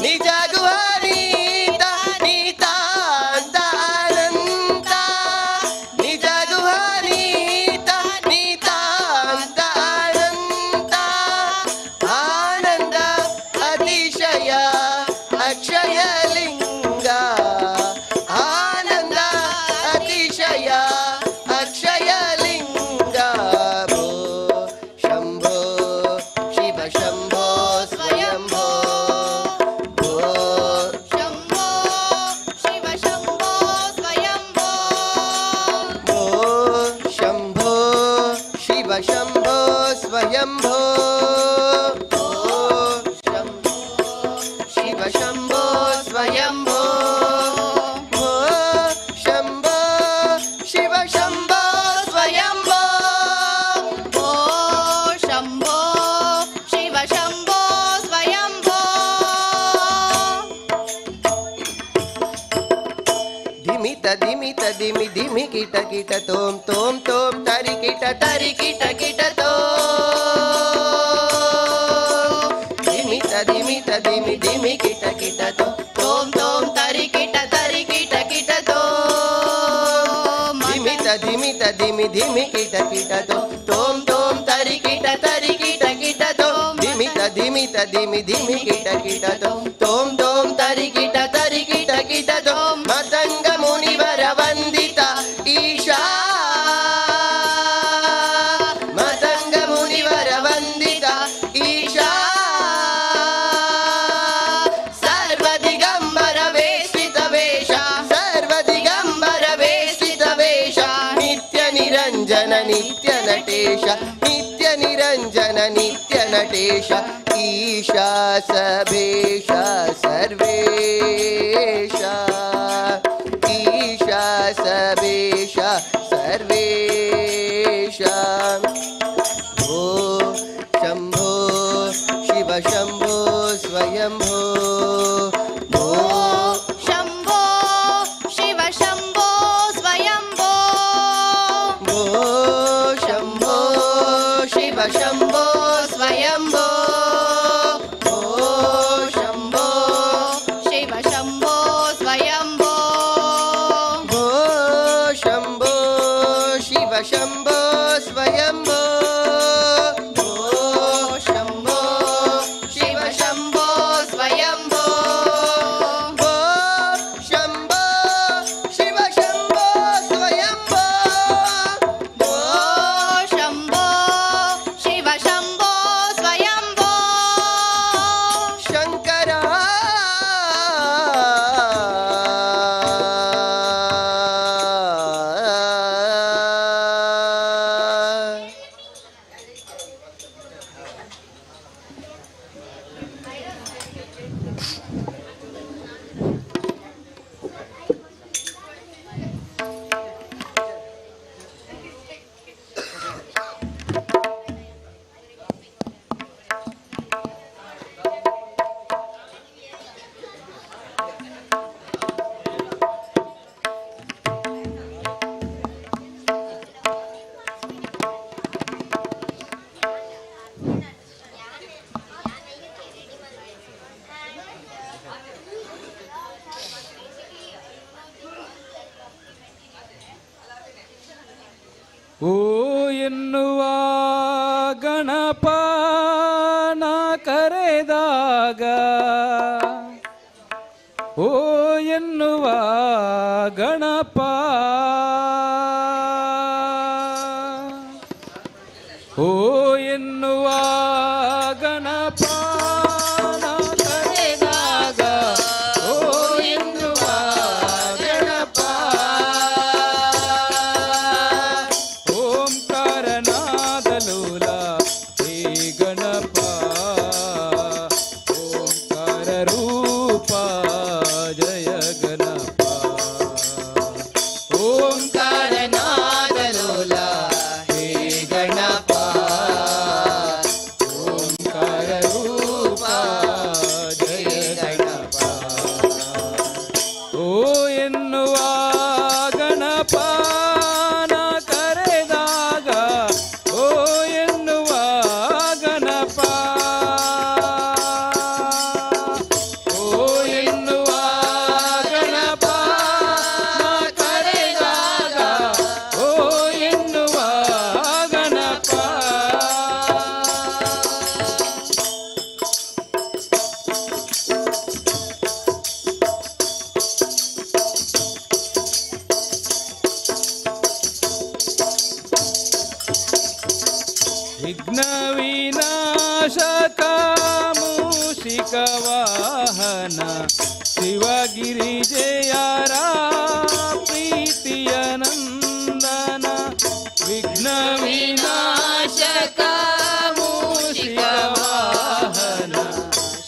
ನಿಜ ಗುಹನೀತ ನೀತಾಂತ ಅನಂತ ನಿಜ ಗುಹನೀತ ನೀತಾಂತ ಅನಂತ ಆನಂದ ಅತಿಶಯ ಅಕ್ಷಯ ಲಿಂಗ ಆನಂದ ಅತಿಶಯ ಅಕ್ಷಯ ಲಿಂಗ ಭೋ ಶಂಭೋ ಶಿವ ಶಂಭೋ ಸ್ವಯಂಭೋ ಭೋ ಶಂಭೋ ಶಿವ ಶಂಭೋ ಸ್ವಯಂಭೋ ಭೋ ಶಂಭೋ ಶಿವ ಶಂಭೋ ಸ್ವಯಂಭೋ ಭೋ ಶಂಭೋ ಶಿವ ಶಂಭೋ ಸ್ವಯಂಭೋ ಭೋ ಶಂಭೋ ಶಿವ ಶಂಭೋ ಸ್ವಯಂಭೋ ಭೋ ಶಂಭೋ ಶಿವ ಶಂಭೋ ಸ್ವಯಂಭೋ ಧಿಮಿತ ಧಿಮಿತ ಧಿಮಿ ಧಿಮಿ ಕಿಟ ಕಿಟ ತೋಂ ತೋಂ ತೋಂ ತರಿ ಕಿಟ ಕಿಟ ತೋ ಧಿಮಿತ ಧಿಮಿತ ಧಿಮಿ ಧಿಮಿ ಕಿಟ ತೋ ತೋಂ ತೋಂ ತರಿ ಕಿಟ ತೋ ಧಿಮಿತ ಧಿಮಿತ ಧಿಮಿ ಧಿಮಿ ಕಿಟ ತೋ ತೋಂ ತೋಂ ತರಿ ಕಿಟ ತೋ ಧಿಮಿತ ಧಿಮಿತ ಧಿಮಿ ಧಿಮಿ ಕಿಟ ಕಿಟ ತೋಂ ತೋಂ ತರಿ ಕಿಟ ಕಿಟ ತೋಂ ಮತಂಗ ಮುನಿವರ ವಂದಿತ ಈಶಾ ಮತಂಗ ಮುನಿವರ ವಂದಿತ ಈಶಾ ಸರ್ವದಿಗಂಬರ ವೇಷಿತ ವೇಷ ಸರ್ವದಿಗಂಬರ ವೇಷಿತ ವೇಷ ನಿತ್ಯ ನಿರಂಜನ ನಿತ್ಯ ನಟೇಶ ನಿತ್ಯ ನಿರಂಜನ ನಿತ್ಯ ನಟೇಶ ಈಶಾ ಸಭೇಶ ಸರ್ವೇಶ ಈಶಾ ಸಭೇಶ ಸರ್ವೇಶ ಓ ಶಂಭೋ ಶಿವ ಶಂಭೋ ಸ್ವಯಂಭೋ ಓ ಶಂಭೋ ಶಿವ ಶಂಭೋ ಸ್ವಯಂಭೋ ಓ ಶಂಭೋ ಶಿವ ಶಂಭೋ ಸ್ವಯಂಭೋ ಓ ಶಂಭೋ ಶಿವ ಶಂಭೋ ಸ್ವಯಂಭೋ ಓ ಶಂಭೋ ಶಿವ ಶಂಭೋ ಸ್ವಯಂಭೋ ಓ ಶಂಭೋ ಶಿವ ಶಂಭೋ ಸ್ವಯಂಭೋ ಓ ಶಂಭೋ ಶಿವ ಶಂಭೋ ಸ್ವಯಂಭೋ ಓ ಶಂಭೋ ಶಿವ ಶಂಭೋ ಸ್ವಯಂಭೋ ಶಂಕರ ಓ ಎನ್ನುವ ಗಣಪನ ಕರೆದಾಗ ಓ ಎನ್ನುವ ಗಣಪ ಓ ಎನ್ನುವ ಗಣಪನ ಕರೆದಾಗ ಓ ಎನ್ನುವ ಗಣಪ ಓಂಕಾರನಾದಲೂಲ ಹೇ ಗಣಪ ಓಂಕಾರ ರೂಪ ಜಯ ಗಣಪ ಓಂಕಾರನಾದಲೋಲ ಹೇ ಗಣಪ ಓಂಕಾರ ರೂಪ ಜಯ ಗಣಪ ಓ ಎನ್ನುವ ಗಣಪನ ಕರೆದಾಗ ಓ ಎನ್ನುವ ಗಣಪ ಓ ಎನ್ನುವ ಗಣಪನ ಕರೆದಾಗ ಓ ಎನ್ನುವ ಗಣಪ ವಿಘ್ನ ವಿನಾಶಕ ಮೂಷಿಕ ವಾಹನ ಶಿವಗಿರಿಜೆಯರ ಪ್ರೀತಿಯ ನಂದನ ವಿಘ್ನ ವಿನಾಶಕ ಮೂಷಿಕ ವಾಹನ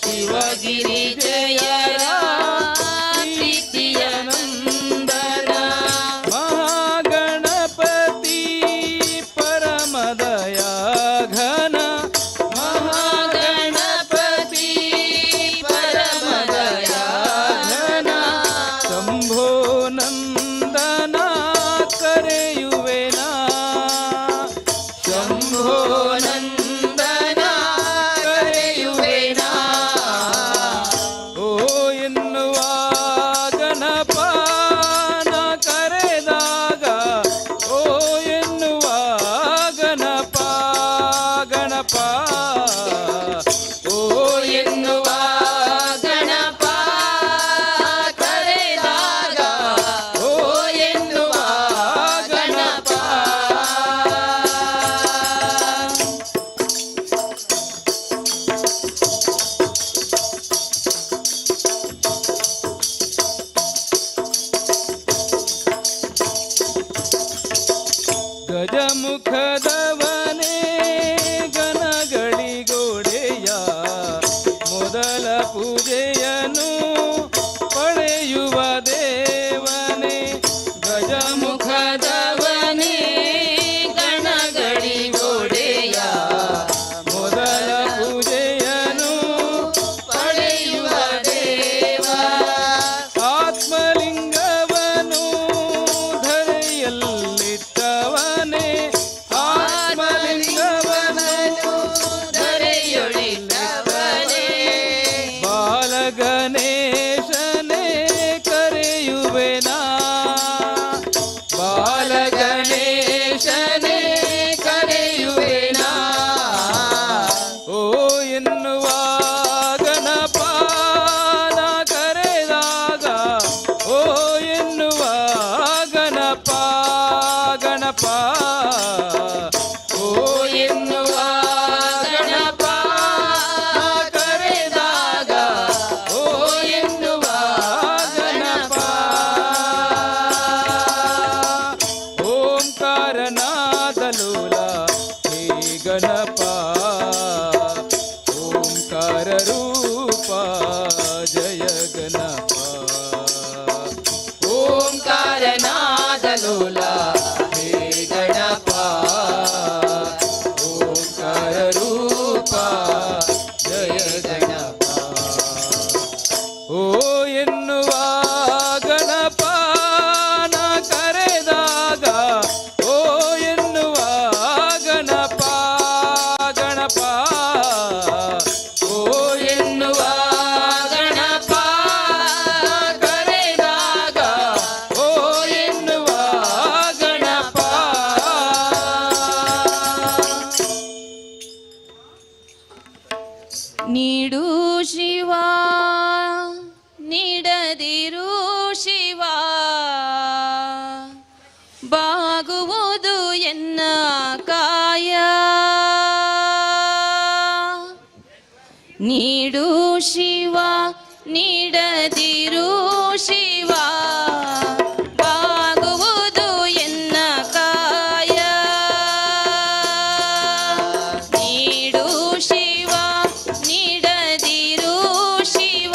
ಶಿವಗಿರಿಜೆಯರ ಪ್ರೀತಿಯ ನಂದನ ಮಹಾಗಣಪತಿ ಪರಮದಯ ಘನ ಮಹಾಗಣಪತಿ ಪರಮದಯ ಘನ ಶಂಭೋ ನಂದನ ಕರೆಯುವೆನ ಶಂಭೋ ಗಣಪ ಜಯ ಗಣಪ ಓ ಎನ್ನುವ ಗಣಪ ನ ಕರೆದಾಗ ಓ ಎನ್ನುವ ಗಣಪ ಗಣಪ ಓ ಎನ್ನುವ ಗಣಪ ಕರೆದಾಗ ಓ ಎನ್ನುವ ಗಣಪ ನೀಡು ಶಿವ ನೀಡದಿರು ಶಿವ ಬಾಗುವುದು ಎನ್ನ ಕಾಯ ನೀಡು ಶಿವ ನೀಡದಿರು ಶಿವ ಬಾಗುವುದು ಎನ್ನ ಕಾಯ ನೀಡು ಶಿವ ನೀಡದಿರು ಶಿವ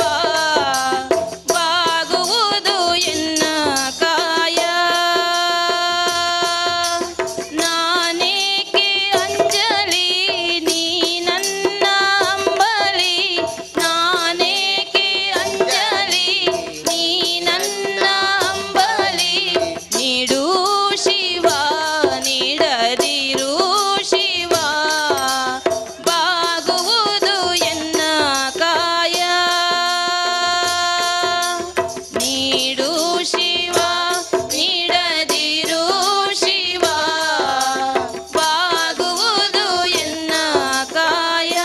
ಬಾಗುವುದು ಎನ್ನ ಕಾಯ ನಾನೇಕೆ ಅಂಜಲಿ ನೀ ನನ್ನ ಅಂಬಲಿ ನಾನೇಕೆ ಅಂಜಲಿ ನೀ ನನ್ನ ಅಂಬಲಿ ನೀಡು ಶಿವ ನೀಡದಿರು ಶಿವ ಬಾಗುವುದು ಎನ್ನ ಕಾಯ ನೀಡು ಶಿವ ನೀಡದಿರು ಶಿವ ಬಾಗುವುದು ಎನ್ನ ಕಾಯ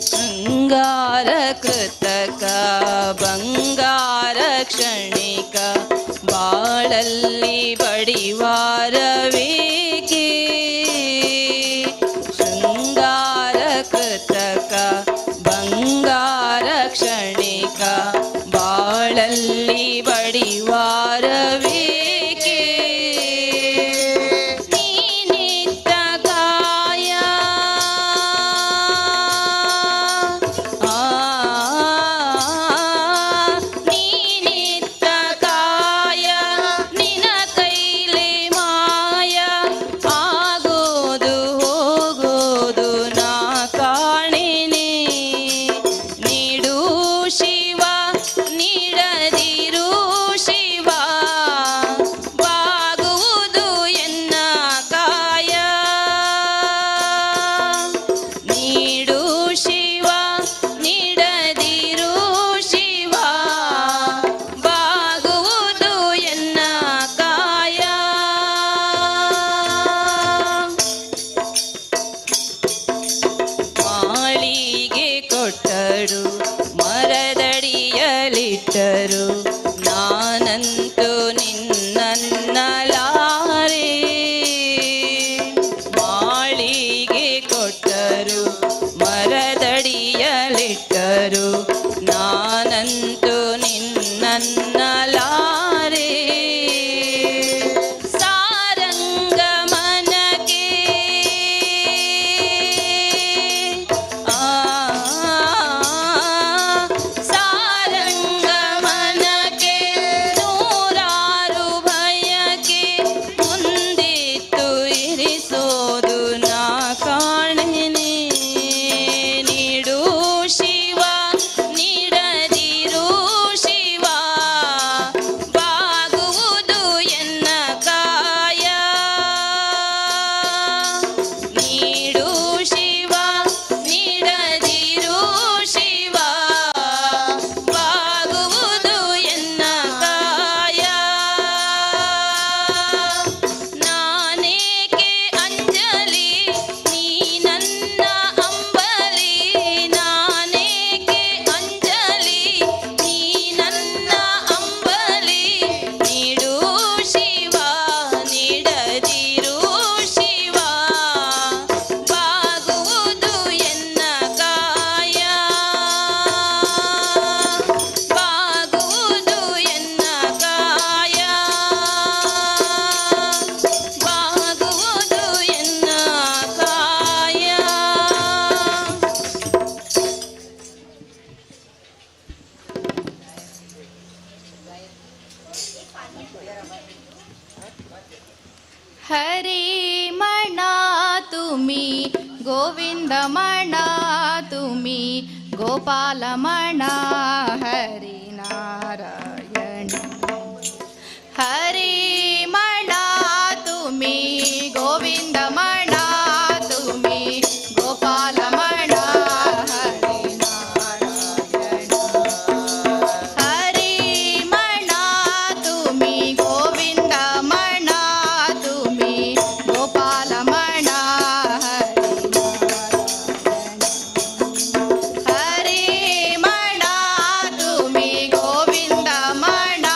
ಶೃಂಗಾರ ಕೃತಕ ಬಂಗಾರ ಕ್ಷಣಿಕ ಬಾಳಲ್ಲಿ ಬಡಿವಾರವೇಕೆ ಶೃಂಗಾರ ಕೃತಕ ಬಂಗಾರ ಕ್ಷಣಿಕ ಬಾಳಲ್ಲಿ ಬಡಿವಾರವೇಕೆ ನೀನಿತ್ತ ಕಾಯ ನೀನಿತ್ತ ಕಾಯ ನಿನ ಕೈಲಿ ಮಾಯ ಆಗೋದು ಹೋಗೋದು ನಾ ಕಾಣೆನೆ ನೀಡು ಶಿವ ನೀಡದಿರು ಶಿವ ಬಾಗುವುದು ಎನ್ನ ಕಾಯ ನೀಡು ಶಿವ ನೀಡದಿರು ಶಿವ ಬಾಗುವುದು ಎನ್ನ ಕಾಯ ಮಾಳಿಗೆ ಕೊಟ್ಟರು ಮರದಡಿಯಲಿಟ್ಟರು ನಾನಂತೂ ನಿನ್ನನ್ನಲಾರೆ ಮಾಳಿಗೆ ಕೊಟ್ಟರು ಮರದಡಿಯಲಿಟ್ಟರು ನಾನಂತೂ ನಿನ್ನನ್ನಲಾರೆ ಸಾರಂಗ ಮನಗೆ ಸಾರಂಗ ಮನಗೆ ನೂರಾರು हरे मणा तुम्ही गोविंद मणा तुम्ही गोपाल मणा हरि नारायण हरे मणा तुम्ही गोविंद मणा तुम्ही गोपाल मणा हरि नारायण हरे मणा तुम्ही गोविंद मणा तुम्ही गोपाल मणा हरि नारायण हरे मणा तुम्ही गोविंद मणा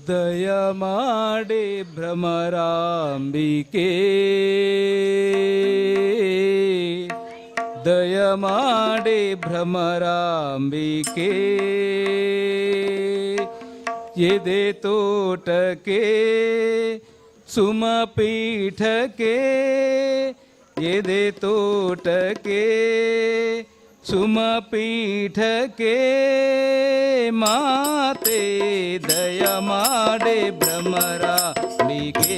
ದಯ ಮಾಡಿ ಭ್ರಮರಾಂಬಿಕೆ ದಯ ಮಾಡಿ ಭ್ರಮರಾಂಬಿಕೆ ಎದೆ ತೋಟಕ್ಕೆ ಸುಮಪೀಠಕ್ಕೆ ಎದೆ ತೋಟಕ್ಕೆ ಸುಮಪೀಠಕ್ಕೆ ಮಾತೆ ದಯ ಮಾಡೆ ಭ್ರಮರಾಂಬಿಕೆ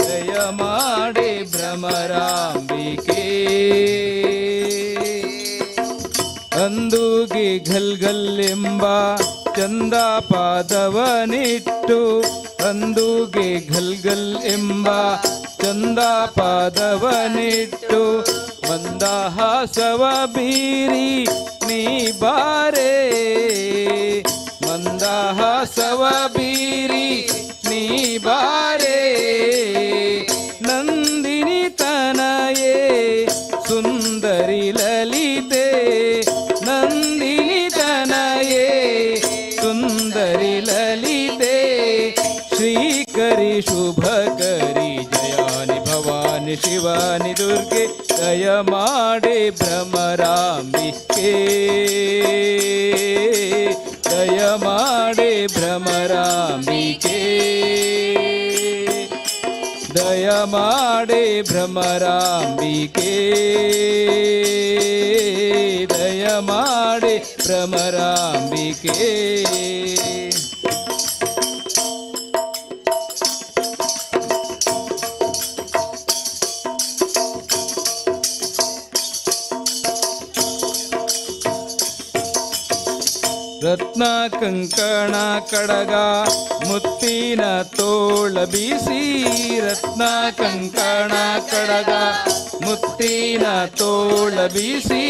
ದಯ ಮಾಡೆ ಭ್ರಮರಾಂಬಿಕೆ ಅಂದುಗೆ ಘಲ್ಗಲ್ಲೆಂಬ ಚಂದ ಪಾದವನಿಟ್ಟು ಅಂದುಗೆ ಘಲ್ಗಲ್ ಎಂಬ ಚಂದ ಪಾದವನಿಟ್ಟು ಮಂದಹಾಸವ ಬೀರಿ ನೀ ಬಾರೆ ಮಂದಹಾಸವ ಬೀರಿ ನೀ ಬಾರೆ ನಂದಿನಿ ತನಯೇ ಸುಂದರಿ ಲಲಿತೆ ನಂದಿನಿ ತನಯೇ ಸುಂದರಿ ಲಲಿತೆ ಶ್ರೀಕರಿ ಶುಭಕರಿ ಜಯಾನಿ ಭವಾನಿ ಶಿವಾನಿ ದುರ್ಗೆ ದಯ ಮಾಡೆ ಭ್ರಮರಾಂಬಿಕೆ ದಯ ಮಾಡೆ ಭ್ರಮರಾಂಬಿಕೆ ದಯ ಮಾಡೆ ಭ್ರಮರಾಂಬಿಕೆ ದಯ ಮಾಡೆ ಭ್ರಮರಾಂಬಿಕೆ ರತ್ನ ಕಂಕಣ ಕಡಗ ಮುತ್ತಿನ ತೋಳ ಬೀಸಿ ರತ್ನ ಕಂಕಣ ಕಡಗ ಮುತ್ತಿನ ತೋಳ ಬೀಸಿ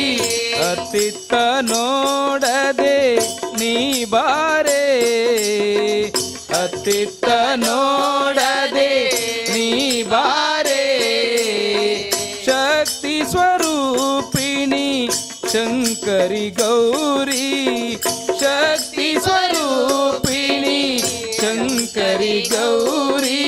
ಅತ್ತಿತ್ತ ನೋಡದೆ ನೀ ಬಾರೆ ಅತ್ತಿತ್ತ ನೋಡದೆ ನೀ ಬಾರೆ ಶಕ್ತಿ ಸ್ವರೂಪಿಣಿ ಶಂಕರಿ ಗೌರಿ ಶಕ್ತಿ ಸ್ವರೂಪಿಣಿ ಶಂಕರಿ ಗೌರಿ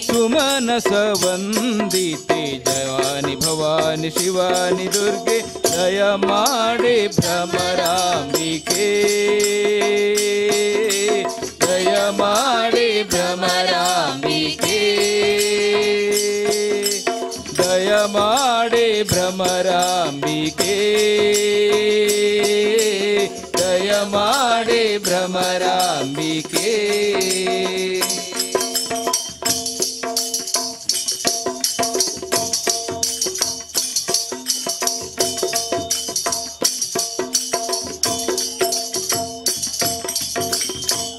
ಸುಮನಸ ವಂದಿತೆ ಜವಾನಿ ಭವಾನಿ ಶಿವಾನಿ ದುರ್ಗೆ ದಯ ಮಾಡೆ ಭ್ರಮರಾಂಬಿಕೆ ದಯ ಮಾಡೆ ಭ್ರಮರಾಂಬಿಕೆ ದಯ ಮಾಡೆ ಭ್ರಮರಾಂಬಿಕೆ ದಯ ಮಾಡೆ ಭ್ರಮರಾಂಬಿಕೆ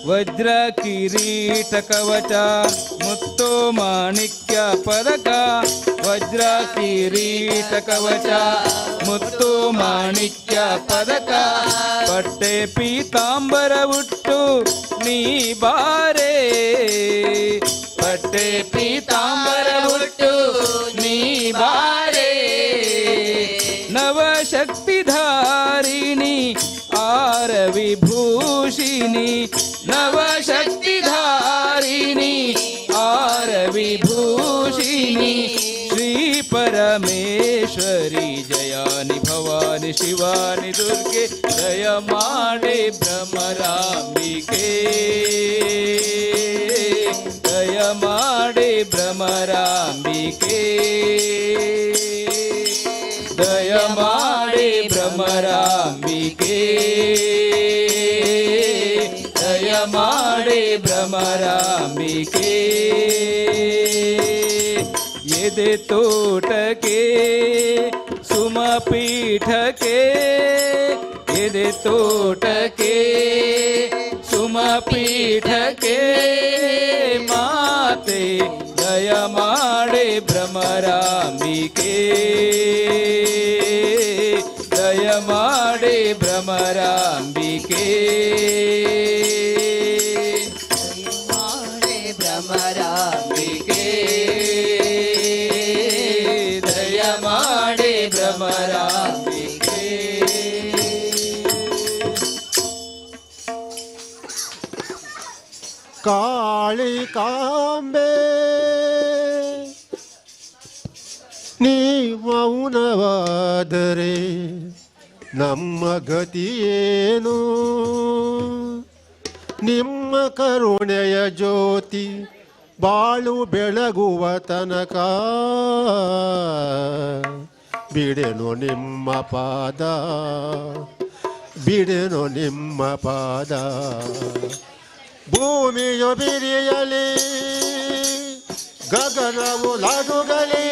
ವಜ್ರ ಕಿರೀಟ ಕವಚ ಮುತ್ತು ಮಾಣಿಕ್ಯ ಪದಕ ವಜ್ರ ಕಿರೀಟ ಕವಚ ಮುತ್ತು ಮಾಣಿಕ್ಯ ಪದಕ ಪಟ್ಟೆ ಪೀತಾಂಬರ ಉಟ್ಟು ನೀ ಬಾರೆ ಪಟ್ಟೆ ಪೀತಾಂಬರ ಉಟ್ಟು ನೀ ಬಾರೆ ನವಶಕ್ತಿಧಾರಿಣಿ ಆರ ವಿಭೂಷಿಣಿ ನವಶಕ್ತಿಧಾರಿಣಿ ಆರ ವಿಭೂಷಿಣಿ ಶ್ರೀ ಪರಮೇಶ್ವರಿ ಜಯಾನಿ ಭವಾನಿ ಶಿವಾನಿ ದುರ್ಗೆ ದಯ ಮಾಡೆ ಭ್ರಮರಾಂಬಿಕೆ ದಯ ಮಾಡೆ ಭ್ರಮರಾಂಬಿಕೆ ದಯ ಮಾಡೆ ಭ್ರಮರಾಂಬಿಕೆ ದಯ ಮಾಡೆ ಭ್ರಮರಾಂಬಿಕೆ ಎದೆ ತೋಟಕ್ಕೆ ಸುಮಪೀಠಕ್ಕೆ ಎದೆ ತೋಟಕ್ಕೆ ಸುಮಪೀಠಕ್ಕೆ ಮಾತೆ ದಯ ಮಾಡೆ ಭ್ರಮರಾಂಬಿಕೆ ದಯ ಮಾಡೆ ಭ್ರಮರಾಂಬಿಕೆ ಭ್ರಮರಾಂಬಿಕೆ ದಯ ಮಾಡೆ ಭ್ರಮರಾಂಬಿಕೆ ಕಾಳಿಕಾಂಬೆ ನೀ ಮೌನವಾದರೆ ನಮ್ಮ ಗತಿಯೇನು ನಿಮ್ಮ ಕರುಣೆಯ ಜ್ಯೋತಿ ಬಾಳು ಬೆಳಗುವ ತನಕ ಬಿಡೆನು ನಿಮ್ಮ ಪಾದ ಬಿಡೆನು ನಿಮ್ಮ ಪಾದ ಭೂಮಿಯು ಬಿರಿಯಲಿ ಗಗನವು ಲಾಡುಗಲಿ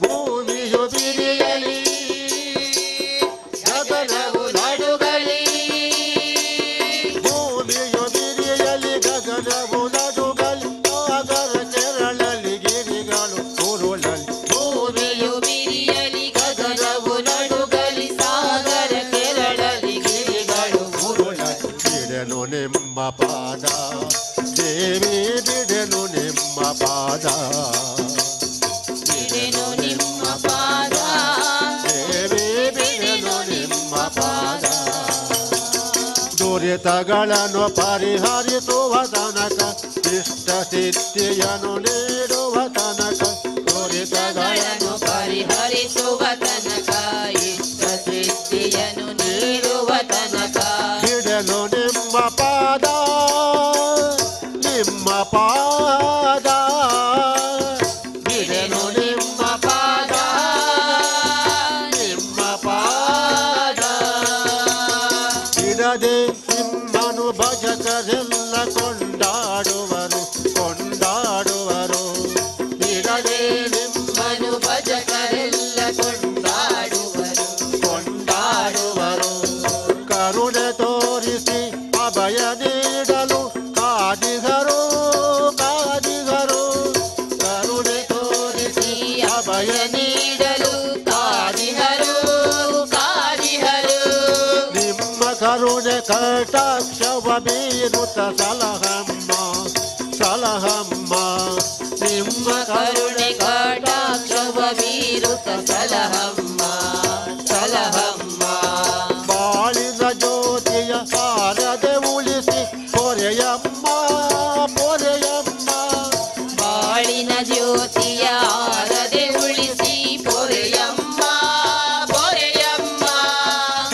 ಭೂಮಿಯು ಬಿರಿಯಲಿ ಗಗನವು ಲಾಡುಗಲಿ ಭೂಮಿಯು ಬಿರಿಯಲಿ ಗಗನವು ಲಾಡುಗಲಿ ಸಾಗರ ಕೆರಳಲಿ ಗಿರಿಗಳು ಉರುಳಲಿ ಭೂಮಿಯು ಬಿರಿಯಲಿ ಗಗನವು ಲಾಡುಗಲಿ ಸಾಗರ ಕೆರಳಲಿ ಗಿರಿಗಳು ಉರುಳಲಿ ಬಿಡೆನು ನಿಮ್ಮ ಪಾದ ದೇವಿ ಬಿಡೆನು ನಿಮ್ಮ ಪಾದ ಬಿಡೆನು ನಿಮ್ಮ ಪಾದ ದೇವಿ ಬಿಡೆನು ನಿಮ್ಮ ಪಾದ ದುರಿತಗಳನ್ನು ಪರಿಹರಿಸುವ ತನಕ ಇಷ್ಟ ಸಿದ್ಧಿಯನ್ನು ನೀಡುವ ತನಕ ದುರಿತಗಳನ್ನು ಪರಿಹರಿಸುವ ತನಕ ಇಷ್ಟ ಸಿದ್ಧಿಯನ್ನು ನೀಡುವ ತನಕ ಬಿಡೆನು ನಿಮ್ಮ ಪಾದ ನಿಮ್ಮ ಪಾದ ಬಿಡೆನು ನಿಮ್ಮ ಪಾದ ನಿಮ್ಮ ಪಾದ ಬಿಡದೆ ನಿಮ್ಮನು ಭಜಕರೆಲ್ಲ ಕೊಂಡಾಡುವರು ಕೊಂಡಾಡುವರು ಬಿಡದೆ ನಿಮ್ಮನು ಭಜಕರೆಲ್ಲ ಕೊಂಡಾಡುವರು ಕೊಂಡಾಡುವರು ಕರುಣೆ ತೋರಿಸಿ ಅಭಯ ನೀಡಲು ಕಾದಿಗರು ಕಾದಿಗರು ಕರುಣೆ ತೋರಿಸಿ ಅಭಯ ನೀಡಲು ಕಾದಿಗರು ಕಾದಿಗರು ನಿಮ್ಮ ಕರುಣೆ ಕಟಾಕ್ಷವ ಬೀರುತ್ತ ಸಲಹಮ್ಮ ಸಲಹಮ್ಮ ನಿಮ್ಮ ಕರುಣೆ ಕಟಾಕ್ಷವ ಬೀರುತ್ತ ಸಲಹಮ್ಮ ಸಲಹಮ್ಮ ಬಾಳಿನ ಜ್ಯೋತಿಯ ಹಾರದೆ ಉಳಿಸಿ ಪೊರೆಯಮ್ಮ ಪೊರೆಯಮ್ಮ ಬಾಳಿನ ಜ್ಯೋತಿಯ ಆರದೆ ಉಳಿಸಿ ಪೊರೆಯಮ್ಮ ಪೊರೆಯಮ್ಮ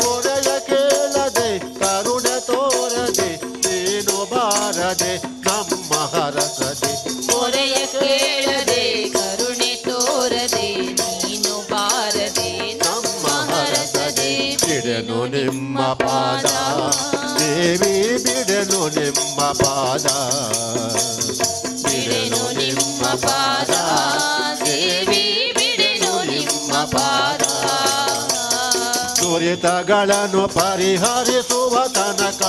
ಪೊರೆಯ ಕೇಳದೆ ಕರುಣೆ ತೋರದೆ ನೀನು ಬಾರದೆ ನಮ್ಮ ಹರಸದೆ ಪೊರೆಯ ಕೇಳದೆ ಕರುಣೆ ತೋರದೆ ನೀನು ಬಾರದೆ ನಮ್ಮ ಹರಸದೆ ಬಿಡೆನು ನಿಮ್ಮ ಪಾದ ದೇವಿ ಬಿಡೆನು ನಿಮ್ಮ ಪಾದ ಬಿಡೆನು ನಿಮ್ಮ ಪಾದ ದೇವಿ ಬಿಡೆನು ನಿಮ್ಮ ಪಾದ ದುರಿತಗಳನ್ನು ಪರಿಹರಿಸುವ ತನಕ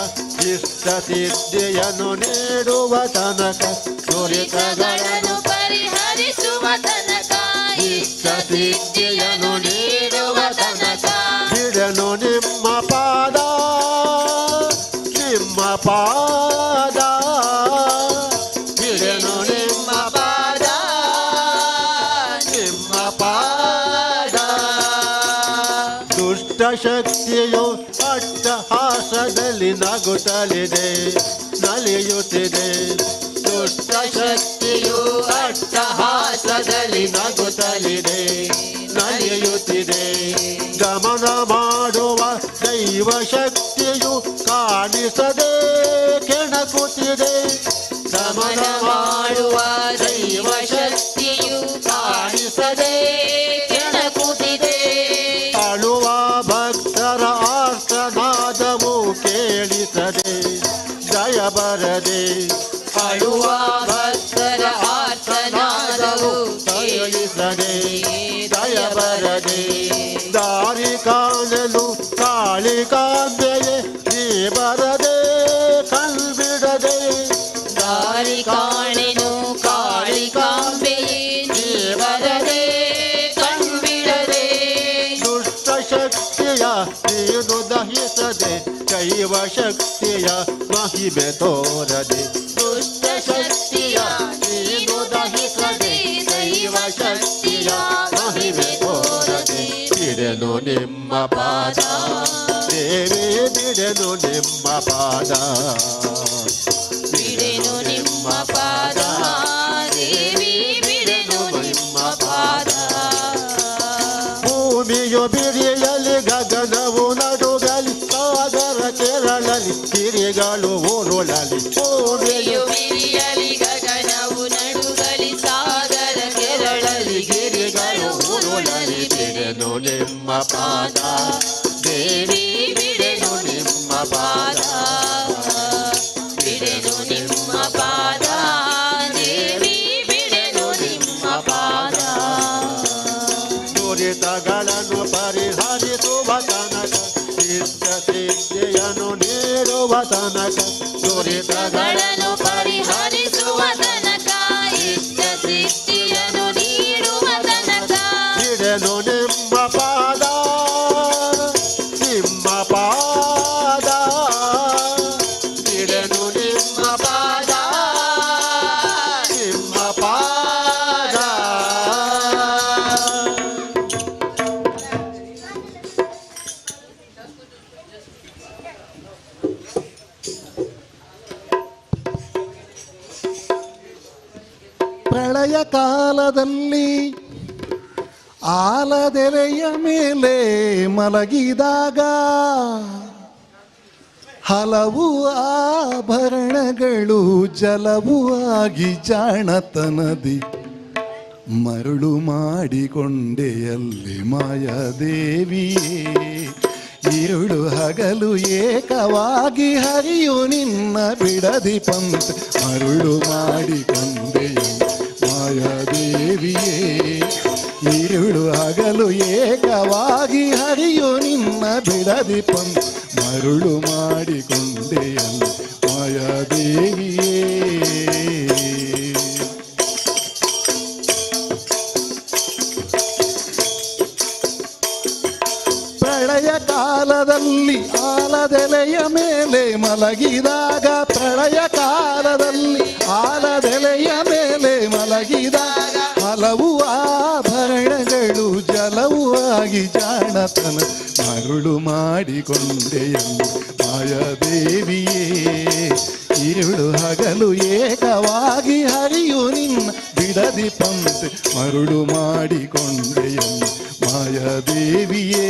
ಇಷ್ಟ ಸಿದ್ಧಿಯನ್ನು ನೀಡುವ ತನಕ ದುರಿತಗಳನ್ನು ಪರಿಹರಿಸುವ ತನಕ ಇಷ್ಟ ಸಿದ್ಧಿಯನ್ನು ನೀಡುವ ತನಕ ಬಿಡೆನು ನಿಮ್ಮ ಪಾದ ನಿಮ್ಮ ಪಾದ ಬಿಡೆನು ನಿಮ್ಮ ಪಾದ ನಿಮ್ಮ ಪಾದ ದುಷ್ಟ ಶಕ್ತಿಯು ಅಟ್ಟಹಾಸದಲ್ಲಿ ನಗುತ್ತಲಿದೆ ನಲಿಯುತ್ತಿದೆ ದುಷ್ಟ ಶಕ್ತಿಯು ಅಟ್ಟಹಾಸದಲ್ಲಿ ನಗುತ್ತಲಿದೆ ನಲಿಯುತ್ತಿದೆ ಗಮನ ಮಾಡುವ ದೈವ ಶಕ್ತಿಯು ಕಾಣಿಸದೆ ಕೆಣಕುತ್ತಿದೆ ಗಮನ ಮಾಡುವ ದೈವ ಶಕ್ತಿಯು ಕಾಣಿಸದೆ ಕೆಣಕುತ್ತಿದೆ ಅಳುವ ಭಕ್ತರ ಆರ್ತನಾದವು ಕೇಳಿಸದೆ ಜಯ ಬರದೆ ಅಳುವ ಭಕ್ತರ ಆರ್ತನಾದವು ಕೇಳಿಸದೆ ದಯ ಬರದೆ ದಾರಿ ಕಾಣಲು ಕಾಳಿಕಾಂಬೆಯೇ ನೀ ಬರದೆ ಕಣ್ಬಿಡದೆ ದಾರಿ ಕಾಣೆನು ಕಾಳಿಕಾಂಬೆಯೇ ನೀ ಬರದೆ ಕಣ್ಬಿಡದೆ ದುಷ್ಟ ಶಕ್ತಿಯ ನೀನು ದಹಿಸದೆ ದೈವ ಶಕ್ತಿಯ ಮಹಿಮೆ ತೋರದೆ ದುಷ್ಟ ಶಕ್ತಿಯ ನೀನು ದಹಿಸದೆ ದೈವ ಶಕ್ತಿಯ ಮಹಿಮೆ ತೋರದೆ ಬಿಡೆನು ನಿಮ್ಮ ಪಾದ ದೇವಿ ಬಿಡೆನು ನಿಮ್ಮ ಪಾದ ಬಿಡೆನು ನಿಮ್ಮ ಪಾದ ದೇವಿ ಬಿಡೆನು ನಿಮ್ಮ ಪಾದ ಭೂಮಿಯು ಬಿರಿಯಲಿ ಗಗನವು ನಡುಗಲಿ ಸಾಗರ ಕೆರಳಲಿ ಕಿರಿಗಳು ಉರುಳಲಿ ಭೂಮಿಯು ಬಿರಿಯಲಿ ಗಗನವು ನಡುಗಲಿ ಸಾಗರ ಕೆರಳಲಿ ಗಿರಿಗಳು ಉರುಳಲಿ ಬಿಡೆನು ನಿಮ್ಮ ಪಾದ ದೇವಿ ಬಿಡೆನು ನಿಮ್ಮ ಪಾದ ಬಿಡೆನು ನಿಮ್ಮ ಪಾದ ದೇವಿ ಬಿಡೆನು ನಿಮ್ಮ ಪಾದ ದುರಿತಗಳನ್ನು ಪರಿಹರಿಸುವ ತನಕ ಸಿದ್ಧ ಸಿದ್ಧಿಯನ್ನು ನೀಡುವ ತನಕ ದುರಿತಗಳನ್ನು ಪರಿಹರಿಸುವ ತನಕ ಇಷ್ಟ ಸಿದ್ಧಿಯನ್ನು ನೀಡುವ ತನಕ ಬಿಡೆನು ನಿಮ್ಮ ಪಾದ ನಿಮ್ಮ ಪಾದ ಬಿಡೆನು ನಿಮ್ಮ ಪಾದ ನಿಮ್ಮ ಪಾದ ಪ್ರಳಯ ಕಾಲದಲ್ಲಿ ಆಲದೆಲೆಯ ಮೇಲೆ ಮಲಗಿದಾಗ ಹಲವು ಆಭರಣಗಳು ಜಲವು ಆಗಿ ಜಾಣತನದಿ ಮರುಳು ಮಾಡಿಕೊಂಡೆಯಲ್ಲಿ ಮಾಯಾದೇವಿಯೇ ഇരുಳು ಹಗಲು ಏಕವಾಗಿ ಹರಿಯು ನಿನ್ನ ಬಿಡದಿ ಪಂತ ಮರುಳು ಮಾಡಿಕೊಂಡೆಯ ಮಾಯಾದೇವಿಯೇ ഇരുಳು ಹಗಲು ಏಕವಾಗಿ ಹರಿಯು ನಿನ್ನ ಬಿಡದಿ ಪಂತ ಮರುಳು ಮಾಡಿಕೊಂಡೆಯ ಮಾಯಾದೇವಿಯೇ ಪ್ರಳಯ ಕಾಲದಲ್ಲಿ ಆಲದೆಲೆಯ ಮೇಲೆ ಮಲಗಿದಾಗ ಪ್ರಳಯ ಕಾಲದಲ್ಲಿ ಆಲದೆಲೆಯ ಮೇಲೆ ಮಲಗಿದಾಗ ಹಲವು ಆಭರಣಗಳು ಜಲವು ಆಗಿ ಜಾಣತನ ಮರುಳು ಮಾಡಿಕೊಂಡೆಯಲ್ಲ ಮಾಯಾದೇವಿಯೇ ഇരുಳು ಹಗಲು ಏಕವಾಗಿ ಹರಿಯು ನಿನ್ನ ಬಿಡದಿ ಪಂತೆ ಮರುಳು ಮಾಡಿಕೊಂಡೆಯಲ್ಲ ಮಾಯಾದೇವಿಯೇ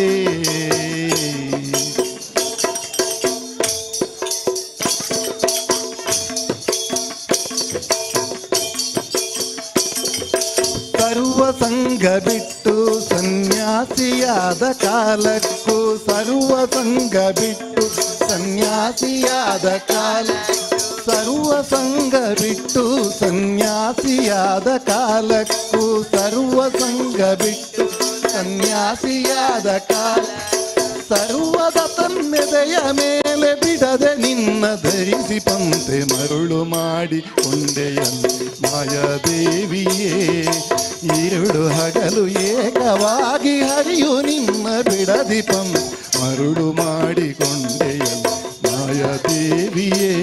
ಸರ್ವ ಸಂಘ ಬಿಟ್ಟು ಸನ್ಯಾಸಿಯಾದ ಕಾಲಕ್ಕೂ ಸರ್ವ ಸಂಘ ಬಿಟ್ಟು ಸನ್ಯಾಸಿಯಾದ ಕಾಲ ಸರ್ವ ಸಂಘ ಬಿಟ್ಟು ಸನ್ಯಾಸಿಯಾದ ಕಾಲಕ್ಕೂ ಸರ್ವ ಸಂಘ ಬಿಟ್ಟು ಸನ್ಯಾಸಿಯಾದ ಕಾಲ ಸರ್ವದ ತನ್ನೆದೆಯ ಮೇಲೆ ಬಿಡದೆ ನಿನ್ನ ಧರಿಸಿ ಪಂತೆ ಮರುಳು ಮಾಡಿ ಕೊಂಡೆಯಲ್ಲ ಮಾಯಾದೇವಿಯೇ ഇരുಳು ಹಗಲು ಏಕವಾಗಿ ಹರಿಯು ನಿನ್ನ ಬಿಡದಿ ಪಂತೆ ಮರುಳು ಮಾಡಿಕೊಂಡೆಯಲ್ಲ ಮಾಯಾದೇವಿಯೇ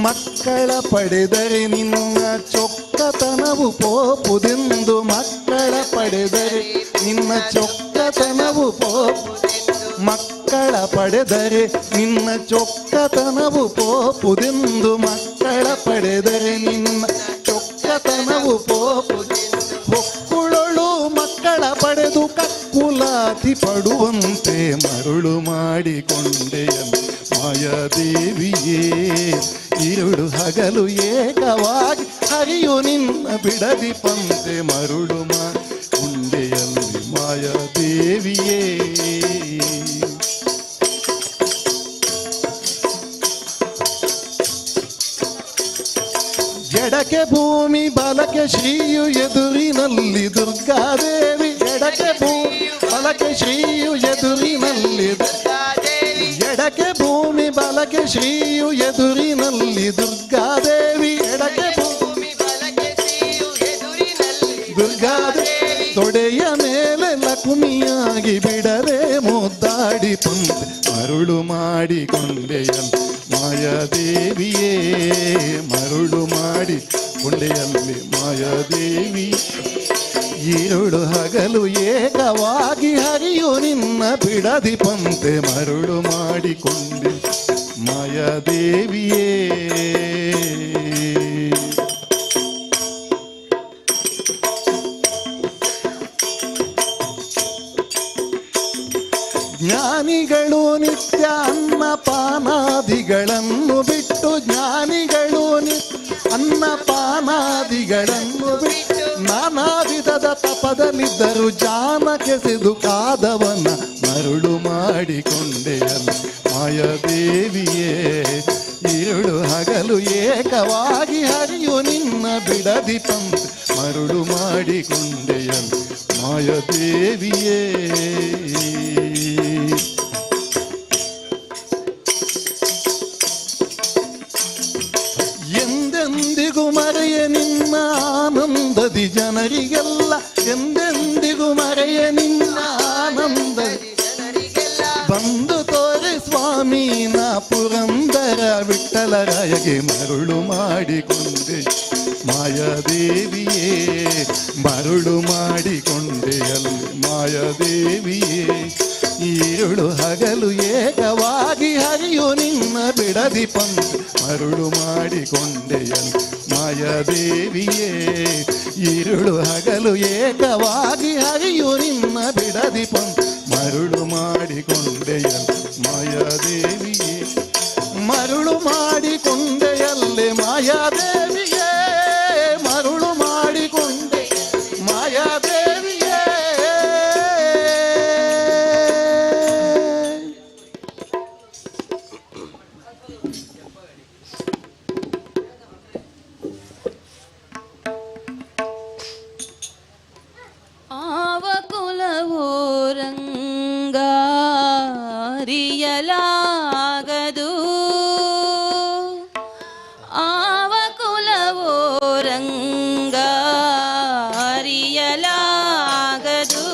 ಮಕ್ಕಳ ಪಡೆದರೆ ನಿನ್ನ ಚೊಕ್ಕತನವು ಪೋಪುದೆಂದು ಮಕ್ಕಳ ಪಡೆದರೆ ನಿನ್ನ ಚೊಕ್ಕತನವು ಮಕ್ಕಳ ಪಡೆದರೆ ನಿನ್ನ ಚೊಕ್ಕತನವು ಪೋಪುದೆಂದು ಮಕ್ಕಳ ಪಡೆದರೆ ನಿನ್ನ ಚೊಕ್ಕತನವು ಹೊಕ್ಕುಳಳು ಮಕ್ಕಳ ಪಡೆದು ಕಕ್ಕುಲಾತಿ ಪಡುವಂತೆ ಮರುಳು ಮಾಡಿಕೊಂಡೆಯಲ್ಲ ಮಾಯಾದೇವಿಯೇ ഇരുಳು ಹಗಲು ಏಕವಾಗಿ ಹರಿಯು ನಿನ್ನ ಬಿಡದಿ ಪಂತೆ ಮರುಳು ಮಾಡಿಕೊಂಡೆಯಲ್ಲಿ ಮಾಯಾದೇವಿಯೇ ಎಡಕ್ಕೆ ಭೂಮಿ ಬಲಕ್ಕೆ ಶ್ರೀಯು ಎದುರಿನಲ್ಲಿ ದುರ್ಗಾದೇವಿ ಎಡಕ್ಕೆ ಭೂಮಿ ಬಲಕ್ಕೆ ಶ್ರೀಯು ಎದುರಿನಲ್ಲಿ ಎಡಕ್ಕೆ ಭೂಮಿ ಬಲಕ್ಕೆ ಶ್ರೀಯು ಎದುರಿನಲ್ಲಿ ದುರ್ಗಾದೇವಿ ಎಡಕ್ಕೆ ಭೂಮಿ ಬಲಕ್ಕೆ ಶ್ರೀಯು ಎದುರಿನಲ್ಲಿ ದುರ್ಗಾದೇವಿ ತೊಡೆಯ ಮೇಲೆ ಲಕ್ಷ್ಮಿಯಾಗಿ ಬಿಡರೆ ಮುದ್ದಾಡಿ ಪಂತೆ ಮರುಳು ಮಾಡಿಕೊಂಡೆಯಲ್ಲ ಮಾಯಾದೇವಿಯೇ ಮರುಳು ಮಾಡಿ ಕೊಂಡೆಯಲ್ಲಿ ಮಾಯಾದೇವಿ ഇരുಳು ಹಗಲು ಏಕವಾಗಿ ಹರಿಯು ನಿನ್ನ ಬಿಡದಿ ಪಂತೆ ಮರುಳು ಮಾಡಿಕೊಂಡೆ ಮಾಯಾದೇವಿಯೇ. ಜ್ಞಾನಿಗಳು ನಿತ್ಯ ಅನ್ನಪಾನಾದಿಗಳನ್ನು ಬಿಟ್ಟು ಜ್ಞಾನಿಗಳು ಅನ್ನಪಾನಾದಿಗಳನ್ನು ಬಿಟ್ಟು ನಾನಾ ವಿಧದ ತಪದಲ್ಲಿದ್ದರು ಜಾನಕೆಸೆದು ಕಾದವನ ಮರುಳು ಮಾಡಿಕೊಂಡೆಯಲ್ಲ ಮಾಯಾದೇವಿಯೇ. ഇരുಳು ಹಗಲು ಏಕವಾಗಿ ಹರಿಯು ನಿನ್ನ ಬಿಡದಿ ಪಂತೆ ಮರುಳು ಮಾಡಿಕೊಂಡೆಯಲ್ಲ ಮಾಯಾದೇವಿಯೇ. ಎಂದೆಂದಿಗೂ ಮರೆಯ ನಿನ್ನ ಆನಂದದಿ ಜನರಿಗೆಲ್ಲ, ಎಂದೆಂದಿಗೂ ಮರೆಯ ನಿನ್ನ ಆನಂದದಿ ಬಂದು ತೋರೆ ಸ್ವಾಮಿ ನಾ ಪುರಂದರ ವಿಠ್ಠಲರಾಯಗೆ ಮರುಳು ಮಾಡಿಕೊಂಡೆ ಮಾಯಾದೇವಿಯೇ. ಮರುಳು ಮಾಡಿಕೊಂಡೆಯಲ್ಲಿ ಮಾಯಾದೇವಿಯೇ. ഇരുಳು ಹಗಲು ಏಕವಾಗಿ ಹರಿಯು ನಿನ್ನ ಬಿಡದಿ ಪಂತೆ ಮರುಳು ಮಾಡಿಕೊಂಡೆಯಲ್ಲ ಮಾಯಾದೇವಿಯೇ. ഇരുಳು ಹಗಲು ಏಕವಾಗಿ ಹರಿಯು ನಿನ್ನ ಬಿಡದಿ ಪಂತೆ ಮರುಳು ಮಾಡಿಕೊಂಡೆಯಲ್ಲ ಮಾಯಾದೇವಿಯೇ. ಮರುಳು ಮಾಡಿಕೊಂಡೆಯಲ್ಲೇ ಮಾಯಾದೇವಿಯೇ. ಮರುಳು ಮಾಡಿಕೊಂಡೆ ಮಾಯಾದೇವಿಯೇ. ಆವ ಕುಲವೋ ರಂಗ ಅರಿಯಲಾಗದು, ಆವ ಕುಲವೋ ರಂಗ ಅರಿಯಲಾಗದು,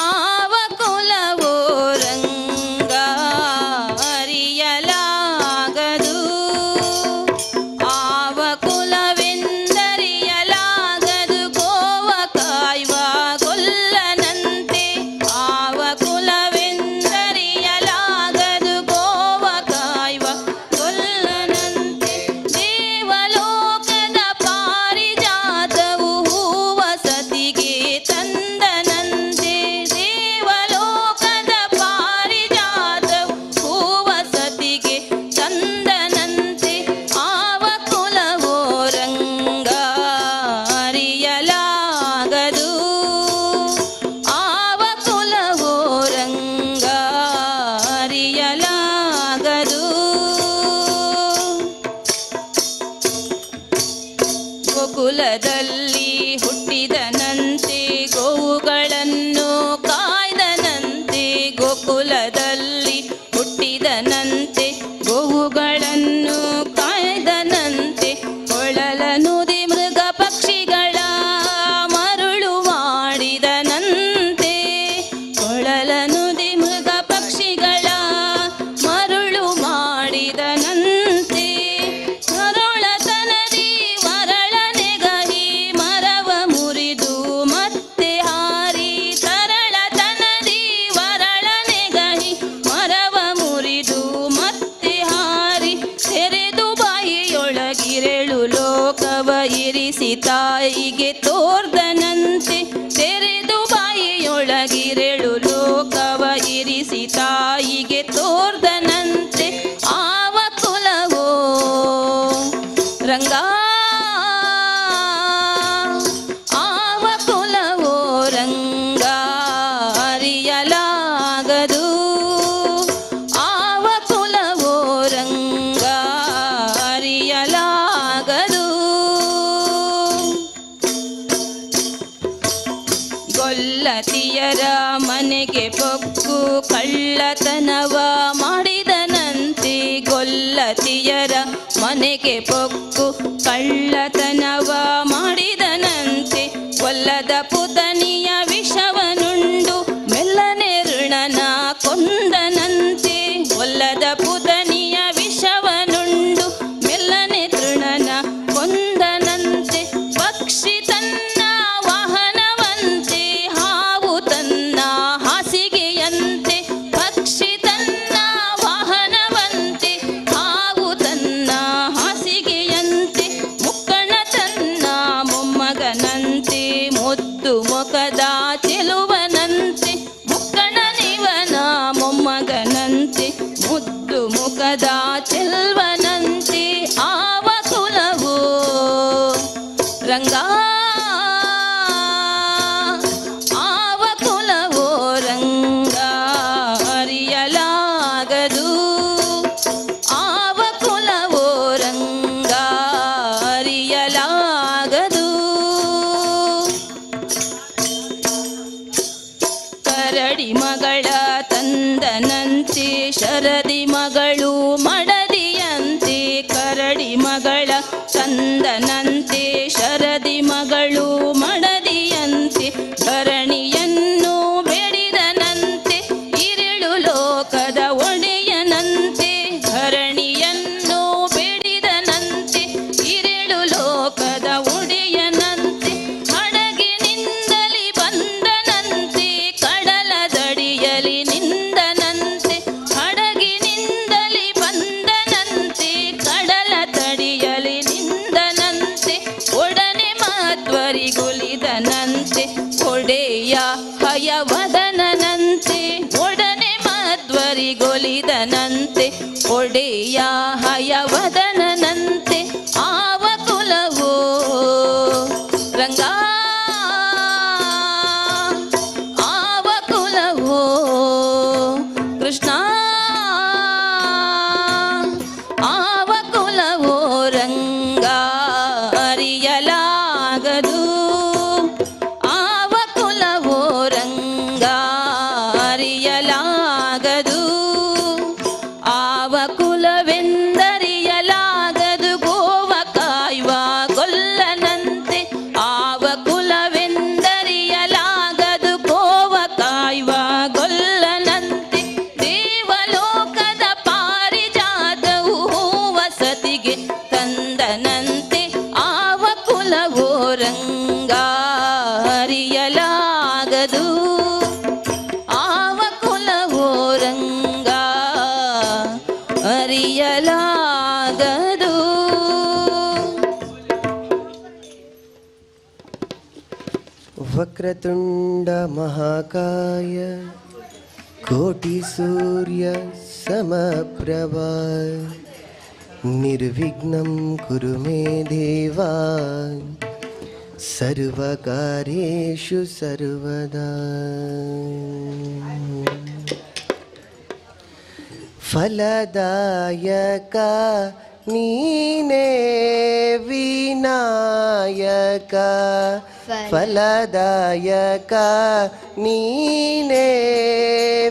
ಆವ ಕುಲವೋ ರಂಗ ಅರಿಯಲಾಗದು, ಆವ ಕುಲವೆಂದರಿಯಲಾಗದು ಗೋವ ಕಾಯುವ ಗೊಲ್ಲನಂತೆ, ಆವ ಕುಲವೆಂದರಿಯಲಾಗದು ಗೋವ ಕಾಯುವ ಗೊಲ್ಲನಂತೆ. ದೇವಲೋಕದ ಪಾರಿಜಾತವು ಹೂವ ಸತಿಗೆ ತಂದನಂತೆ, ದೇವಲೋಕದ ಪಾರಿಜಾತವು ಹೂವ ಸತಿಗೆ ತಂದನಂತೆ, ಆವ ಕುಲವೋ ರಂಗ ಅರಿಯಲಾಗದು, ಆವ ಕುಲವೋ ರಂಗ ಅರಿಯಲಾಗದು. ಗೋಕುಲದಲ್ಲಿ ಹುಟ್ಟಿದನಂತೆ ಗೋವುಗಳನ್ನು ಕಾಯ್ದನಂತೆ, ಗೋಕುಲದಲ್ಲಿ ಹುಟ್ಟಿದನಂತೆ ಗೋವುಗಳನ್ನು ಕಾಯ್ದನಂತೆ, ಕೊಳಲನುದಿ ಮೃಗ ಪಕ್ಷಿಗಳ ಮರುಳು ಮಾಡಿದನಂತೆ, ಕೊಳಲನುದಿ ಮೃಗ ಪಕ್ಷಿಗಳ ಮರುಳು ಮಾಡಿದನಂತೆ, ಮರುಳತನದಿ ಮರಳನೆಗಹಿ ಮರವ ಮುರಿದು ಮತ್ತೆ ಹಾರಿ, ತರಳತನದಿ ಮರಳನೆಗಹಿ ಮರವ ಮುರಿದು ಮತ್ತೆ ಹಾರಿ, ತೆರೆದು ಬಾಯಿಯೊಳಗಿರೆಳು ಲೋಕವ ಇರಿಸಿ ತಾಯಿಗೆ ತೋರ್ದನಂತೆ, ತೆರೆದು ಬಾಯಿಯೊಳಗಿರೆಳು ಲೋಕವ ಇರಿಸಿ ತಾಯಿಗೆ ತೋರ್ದನಂತೆ, ಆವ ಕುಲವೋ ರಂಗ, ಆವ ಕುಲವೋ ರಂಗ ಅರಿಯಲಾಗದು, ಆವ ಕುಲವೋ ರಂಗ ಅರಿಯಲಾಗದು. ಗೊಲ್ಲತಿಯರ ಮನೆಗೆ ಪೊಕ್ಕು ಕಳ್ಳತನವ ಮಾಡಿದನಂತೆ, ಗೊಲ್ಲತಿಯರ ಮನೆಗೆ ಪೊಕ್ಕು ಕಳ್ಳತನವ ಮಾಡಿದನಂತೆ, ಒಲ್ಲದ ಪುತನಿಯ ವಿಷವನುಂಡು ಮೆಲ್ಲನೆ ಋಣನ ಕೊಂದನಂತೆ, ಒಲ್ಲದ ಪುತನಿಯ ವಿಷವನುಂಡು ಮೆಲ್ಲನೆ ತೃಣನ ಕೊಂದನಂತೆ, ಪಕ್ಷಿ ತನ್ನ ಚೆಲ್ವನಂತೆ ಆವ ಕುಲವು ರಂಗ ಆವ ಕುಲವೋ ರಂಗ ಅರಿಯಲಾಗದು ಆವ ಕುಲವೋ ರಂಗ ಅರಿಯಲಾಗದು ಕರಡಿ ಮಗಳ ತಂದನಂತೆ ಶರದಿ ಮಗಳು ಮಡದಿಯಂತೆ ಕರಡಿ ಮಗಳ ತಂದನಂತೆ ಶರದಿ ಮಗಳು ಮಡದಿಯಂತೆ ಧರಣಿಯನ್ನು ಬೆಳೆದನಂತೆ ಇರುಳು ಲೋಕದ ಒಡೆಯನಂತೆ ಧರಣಿಯನ್ನು ಬೆಳೆದನಂತೆ ಇರುಳು ಲೋಕದ ಒಡೆಯನಂತೆ ಹಡಗಿನಿಂದಲಿ ಬಂದನಂತೆ ಕಡಲ ದಡಿಯಲಿ ನಿಂದನಂತೆ ಹಡಗಿನಿಂದಲಿ ಬಂದನಂತೆ ಕಡಲ ತಡಿಯಲಿ ನಿಂದನಂತೆ ಒಡನೆ ಮಧ್ವರಿಗೊಲಿದನಂತೆ ಒಡೆಯ ಹಯವದನಂತೆ ಒಡನೆ ಮಧ್ವರಿಗೊಲಿದನಂತೆ ಒಡೆಯ ಹಯವದನಂತೆ ಆವ ಕುಲವೋ ರಂಗ ಆವ ಕುಲವೋ ಕೃಷ್ಣ ಆವ ಕುಲವೋ ರಂಗ ಅರಿಯಲಾಗದು ಆವ ಕುಲವೋ ರಂಗ ಅರಿಯಲಾಗದು ಆವ ಕುಲವೆಂದರಿಯಲಾಗದು ಗೋವ ಕಾಯುವ ಗೊಲ್ಲನಂತೆ ಆವ ಕುಲವೆಂದರಿಯಲಾಗದು ಗೋವ ಕಾಯುವ ಗೊಲ್ಲನಂತೆ ದೇವಲೋಕದ ಪಾರಿಜಾತವು ವಸತಿಗೆ ತಂದನಂತೆ ಆವ ಕುಲವೋ ರಂಗ ಅರಿಯಲಾಗದು ಆವ ಕುಲವೋ ರಂಗ ಅರಿಯಲಾಗದು ವಕ್ರತುಂಡ ಮಹಾಕಾಯ ಕೋಟಿ ಸೂರ್ಯ ಸಮಪ್ರಭಾ ನಿರ್ವಿಘ್ನಂ ಕುರು ಮೇ ದೇವಾ ಸರ್ವಕಾರ್ಯೇಷು ಸರ್ವದಾ ಫಲದಾಯಕ ನೀನೇ ವಿನಾಯಕ ಫಲದಾಯಕ ನೀನೇ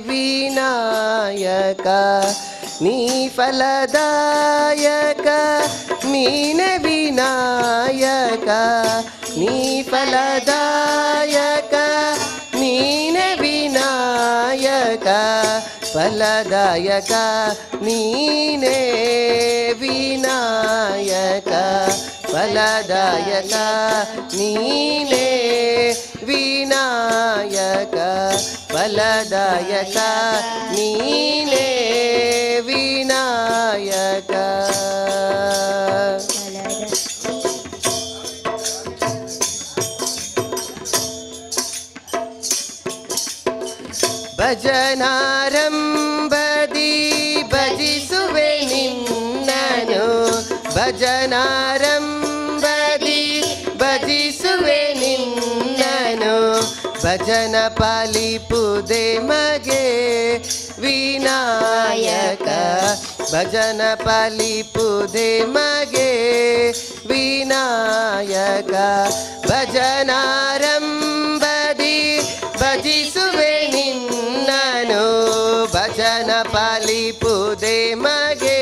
ವಿನಾಯಕ ನೀ ಫಲದಾಯಕ ನೀನೇ ವಿನಾಯಕ ನೀ ಫಲದಾಯಕ ನೀನೇ ವಿನಾಯಕ ಫಲದಾಯಕ ನೀನೇ ವಿನಾಯಕ ಫಲದಾಯಕ ನೀನೇ ವಿನಾಯಕ ಫಲದಾಯಕ ನೀನೇ ವಿನಾಯಕ ಭಜನಾರಂಭದಿ ಭಜಿಸುವೆ ನಿನ್ನನು ಭಜನಾರಂಭದಿ ಭಜಿಸುವೆ ನಿನ್ನನು ಭಜನ ಪಾಲಿಪುದೆ ಮಗೆ ವಿನಾಯಕ ಭಜನ ಪಾಲಿಪುದೆ ಮಗೆ ವಿನಾಯಕ ಭಜನಾರಂಭದಿ ಭಜಿಸುವೆ ನಿನ್ನನು ಭಜನ ಪಾಲಿಪುದೆ ಮಗೆ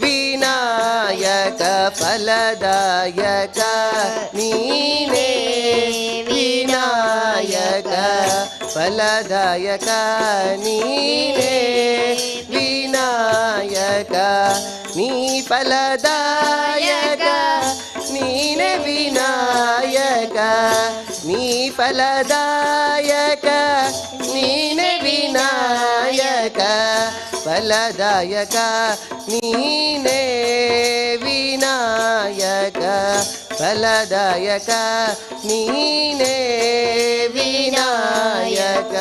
ವಿನಾಯಕ ಫಲದಾಯಕ ನೀನೇ ವಿನಾಯಕ ಫಲದಾಯಕ ನೀನೇ ವಿನಾಯಕ ನೀ ಫಲದಾಯಕ ನೀನೇ ವಿನಾಯಕ ನೀ ಫಲದಾಯಕ ನೀನೇ ವಿನಾಯಕ ಫಲದಾಯಕ ನೀನೇ ವಿನಾಯಕ ಫಲದಾಯಕ ನೀನೇ ವಿನಾಯಕ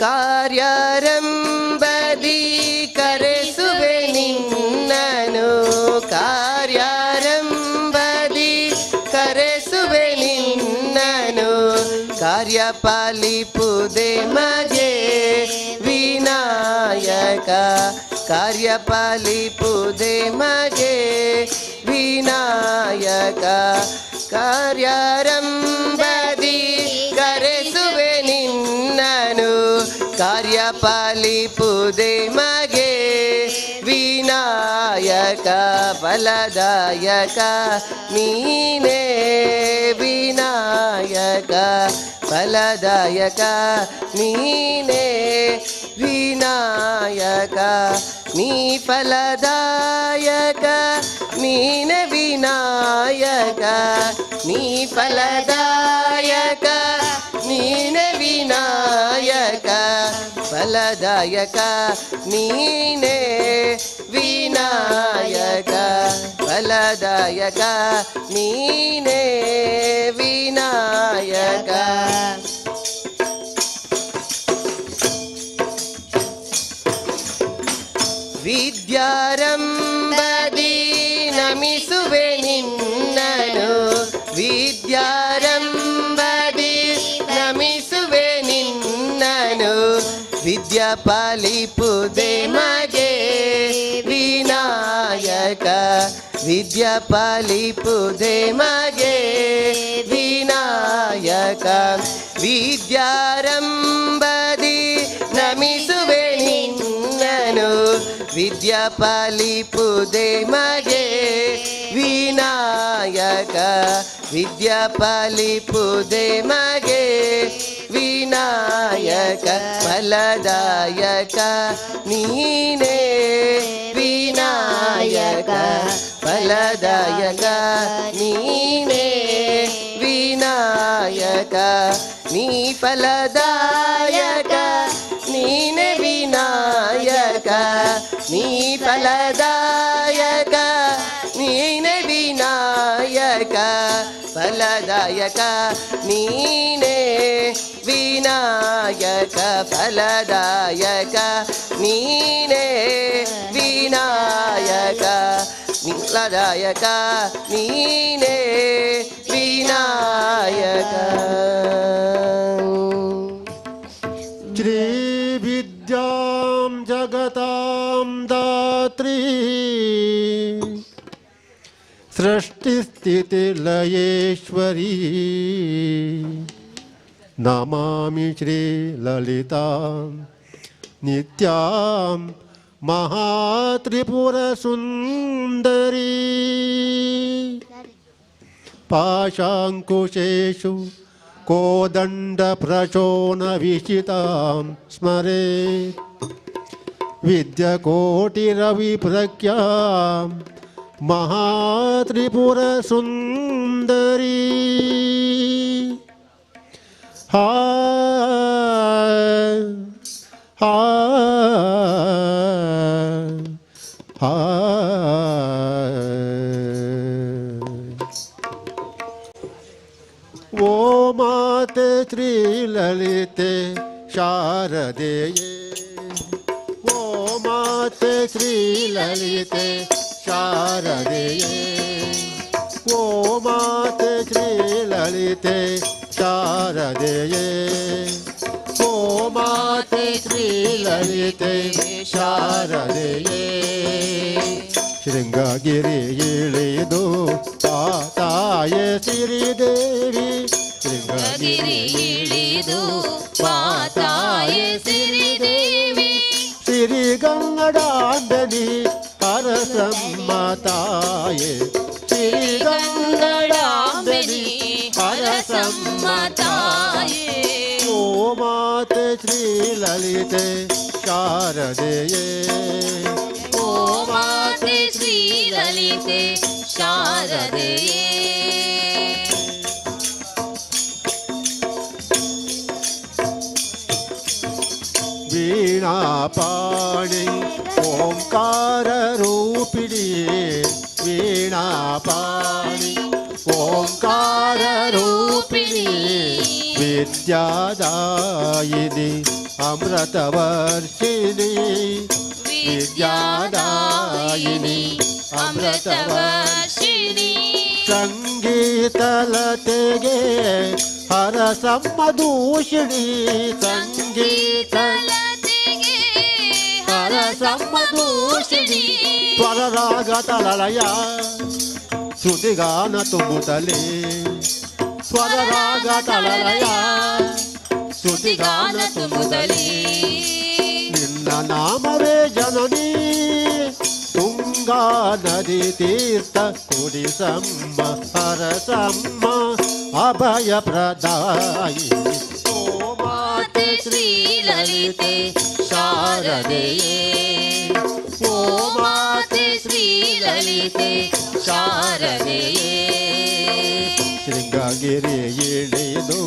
ಕಾರ್ಯಾರಂಭದಿ ಕರೆಸುವೆ ನಿನ್ನನು ಕಾರ್ಯಾರಂಭದಿ ಕರೆಸುವೆ ನಿನ್ನನು ಕಾರ್ಯಪಾಲಿಪುದೆ ಮಗೆ ವಿನಾಯಕ ಕಾರ್ಯಪಾಲಿಪುದೆ ಮಗೆ ವಿನಾಯಕ ಕಾರ್ಯಾರಂಭದಿ ಕರೆಸುವೆ ನಿನ್ನನು ಕಾರ್ಯಪಾಲಿಪುದೆ ಮಗೆ ವಿನಾಯಕ ಫಲದಾಯಕ ನೀನೇ ವಿನಾಯಕ ಫಲದಾಯಕ ನೀನೇ ವಿನಾಯಕ ನೀ ಫಲದಾಯಕ ನೀನೆ ವಿನಾಯಕ ನೀ ಫಲದಾಯಕ ನೀನೆ ವಿನಾಯಕ ಫಲದಾಯಕ ನೀನೆ ವಿನಾಯಕ ಫಲದಾಯಕ ನೀನೆ ವಿನಾಯಕ ವಿದ್ಯಾರಂಭದಿ ನಮಿಸುವೆ ನಿನ್ನನು ವಿದ್ಯಾರಂಭದಿ ನಮಿಸುವೆ ನಿನ್ನನು ವಿದ್ಯಾಪಾಲಿಪುದೆ ಮಗೆ ವಿನಾಯಕ ವಿದ್ಯಾಪಾಲಿಪುದೆ ಮಗೆ ವಿನಾಯಕ ವಿದ್ಯಾರಂಭದಿ ನಮಿಸುವೆ ನಿನ್ನನು ವಿದ್ಯಾಪಾಲಿಪುದೆ ಮಗೆ ವಿನಾಯಕ ವಿದ್ಯಾಪಾಲಿಪುದೆ ಮಗೆ ವಿನಾಯಕ ಫಲದಾಯಕ ನೀನೇ ವಿನಾಯಕ ಫಲದಾಯಕ ನೀನೇ ವಿನಾಯಕ ನೀ ಫಲದಾಯಕ ನೀನೆ ವಿನಾಯಕ ನೀ ಫಲದಾಯಕ ನೀನೆ ವಿನಾಯಕ ಫಲದಾಯಕ ನೀನೆ ವಿನಾಯಕ ಫಲದಾಯಕ ನೀನೆ ವಿನಾಯಕ ಫಲದಾಯಕ ನೀನೆ ವಿನಾಯಕ ಶ್ರೀ ವಿದ್ಯಾಂ ಜಗತಾಂ ದಾತ್ರಿ ಸೃಷ್ಟಿಸ್ಥಿತಿ ಲಯೇಶ್ವರಿ ನಮಾಮಿ ಶ್ರೀ ಲಲಿತಾಂ ನಿತ್ಯಾಂ ಮಹಾತ್ರಿಪುರ ಸುಂದರಿ ಪಾಶಾಂಕುಶೇಷು ಕೋದಂಡ ಪ್ರಚೋನ ವಿಚಿತಾಂ ಸ್ಮರೇತ್ ವಿದ್ಯಾಕೋಟಿರವಿ ಪ್ರಖ್ಯಾಂ ಮಹಾತ್ರಿಪುರ ಸುಂದರಿ ಹಾ ಹಾ ಹಾ ಓ ಮಾತೆ ಶ್ರೀ ಲಲಿತೆ ಶಾರದೆಯೇ ಓ ಮಾತೆ ಶ್ರೀ ಲಲಿತೆ ಶಾರದೆಯೇ ಓ ಮಾತೆ ಶ್ರೀ ಲಲಿತೆ ಶಾರದೆಯೇ ಓ ಮಾತೆ ಶ್ರೀ ಲಲಿತೆ ಶಾರದೆಯೇ ಶೃಂಗಗಿರಿ ಇಳಿದು ಪಾತಾಯ ಸಿರಿದೇವಿ ಶೃಂಗಗಿರಿ ಇಳಿದು ಪಾತಾಯ ಸಿರಿದೇವಿ ಸಿರಿಗಂಗಡಾಂಬನಿ ಹರಸಮ್ಮ ತಾಯೇ ಸಿರಿಗಂಗಡಾಂಬನಿ ಹರಸಮ್ಮ ತಾಯೇ ಓ ಮಾತೆ ಶ್ರೀ ಲಲಿತೆ ಶಾರದೆಯೇ ಓ ಮಾತೆ ಶ್ರೀ ಲಲಿತೆ ಶಾರದೆಯೇ ವೀಣಾಪಾಣಿ ಓಂಕಾರ ರೂಪಿಣಿ ವೀಣಾಪಾಣಿ ಓಂಕಾರ ರೂಪಿಣಿ ವಿದ್ಯಾದಾಯಿನಿ ಅಮೃತವರ್ಷಿಣಿ ವಿದ್ಯಾದಾಯಿನಿ ಅಮೃತವರ್ಷಿಣಿ ಸಂಗೀತಲತೆಗೆ ಹರಸಮ್ಮದೂಷಿಣಿ ಸಂಗೀತಲತೆಗೆ ಹರಸಮ್ಮದೂಷಿಣಿ ಸ್ವರರಾಗ ತಳಲಯ ಶ್ರುತಿಗಾನ ತುಂಬುತ್ತಲೇ ಸ್ವರರಾಗ ತಳಲಯ ಶ್ರುತಿಗಾನ ತುಂಬುತ್ತಲೇ ನಿನ್ನ ನಾಮವೇ ಜನನಿ ತುಂಗಾ ನದಿ ತೀರ್ಥ ಕುಡಿಸಮ್ಮ ಹರಸಮ್ಮ ಅಭಯ ಪ್ರದಾಯಿ ಓ ಮಾತೆ ಶ್ರೀಲಲಿತೆ ಶಾರದೆಯೇ ಓ ಮಾತೆ ಶ್ರೀಲಲಿತೆ ಶಾರದೆಯೇ ಶೃಂಗಗಿರಿ ಇಳಿದು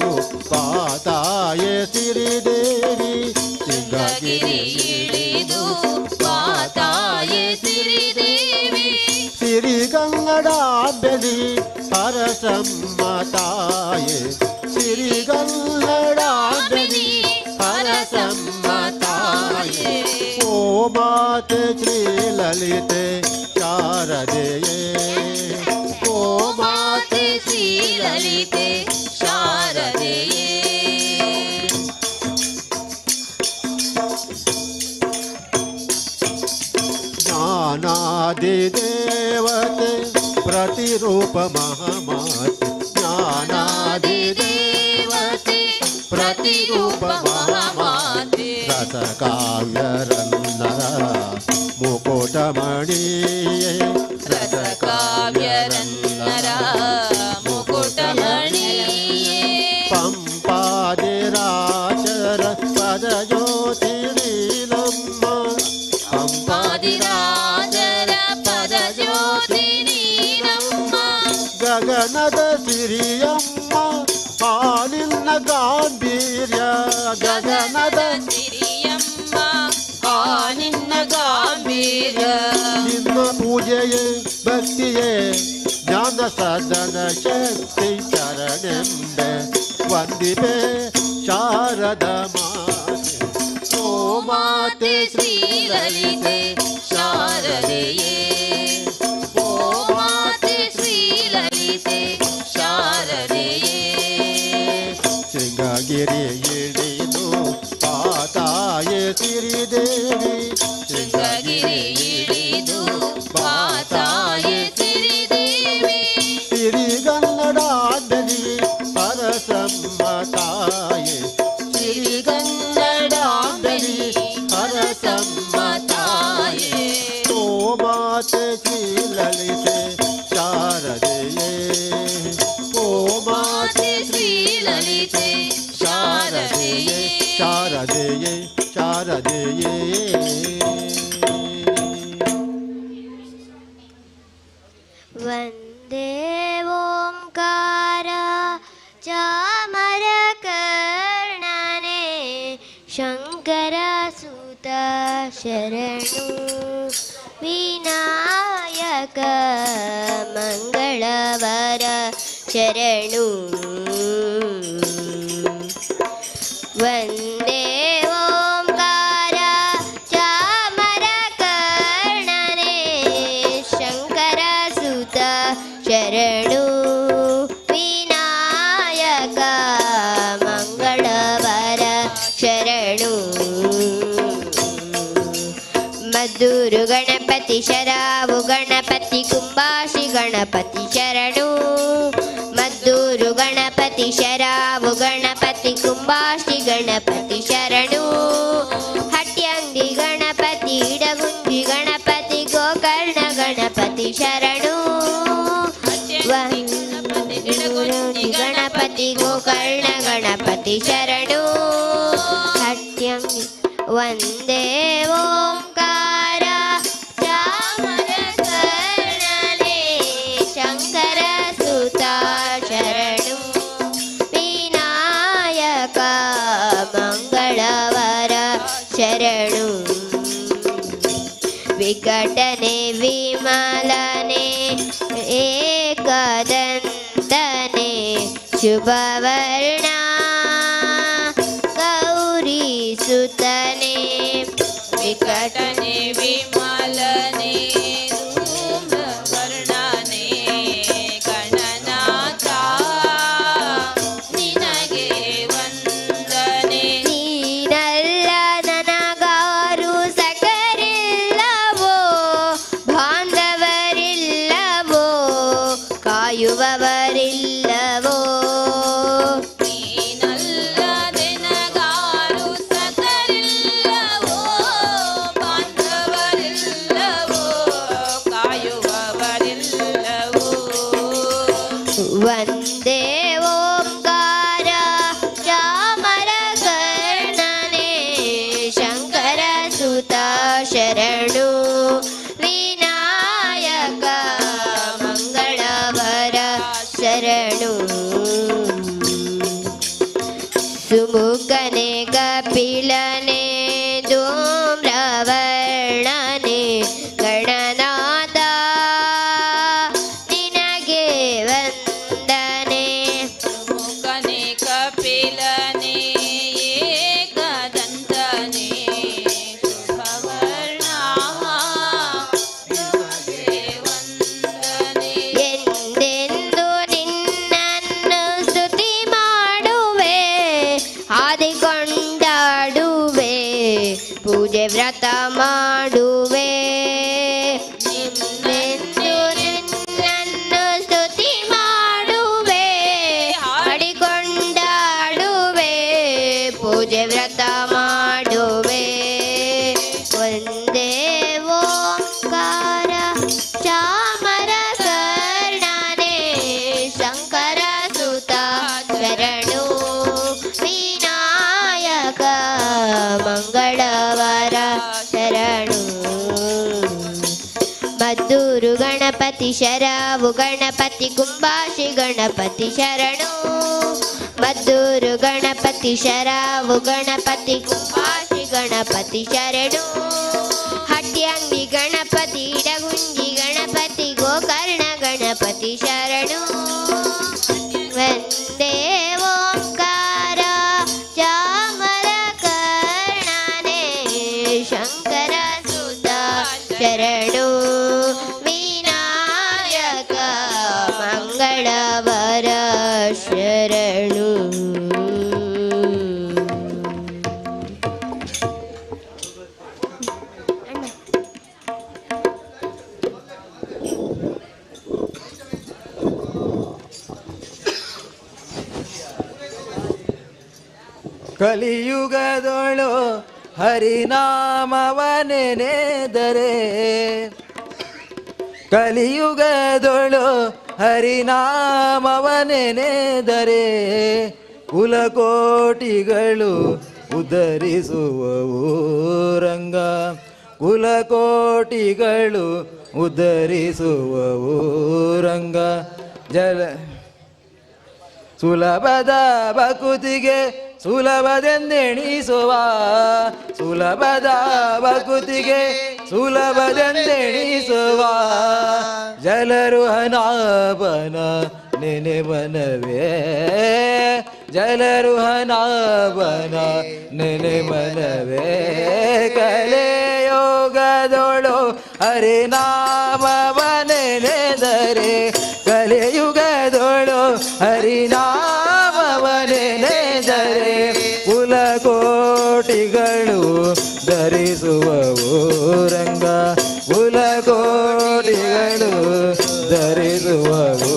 ಪಾತಾಯ ಸಿರಿದೇವಿ ಶೃಂಗಗಿರಿ ಇಳಿದು ಪಾತಾಯ ಸಿರಿದೇವಿ ಸಿರಿಗಂಗಡಾಂಬೆಲಿ ಹರಸಮ್ಮ ತಾಯೆ ಸಿರಿಗಂಗಡಾಂಬೆಲಿ ಹರಸಮ್ಮ ತಾಯೆ ಓ ಮಾತೆ ಶ್ರೀಲಲಿತೆ ಶಾರದೆಯೇ ಓ ಮಾತೆ ಶ್ರೀಲಲಿತೆ ಶಾರದೆಯೇ ಜ್ಞಾನಾದಿ ದೇವತೆ ಪ್ರತಿರೂಪ ಮಹಾಮಾತೆ ಜ್ಞಾನಾದಿ ದೇವತೆ ಪ್ರತಿರೂಪ ಮಹಾಮಾತೆ ರಸಕಾವ್ಯರನ್ನರ ಮುಕುಟಮಣಿಯೇ ರಸಕಾವ್ಯರನ್ನರ ಮುಕುಟಮಣಿಯೇ ಪಂಪಾದಿರಾಚರ ಪದಜ್ಯೋತಿಲೀಲಮ್ಮ ಪಂಪಾದಿರಾಜರ ಪದಜ್ಯೋತಿ ನೀನಮ್ಮ ಗಗನದ ಸಿರಿಯಮ್ಮ ಹಾಲಿನ ಗಾಂಭೀರ್ಯ ಗಗನದ ಸಿರಿಯಮ್ಮ ಆ ನಿನ್ನ ಗಾಂಭೀರ್ಯ ನಿನ್ನ ಪೂಜೆಯೇ ಭಕ್ತಿಯೇ ಜ್ಞಾನ ಸದನ ಶಕ್ತಿ ಶರಣೆಂಬೆ ವಂದಿಪೆ ಶಾರದ ಮಾತೆ ಓ ಮಾತೆ ಶ್ರೀಲಲಿತೆ ಶಾರದೆಯೇ ಓ ಮಾತೆ ಶ್ರೀಲಲಿತೆ ಶಾರದೆಯೇ ಶೃಂಗಗಿರಿ ಇಳಿದು ಪಾತಾಯ ಸಿರಿದೇವಿ ಶೃಂಗಗಿರಿ ಇಳಿದು ಪಾತಾಯ ಸಿರಿದೇವಿ ಸಿರಿಗನ್ನಡಾಂಬೆಲಿ ಹರಸಮ್ಮ ತಾಯೆ ಸಿರಿಗನ್ನಡಾಂಬೆಲಿ ಹರಸಮ್ಮ ತಾಯೇ ಓ ಮಾತೆ ಶ್ರೀಲಲಿತೆ ಶಾರದೆಯೇ ಓ ಮಾತೆ ಶ್ರೀಲಲಿತೆ ಶಾರದೆಯೇ ಶಾರದೆಯೇ ಶಾರದೆಯೇ ವಂದೇ ಓಂಕಾರ ಚಾಮರ ಕರ್ಣನೆ ಶಂಕರ ಸುತ ಶರಣು ವಿನಾಯಕ ಮಂಗಳವರ ಶರಣು ವಂದೇ ಓಂಕಾರ ಚಾಮರ ಕರ್ಣನೆ ಶಂಕರ ಸುತ ಶರಣು ವಿನಾಯಕ ಮಂಗಳವರ ಶರಣು ಮದ್ದೂರು ಗಣಪತಿ ಶರಾವು ಗಣಪತಿ ಕುಂಬಾಶಿ ಗಣಪತಿ ಶರಣು ಮದ್ದೂರು ಗಣಪತಿ ಶರಾವು ಗಣಪತಿ ಕುಂಬಾಶಿ ಗಣಪತಿ ಶರಣು ಹಟ್ಯಂಗಿ ಗಣಪತಿ ಇಡಗುಂಜಿ ಗಣಪತಿ ಗೋಕರ್ಣ ಗಣಪತಿ ಶರಣು ಗಣಪತಿ ಗೋಕರ್ಣ ಗಣಪತಿ ಶರಣು ಹಟ್ಯಂಗಿ ವಂದೇ ಓಂಕಾರ ಚಾಮರ ಕರ್ಣನೆ ಶಂಕರ ಸುತ ಶರಣು ವಿನಾಯಕ ಮಂಗಳವರ ಶರಣು ವಿಕಟನೆ ವಿಮಲನೆ ಏಕದಂತನೆ ಶುಭವರ್ಣ ಗೌರಿ ಸುತ ಸುಮುಖನೆ ಕಪಿಲನೆ ಧೂಮ್ರವರ್ಣನೆ ಗಣನಾಥ ನಿನಗೆ ವಂದನೆ. ಮುಖನೆ ಕಪಿಲನೆ ಏಕದಂತನೆ ಶುಭವರ್ಣ ನಿನಗೆ ವಂದನೆ. ಎಂದೆಂದು ನಿನ್ನನ್ನು ಸ್ತುತಿ ಮಾಡುವೆ ಹಾದಿಕೊಂಡಾಡುವೆ ಪೂಜೆ ವ್ರತ ಮಾಡುವೆ. ಎಂದೆಂದು ನಿನ್ನನ್ನು ಸ್ತುತಿ ಮಾಡುವೆ ಹಾಡಿಕೊಂಡಾಡುವೆ ಪೂಜೆ ವ್ರತ ಮಾಡುವೆ. ಒಂದೇ ಓಂಕಾರ ಚಾಮರ ಕರ್ಣನೆ ಶಂಕರ ಸುತ ಶರಣು ವಿನಾಯಕ ಮಂಗಳವರ ಶರಣು. ಮದ್ದೂರು ಗಣಪತಿ ಶರಾವು ಗಣಪತಿ ಕುಂಬಾಶಿ ಗಣಪತಿ ಶರಣು. ಮದ್ದೂರು ಗಣಪತಿ ಶರಾವು ಗಣಪತಿ ಕುಂಬಾಶಿ ಗಣಪತಿ ಶರಣು. ಹಟ್ಯಂಗಿ ಗಣಪತಿ ಇಡಗುಂಜಿ ಗಣಪತಿ ಗೋಕರ್ಣ ಗಣಪತಿ ಶರಣು. ವಂದೇ ಓಂಕಾರ ಚಾಮರ ಕರ್ಣನೆ ಶಂಕರ ಸುತ ಶರಣು ವಿನಾಯಕ ಮಂಗಳವರ ಶರಣು. ಕಲಿಯುಗದೊಳು ಹರಿನಾಮವನೆನೆದರೆ ಕಲಿಯುಗದೊಳು ಹರಿನಾಮವನೆನೆದರೆ ಕುಲಕೋಟಿಗಳು ಉದ್ಧರಿಸುವವು ರಂಗ. ಕುಲಕೋಟಿಗಳು ಉದ್ಧರಿಸುವವು ರಂಗ. ಜಲ ಸುಲಭದ ಭಕುತಿಗೆ ಸುಲಭದೆಂದೆಣಿಸುವ ಸುಲಭದ ಭಕುತಿಗೆ ಸುಲಭದೆಂದೆಣಿಸುವ ಜಲರುಹನಾಭನ ನೆನೆವನವೇ ಜಲರುಹನಾಭನ ನೆನೆವನವೇ. ಕಲೆಯೋಗದೊಳು ಹರಿನಾಮವನೆನೆದರೆ ಕಲಿಯುಗದೊಳು ಹರಿನಾಮವನೆನೆದರೆ ಕುಲಕೋಟಿಗಳು ಧರಿಸುವವು ರಂಗ. ಕುಲಕೋಟಿಗಳು ಧರಿಸುವವು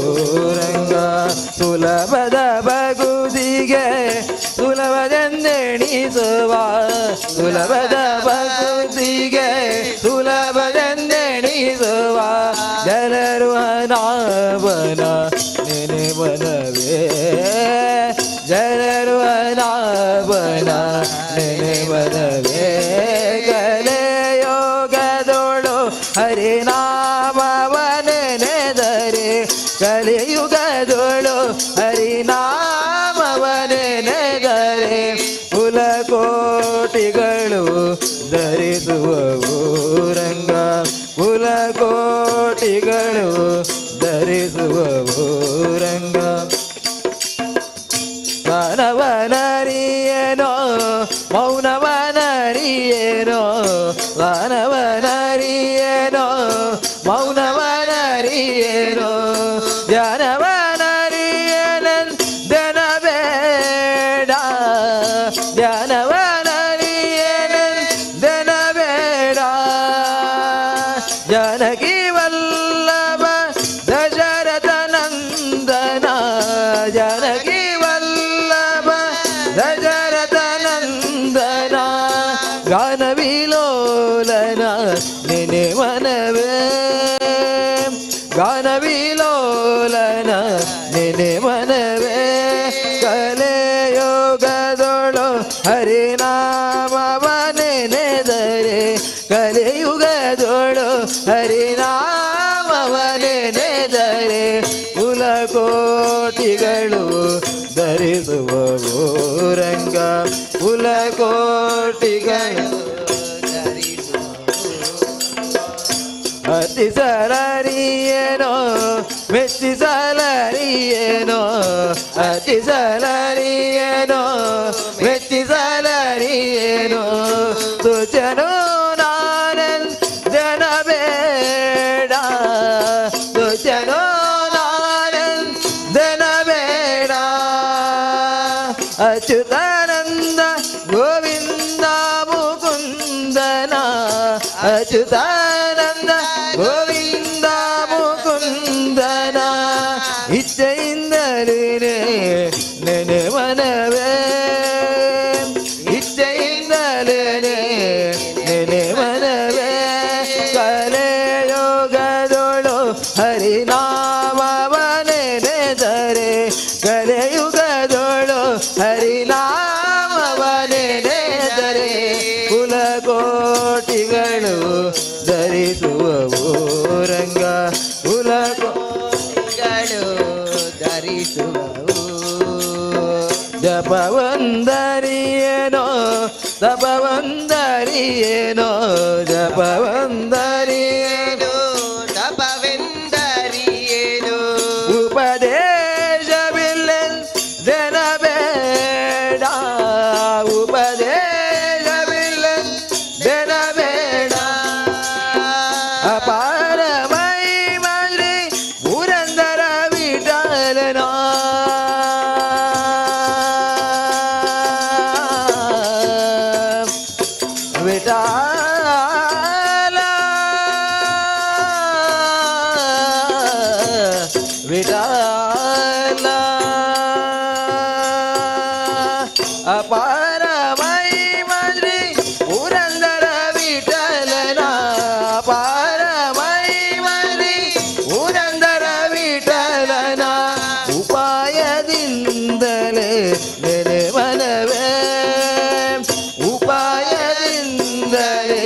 ರಂಗ. ಸುಲಭದ ಬಗುದಿಗೆ ಸುಲಭದೆಂದೆಣಿಸುವ ಸುಲಭದ ಬಗುದಿಗೆ ಸುಲಭದೆಂದೆಣಿಸುವ ಜಲರುಹನಾಭನ ನೆನೆವನವೇ ಜಲರುಹನಾಭನ ನೆನೆವನವೇ. ಕಲೆಯೋಗದೊಳು ಹರಿನಾಮವನೆನೆದರೆ ಕಲಿಯುಗದೊಳು ಹರಿನಾಮವನೆನೆದರೆ ಕುಲಕೋಟಿಗಳು ಧರಿಸುವವು ರಂಗ. ಕುಲಕೋಟಿಗಳು ಧರಿಸುವವು ರಂಗ. ಗಾನವನರಿಯೇನೋ ಮೌನವನರಿಯೇನೋ ಗಾನವನರಿಯೇನೋ ಮೌನವನರಿಯೇನೋ ಧ್ಯಾನವನರಿಯೇನೆಂದೆನ ಬೇಡ ಧ್ಯಾನವನರಿಯೇನೆಂದೆನ ಬೇಡ. ಜಾನಕಿ ವಲ್ಲಭ ದಶರಥ ನಂದನ ಜಾನಕಿ ವಲ್ಲಭ ದಶರಥ ನಂದನ ಗಾನವಿಲೋಲನ ನೆನೆವನವೇ ಗಾನವಿಲೋಲನ ನೆನೆವನವೇ. ಕಲೆಯೋಗದೊಳು ಹರಿನಾಮವನೆನೆದರೆ ಕಲಿಯುಗದೊಳು ಹರಿನಾಮವನೆನೆದರೆ ಕುಲಕೋಟಿಗಳು ಧರಿಸುವ ಧರಿಸುವವು ರಂಗ ಕುಲಕೋಟಿಗಳು ಅತಿಸಲರಿಯೇನೋ ಮೆಚ್ಚಿಸಲರಿಯೇನೋ ಅತಿಸಲರಿಯೇನೋ ಮೆಚ್ಚಿಸಲರಿಯೇನೋ ತುಚನೋ ನಾನಂದನ ಬೇಡ ತುಚನೋ ನಾನಂದನ ಬೇಡ ಅಚ್ಯುತಾನಂದ ಗೋವಿಂದ ಮುಕುಂದನ ಅಚ್ಯುತಾನಂದ ಗೋವಿಂದ ಮುಕುಂದನ ಇಚ್ಛೆಯಿಂದಲೇ ನೆನೆ ಮನವೇ ಇಚ್ಛೆಯಿಂದಲೇ ನೆನೆ ಮನವೇ ಕಲೆಯೋಗದೊಳು ಹರಿನಾಮವ ನೆನೆದರೆ ಕಲೆಯುಗದೊಳು ಹರಿನಾಮವ ನೆನೆದರೆ ಕುಲಕೋಟಿಗಳು ಧರಿಸುವವು ರಂಗ ಕುಲಕೋಟಿಗಳು ಧರಿಸುವವು ಜಪವಂದರಿಯೇನೋ ತಪವಂದರಿಯೇನೋ ಜಪವಂದರಿಯೇನೋ ತಪವೆಂದರಿಯೇನೋ ಉಪದೇಶವಿಲ್ಲೆಂದೆನ ಬೇಡ ಉಪದೇಶವಿಲ್ಲೆಂದೆನ ಬೇಡ ಅಪಾರ ಮಹಿಮಶ್ರೀ ಪುರಂದರ ವಿಠಲನ ವಿಠಲ ವಿಠಲ ಅಪಾರ ಮಹಿಮಶ್ರೀ ಪುರಂದರ ವಿಠಲನ ಅಪಾರ ಮಹಿಮಶ್ರೀ ಪುರಂದರ ವಿಠಲನ ಉಪಾಯದಿಂದಲೇ ನೆನೆ ಮನವೇ ಉಪಾಯದಿಂದಲೇ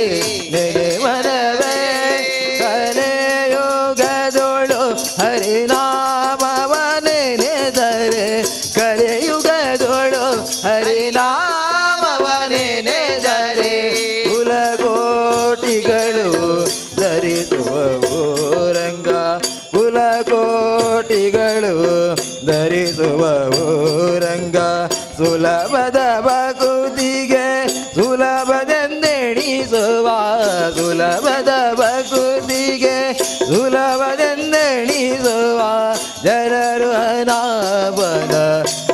ನೆನೆ ಮನವೇ ಕಲೆಯೋಗದೊಳು ಹರಿನಾಮವ ನೆನೆದರೆ ಕಲೆಯುಗದೊಳು ಹರಿನಾಮವ ನೆನೆದರೆ ಕುಲಕೋಟಿಗಳು ಧರಿಸುವವು ರಂಗ ಕುಲಕೋಟಿಗಳು ಧರಿಸುವವು ರಂಗ ಸುಲಭದ ಬಕುತಿಗೆ ಸುಲಭದೆಂದೆಣಿಸುವ ಸುಲಭದ ಬಕುತಿಗೆ ಸುಲಭದೆಂದೆಣಿಸುವ ಜನರು ಅನಾವನ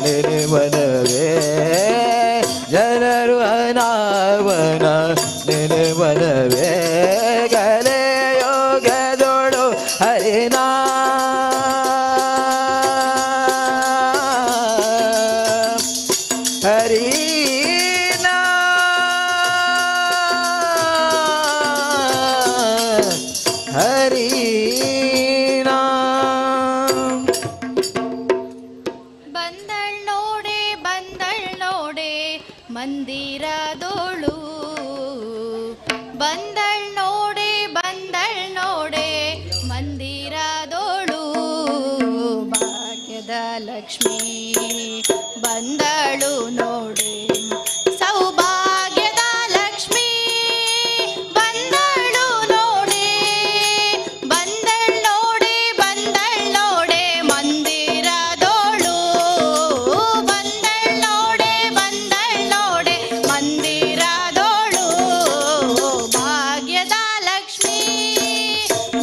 ನೆನೆ ಮನವೇ ಜನರು ಅನಾವನ ನೆನೆ ಮನವೇ ಕಲೆಯೋಗದೊಳು ಹರಿನಾ ಹರಿನಾ ಹರಿನಾ ಬಂದಳ್ ನೋಡೆ ಮಂದಿರದೋಳು ಬಂದಳ್ ನೋಡೆ ಮಂದಿರದೋಳು ಭಾಗ್ಯದ ಲಕ್ಷ್ಮೀ ಬಂದಳು ನೋಡೆ ಸೌಭಾಗ್ಯದ ಲಕ್ಷ್ಮೀ ಬಂದಳು ನೋಡೆ ಮಂದಿರದೋಳು ಬಂದಳ್ ನೋಡೆ ಮಂದಿರದೋಳು ಭಾಗ್ಯದ ಲಕ್ಷ್ಮೀ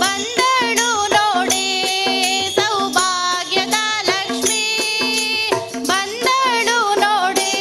ಬಂದಳು ನೋಡೆ ಸೌಭಾಗ್ಯದ ಲಕ್ಷ್ಮೀ ಬಂದಳು ನೋಡೆ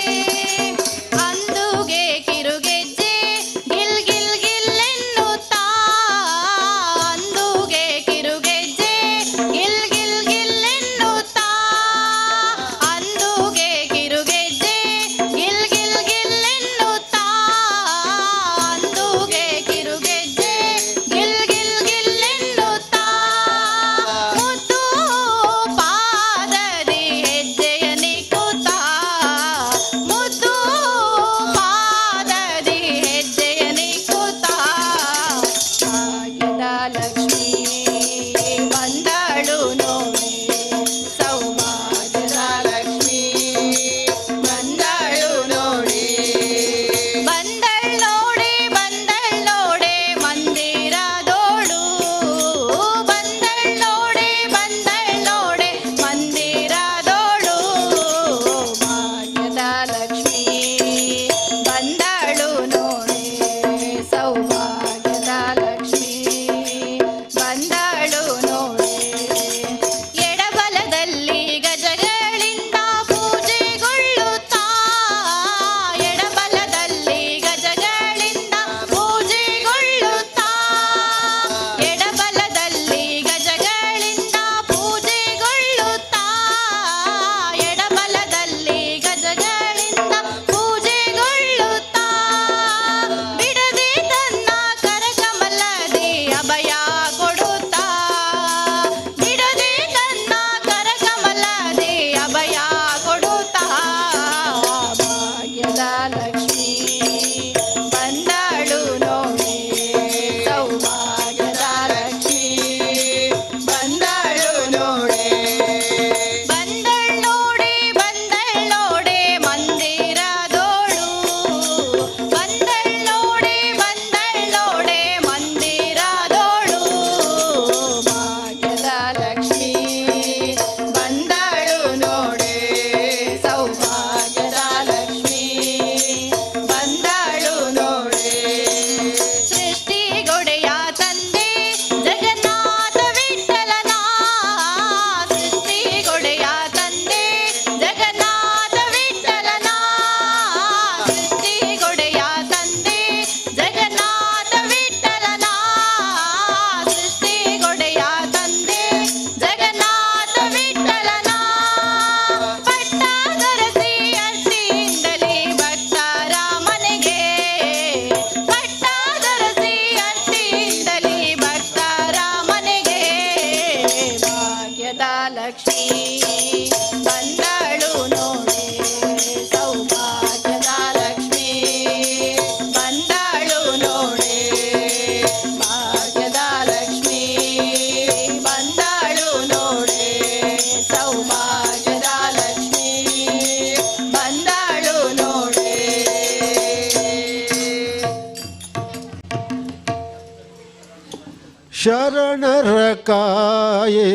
ಶರಣರ ಕಾಯೇ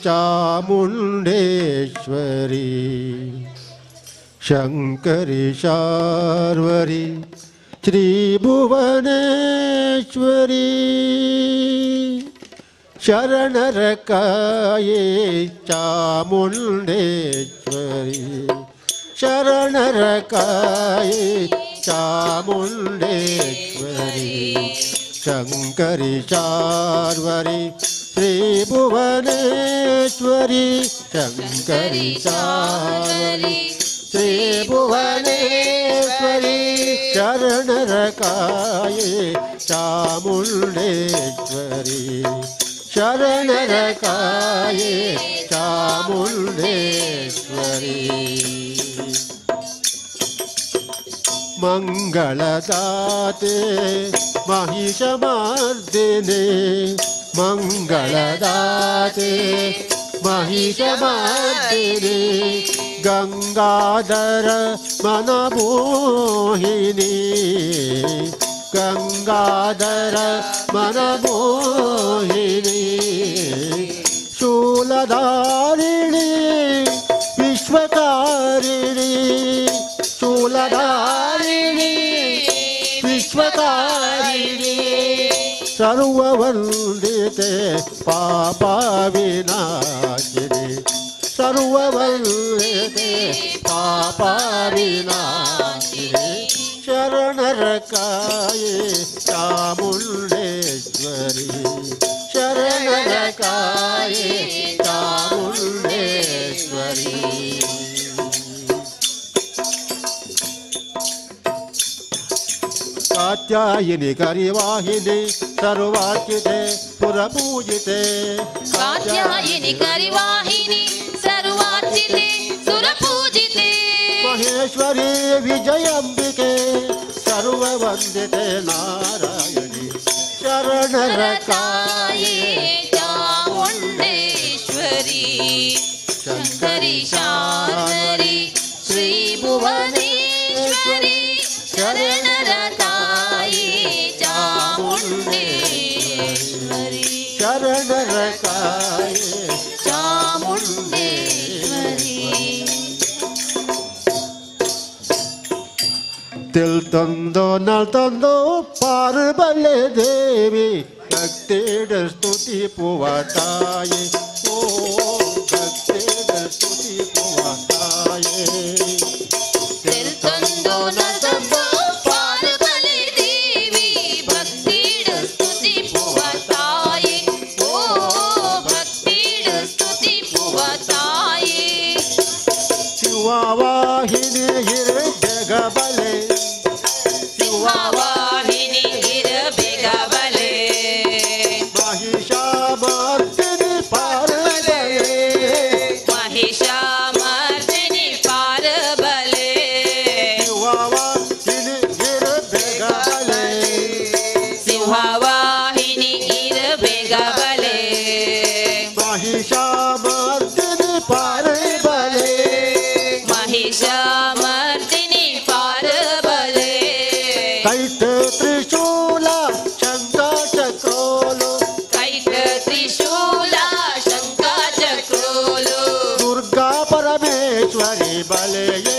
ಚಾಮುಂಡೇಶ್ವರಿ ಶಂಕರಿ ಶಾರ್ವರಿ ಶ್ರೀಭುವನೇಶ್ವರಿ ಶರಣರ ಕಾಯೇ ಚಾಮುಂಡೇಶ್ವರಿ ಶರಣರ ಕಾಯೇ ಚಾಮುಂಡೇಶ್ವರಿ ಶಂಕರಿ ಶಾರ್ವರಿ ಶ್ರೀಭುವನೇಶ್ವರಿ ಶಂಕರಿ ಶಾರ್ವರಿ ಶ್ರೀಭುವನೇಶ್ವರಿ ಶರಣರ ಕಾಯೇ ಚಾಮುಂಡೇಶ್ವರಿ ಶರಣರ ಕಾಯೇ ಚಾಮುಂಡೇಶ್ವರಿ ಮಂಗಳದಾತೆ ಮಹಿಷಮರ್ದಿನಿ ಮಂಗಳದಾತೆ ಮಹಿಷಮರ್ದಿನಿ ಗಂಗಾಧರ ಮನಮೋಹಿನಿ ಗಂಗಾಧರ ಮನಮೋಹಿನಿ ಶೂಲಧಾರಿಣಿ ವಿಶ್ವಕಾರಿಣಿ ಶೂಲಧಾರಿಣಿ ವಿಶ್ವಕಾರಿಣಿ ಸರ್ವವಂದಿತೆ ಪಾಪ ವಿನಾಶಿನಿ ಸರ್ವವಂದಿತೆ ಪಾಪ ವಿನಾಶಿನಿ ಶರಣರ ಕಾಯೇ ಚಾಮುಂಡೇಶ್ವರಿ ಶರಣರ ಕಾಯೇ ಚಾಮುಂಡೇಶ್ವರಿ ಕಾತ್ಯಾಯಿನಿ ಕರಿವಾಹಿನಿ ಸರ್ವಾರ್ಚಿತೆ ಪುರಪೂಜಿತೆ ಕಾತ್ಯಾಯಿನಿ ಕರಿವಾಹಿನಿ ಸರ್ವಾರ್ಚಿತೆ ಸುರಪೂಜಿತೆ ಮಹೇಶ್ವರಿ ವಿಜಯಾಂಬಿಕೆ ಸರ್ವವಂದಿತೆ ನಾರಾಯಣಿ ಶರಣರ ಕಾಯೇ ಚಾಮುಂಡೇಶ್ವರಿ ಶಂಕರಿ ಶಾರ್ವರಿ ಶ್ರೀಭುವನೇಶ್ವರಿ ಶರಣರ ಕಾಯೇ ಚಾಮುಂಡೇಶ್ವರಿ ಶರಣರ ಕಾಯೇ ಚಾಮುಂಡೇಶ್ವರಿ ತಿಲ್ ತಂದೋ ನಲ್ ತಂದೋ ಪಾರ್ಬಲೆ ದೇವಿ ಭಕ್ತಿಡ ಸ್ತುತಿ ಪುವತಾಯೇ ಓ ಭಕ್ತಿಡ ಸ್ತುತಿ ಪುವತಾಯೇ ತಿಲ್ ತಂದೋ ನಲ್ ತಂದೋ ಪಾರ್ಬಲೆ ದೇವಿ ಭಕ್ತಿಡ ಸ್ತುತಿ ಪುವತಾಯೇ ಓ ಭಕ್ತಿಡ ಸ್ತುತಿ ಪುವತಾಯೇ ಶಿವವಾಹಿನಿ ಹಿರೇ ಜಗಬಲೆ ಶಿವವಾಹಿನಿ ಇರಬೇಕಬಲೆ ಮಹಿಷಾಮರ್ದಿನಿ ಪಾರ್ಬಲೆ ಮಹಿಷಾಮರ್ದಿನಿ ಪಾರ್ಬಲೆ ಶಿವವಾಹಿನಿ ಇರಬೇಕಬಲೆ ಸಿಂಹವಾಹಿನಿ ಇರಬೇಕಬಲೆ ಮಹಿಷಾಮರ್ದಿನಿ ಪಾರ್ಬಲೆ ಮಹಿಷಾಮರ್ದಿನಿ ಪಾರ್ಬಲೆ ಕೈತ ತ್ರಿಶೂಲ ಶಂಖ ಚಕ್ರೋಲು ಕೈಕ ತ್ರಿಶೂಲ ಶಂಖ ಚಕ್ರೋಲು ದುರ್ಗಾ ಪರಮೇಶ್ವರಿ ಬಲೆಯೇ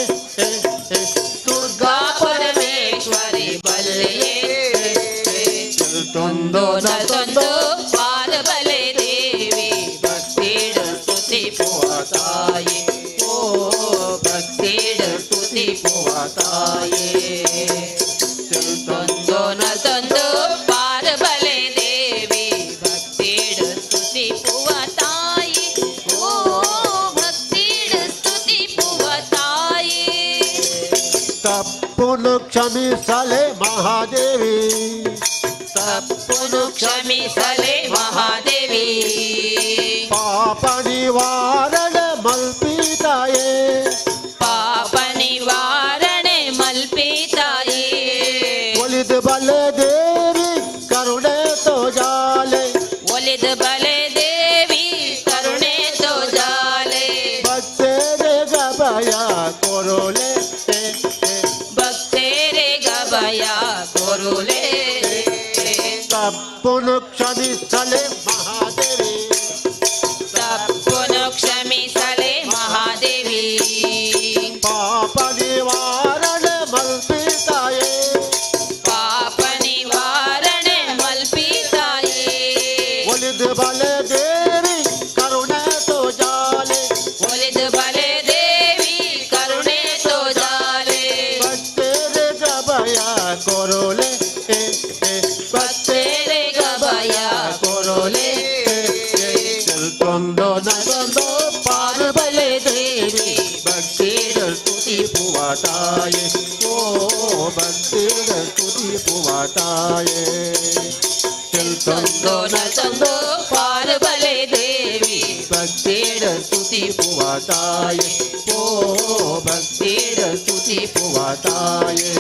ದುರ್ಗಾ ಪರಮೇಶ್ವರಿ ಬಲೆಯೇ ತೊಂದೋ ತಂದು ಪಾರ್ಬಲೆ ದೇವಿ ಭಕ್ತಿಡ ಸ್ತುತಿ ಪುವತಾಯೇ ಓ ಭಕ್ತಿಡ ಸ್ತುತಿ ಪುವತಾಯೇ ತಂದು ತಂದು ಪಾರ್ಬಲೆ ದೇವಿ ಭಕ್ತಿಡ ಸ್ತುತಿ ಪುವತಾಯೇ ಓ ಭಕ್ತಿಡ ಸ್ತುತಿ ಪುವತಾಯೇ ತಪ್ಪುನು ಕ್ಷಮಿಸಲೆ ಮಹಾದೇವಿ ತಪ್ಪುನು ಕ್ಷಮಿಸಲೆ ಮಹಾದೇವಿ ಪಾಪ ನಿವಾರಣ ಮಲ್ಪಿತಾಯೇ ಪಾಪ ನಿವಾರಣೆ ಮಲ್ಪಿತಾಯೇ ಒಲಿದು ಬಲೆ ದೇವಿ ಕರುಣೆ ತೋಜಾಲೆ ಒಲಿದ ಬಲೆ ದೇವಿ ಕರುಣೆ ತೋಜಾಲೆ ಭಕ್ತೇರೆ ಗಭಯ ಕೊರೋಲೆ ಭಕ್ತೇರೆ ಗಭಯ ಕೊರುಲೆ ತಪ್ಪುನು ಕ್ಷಮಿಸಲೆ ಮಹಾದೇವಿ ತಪ್ಪುನು ಕ್ಷಮಿಸಲೆ ಮಹಾದೇವಿ ಪಾಪ ನಿವಾರಣೆ ಮಲ್ಪಿತಾಯೇ ಪಾಪ ನಿವಾರಣೆ ಮಲ್ಪಿತಾಯೇ ಒಲಿದು ಬಲೆ ದೇವಿ ಕರುಣೆ ತೋಜಾಲೆ ಒಲಿದು ಬಲೆ ದೇವಿ ಕರುಣೆ ತೋಜಾಲೆ ಭಕ್ತೇರೆ ಗಭಯ ಕೊರೋಲೆ ಭಕ್ತೇರೆ ಗಭಯ ಕೊರೋಲೆ ಚಲ್ಕೊಂಡೋ ನಗೊಂಡೋ ಪಾರು ಬಲೆ ದೇವಿ ಭಕ್ತಿರ ಸ್ತುತಿ ಪುವತಾಯೆ ಓ ಭಕ್ತಿರ ಸ್ತುತಿ ಪುವತಾಯೆ ಚಲ್ಕೊಂಡೋ ತಂದೋ ಪಾರು ಬಲೆ ದೇವಿ ಭಕ್ತಿರ ಸ್ತುತಿ ಪುವತಾಯೆ ಓ ಭಕ್ತಿರ ಸ್ತುತಿ ಪುವತಾಯೆ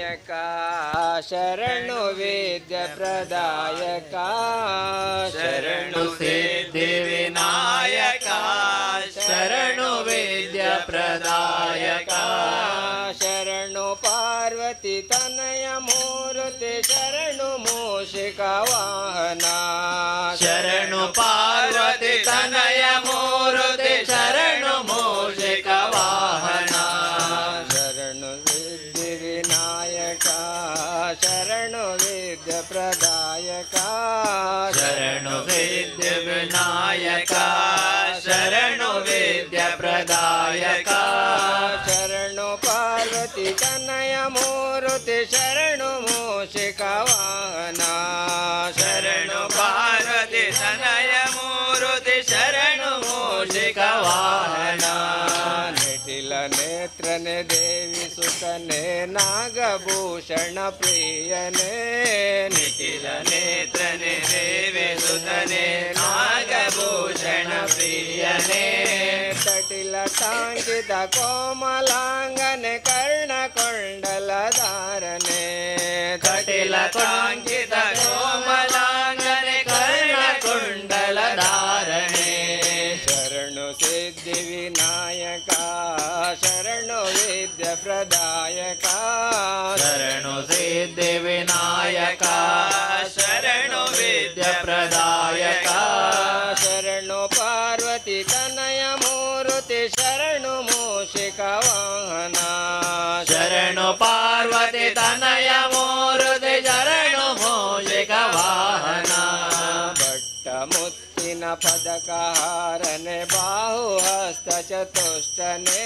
ನಾಯಕ ಶರಣು ವೇದ್ಯ ಪ್ರದಾಯಕ ಶರಣು ಸಿದ್ಧಿ ವಿನಾಯಕ ಶರಣು ವೇದ್ಯ ಪ್ರದಾಯಕ ಶರಣು ಪಾರ್ವತಿ ತನಯ ಮೂರುತಿ ಶರಣು ಮೂಷಿಕ ವಾಹನ ಶರಣು ಪಾರ್ವತಿ ತನಯ ಮೂರುತಿ ಶರಣು ಮೂಷಿಕ ವಾಹನ ಶರಣು ಸಿದ್ಧಿ ವಿನಾಯಕ ಶರಣು ವೇದ್ಯ ಪ್ರದಾಯಕ ಶರಣು ಸಿದ್ಧಿ ವಿನಾಯಕ ಶರಣು ವೇದ್ಯ ಪ್ರದಾಯಕ ಶರಣು ಪಾರ್ವತಿ ತನಯ ಮೂರುತಿ ಶರಣು ಮೂಷಿಕ ವಾಹನ ಶರಣು ಪಾರ್ವತಿ ತನಯ ಮೂರುತಿ ಶರಣು ಮೂಷಿಕ ವಾಹನ ನಿಟಿಲ ನೇತ್ರನೆ ದೇವಿ ಸುತನೆ ನಾಗಭೂಷಣ ಪ್ರಿಯನೇ ನಿಖಿಲ ನೇತ್ರನೆ ದೇವಿ ಸುತನೆ ನಾಗಭೂಷಣ ಪ್ರಿಯನೇ ತಟಿಲ ಟಾಂಕಿತ ಕೋಮಲಾಂಗನೆ ಕರ್ಣಕೊಂಡಲ ಧಾರನೆ ಕಟಿಲ ಟಾಂಕಿತ ಕೋಮಲಾಂಗನೆ ಕರ್ಣಕುಂಡಲ ಧಾರಣೆ ಶರಣು ಸಿದ್ಧಿ ವಿನಾಯಕ ಶರಣು ವೇದ್ಯ ಪ್ರದಾಯಕ ಶರಣು ಸಿದ್ಧಿ ವಿನಾಯಕ ಶರಣು ವೇದ್ಯ ಪ್ರದಾಯಕ ಶರಣು ಪಾರ್ವತಿ ತನಯ ಮೂರುತಿ ಶರಣು ಮೂಷಿಕ ವಾಹನ ಶರಣು ಪಾರ್ವತಿ ತನಯ ಮೂರುತಿ ಶರಣು ಮೂಷಿಕ ವಾಹನ ಭಟ್ಟ ಮುತ್ತಿನ ಪದಕಹಾರನೆ ಬಾಹು ಹಸ್ತ ಚತುಷ್ಟನೆ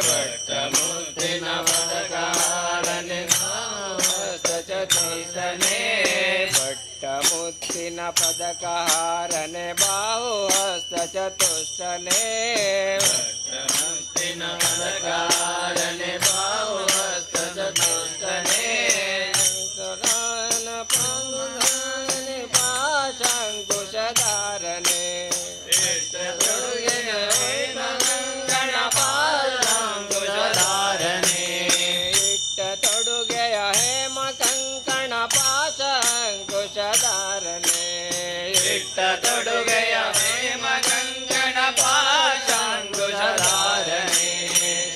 ಭಟ್ಟ ಮುತ್ತಿನ ಪದಕಹಾರನೆ ಹಸ್ತ ಚತುಷ್ಟನೆ ಭಟ್ಟ ಮುತ್ತಿನ ಪದಕಹಾರನೆ ಬಾಹು ಹಸ್ತ ಚತುಷ್ಟನೆ ಮುತ್ತಿನ ಪದಕಹಾರನೆ ಬಾಹು ಹಸ್ತ ಚತುಷ್ಟನೆ ಪಾಶಂಕುಶಧಾರನೆ ಗಣಪಾಲಂಕುಶಧಾರನೆ ಇಟ್ಟ ತೊಡುಗೆಯ ಹೇಮ ಕಂಕಣ ಪಾಶಂಕುಶಧಾರನೆ ಇಟ್ಟ ತೊಡುಗೆಯ ಹೇಮ ಕಂಕಣ ಪಾಶಾಂಕುಶಧಾರನೆ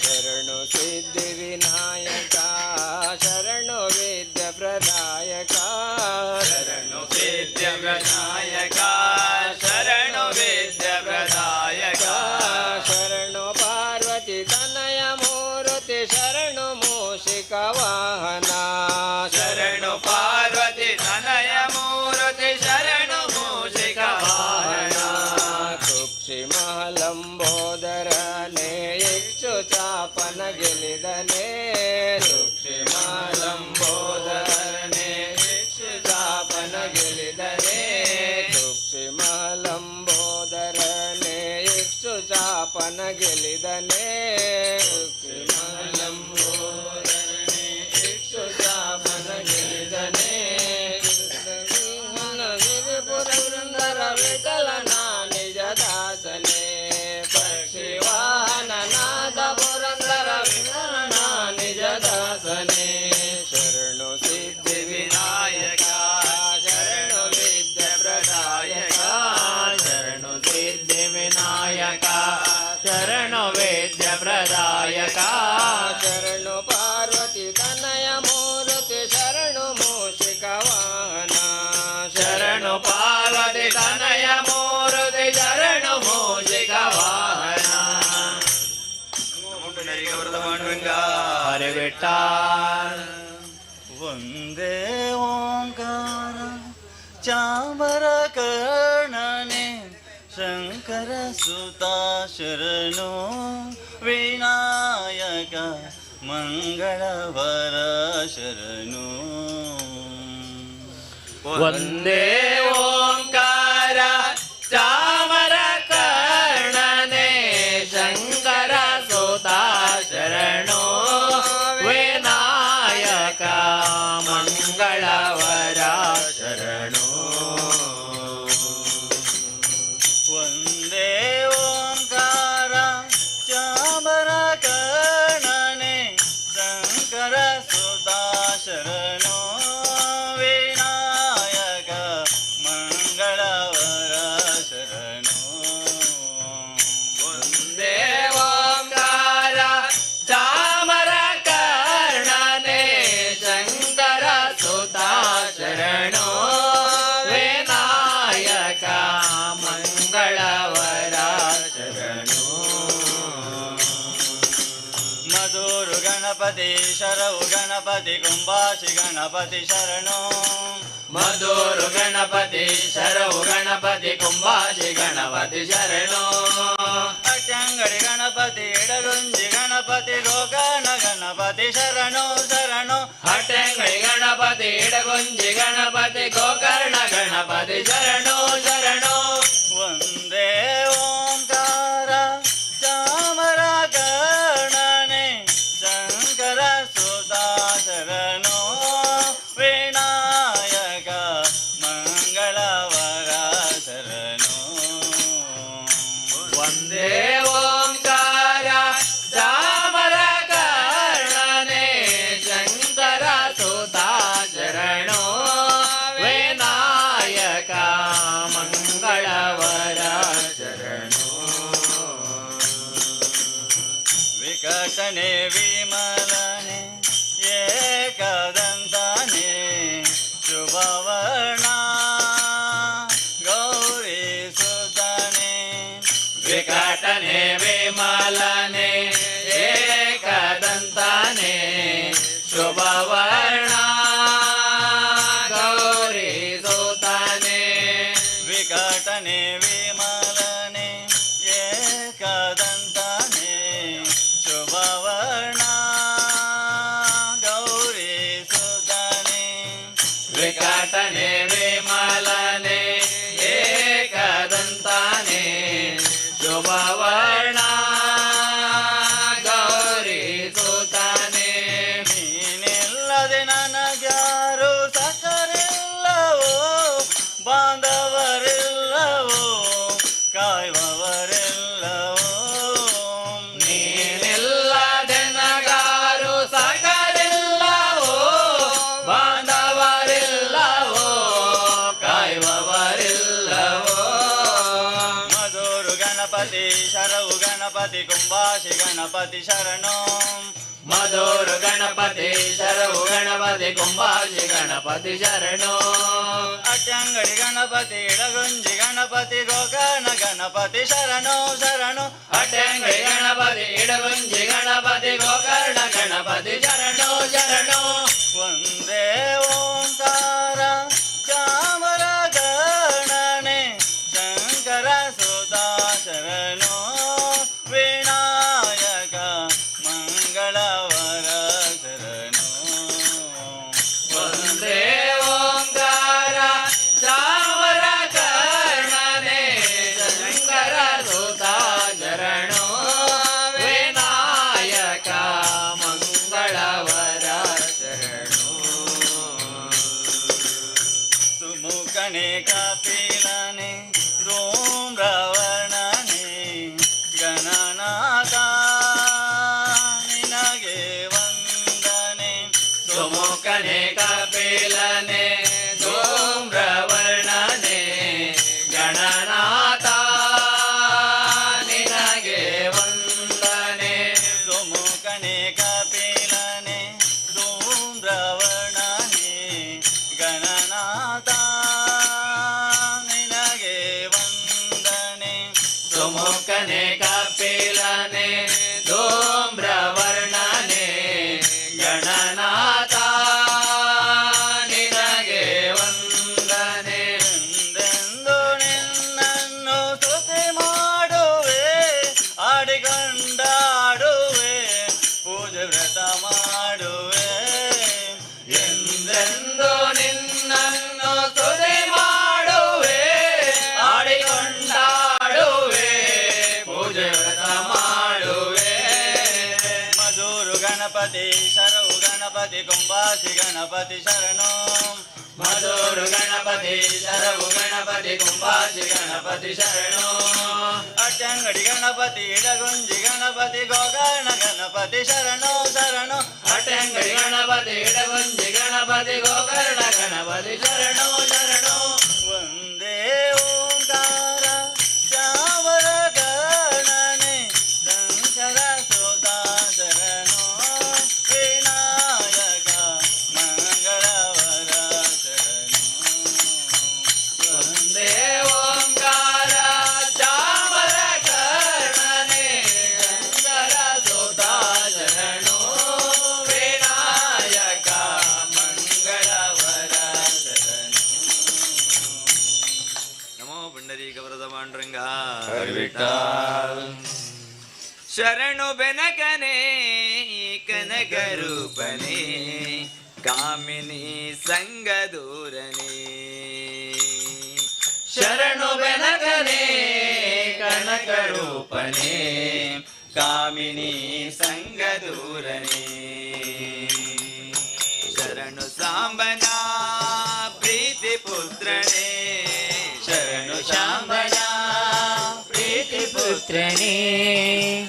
ಶರಣು ಸಿದ್ಧಿ ವಿನಾಯಕ ಶರಣು ವೇದ್ಯ ಪ್ರದಾಯಕ ಶರಣು ವೇದ್ಯ ಪ್ರದಾಯಕ ಶರಣು ವೇದ್ಯ ಪ್ರದಾಯಕ ಶರಣು ಪಾರ್ವತಿ ತನಯ ಮೂರುತಿ ಶರಣು ಮೂಷಿಕ ವಾಹನ ಶರಣು ಪಾರ್ವತಿ ತನಯ ಮೂರುತಿ ಶರಣು ಮೂಷಿಕ ವಾಹನ ಕುಕ್ಷಿ ಮಹಲಂಬೋದರನೆ ಇಕ್ಷು ಚಾಪನ ಗೆಲಿದನೆ ಕುಕ್ಷಿ ಮಹಲಂಬೋದರನೆ ಇಕ್ಷು ಚಾಪನ ಗೆಲಿದನೆ ಕುಕ್ಷಿ ಮಹಲಂಬೋದರನೆ ಇಕ್ಷು ಚಾಪನ ಗೆಲಿದನೆ ಕುಕ್ಷಿ ಮಹಲಂಬೋದರನೆ ಇಕ್ಷು ಚಾಪನ ಗೆಲಿದನೆ ಪುರಂದರ ವಿಠಲನ ನಿಜ ದಾಸನೆ ಪಕ್ಷಿ ವಾಹನನಾದ ಪುರಂದರ ವಿಠಲನ ನಿಜ ದಾಸನೆ ಶರಣು ಸಿದ್ಧಿ ವಿನಾಯಕ ಶರಣು ವಿದ್ಯ ಪ್ರದಾಯಕ ಶರಣು ಸಿದ್ಧಿ ವಿನಾಯಕ ಶರಣು ವೇದ್ಯ ಪ್ರದಾಯಕ ಶರಣು ಪಾರ್ವತಿ ತನಯ ಮೂರುತಿ ಶರಣು ಮೂಷಿಕ ವಾಹನ ಶರಣು ಪಾರ್ವತಿ ತನಯ ಮೂರುತಿ ಶರಣು ಮೂಷಿಕ ವಾಹನ ಹರಿ ವಿಠ್ಠಲ ವಂದೇ ಓಂಕಾರ ಚಾಮರ ಕರ್ಣನೆ ಶಂಕರ ಸುತಾ ಶರಣು ವಿನಾಯಕ ಮಂಗಳವರ ಶರಣು ವಂದೇ ಓಂಕಾರ ಚಾಮರ ಕರ್ಣನೆ ಶಂಕರ ಸುತಾ ಶರಣು ವಿನಾಯಕ ಮಂಗಳವರ ಶರಣು ವಂದೇ ಓಂಕಾರ ಚಾಮರ ಕರ್ಣನೆ ಶಂಕರ ಸುತಾ ಗಣಪತಿ ಶರವು ಗಣಪತಿ ಕುಂಬಾಶಿ ಗಣಪತಿ ಶರಣು ಮಧುರು ಗಣಪತಿ ಶರವು ಗಣಪತಿ ಕುಂಬಾಶಿ ಗಣಪತಿ ಶರಣು ಅಟ್ಟಂಗಡಿ ಗಣಪತಿ ಇಡಗುಂಜಿ ಗಣಪತಿ ಗೋಕರ್ಣ ಗಣಪತಿ ಶರಣು ಶರಣು ಹಟ್ಟಂಗಡಿ ಗಣಪತಿ ಇಡಗುಂಜಿ ಗಣಪತಿ ಗೋಕರ್ಣ ಗಣಪತಿ ಶರಣು ಶರಣು ಒಂದೇ ಓಂಕಾರ ಚಾಮರ ಕರ್ಣನೆ ಶಂಕರ ಸುತಾ ಶರಣು ವಿನಾಯಕ ಮಂಗಳವರ ಶರಣು ಒಂದೇ ಓಂಕಾರ ಚಾಮರ ಕರ್ಣನೆ ಶಂಕರ ಸುತಾ ಶರಣು ವಿನಾಯಕ ಮಂಗಳವರ ಶರಣು ವಿಕಟನೆ ವಿಮಲನೆ ಏಕದಂತನೆ ಶುಭವರ್ಣ ಗೌರಿ ಸುತನೆ ವಿಕಟನೆ ವಿಮಲನೆ ಏಕದಂತನೆ ಶುಭವರ್ಣ ಗೌರಿ ಸುತನೆ ವಿಕಟನೆ ವಿಮಲನೆ ಏಕದಂತನೆ ಶುಭವರ್ಣ ಗೌರಿ ಸುತನೆ ವಿಕಟನೆ ವಿಮಲನೆ ಏಕದಂತನೆ ಶುಭವರ್ಣ ಗೌರಿ ಸುತನೆ ನೀನಿಲ್ಲದೆ ನನಗ್ಯಾರು ಸಕರಿಲ್ಲವೋ ಬಾಂಧವರಿಲ್ಲವೋ ಕಾಯುವವರಿಲ್ಲವೋ ನೀನಿಲ್ಲದೆ ನಗಾರು ಸಕರಿಲ್ಲವೋ ಬಾಂಧವರಿಲ್ಲವೋ ಕಾಯುವವರಿಲ್ಲವೋ ಮಧುರು ಗಣಪತಿ ಶರವು ಗಣಪತಿ ಕುಂಬಾಶಿ ಗಣಪತಿ ಶರಣು ಮಧುರು ಗಣಪತಿ ಶರವು ಗಣಪತಿ ಕುಂಬಾಶಿ ಗಣಪತಿ ಶರಣು ಅಟ್ಟಂಗಡಿ ಗಣಪತಿ ಇಡಗುಂಜಿ ಗಣಪತಿ ಗೋಕರ್ಣ ಗಣಪತಿ ಶರಣು ಶರಣು ಅಟ್ಟಂಗಡಿ ಗಣಪತಿ ಇಡಗುಂಜಿ ಗಣಪತಿ ಗೋಕರ್ಣ ಗಣಪತಿ ಶರಣು ಶರಣು ಒಂದೇ ಓಂಕಾರ ಚಾಮರ ಗಣನೆ ಶಂಕರ ಸುತಾ ಶರಣು ವಿನಾಯಕ ಮಂಗಳವರ ಶರಣು ಒಂದೇ ಓಂಕಾರ ಚಾಮರ ಕರ್ಣನೆ ಶಂಕರ ಸುತಾ ಶರಣು ವಿನಾಯಕ ಮಂಗಳವರ ಶರಣು ಸುಮುಖನೆ ಕಪಿಲನೆ ಧೂಮ್ರವರ್ಣನೆ ಗಣನಾಥ ನಿನಗೆ ವಂದನೆ ಸುಮುಖನೆ ಕಪಿಲನೆ ಧೂಮ್ರವರ್ಣನೆ ಗಣನಾಥ ನಿನಗೆ ವಂದನೆ ಸುಮುಖನೆ ಕಪಿಲನೆ ಧೂಮ್ರವರ್ಣನೆ ಗಣನಾಥ ನಿನಗೆ ವಂದನೆ ಸುಮುಖನೆ ಕಪಿಲನೆ ಧೂಮ್ರವರ್ಣನೆ ಗಣನಾಥ ನಿನಗೆ ವಂದನೆ ಎಂದೆಂದು ನಿನ್ನನ್ನು ಸ್ತುತಿ ಮಾಡುವೆ ಆಡಿಕೊಂಡಾಡುವೆ ಪೂಜೆ ವ್ರತ ಮಾಡುವೆ ಎಂದೆಂದು ನಿನ್ನನ್ನು ಸ್ತುತಿ ಮಾಡುವೆ ಆಡಿಕೊಂಡಾಡುವೆ ಪೂಜೆ ವ್ರತ ಮಾಡುವೆ ಮಧುರು ಗಣಪತಿ ಶರವು ಗಣಪತಿ ಕುಂಬಾಶಿ ಗಣಪತಿ ಶರಣು ಮಧುರು ಗಣಪತಿ ಶರವು ಗಣಪತಿ ಕುಂಬಾಶಿ ಗಣಪತಿ ಶರಣು ಅಟ್ಟಂಗಡಿ ಗಣಪತಿ ಇಡಗುಂಜಿ ಗಣಪತಿ ಗೋಕರ್ಣ ಗಣಪತಿ ಶರಣು ಶರಣು ಅಟ್ಟಂಗಡಿ ಗಣಪತಿ ಇಡಗುಂಜಿ ಗಣಪತಿ ಗೋಕರ್ಣ ಗಣಪತಿ ಶರಣು ಶರಣು ಒಂದೇ ಓಂಕಾರ ಚಾಮರ ಗಣನೆ ಶಂಕರ ಸುತಾ ಶರಣು ವಿನಾಯಕ ಮಂಗಳವರ ಶರಣು ಒಂದೇ ಓಂಕಾರ ಚಾಮರ ಕರ್ಣನೆ ಶಂಕರ ಸುತಾ ಶರಣು ಪೂಜಿತ ಶರಣು ಬೆನಕನೇ ಕನಕರೂಪನೇ ಕಾಮಿನಿ ಸಂಗದೂರನೇ ಶರಣು ಬೆನಕನೇ ಕನಕರೂಪನೇ ಕಾಮಿನಿ ಸಂಗದೂರನೇ ಶರಣು ಸಾಂಬನ ಪ್ರೀತಿ ಪುತ್ರನೇ ಶರಣು ಶಾಂಬನ ಪ್ರೀತಿ ಪುತ್ರನೇ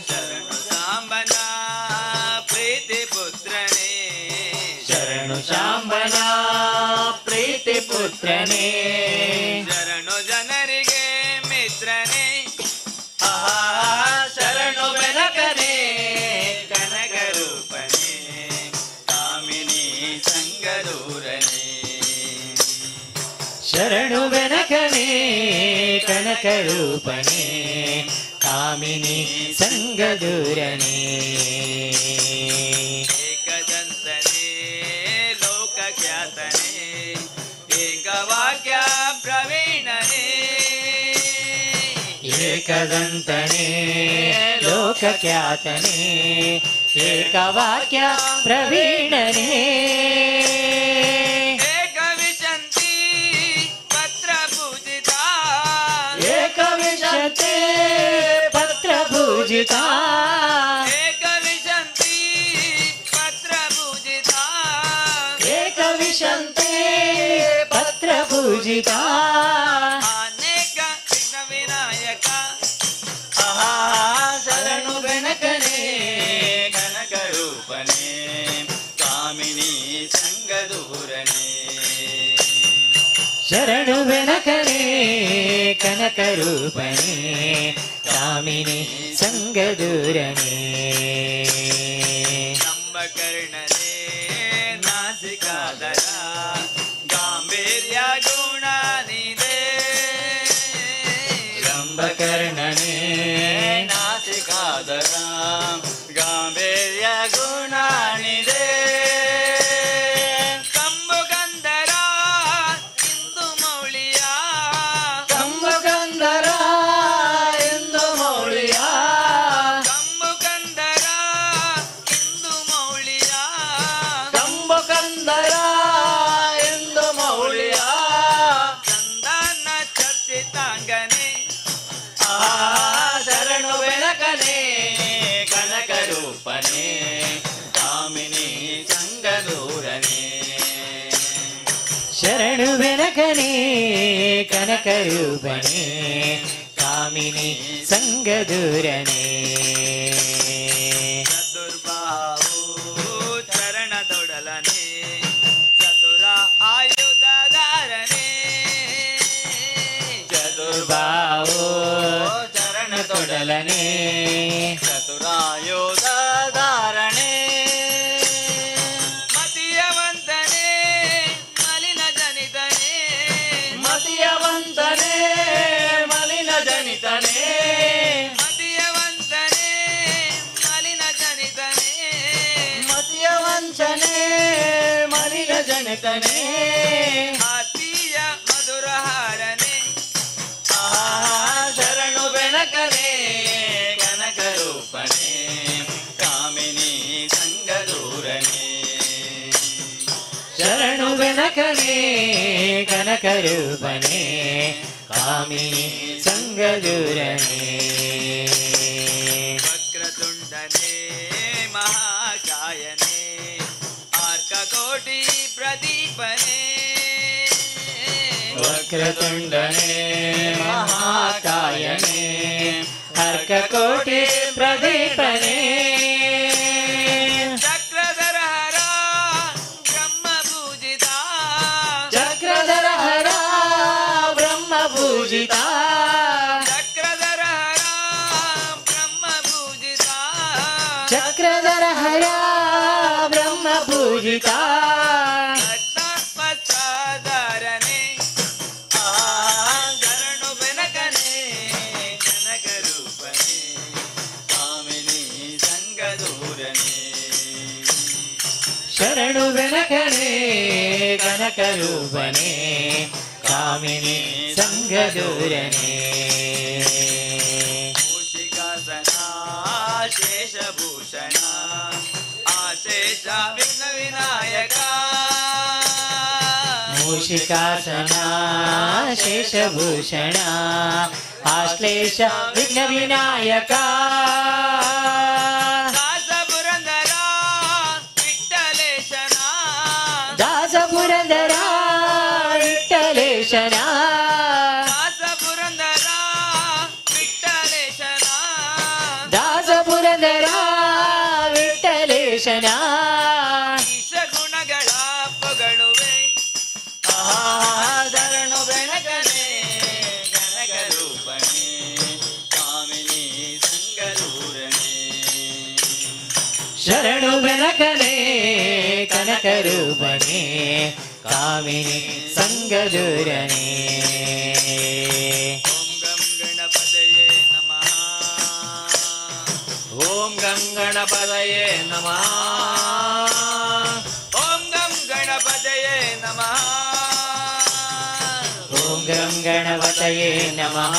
ಶರಣು ಸಾಂಬನ ಪ್ರೀತಿ ಪುತ್ರನೇ ಶರಣು ಶಾಂಬನ ಪ್ರೀತಿ ಪುತ್ರನೇ ಶರಣು ಜನರಿಗೆ ಮಿತ್ರನೇ ಶರಣು ಬೆನಕನೇ ಕನಕರೂಪನೇ ಕಾಮಿನಿ ಸಂಗದೂರನೇ ಶರಣು ಬೆನಕನೇ ಕನಕರೂಪನೇ ಕಾಮಿನಿ ಸಂಗದೂರನೇ ಏಕದಂತನೇ ಲೋಕಖ್ಯಾತನೇ ಏಕವಾಕ್ಯ ಪ್ರವೀಣನೇ ಏಕದಂತನೇ ಲೋಕಖ್ಯಾತನೇ ಏಕವಾಕ್ಯ ಪ್ರವೀಣನೇ ಏಕವಿಶಂತಿ ಪತ್ರ ಪೂಜಿತ ಏಕವಿಶಂತಿ ಪತ್ರ ಪೂಜಿತ ಏಕವಿಶಂತಿ ಪತ್ರ ಪೂಜಿತ ಏಕವಿಶಂತಿ ಪತ್ರ ಪೂಜಿತ ಅನೇಕ ವಿಘ್ನ ವಿನಾಯಕ ಶರಣು ಬೆನಕನೇ ಕನಕರೂಪನೇ ಕಾಮಿನಿ ಸಂಗದೂರನೇ ಶರಣು ಬೆನಕನೇ ಕನಕರೂಪನೇ ಕಾಮಿನಿ ಸಂಗದೂರನೇ ಕಂಬಕರ್ಣನೇ ನಾಸಿಕಾದರ ಗಾಂಭೀರ್ಯ ಗುಣನಿದೆ ಕಂಬಕರ್ಣನೇ ನಾಸಿಕಾದರ ಗಾಂಭೀರ್ಯ ಗುಣನಿದೆ ಕಂಬುಗಂಧರ ಇಂದು ಮೌಳಿಯ ಕಂಬಗಂಧರ ಎಂದು ಮೌಳಿಯ ಕಂಬುಗಂಧರ ಇಂದು ಮೌಳಿಯ ಕಂಬಗಂಧರ ಎಂದು ಮೌಳಿಯ ಚಂದನ ಚರ್ಚಿತಾಂಗನೆ ಶರಣು ಬೆನಕನೇ ಕನಕರೂಪನೇ ಕಾಮಿನಿ ಸಂಗದೂರನೇ ಶರಣು ಬೆನಕನೇ ಕನಕರೂಪನೇ ಕಾಮಿನಿ ಸಂಗದೂರನೇ ಚತುರ್ಬಾಹು ಚರಣದೊಡಲನೆ ಚತುರ ಆಯುಧಧಾರನೆ ಚತುರ್ಬಾಹು ಚರಣದೊಡಲನೆ ಚತುರಾಯುಧಧಾರಣೆ ಮತಿಯವಂತನೇ ಮಲಿನ ಜನಿತನೇ ಮತಿಯವಂತನೇ ಮಲಿನ ಜನಿತನೇ ಮತಿಯವಂತನೇ ಮಲಿನ ಜನಿತನೇ ಮತಿಯವಂತನೇ ಮಲಿನ ಜನಿತನೇ ಅತಿಯ ಮಧುರಹಾರನೆ ಶರಣು ಬೆನಕನೇ ಕನಕರೂಪನೇ ಕಾಮಿನಿ ಸಂಗದೂರನೇ ಶರಣು ಬೆನಕನೇ ಕನಕರೂಪನೇ ಕಾಮಿನಿ ಸಂಗದೂರನೇ ವಕ್ರತುಂಡನೇ ಮಹಾಕಾಯನೇ ಆರ್ಕಕೋಟಿ ಪ್ರದೀಪನೇ ವಕ್ರತುಂಡನೇ ಮಹಾಕಾಯನೇ ಅರ್ಕಕೋಟಿ ಪ್ರದೀಪನೇ ಚಕ್ರಧರ ಹರ ಬ್ರಹ್ಮ ಪೂಜಿತ ಚಕ್ರಧರ ಹರ ಬ್ರಹ್ಮ ಪೂಜಿತ ಚಕ್ರಧರ ಹರ ಬ್ರಹ್ಮ ಪೂಜಿತ ಚಕ್ರಧರ ಹರ ಬ್ರಹ್ಮ ಪೂಜಿತ ಭಕ್ತಪತ್ರಾಧಾರನೆ ಶರಣು ಬೆನಕನೇ ಕನಕರೂಪನೇ ಕಾಮಿನಿ ಸಂಗದೂರನೇ ಶರಣು ಬೆನಕನೇ ಕನಕರೂಪನೇ ಕಾಮಿನಿ ಸಂಗದೂರನೇ ಶೇಷಭೂಷಣ ಆಶೇಷ ವಿಘ್ನ ವಿನಾಯಕ ಮೂಷಿಕಾಸನ ಶೇಷಭೂಷಣ ಆಶ್ಲೇಷ ವಿಘ್ನ ವಿನಾಯಕ ದಾಸ ಪುರಂದರ ವಿಠ್ಠಲೇಶನ ದಾಸ ಪುರಂದರ ವಿಠ್ಠಲೇಶನ ದಾಸ ಪುರಂದರ ವಿಠ್ಠಲೇಶನ ದಾಸ ಪುರಂದರ ವಿಠ್ಠಲೇಶನ ಈಶ ಗುಣಗಳ ಪೊಗಳುವೆ ಶರಣು ಬೆನಕನೆ ಕನಕ ರೂಪಣೆ ಕಾಮಿನಿ ಸಂಗರೂರಣೆ ಶರಣು ಬೆನಕನೆ ಕನಕ ರೂಪಣೆ ಕಾಮಿನಿ ಸಂಗದೂರನೆ ಓಂ ಗಂ ಗಣಪತಯೇ ನಮಃ ಓಂ ಗಂ ಗಣಪತಯೇ ನಮಃ ಓಂ ಗಂ ಗಣಪತಯೇ ನಮಃ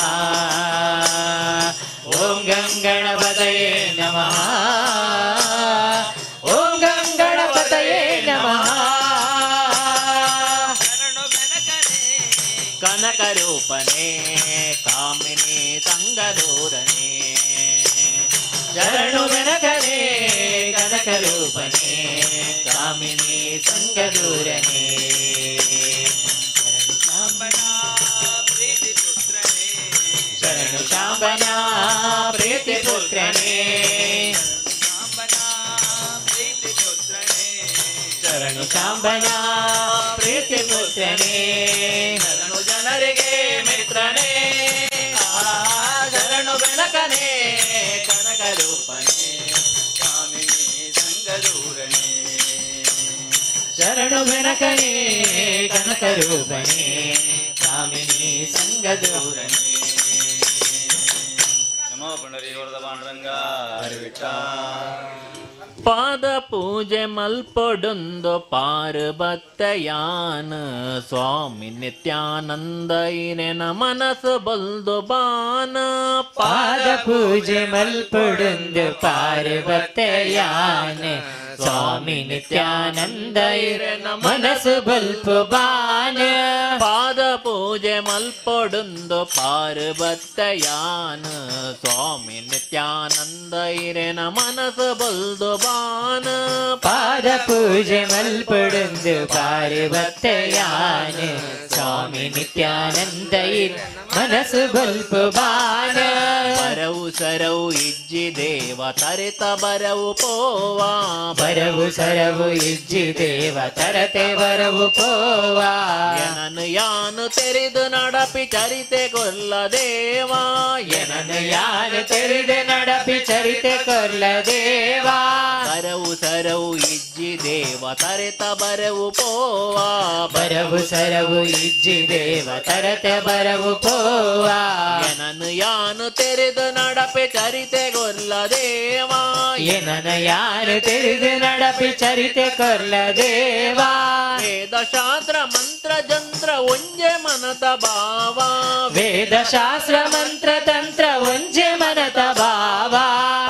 ಓಂ ಗಂ ಗಣಪತಯೇ ನಮಃ ಓಂ ಗಂ ಗಣಪತಯೇ ನಮಃ ಕನಕ ರೂಪನೆ ಕಾಮಿನಿ ಸಂಗದೂರನೆ ಶರಣು ಬೆನಕನೆ ಕನಕ ರೂಪನೆ ಕಾಮಿನಿ ಸಂಗದೂರನೆ ಶರಣು ಶಾಂಬನ ಪ್ರೀತಿ ಪುತ್ರನೇ ಶರಣು ಶಾಂಬನ ಪ್ರೀತಿ ಪುತ್ರನೇ ಶರಣು ಜನರಿಗೆ ಮಿತ್ರನೇ ಶರಣು ಬೆನಕನೆ ಕನಕ ರೂಪನೆ ಕಾಮಿನಿ ಸಂಗದೂರನೆ ಶರಣು ಬೆನಕನೆ ಕನಕ ರೂಪನೆ ಕಾಮಿನಿ ಸಂಗದೂರನೆ ನಮೋ ಪುಂಡರೀ ವರದ ಪಾಂಡುರಂಗ ಹರಿವಿಟ್ಟ ಪಾದ ಪೂಜೆ ಮಲ್ಪೊಡೊಂದು ಪಾರ್ವತಯಾನ ಸ್ವಾಮಿ ನಿತ್ಯಾನಂದ ಇರೆನ ಮನಸ್ಸು ಬಲ್ದು ಬಾನ ಪಾದ ಪೂಜೆ ಮಲ್ಪೊಡೊಂದು ಪಾರ್ವತಯಾನ ಸ್ವಾಮಿ ನಿತ್ಯಾನಂದ ಇರೆನ ಮನಸ್ಸು ಬಲ್ಪು ಬಾನ ಪಾದ ಪೂಜೆ ಮಲ್ಪೊಡೊಂದು ಪಾರ್ವತಯಾನ ಸ್ವಾಮಿ ನಿತ್ಯಾನಂದ ಇರೆನ ಮನಸ್ಸು ಬಲ್ದು ಬಾನ ಪಾದ ಪೂಜೆ ಮಲ್ಪೊಡೊಂದು ಪಾರ್ವತಯಾನ ಸ್ವಾಮಿ ನಿತ್ಯಾನಂದ ಮನಸ್ಸು ಬಲ್ಪು ಬಾನ ಬರವು ಸರವು ಇಜ್ಜಿ ದೇವ ತರೆತ ಬರವು ಪೋವಾ ಬರವು ಸರವು ಇಜ್ಜಿ ದೇವ ತರತೆ ಬರವು ಪೋವಾ ಎನನು ಯಾನು ತೆರೆದು ನಡಪಿ ಚರಿತೆ ಕೊಲ್ಲ ದೇವಾ ಎನನು ಯಾನು ತೆರೆದು ನಡಪಿ ಚರಿತೆ ಕೊಲ್ಲ ದೇವಾ ಬರವು ಸರವು ಇಜ್ಜಿ ದೇವ ತರೆತ ಬರವು ಪೋವಾ ಬರವು ಸರವು ಇಜ್ಜಿ ದೇವ ತರತೆ ಬರವು ಪೋವಾ ಎನನು ಯಾನು ತೆರೆದು ನಡಪೆ ಚರಿತೆ ಕೊಲ್ಲ ದೇವಾ ಎನನು ಯಾನು ತೆರೆದು ನಡಪಿ ಚರಿತೆ ಕೊಲ್ಲ ದೇವಾ ವೇದ ಶಾಸ್ತ್ರ ಮಂತ್ರ ಜಂತ್ರ ಒಂಜೆ ಮನದ ಭಾವ ವೇದ ಶಾಸ್ತ್ರ ಮಂತ್ರ ತಂತ್ರ ಒಂಜೆ ಮನದ ಭಾವ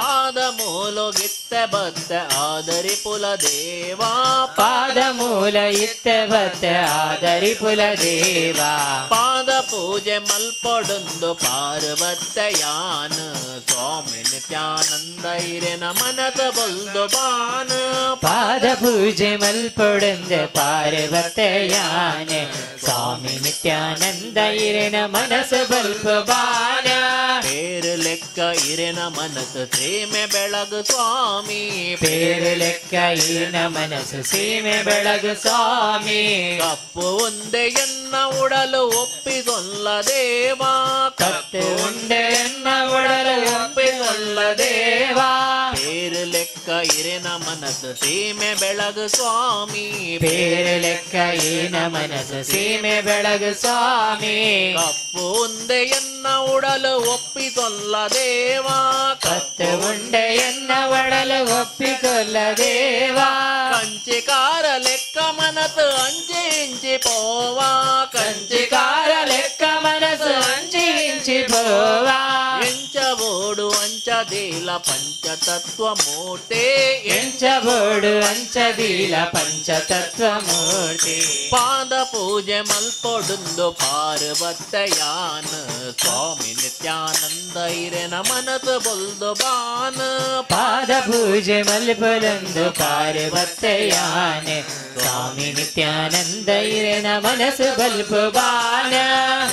ಪಾದ ಮೂಲ ಗಿತ್ತೆ ಬತ್ತೆ ಆದರಿ ಪುಲ ದೇವಾ ಪಾದ ಮೂಲ ಇತ್ತೆ ಬತ್ತೆ ಆದರಿ ಪುಲ ದೇವಾ ಪಾದ ಪೂಜೆ ಮಲ್ಪೊಡೊಂದು ಪಾರ್ವತಯಾನ ಸ್ವಾಮಿ ನಿತ್ಯಾನಂದ ಇರೆನ ಮನದ ಬಲ್ದು ಬಾನ ಪಾದ ಪೂಜೆ ಮಲ್ಪೊಡೊಂದು ಪಾರ್ವತಯಾನ ಸ್ವಾಮಿ ನಿತ್ಯಾನಂದ ಇರೆನ ಮನಸ್ಸು ಬಲ್ಪು ಬಾನ ಪೇರು ಲೆಕ್ಕ ಇರೆನ ಮನಸ್ಸು ಸೀಮೆ ಬೆಳಗು ಸ್ವಾಮಿ ಪೇರು ಲೆಕ್ಕ ಇರೆನ ಮನಸ್ಸು ಸೀಮೆ ಬೆಳಗು ಸ್ವಾಮಿ ಕಪ್ಪು ಒಂದೆ ಎನ್ನ ಉಡಲು ಒಪ್ಪಿಗೊಲ್ಲ ದೇವಾ ಕಪ್ಪು ಒಂದೆ ಎನ್ನ ಉಡಲು ಒಪ್ಪಿಗೊಲ್ಲ ದೇವಾ ಪೇರು ಲೆಕ್ಕ ಇರೆನ ಮನಸ್ಸು ಸೀಮೆ ಬೆಳಗು ಸ್ವಾಮಿ ಪೇರು ಲೆಕ್ಕ ಇರೆನ ಮನಸ್ಸು ಸೀಮೆ ಬೆಳಗು ಸ್ವಾಮಿ ಕಪ್ಪು ಒಂದೆ ಎನ್ನ ಉಡಲು ಒಪ್ಪಿಗೊಲ್ಲ ದೇವಾ ಕತ್ತು ಉಂಡೆ ಎನ್ನ ಒಡಲು ಒಪ್ಪಿಗೊಲ್ಲ ದೇವಾ ಕಂಚಿಕಾರ ಲೆಕ್ಕ ಮನಸ್ಸು ಅಂಚಿ ಇಂಚಿ ಪೋವಾ ಕಂಚಿಕಾರ ಲೆಕ್ಕ ಮನಸ್ಸು ಅಂಚಿ ಇಂಚಿ ಪೋವಾ ಎಂಚ ಓಡು ಅಂಚ ಎಂಚದೀಲ ಪಂಚತತ್ವ ಮೂರ್ತಿ ಎಂಚಬೋಡು ಅಂಚದೀಲ ಪಂಚತತ್ವ ಮೂರ್ತಿ ಪಾದ ಪೂಜೆ ಮಲ್ಪೊಡುಂದು ಪಾರ್ವತಯಾನ ಸ್ವಾಮಿ ನಿತ್ಯಾನಂದ ಇರೆನ ಮನದ ಬೊಲ್ದು ಬಾನ ಪಾದ ಪೂಜೆ ಮಲ್ಪೊಲೊಂದು ಪಾರ್ವತಯಾನೆ ಸ್ವಾಮಿ ನಿತ್ಯಾನಂದ ಇರೆನ ಮನಸ್ಸು ಬಲ್ಪು ಬಾನ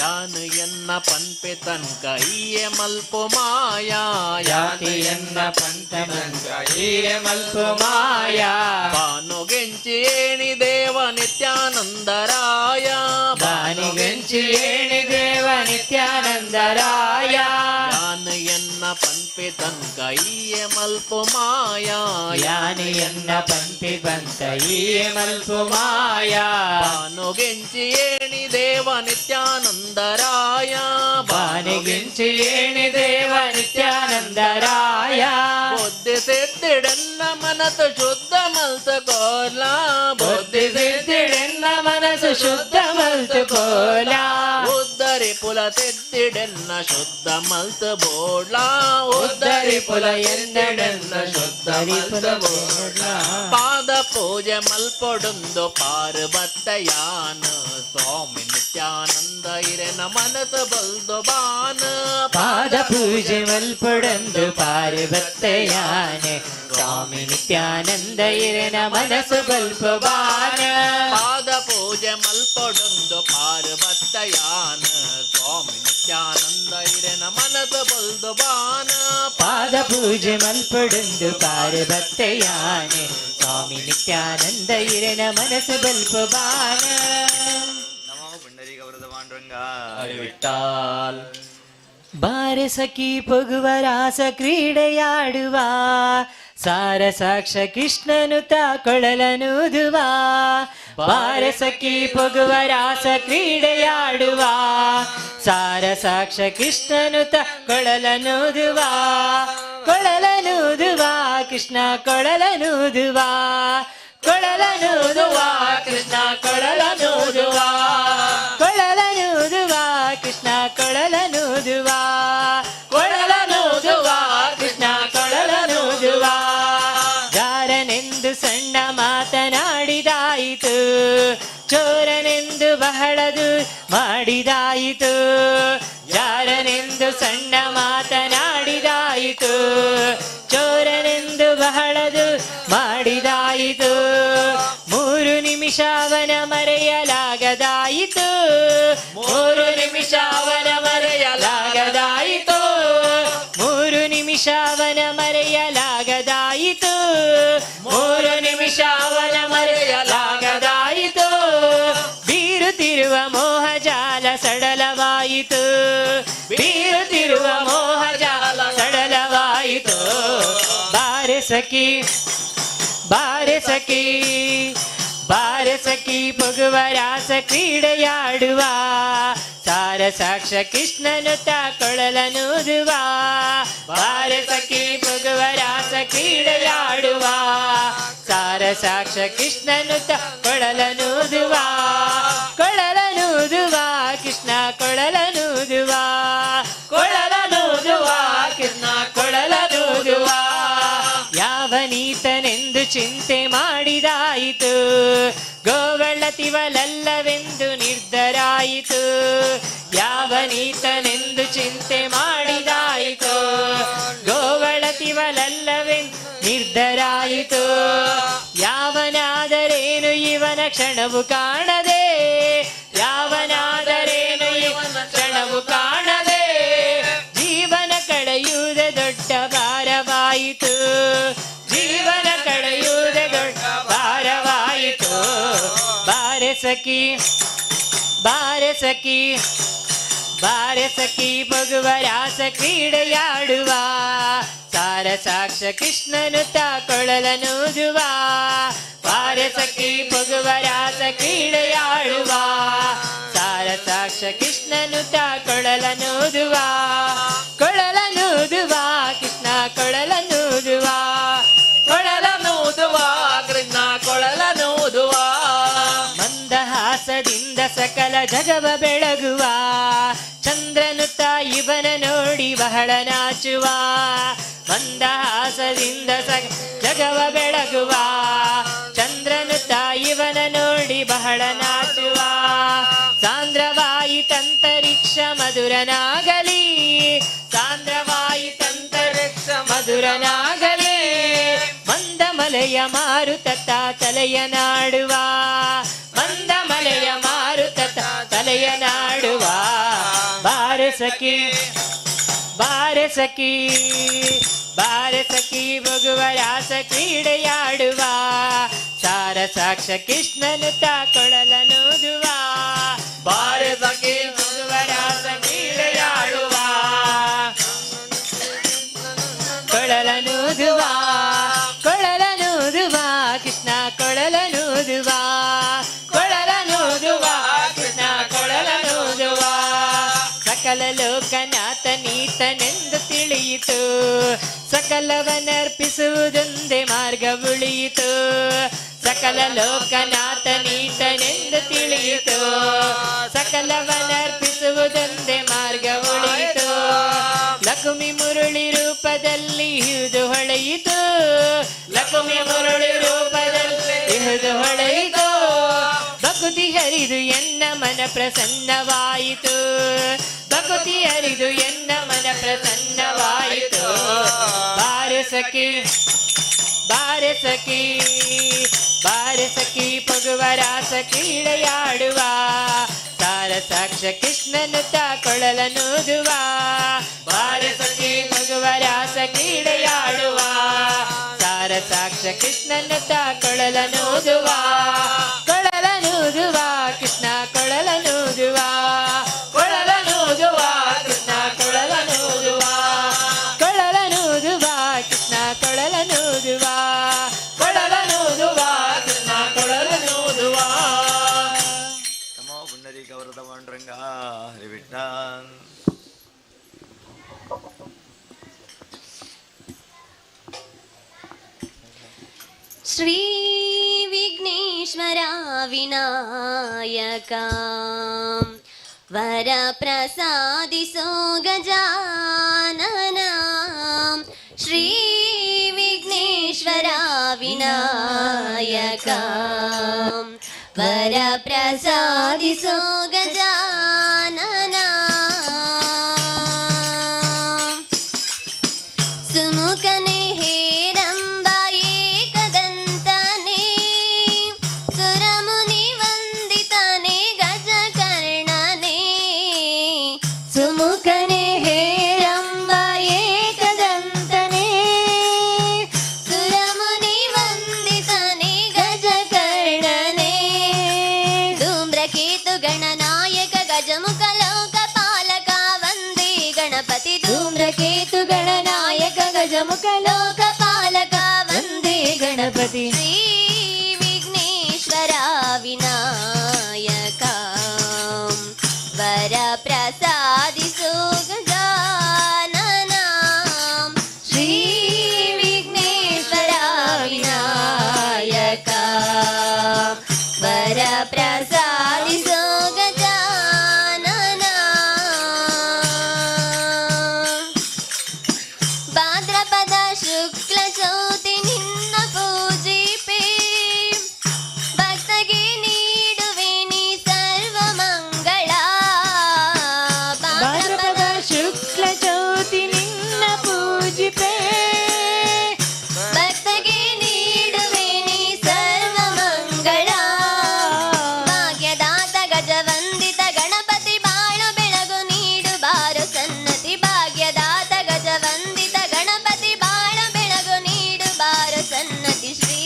ಯಾನು ಎನ್ನ ಪಂಪೆ ತನ್ಕ ಈಯೆ ಮಲ್ಪು ಮಾಯಾ ಯಾತಿ ಎನ್ನ ಪಂತ ಮಂತ್ರ ಈಯೆ ಮಲ್ಪು ಮಾಯಾ ಬಾನುಗೆಂಚಿ ಏಣಿ ದೇವ ನಿತ್ಯಾನಂದರಾಯ ಬಾನುಗೆಂಚಿ ಏಣಿ ದೇವ ನಿತ್ಯಾನಂದರಾಯ ಯಾನು ಎನ್ನ ಪಂಪೆ ತನ್ಕ ಈಯೆ ಮಲ್ಪು ಮಾಯಾ ಯಾನಿ ಎನ್ನ ಪಂಪಿ ಬಂತ ಈಯೆ ಮಲ್ಪು ಮಾಯಾ ಬಾನುಗೆಂಚಿ ಏಣಿ ದೇವ ನಿತ್ಯಾನಂದರಾಯ ಬಾನಿಗೆಂಚಿ ಏಣಿ ದೇವ ನಿತ್ಯಾನಂದರಾಯ ಬುದ್ಧಿ ಸಿದ್ಧಿಡೆನ್ನ ಮನತು ಶುದ್ಧ ಮಲ್ಸ ಕೋಲ ಬುದ್ಧಿ ಸಿದ್ಧಿಡೆನ್ನ ಮನಸ್ಸು ಶುದ್ಧ ಮಲ್ತು ಕೋಲ ಉದ್ದರಿ ಪುಲ ಸಿದ್ಧಿಡೆನ್ನ ಶುದ್ಧ ಮಲ್ಸ ಬೋಡ್ಲ ಉದ್ದರಿ ಪುಲ ಎಂದೆಡೆನ್ನ ಶುದ್ಧರಿ ಪುಲ ಬೋಡ್ಲ ಪಾದ ಪೂಜೆ ಮಲ್ಪೊಡುಂದು ಪಾರ್ವತಯಾನ ಸ್ವಾಮಿ ನಿತ್ಯಾನಂದ ಇರೆನ ಮನಸ ಬಲ್ದು ಬಾನ ಪಾದ ಪೂಜೆ ಮಲ್ಪೊಡಂದು ಪಾರ್ವತಯಾನೆ ಸ್ವಾಮಿ ನಿತ್ಯಾನಂದ ಇರೆನ ಮನಸ್ಸು ಬಲ್ಪು ಬಾನ ಪಾದ ಪೂಜೆ ಮಲ್ಪೊಡುಂದು ಪಾರ್ವತಯಾನ ಸ್ವಾಮಿ ನಿತ್ಯಾನಂದ ಇರೆನ ಮನಸ ಬಲ್ದು ಬಾನ ಪಾದ ಪೂಜೆ ಮಲ್ಪೊಡಂದು ಪಾರ್ವತಯಾನೆ ಸ್ವಾಮಿ ನಿತ್ಯಾನಂದ ಇರೆನ ಮನಸ್ಸು ಬಲ್ಪು ಬಾನ ವಿಠ್ಠಲ್ ಬಾರೆ ಸಖಿ ಪೊಗುವ ರಾಸ ಕ್ರೀಡೆಯಾಡುವ ಸಾರ ಸಾಕ್ಷ ಕೃಷ್ಣನು ಕೊಳಲನೂದುವ ಬಾರೆ ಸಖಿ ಪೊಗುವ ರಾಸ ಕ್ರೀಡೆಯಾಡುವ ಸಾರ ಸಾಕ್ಷ ಕೃಷ್ಣನು ಕೊಳಲನೂದುವ ಕೊಳಲನೂದುವ ಕೃಷ್ಣ ಕೊಳಲನೂದುವ ಕೊಳಲನೂದುವ ಕೃಷ್ಣ ಕೊಳಲನೂದುವ ಕೊಳಲನೂದುವ ಕೃಷ್ಣ ಕೊಳಲನೂದುವ ಕೊಳಲನೂದುವ ಕೃಷ್ಣ ಕೊಳಲನೂದುವ ಜಾರನೆಂದು ಸಣ್ಣ ಮಾತನಾಡಿದಾಯಿತು ಚೋರನೆಂದು ಬಹಳದು ಮಾಡಿದಾಯಿತು ಜಾರನೆಂದು ಸಣ್ಣ ಮಾತನಾಡಿದಾಯಿತು ಚೋರನೆಂದು ಬಹಳದು ಮಾಡಿದಾಯಿತು 3 ನಿಮಿಷ ಅವನ ಮರೆಯಲಾಗದಾಯಿತು 3 ನಿಮಿಷ ಅವನ ಮರೆಯಲಾಗದಾಯಿತು 3 ನಿಮಿಷ ಅವನ ಮರೆಯಲಾಗದಾಯಿತು 3 ನಿಮಿಷ ಅವನ ಮರೆಯಲಾಗದಾಯಿತು ಬೀರುತ್ತಿರುವ ಮೋಹಜಾಲ ಸಡಲವಾಯಿತು ಬೀರುತ್ತಿರುವ ಮೋಹಜಾಲ ಸಡಲವಾಯಿತು ಬಾರೆ ಸಖಿ ಬಾರೆ ಸಖಿ ಬಾರೆ ಸಖಿ ಪೊಗುವ ರಾಸ ಕ್ರೀಡೆಯಾಡುವ ಸಾರ ಸಾಕ್ಷ ಕೃಷ್ಣನು ಕೊಳಲನೂದುವ ಬಾರೆ ಸಖಿ ಪೊಗುವ ರಾಸ ಕ್ರೀಡೆಯಾಡುವ ಸಾರ ಸಾಕ್ಷ ಕೃಷ್ಣನು ಕೊಳಲನೂದುವ ಕೊಳಲನೂದುವ ಕೃಷ್ಣ ಕೊಳಲನೂದುವ ಕೊಳಲನೂದುವ ಕೃಷ್ಣ ಕೊಳಲನೂದುವ ಯಾವನೀತನೆಂದು ಚಿಂತೆ ಮಾಡಿದಾಯಿತು ಗೋವಳತಿವಲಲ್ಲವೆಂದು ನಿರ್ಧರಾಯಿತು ಯಾವನೀತನೆಂದು ಚಿಂತೆ ಮಾಡಿದಾಯಿತು ಗೋವಳತಿವಲಲ್ಲವೆಂದು ನಿರ್ಧರಾಯಿತು ಯಾವನಾದರೇನು ಇವನ ಕ್ಷಣವು ಕಾಣದೆ ಯಾವನಾದರೇನು ಇವನ ಕ್ಷಣವು ಕಾಣದೆ ಜೀವನ ಕಳೆಯುವುದೇ ದೊಡ್ಡ ಭಾರವಾಯಿತು ಜೀವನ ಕಳೆಯುವುದೇ ದೊಡ್ಡ ಭಾರವಾಯಿತು ಬಾರೆ ಸಖಿ ಬಾರೆ ಸಖಿ ಬಾರೆ ಸಖಿ ಪೊಗುವ ರಾಸ ಕ್ರೀಡೆಯಾಡುವ ಸಾರ ಸಾಕ್ಷ ಕೃಷ್ಣನು ಕೊಳಲನೂದುವ ಬಾರೆ ಸಖಿ ಪೊಗುವ ರಾಸ ಕ್ರೀಡೆಯಾಡುವ ಸಾರ ಸಾಕ್ಷ ಕೃಷ್ಣನು ಕೊಳಲನೂದುವ ಕೊಳಲನೂದುವ ಕೃಷ್ಣ ಕೊಳಲನೂದುವ ಕೊಳಲನೂದುವ ಕೃಷ್ಣ ಕೊಳಲನೂದುವ ಮಂದಹಾಸದಿಂದ ಸಕಲ ಜಗವ ಬೆಳಗುವ ಚಂದ್ರನು ಇವನ ನೋಡಿ ಬಹಳ ನಾಚುವ ಮಂದಹಾಸದಿಂದ ಜಗವ ಬೆಳಗುವ ಚಂದ್ರನು ಇವನ ನೋಡಿ ಬಹಳ ನಾಚುವ ಸಾಂದ್ರವಾಯಿತಂತರಿಕ್ಷ ಮಧುರನಾಗಲಿ ಸಾಂದ್ರವಾಯಿತಂತರಿಕ್ಷ ಮಧುರನಾಗಲಿ ಮಂದ ಮಲೆಯ ಮಾರುತ ತಲೆಯ ನಾಡುವ ಮಂದ ಮಲೆಯ ಮಾರುತ ತಲೆಯ ನಾಡುವ ಬಾರೆ ಸಖಿ ಬಾರೆ ಸಖಿ ಬಾರೆ ಸಖಿ ಬಗುವ ರಾಸ ಕ್ರೀಡೆಯಾಡುವ ಸಾರ ಸಾಕ್ಷ ಕೃಷ್ಣನು ಕೊಳಲನೂದುವ ಬಾರೆ ಸಖಿ ಬಗುವ ರಾಸ ಕ್ರೀಡೆಯಾಡುವ ಕೊಳಲನೂದುವ ಕೊಳಲನೂದುವ ಕೃಷ್ಣ ಕೊಳಲನೂದುವ ಕೊಳಲನೂದುವ ಕೃಷ್ಣ ಕೊಳಲನೂದುವ ಸಕಲ ಲೋಕನಾಥ ನೀತನೆಂದು ತಿಳಿಯಿತು ಸಕಲವನರ್ಪಿಸುವುದೊಂದೇ ಮಾರ್ಗ ಉಳಿಯಿತು ಸಕಲ ಲೋಕನಾಥ ನೀತನೆಂದು ತಿಳಿಯಿತು ಸಕಲವನರ್ಪಿಸುವುದೊಂದೇ ಮಾರ್ಗ ಉಳಿಯಿತು ಲಕ್ಷ್ಮಿ ಮುರುಳಿ ರೂಪದಲ್ಲಿ ಹಿಡಿದು ಹೊಳೆಯಿತು ಲಕ್ಷ್ಮಿ ಮುರುಳಿ ರೂಪದಲ್ಲಿ ಹಿಡಿದು ಹೊಳೆಯಿತು ಭಕ್ತಿ ಹರಿದು ಎನ್ನ ಮನ ಪ್ರಸನ್ನವಾಯಿತು ಭಕ್ತಿ ಹರಿದು ಎನ್ನ ಮನ ಪ್ರಸನ್ನವಾಯಿತು ಬಾರೆ ಸಖಿ ಬಾರೆ ಸಖಿ ಬಾರೆ ಸಖಿ ಪಗುವ ರಾಸ ಕ್ರೀಡೆಯಾಡುವ ಸಾರ ಸಾಕ್ಷ ಕೃಷ್ಣನು ಕೊಳಲನೂದುವ ಬಾರೆ ಸಖಿ ಪಗುವ ರಾಸ ಕ್ರೀಡೆಯಾಡುವ ಸಾರ ಸಾಕ್ಷ ಕೃಷ್ಣನು ಕೊಳಲನೂದುವ ಕೊಳಲನೂದುವ ಕೃಷ್ಣ ಕೊಳಲನೂದುವ ಕೊಳಲನೂದುವ ಕೃಷ್ಣ ಕೊಳಲನೂದುವ ಕೊಳಲನೂದುವ ಕೃಷ್ಣ ಕೊಳಲನೂದುವ ಕೊಳಲನೂದುವ ಕೃಷ್ಣ ಕೊಳಲನೂದುವ ನಮೋ ಪುಂಡರೀಕ ವರದ ಪಾಂಡುರಂಗ ಹರಿ ವಿಠ್ಠಲ್ ಶ್ರೀ ವಿಘ್ನೇಶ್ವರ ವಿನಾಯಕ ವರ ಪ್ರಸಾದಿಸೋ ಗಜಾನನ ಶ್ರೀ ವಿಘ್ನೇಶ್ವರ ವಿನಾಯಕ ವರ ಪ್ರಸಾದಿಸೋ ಗಜಾನನ ಸುಮುಖನೆ ಹೇರಂಬ ಏಕದಂತನೇ ಸುರಮುನಿ ವಂದಿತನೇ ಗಜಕರ್ಣನೇ ಸುಮುಖನೆ ಹೇರಂಬ ಏಕದಂತನೇ ಸುರಮುನಿ ವಂದಿತನೇ ಗಜಕರ್ಣನೇ ಧೂಮ್ರಕೇತು ಗಣನಾಯಕ ಗಜಮುಖ ಲೋಕಪಾಲಕ ವಂದೇ ಗಣಪತಿ ಧೂಮ್ರಕೇತು ಗಣನಾಯಕ ಗಜಮುಖ ಲೋಕಪಾಲಕ ವಂದೇ ಗಣಪತಿ ಶ್ರೀ ವಿಘ್ನೇಶ್ವರ ವಿನಾಯಕ ವರ ಪ್ರಸಾದಿಸೋ ಗಜಾನನ ಶ್ರೀ ವಿಘ್ನೇಶ್ವರ ವಿನಾಯಕ ವರ ಪ್ರಸಾದಿಸೋ ಗಜಾನನ ಭಾದ್ರಪದ ಶುಕ್ಲ ಚೌತಿ ನಿನ್ನ ಪೂಜಿಪೆ ಭಕ್ತಗೆ ನೀಡುವೆ ನೀ ಸರ್ವ ಮಂಗಳ ಭಾದ್ರಪದ ಶುಕ್ಲ ಚೌತಿ ನಿನ್ನ ಪೂಜಿಪೆ ಭಕ್ತಗೆ ನೀಡುವೆ ನೀ ಸರ್ವ ಮಂಗಳ ಭಾಗ್ಯದಾತ ಗಜವಂದಿತ ಗಣಪತಿ ಬಾಳು ಬೆಳಗು ನೀಡು ಬಾರು ಸನ್ನತಿ ಭಾಗ್ಯದಾತ ಗಜವಂದಿತ ಗಣಪತಿ ಬಾಳು ಬೆಳಗು ನೀಡು ಬಾರು ಸನ್ನತಿ ಶ್ರೀ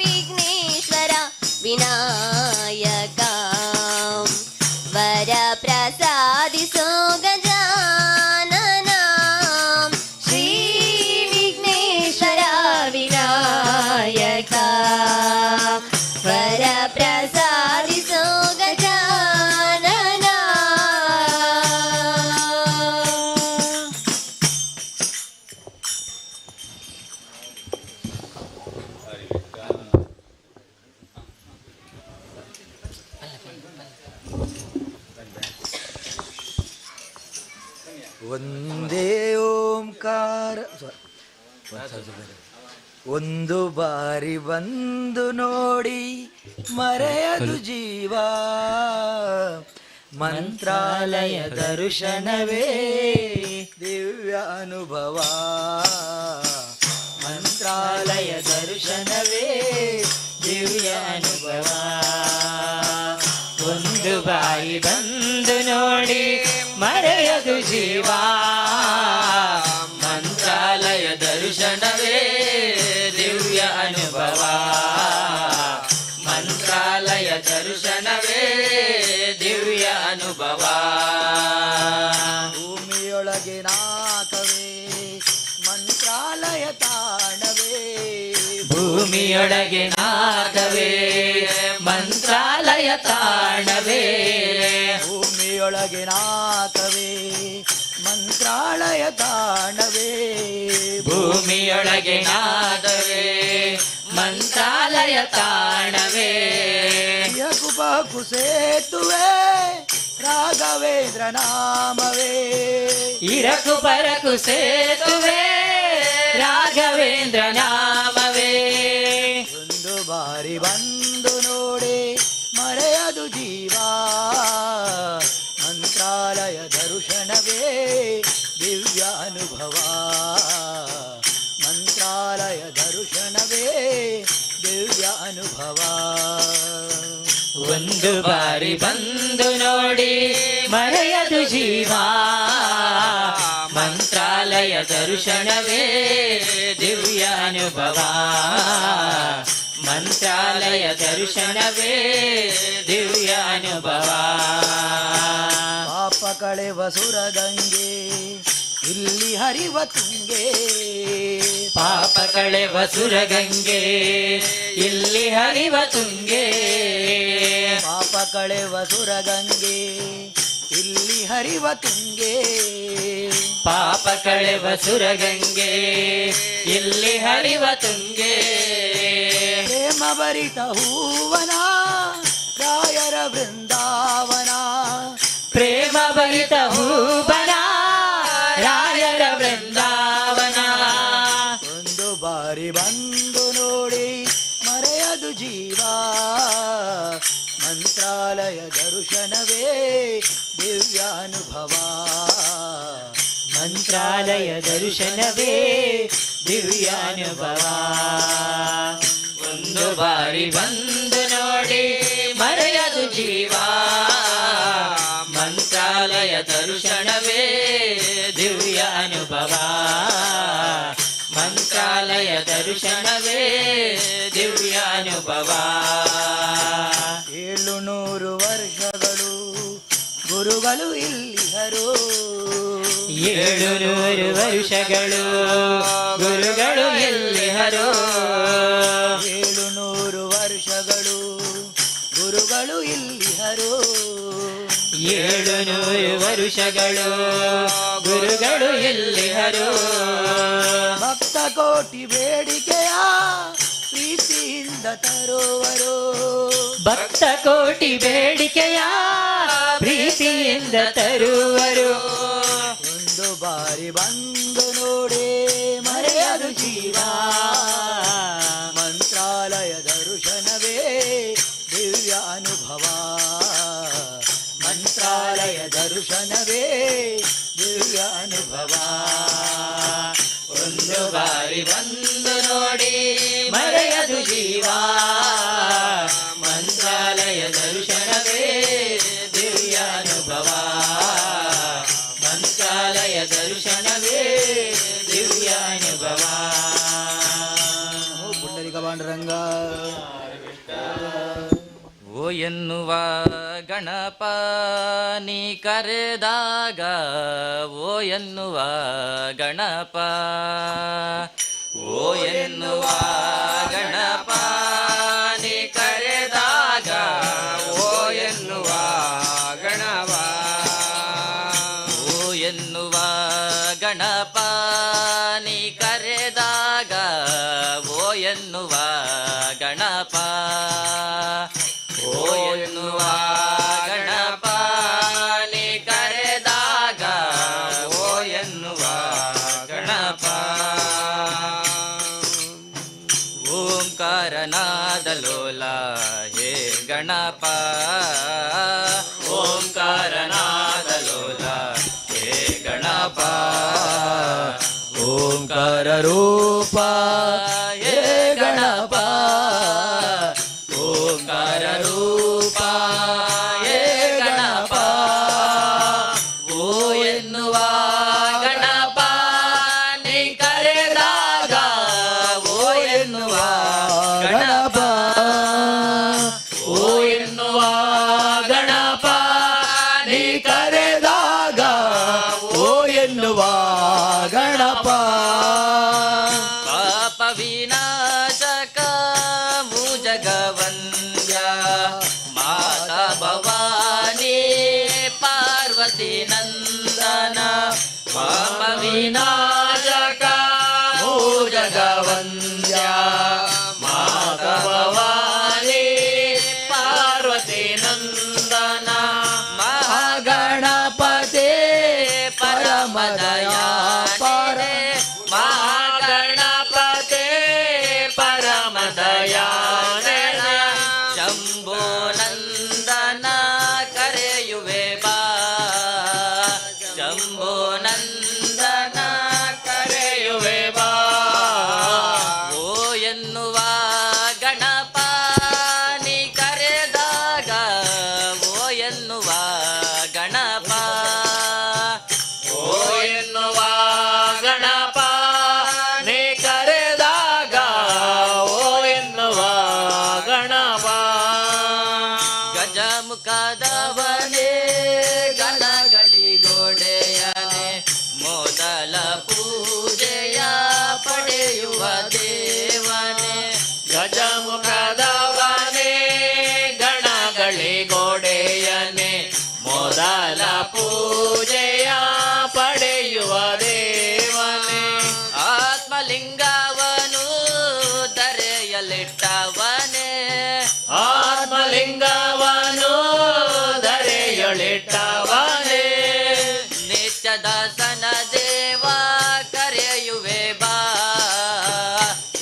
ವಿಘ್ನೇಶ್ವರ ವಿನಾಯಕ ವರ ಪ್ರಸಾದಿಸೋ ಗಜಾನನ ಶ್ರೀ ವಿಘ್ನೇಶ್ವರ ವಿನಾಯಕ ವರ ಪ್ರಸಾದಿಸೋ ಗಜಾನನ ಒಂದೇ ಓಂಕಾರ ಒಂದು ಬಾರಿ ಬಂದು ನೋಡಿ ಮರೆಯದು ಜೀವ ಮಂತ್ರಾಲಯ ದರ್ಶನವೇ ದಿವ್ಯ ಅನುಭವ ಮಂತ್ರಾಲಯ ದರ್ಶನವೇ ದಿವ್ಯ ಅನುಭವ ಒಂದು ಬಾರಿ ಬಂದು ನೋಡಿ ಮರೆಯದು ಜೀವ ಮಂತ್ರಾಲಯ ದರ್ಶನವೇ ದಿವ್ಯ ಅನುಭವ ಮಂತ್ರಾಲಯ ದರ್ಶನವೇ ದಿವ್ಯ ಅನುಭವ ಭೂಮಿಯೊಳಗೆ ನಾಕವೇ ಮಂತ್ರಾಲಯ ತಾಣವೇ ಭೂಮಿಯೊಳಗೆ ನಾಗವೇ ಮಂತ್ರಾಲಯ ತಾಣವೇ ಭೂಮಿಯೊಳಗೆ ನಾಕವೇ ಮಂತ್ರಾಲಯ ತಾಣವೇ ಭೂಮಿಯೊಳಗೆ ನಾದವೇ ಮಂತ್ರಾಲಯ ತಾಣವೇ ಯಕುಬಕು ಸೇತುವೆ ರಾಘವೇಂದ್ರ ನಾಮವೇ ಇರಕು ಪರಕು ಸೇತುವೆ ರಾಘವೇಂದ್ರ ನಾಮವೇ ಒಂದು ಬಾರಿ ಬಂದು ನೋಡಿ ಮರೆಯದು ಜೀವ ಮಂತ್ರಾಲಯ ದರ್ಶನವೇ ದಿವ್ಯ ಅನುಭವ ಮಂತ್ರಾಲಯ ದರ್ಶನವೇ ದಿವ್ಯ ಅನುಭವ ಒಂದು ಬಾರಿ ಬಂದು ನೋಡಿ ಮರೆಯದು ಜೀವ ಮಂತ್ರಾಲಯ ದರ್ಶನವೇ ದಿವ್ಯ ಅನುಭವ ಮಂತ್ರಾಲಯ ದರ್ಶನವೇ ದಿವ್ಯ ಅನುಭವ ಪಾಪ ಕಳೆವ ಸುರಗಂಗೆ ಇಲ್ಲಿ ಹರಿವ ತುಂಗೆ ಪಾಪ ಕಳೆವ ಸುರಗಂಗೆ ಇಲ್ಲಿ ಹರಿವ ತುಂಗೆ ಪಾಪ ಕಳೆವ ಸುರಗಂಗೆ ಇಲ್ಲಿ ಹರಿವ ತುಂಗೆ ಪಾಪ ಕಳೆವ ಸುರಗಂಗೆ ಇಲ್ಲಿ ಹರಿವ ತುಂಗೆ ಪ್ರೇಮ ಭರಿತ ಹೂವನ ರಾಯರ ಬೃಂದಾವನ ಪ್ರೇಮ ಭರಿತ ಹೂವನ ರಾಯರ ಬೃಂದಾವನ ಒಂದು ಬಾರಿ ಬಂದು ನೋಡಿ ಮರೆಯದು ಜೀವ ಮಂತ್ರಾಲಯ ದರ್ಶನವೇ ದಿವ್ಯ ಅನುಭವ ಮಂತ್ರಾಲಯ ದರ್ಶನವೇ ದಿವ್ಯ ಅನುಭವ ಒಂದು ಬಾರಿ ಬಂದು ನೋಡಿ ಮರೆಯದು ಜೀವ ಮಂತ್ರಾಲಯ ದರ್ಶನವೇ ದಿವ್ಯ ಅನುಭವ ಮಂತ್ರಾಲಯ ದರ್ಶನವೇ ದಿವ್ಯ ಅನುಭವ 700 ವರ್ಷಗಳು ಗುರುಗಳು ಇಲ್ಲಿಹರು 700 ವರ್ಷಗಳು ಗುರುಗಳು ಎಲ್ಲಿಹರು 700 ವರ್ಷಗಳು ಗುರುಗಳು ಇಲ್ಲಿಹರು 700 ವರ್ಷಗಳು ಗುರುಗಳು ಎಲ್ಲಿಹರು ಭಕ್ತ ಕೋಟಿ ಬೇಡಿಕೆಯ ಪ್ರೀತಿಯಿಂದ ತರುವರು ಭಕ್ತ ಕೋಟಿ ಬೇಡಿಕೆಯ ಪ್ರೀತಿಯಿಂದ ತರುವರು ಒಂದು ಬಾರಿ ಬಂದು ನೋಡಿ ಮರೆಯದು ಜೀವ ಮಂತ್ರಾಲಯ ದರ್ಶನವೇ ದಿವ್ಯ ಅನುಭವ ಮಂತ್ರಾಲಯ ದರ್ಶನವೇ ದಿವ್ಯ ಅನುಭವ ಒಂದು ಬಾರಿ ಬಂದು ನೋಡಿ ಮರೆಯದು ಜೀವ ಮಂತ್ರಾಲಯ ದರ್ಶನವೇ ದಿವ್ಯ ಅನುಭವ ಮಂತ್ರಾಲಯ ದರ್ಶನವೇ ದಿವ್ಯ ಅನುಭವ ಪುಂಡರಿಕ ಪಾಂಡುರಂಗ ಓ ಎನ್ನುವ ಗಣಪ ನೀ ಕರೆದಾಗ ಓ ಎನ್ನುವ ಗಣಪ ಓ ಎನ್ನುವ ಗಣಪ ನೀ ಕರೆದಾಗ ಓ ಎನ್ನುವ ಗಣಪ ಓ ಎನ್ನುವ ಗಣಪ ನೀ ಕರೆದಾಗ ಓ ಎನ್ನುವ ಗಣಪ ಓ ಎನ್ನುವ ಗಣಪ ನೀ ಕರೆದಾಗ ಓ ಗಣಪ ಓಂಕಾರನಾದ ಲೋಲ ಹೇ ಗಣಪ ಓಂಕಾರ ರೂಪ ಹೇ ಗಣಪ ಓಂಕಾರ ರೂಪ ಹೇ ಗಣಪ ಓ ಎನ್ನುವ ಗಣಪ ನೀ ಕರೆದಾಗ ಓ ಎನ್ನುವ ಗಣಪ ಓ ಎನ್ನುವ ಗಣಪ ನೀ ಕರೆದಾಗ ಓ ಎನ್ನುವ ಗಣಪ ಪಾಪ ವಿನಾಶಕ ಭುಜಗವಂದ್ಯ ಮಾತಾ ಭವಾನಿ ಪಾರ್ವತಿ ನಂದನ ಪಾಪ ವಿನಾಶಕ ಭುಜಗವಂದ್ಯ ಮಾತಾ ಭವಾನಿ ಪಾರ್ವತಿ ನಂದನ ಮಹಾಗಣಪತಿ ಪರಮದಯಾ ಮಹಾಗಣಪತಿ ಪರಮದಯಾನನ ಶಂಭೋ ನಂದನ ಕರೆಯುವೆ ಬಾ ಶಂಭೋ ನಂದನ ಕರೆಯುವೆ ಬಾ ಓ ಎನ್ನುವ ಗಣಪ ನೀ ಕರೆದಾಗ ಓ ಎನ್ನುವ ಗಣಪ ಓ ಎನ್ನುವ ಗಣಪ ನೀ ಕರೆದಾಗ ಓ ಎನ್ನುವ ಗಣಪ ಗಜಮುಖದವನೇ ಗಣಗಳಿಗೊಡೆಯನೆ ಮೊದಲ ಪೂಜೆಯ ಪಡೆಯುವ ದೇವನೇ ಗಜಮುಖದವನೇ ಗಣಗಳಿಗೊಡೆಯನೆ ಮೊದಲ ಪೂಜೆಯ ಪಡೆಯುವ ದೇವನೇ ಆತ್ಮಲಿಂಗವನು ಧರೆಯಲಿಟ್ಟವನೇ ಆತ್ಮಲಿಂಗವನು ಧರೆಯೊಳಿಟ್ಟವನೇ ನಿತ್ಯದಾಸನ ದೇವ ಕರೆಯುವೆ ಬಾ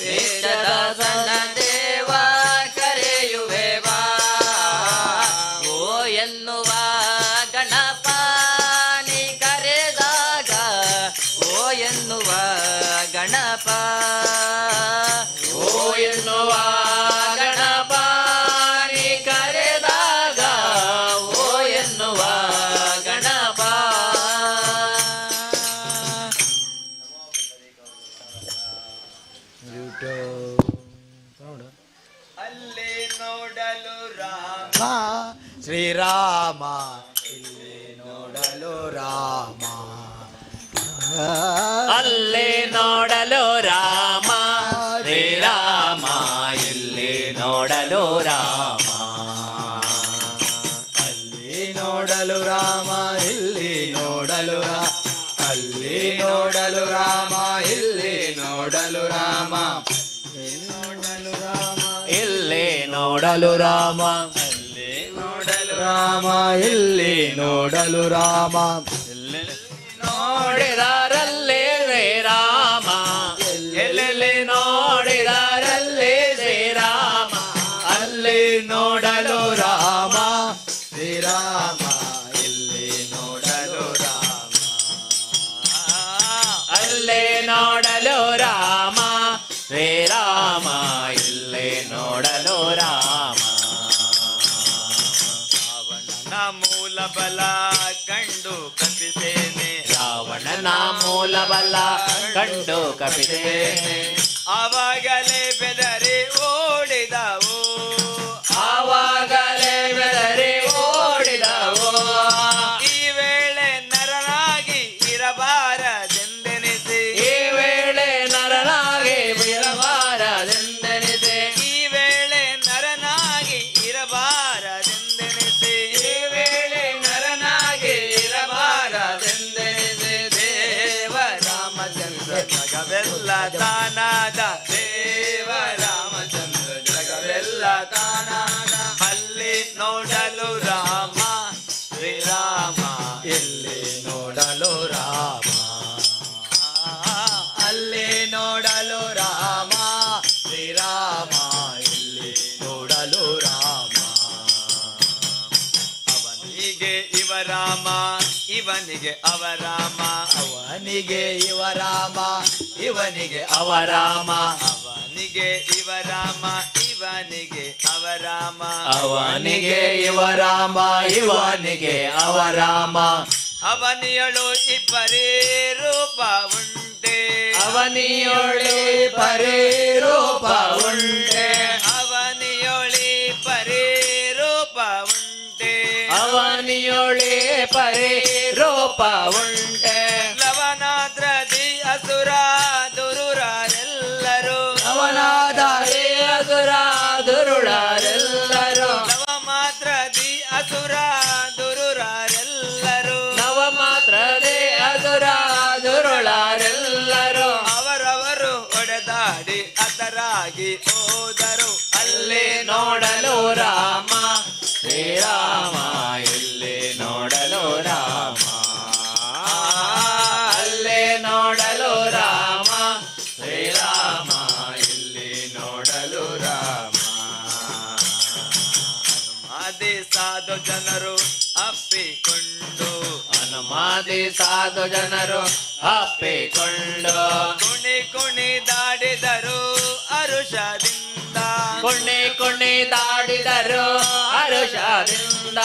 ನಿತ್ಯದಾಸನ ದೇವ ಕರೆಯುವೆ ಬಾ ಓ ಎನ್ನುವ ಗಣಪ ನೀ ಕರೆದಾಗ ಓ ಎನ್ನುವ ಗಣಪ ಓ ಎನ್ನುವ ಗಣಪ ನೀ ಕರೆದಾಗ ಓ ಎನ್ನುವ ಗಣಪ ಅಲ್ಲಿ ನೋಡಲು ರಾಮ ಶ್ರೀರಾಮ ಇಲ್ಲಿ ನೋಡಲು ರಾಮ ಅಲ್ಲಿ ನೋಡಲು ರಾಮ ಶ್ರೀರಾಮ ಇಲ್ಲಿ ನೋಡಲು ರಾಮ ಅಲ್ಲಿ ನೋಡಲು ರಾಮ ಇಲ್ಲಿ ನೋಡಲು ಅಲ್ಲಿ ನೋಡಲು ರಾಮ ಇಲ್ಲಿ ನೋಡಲು ರಾಮ ಇಲ್ಲಿ ನೋಡಲು ರಾಮ ಅಲ್ಲಿ ನೋಡಲು ರಾಮ ಇಲ್ಲಿ ನೋಡಲು ರಾಮ ನೋಡಿದರಲ್ಲೇ ಶ್ರೀರಾಮ ಎಲ್ಲೆಲ್ಲಿ ನೋಡಿದರಲ್ಲೇ ಶ್ರೀರಾಮ ಅಲ್ಲಿ ನೋಡಲು ರಾಮ ಶ್ರೀರಾಮ ಇಲ್ಲಿ ನೋಡಲು ರಾಮ ಅಲ್ಲೇ ನೋಡಲು ರಾಮ ಶ್ರೀರಾಮ ಇಲ್ಲಿ ನೋಡಲು ರಾಮ ರಾವಣನ ಮೂಲ ಬಲ ಕಂಡು ಕಪಿಸೇನೆ ರಾವಣನ ಮೂಲ ಬಲ ಕಂಡು ಕಪಿಸೇನೆ ಆವಾಗಲೇ ಬೆದರಿ ಓಡಿದವು ಆವಾಗಲೇ ಬೆದರಿ ಓಡಿದವು ಈ ವೇಳೆ ನರನಾಗಿ ಇರಬಾರದೆಂದೆನಿಸಿ ಈ ವೇಳೆ ನರನಾಗಿ ಇರಬಾರದೆಂದೆನಿಸಿ ಈ ವೇಳೆ ನರನಾಗಿ ಇರಬಾರದೆಂದೆನಿಸಿ ಈ ವೇಳೆ ನರನಾಗಿ ಇರಬಾರದೆಂದೆನಿಸಿ ದೇವ ರಾಮಚಂದ್ರ ಜಗವೆಲ್ಲ ತಾನಾದ ದೇವ ರಾಮಚಂದ್ರ ಜಗವೆಲ್ಲ ಅವನಿಗೆ ಇವ ರಾಮ ಇವನಿಗೆ ಅವ ರಾಮ ಅವನಿಗೆ ಇವ ರಾಮ ಇವನಿಗೆ ಅವ ರಾಮ ಅವನಿಗೆ ಇವ ರಾಮ ಇವನಿಗೆ ಅವ ರಾಮ ಅವನಿಗೆ ಇವ ರಾಮ ಇವನಿಗೆ ಅವ ರಾಮ ಅವನಿಯಳು ಇಬ್ಬರೇ ರೂಪ ಉಂಟೆ ಅವನಿಯೊಳಿ ಪರೇ ರೂಪ ಉಂಟೆ ಅವನಿಯೊಳಿ ಪರೇ ರೂಪ ಉಂಟೆ ಅವನಿಯೊಳಿ ಪರೇ ರೂಪ ಉಂಟೆ ಲವನಾದ್ರದಿ ಅಸುರ ದುರುರಾರೆಲ್ಲರೂ ಅವನಾದರೆ ಅಸುರ ದುರುಳರೆಲ್ಲರೂ ಲವ ಮಾತ್ರದಿ ಅಸುರ ದುರುರಾರೆಲ್ಲರೂ ನವ ಮಾತ್ರದೇ ಅಸುರ ದುರುಳರೆಲ್ಲರೂ ಅವರವರು ಒಡೆದಾಡಿ ಅದರಾಗಿ ಹೋದರು ಅಲ್ಲಿ ನೋಡಲು ರಾಮ ಶ್ರೀರಾಮ ಇಲ್ಲಿ ನೋಡಲು ರಾಮ ಅಲ್ಲೇ ನೋಡಲು ರಾಮ ಶ್ರೀರಾಮ ಇಲ್ಲಿ ನೋಡಲು ರಾಮ ಅದೇ ಸಾಧು ಜನರು ಅಪ್ಪಿಕೊಂಡು ಹನುಮಾದಿ ಸಾಧು ಜನರು ಅಪ್ಪಿಕೊಂಡು ಕುಣಿ ಕುಣಿದಾಡಿದರು ಅರುಷದಿಂದ ಕುಣಿ ದಾಡಿದರು ಹರುಷದಿಂದ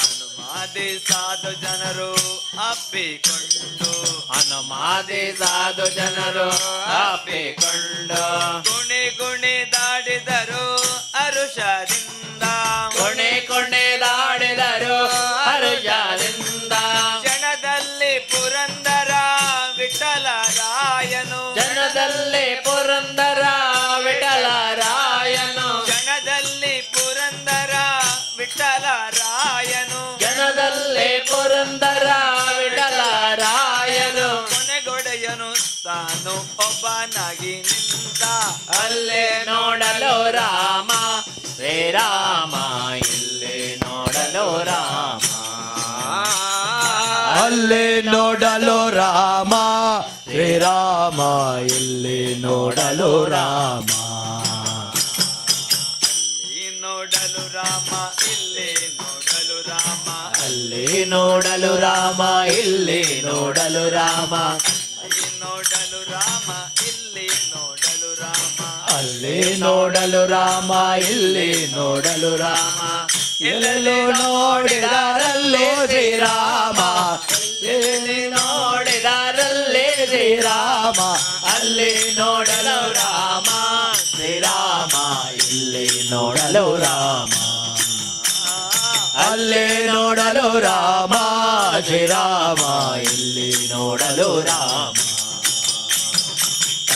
ಹನುಮಾದಿ ಸಾಧು ಜನರು ಅಪ್ಪಿಕೊಂಡು ಹನುಮಾದಿ ಸಾಧು ಜನರು ಅಪ್ಪಿಕೊಂಡು ಕುಣಿ ದಾಡಿದರು ಅರುಷದಿಂದ ಕುಣಿ ದಾಡಿದರು ಹರುಷದಿಂದ ಕ್ಷಣದಲ್ಲಿ ಪುರಂದರ ವಿಠಲರಾಯನು ಜನದಲ್ಲಿ ಪುರಂದರ ವಿಠಲರಾಯನು ಕ್ಷಣದಲ್ಲಿ ಪುರಂದರ ವಿಠಲರಾಯನು ಜನದಲ್ಲಿ ಪುರಂದರ ವಿಠಲರಾಯನು ಕೊನೆಗೊಡೆಯನು ತಾನು ಒಬ್ಬನಾಗಿ ನಿಂತ ಅಲ್ಲೇ ನೋಡಲು ರಾಮ ಶ್ರೀರಾಮ ಇಲ್ಲಿ ನೋಡಲು ರಾಮ ಅಲ್ಲೇ ನೋಡಲು ರಾಮ ಶ್ರೀರಾಮ ಇಲ್ಲಿ ನೋಡಲು ರಾಮ ಇಲ್ಲಿ ನೋಡಲು ರಾಮ ಇಲ್ಲಿ ನೋಡಲು ರಾಮ ಅಲ್ಲಿ ನೋಡಲು ರಾಮ ಇಲ್ಲಿ ನೋಡಲು ರಾಮ ಇಲ್ಲಿ ನೋಡಲು ರಾಮ ಇಲ್ಲಿ ನೋಡಲು ರಾಮ ಅಲ್ಲಿ ನೋಡಲು ರಾಮ ಇಲ್ಲಿ ನೋಡಲು ರಾಮ ಎಲ್ಲೆಲ್ಲೂ ನೋಡಿದರಲ್ಲೇ ಶ್ರೀರಾಮ ಎಲ್ಲಿ ನೋಡಿದರಲ್ಲೇ ಶ್ರೀರಾಮ ಅಲ್ಲಿ ನೋಡಲು ರಾಮ ಶ್ರೀರಾಮ ಇಲ್ಲಿ ನೋಡಲು ರಾಮ ಅಲ್ಲಿ ನೋಡಲು ರಾಮ ಶ್ರೀರಾಮ ಇಲ್ಲಿ ನೋಡಲು ರಾಮ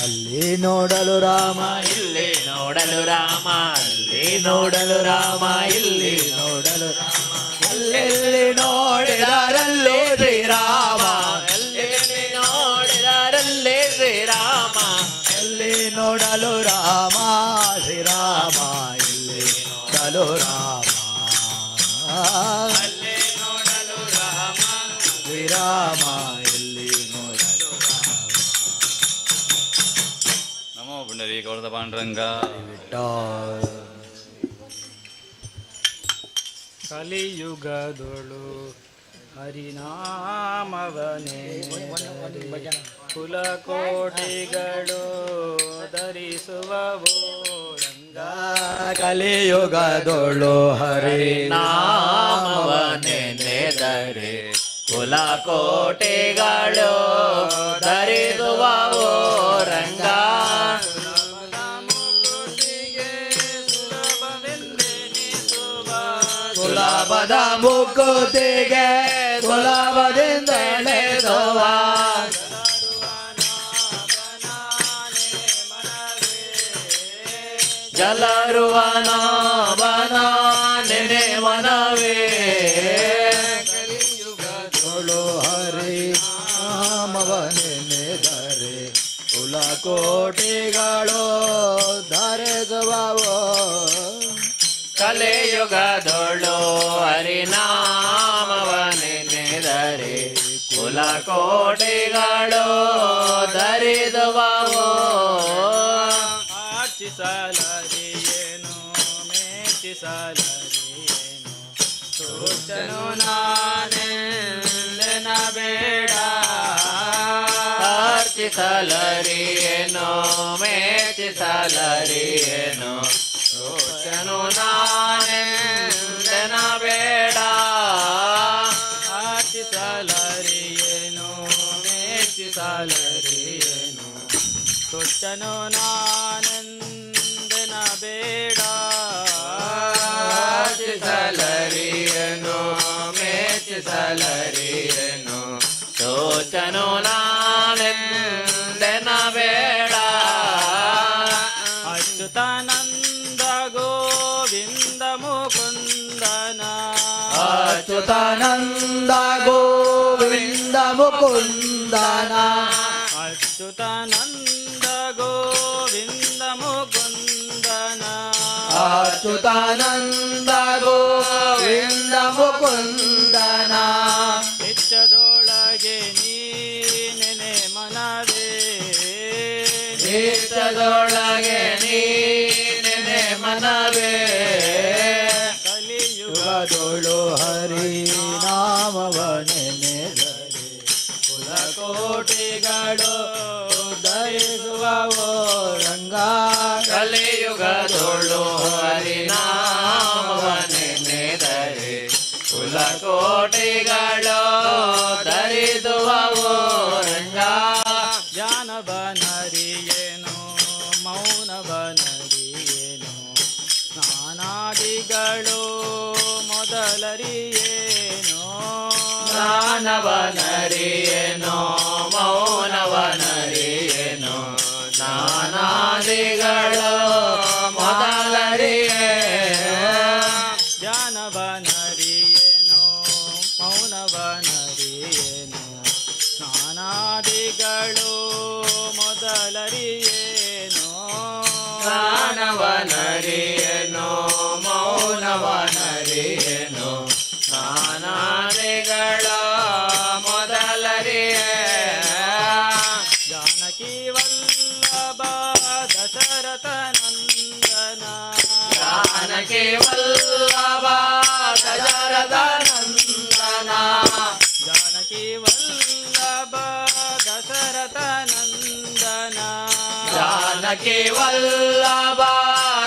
ಅಲ್ಲಿ ನೋಡಲು ರಾಮ ಇಲ್ಲಿ ನೋಡಲು ರಾಮ ಅಲ್ಲಿ ನೋಡಲು ರಾಮ ಇಲ್ಲಿ ನೋಡಲು ರಾಮ ಎಲ್ಲೆಲ್ಲಿ ನೋಡಿದರಲ್ಲೇ ಶ್ರೀರಾಮ ಎಲ್ಲೆಲ್ಲಿ ನೋಡಿದರಲ್ಲೇ ಶ್ರೀರಾಮ ಎಲ್ಲಿ ನೋಡಲು ರಾಮ ಶ್ರೀರಾಮ ಇಲ್ಲಿ ನೋಡಲು ರಾಮ ಅಲ್ಲಿ ನೋಡಲು ರಾಮ ಶ್ರೀರಾಮ ಇಲ್ಲಿ ನೋಡಲು ನಮೋ ಪುಂಡರೀಕವರದ ಪಾಂಡುರಂಗ ಕಲಿಯುಗದೊಳು ಹರಿನಾಮವನೇ ಕುಲಕೋಟಿಗಳು ಧರಿಸುವವೋ ರಂಗ ಕಲಿಯುಗದೊಳು ಹರಿನಾಮವನೆನೆದರೆ ಕುಲಕೋಟೆಗಳು ಧರಿಸುವವೋ ರಂಗ ಸುಲಭದ ಮುಕುತಿಗೆ ಸುಲಭದಿಂದಳೆದುವ ಜಲರುವನ ಬನ ನೆನೆ ಮನವೇ ಕಲಿಯುಗದೊಳು ಹರಿ ನಾಮವನೆನೆದರೆ ಕುಲಕೋಟಿಗಳು ಧರಿಸುವವೋ ಕಲಿಯುಗದೊಳು ಹರಿನಾಮವನೆನೆದರೆ ಕುಲಕೋಟಿಗಳು ಧರಿಸುವವೋ ಆರ್ಚಿಸಲಾರಿಯೇನು ಮೇಚಿಸಲಾರಿಯೇನು ಸೋಚನು ನಾನೆಂದೆನ ಬೇಡ ಅರ್ಚಿಸಲರಿಯೇನೋ ಮೆಚ್ಚಿಸಲರಿಯೇನೋ ಸೋಚನು ನಾನೆಂದೆನ ಬೇಡ ಅರ್ಚಿಸಲರಿಯೇನೋ ಮೆಚ್ಚಿಸಲರಿಯೇನೋ ತುಚ್ಚನು ನಾನೆಂದೆನ ಬೇಡ ಅರ್ಚಿಸಲರಿಯೇನೋ ಮೆಚ್ಚಿಸಲರಿಯೇನೋ ಸೋಚನು ನಾನೆಂದೆನ ಬೇಡ ಅಚ್ಯುತಾನಂದ ಗೋವಿಂದ ಮುಕುಂದನ ಅಚ್ಯುತಾನಂದ ಗೋವಿಂದ ಮುಕುಂದನ ಅಚ್ಯುತಾನಂದ ಗೋವಿಂದ ಮುಕುಂದನ ಅಚ್ಯುತಾನಂದ ಗೋವಿಂದ ಮುಕುಂದನ ನಿತ್ಯದೊಳಗೆ ನೀನೆ ಮನವೇ ನಿತ್ಯದೊಳಗೆ ನೀನೆ ಮನವೇ ಕಲಿಯುಗದೊಳು ಹರಿ ನಾಮವನೆನೆದರೆ ಕುಲಕೋಟಿಗಳು ಧರಿಸುವವೋ ರಂಗ ಕಲಿಯುಗದೊಳು ಹರಿನಾಮವನೆನೆದರೆ ಕುಲಕೋಟಿಗಳು ಧರಿಸುವವೋ ರಂಗ ಜ್ಞಾನವನರಿಯೇನು ಮೌನವನರಿಯೇನು ಸ್ನಾನಾದಿಗಳು ಮೊದಲರಿಯೇನು ಜ್ಞಾನವನರಿಯೇನೋ ಮೌನವನರಿಯೇನೋ ನಾನಾದಿಗಳು ಮೊದಲರಿಯೇ ಜ್ಞಾನವನರಿಯೇನು ಮೌನವನರಿಯೇನು ಸ್ನಾನಾದಿಗಳು ಮೊದಲರಿಯೇನು ಜ್ಞಾನವನರಿಯೇನೋ ಮೌನವನರಿಯೇನೋ ನಾನಾದಿಗಳು ಮೊದಲರಿಯೇ ಜಾನಕಿ ವಲ್ಲಭ ದಶರಥ ನಂದನ ಜಾನಕಿ ವಲ್ಲಭ ದಶರಥ ನಂದನ ಜಾನಕಿ ವಲ್ಲಭ ದಶರಥ ನಂದನ ಜಾನಕಿ ವಲ್ಲಭ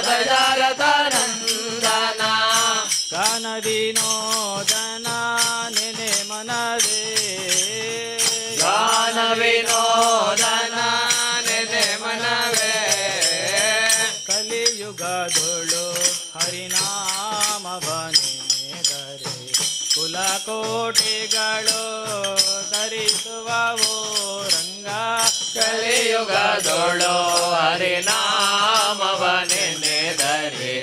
ದಶರಥ ನಂದನ ಗಾನ ವಿನೋದನ ನೆನೆ ಮನವೇ ಗಾನ ವಿನೋದನ ನೆನೆ ಮನವೇ ಕಲಿಯುಗದೊಳು ಹರಿನಾಮವನೆನೆದರೆ ಕುಲಕೋಟಿಗಳು ಧರಿಸುವವೋ ರಂಗ ಕಲಿಯುಗದೊಳು ಹರಿನಾಮವನೆನೆದರೆ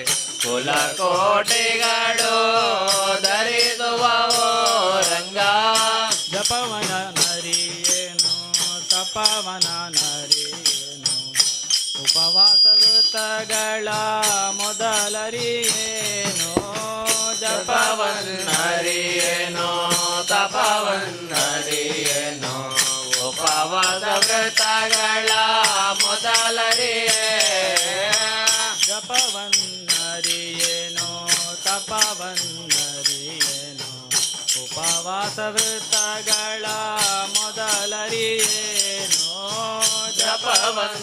ಕುಲಕೋಟಿಗಳು ಧರಿಸುವವೋ ರಂಗ ಜಪವನ ನರಿಯೇನು ತಪವನ ನರಿಯೇನು ಉಪವಾಸ ವೃತ್ತಗಳ ಮೊದಲರಿಯೇನು ಜಪವನ್ನರಿಯೇನೋ ತಪವನ್ನರಿಯೇನೋ ಉಪವಾಸ ವ್ರತಗಳ ಮೊದಲರಿಯೇ ಜಪವನ್ನರಿಯೇನು ತಪವನ್ನರಿಯೇನು ಉಪವಾಸ ವೃತ್ತಗಳ ಮೊದಲರಿಯೇನು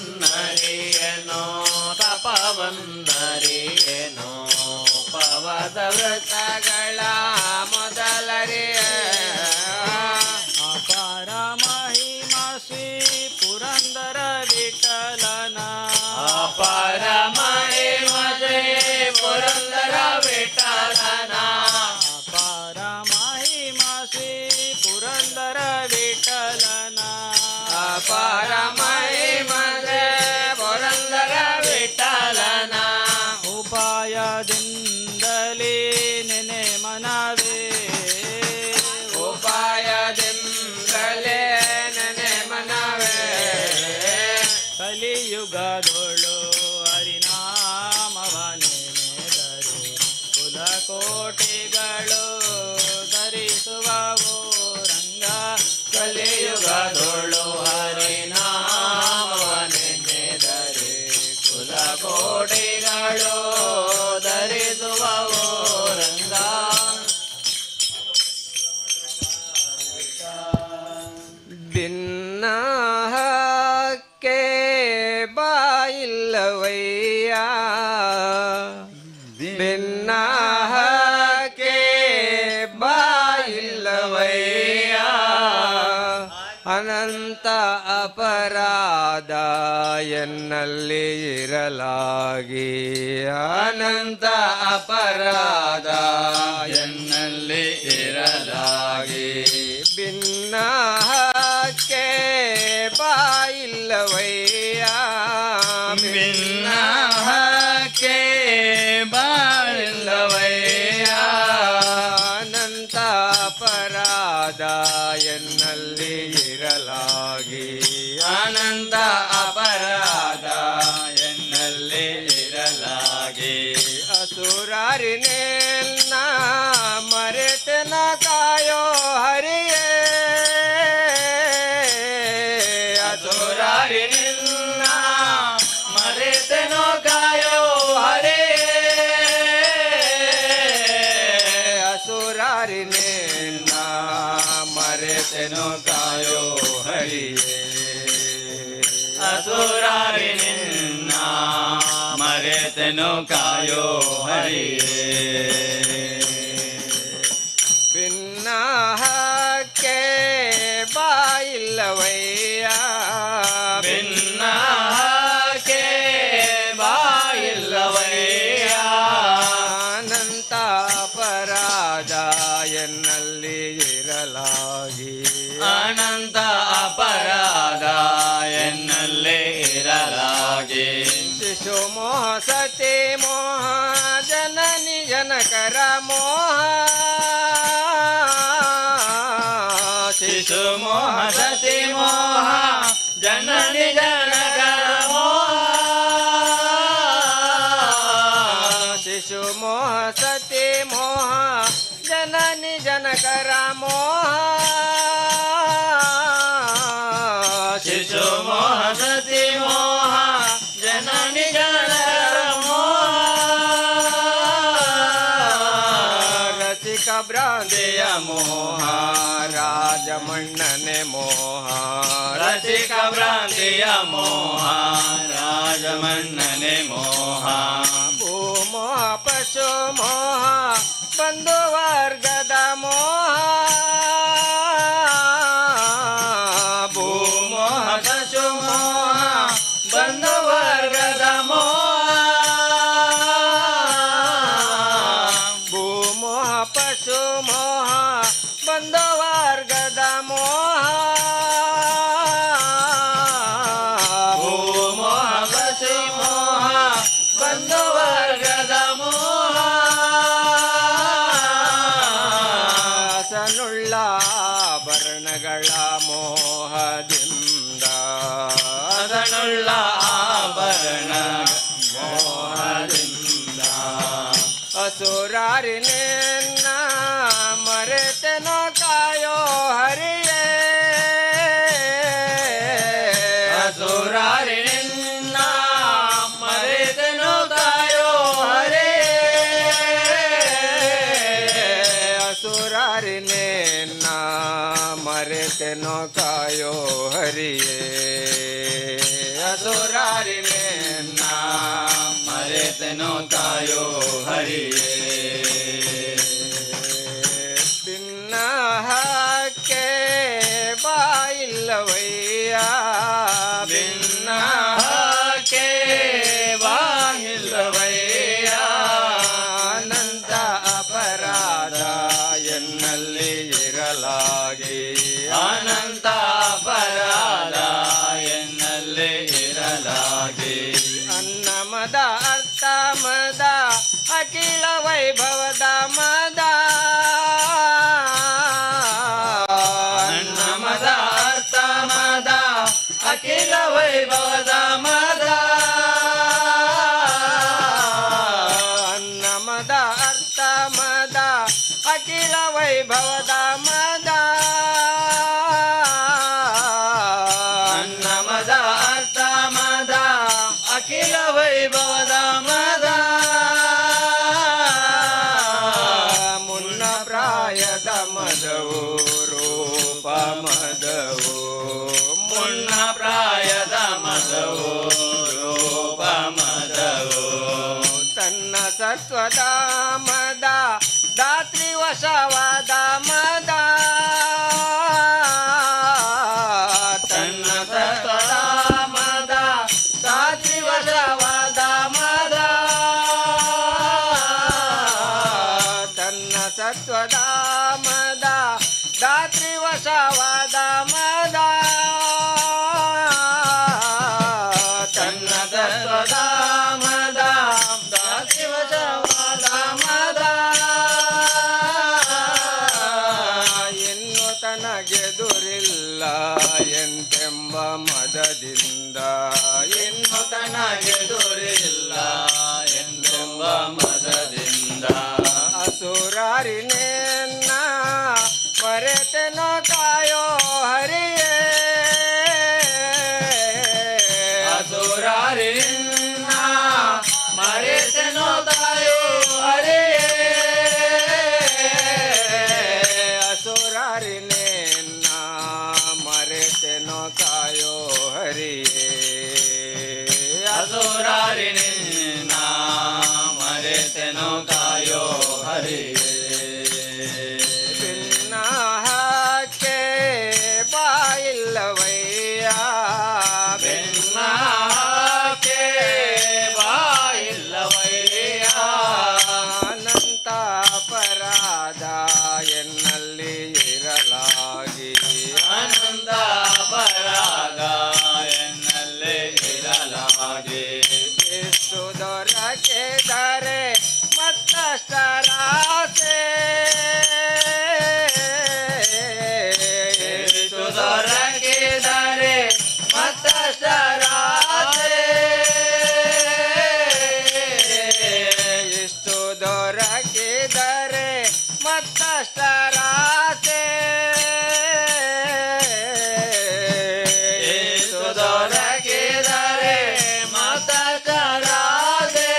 ಜಪವನ್ನರಿಯೇನೋ ತಪವನ್ನರಿಯೇನೋ ಉಪವಾಸ ವ್ರತಗಳ ಮೊದಲರಿಯೇ ಅಪಾರ ಮಹಿಮಾ ಶ್ರೀ ಪುರಂದರ ವಿಠಲನ ಅಪಾರ ಮಹಿಮಾ ಶ್ರೀ ಪುರಂದರ ವಿಠಲನ ಅಪಾರ ಮಹಿಮಾ ಶ್ರೀ ಪುರಂದರ ವಿಠಲನ ಅಪಾರ ಮಹಿಮಾ ಶ್ರೀ ಪುರಂದರ ವಿಠಲನ ಉಪಾಯದಿಂದಲೇ ನೆನೆ ಮನವೇ ಉಪಾಯದಿಂದಲೇ ನೆನೆ ಮನವೇ ಕಲಿಯುಗದೊಳು ಹರಿನಾಮವನೆನೆದರೆ ಕುಲಕೋಟಿಗಳು ಧರಿಸುವವೋ ರಂಗ ಕಲಿಯುಗದೊಳು ಹರಿನಾಮವನೆನೆದರೆ ಕುಲಕೋಟಿಗಳು ಧರಿಸುವವೋ ರಂಗ ಭಿನ್ನಹಕ್ಕೆ ಬಾಯಿಲ್ಲವಯ್ಯ ಅನಂತ ಅಪರಾಧ ಎನ್ನಲ್ಲಿ ಇರಲಾಗಿ ಅನಂತ ಅಪರಾಧ ಎನ್ನಲ್ಲಿ ಇರಲಾಗಿ ಭಿನ್ನಹಕ್ಕೆ ಬಾಯಿಲ್ಲವಯ್ಯ ಭಿನ್ನಹಕ್ಕೆ ಬಾಯಿಲ್ಲವಯ್ಯ ಅನಂತ ಅಪರಾಧ ಎನ್ನಲ್ಲಿ ಇರಲಾಗಿ ಅನಂತ ಅಪರಾಧ ಎನ್ನಲ್ಲಿ ಇರಲಾಗಿ ಅಸುರಾರಿನೆಲ್ಲ ಮರೆತನ ಕಾಯೋ ಹರಿಯೇ ಅಸುರಾರಿನೆಲ್ಲ ಮರೆತನೋ ಕಾಯೋ ಹರಿಯೇ ಅಸುರಾರಿನೆಲ್ಲ ಮರೆತನೋ ಕಾಯೋ ಹರಿಯೇ ಅಸುರಾರಿನಿನ್ನ ಮರೆತನು ಕಾಯೋ ಹರಿಯೇ ಭಿನ್ನಹಕ್ಕೆ ಬಾಯಿಲ್ಲವಯ್ಯ ಭಿನ್ನಹಕ್ಕೆ ಬಾಯಿಲ್ಲವಯ್ಯ ಅನಂತ ಅಪರಾಧ ಎನ್ನಲ್ಲಿ ಇರಲಾಗಿ ಅನಂತ ಅಪರಾಧ ಎನ್ನಲ್ಲೇ ಇರಲಾಗಿ ಶಿಶು ಮೋಹ ಸತಿ ಮೋಹ ಜನನಿ ಜನಕರ ಮೋಹ ಶಿಶು ಮೋಹ ಸತಿ ಮೋಹ ಜನನಿ ಜನಕರ ಮೋಹ ಶಿಶು ಮೋಹ ಸತಿ ಮೋಹ ಜನನಿ ಜನಕರ ಮೋಹ ಶಿಶು ಮೋಹ ಸತಿ ಮೋಹ ಜನನಿ ಜನಕರ ಮೋಹ ರಸಿಕ ಭ್ರಾಂತಿಯ ಮೋಹ ರಾಜಮಣ್ಣನೆ ಮೋಹ ರಸಿಕ ಭ್ರಾಂತಿಯ ಮೋಹ ರಾಜಮಣ್ಣನೆ ಮೋಹ ಭೂಮೋಹ ಪಶು ಮೋಹ ಬಂಧು ವರ್ಗದ ಮೋಹ ಭೂಮೋಹ ಪಶು ಮೋಹ ಬಂಧು ವರ್ಗದ ಮೋಹ ಭೂಮೋಹ ಪಶು ಮೋಹ ಬಂಧು ವರ್ಗದ ಮೋಹ ಭೂಮೋಹ ಪಶು ಮೋಹ ಬಂಧು ವರ್ಗದ ಮೋಹ ಸನುಳ್ಳ ಆಭರಣಗಳ ಮೋಹದಿಂದ ಸನುಳ್ಳ ಆಭರಣ ಮೋಹದಿಂದ ಅಸುರಾರಿನೆನ್ನ ಮರೆತನೋ ಕಾಯೋ ಹರಿಯೇ ಅಸುರಾರಿನೆನ್ನ ಮರೆತನೋ ಕಾಯೋ ಹರಿಯೇ ಅಸುರಾರಿನೆನ್ನ ಮರೆತನೋ ಕಾಯೋ ಹರಿಯೇ ಅಸುರಾರಿನೆನ್ನ ಮರೆತನೋ ಕಾಯೋ ಹರಿಯೇ ಭಿನ್ನಹಕ್ಕೆ ಬಾಯಿಲ್ಲವಯ್ಯ ಭಿನ್ನಹಕ್ಕೆ ಬಾಯಿಲ್ಲವಯ್ಯ ಅನಂತ ಅಪರಾಧ ಎನ್ನಲ್ಲಿ ಇರಲಾಗಿ ಅನಂತ ಅಪರಾಧ ಎನ್ನಲ್ಲಿ ಇರಲಾಗಿ ಅನ್ನ ಮದ ಅರ್ಥ ಮದ ಅಖಿಲ ವೈಭವದ ಮದ ಅನ್ನ ಮದ ಅರ್ಥ ಮದ ಅಖಿಲ ವೈಭವದ ಮದ ಅನ್ನ ಮದ ಅರ್ಥ ಮದ ಅಖಿಲ ವೈಭವದ ಮದ ಅನ್ನ ಮದ ಅರ್ಥ ಮದ ಅಖಿಲ ವೈಭವದ ಮದ ಮುನ್ನ ಪ್ರಾಯದ ಮದವು ರೂಪ ಮದವು ಮುನ್ನ ಪ್ರಾಯದ ಮದವು ರೂಪ ಮದವು ತನ್ನ ಸತ್ವದ ಸತ್ವದ ಮದ ದಾತ್ರಿ ವಶವಾದ ಮದ ತನ್ನ ಸತ್ವದ ಮದ ದಾತ್ರಿ ವಶವಾದ ಮದ ಇನ್ನು ತನಗೆದುರಿಲ್ಲ ಎಂತೆಂಬ ಮದದಿಂದ ಇನ್ನು ತನಗೆದುರಿಲ್ಲ ಎಂತೆಂಬ ಮದದಿಂದ ಅಸುರಾರಿನೇನ್ನ ಮರೆತೆನೋ ಕಾಯೋ ಹರಿಯೇ ಅಸುರಾರಿನ ಮರೆತೆನೋ ಕಾಯೋ ಹರಿಯೇ ಅಸುರಾರಿನೇನ್ನ ಮರೆತೆನೋ ಕಾಯೋ ಹರಿಯೇ ಅಸುರಾರಿನೇನ್ನ ಮರೆತೆನೋ ಕಾಯೋ ಹರಿಯೇ ಭಿನ್ನಕ್ಕೆ ಬಾಯಿಲ್ಲವಯ್ಯ ಭಿನ್ನಕ್ಕೆ ಬಾಯಿಲ್ಲವಯ್ಯ ಅನಂತ ಅಪರಾಧ ಎನ್ನಲ್ಲಿ ಇರಲಾಗಿ ಅನಂತ ಅಪರಾಧ ಎನ್ನಲ್ಲಿ ಇರಲಾಗಿ ಎಷ್ಟು ದೊರಕಿದರೆ ಮತ್ತಷ್ಟರಾಸೆ ಎಷ್ಟು ದೊರಕಿದರೆ ಮತ್ತಷ್ಟರಾಸೆ ಎಷ್ಟು ದೊರಕಿದರೆ ಮತ್ತಷ್ಟರಾಸೆ ಎಷ್ಟು ದೊರಕಿದರೆ ಮತ್ತಷ್ಟರಾಸೆ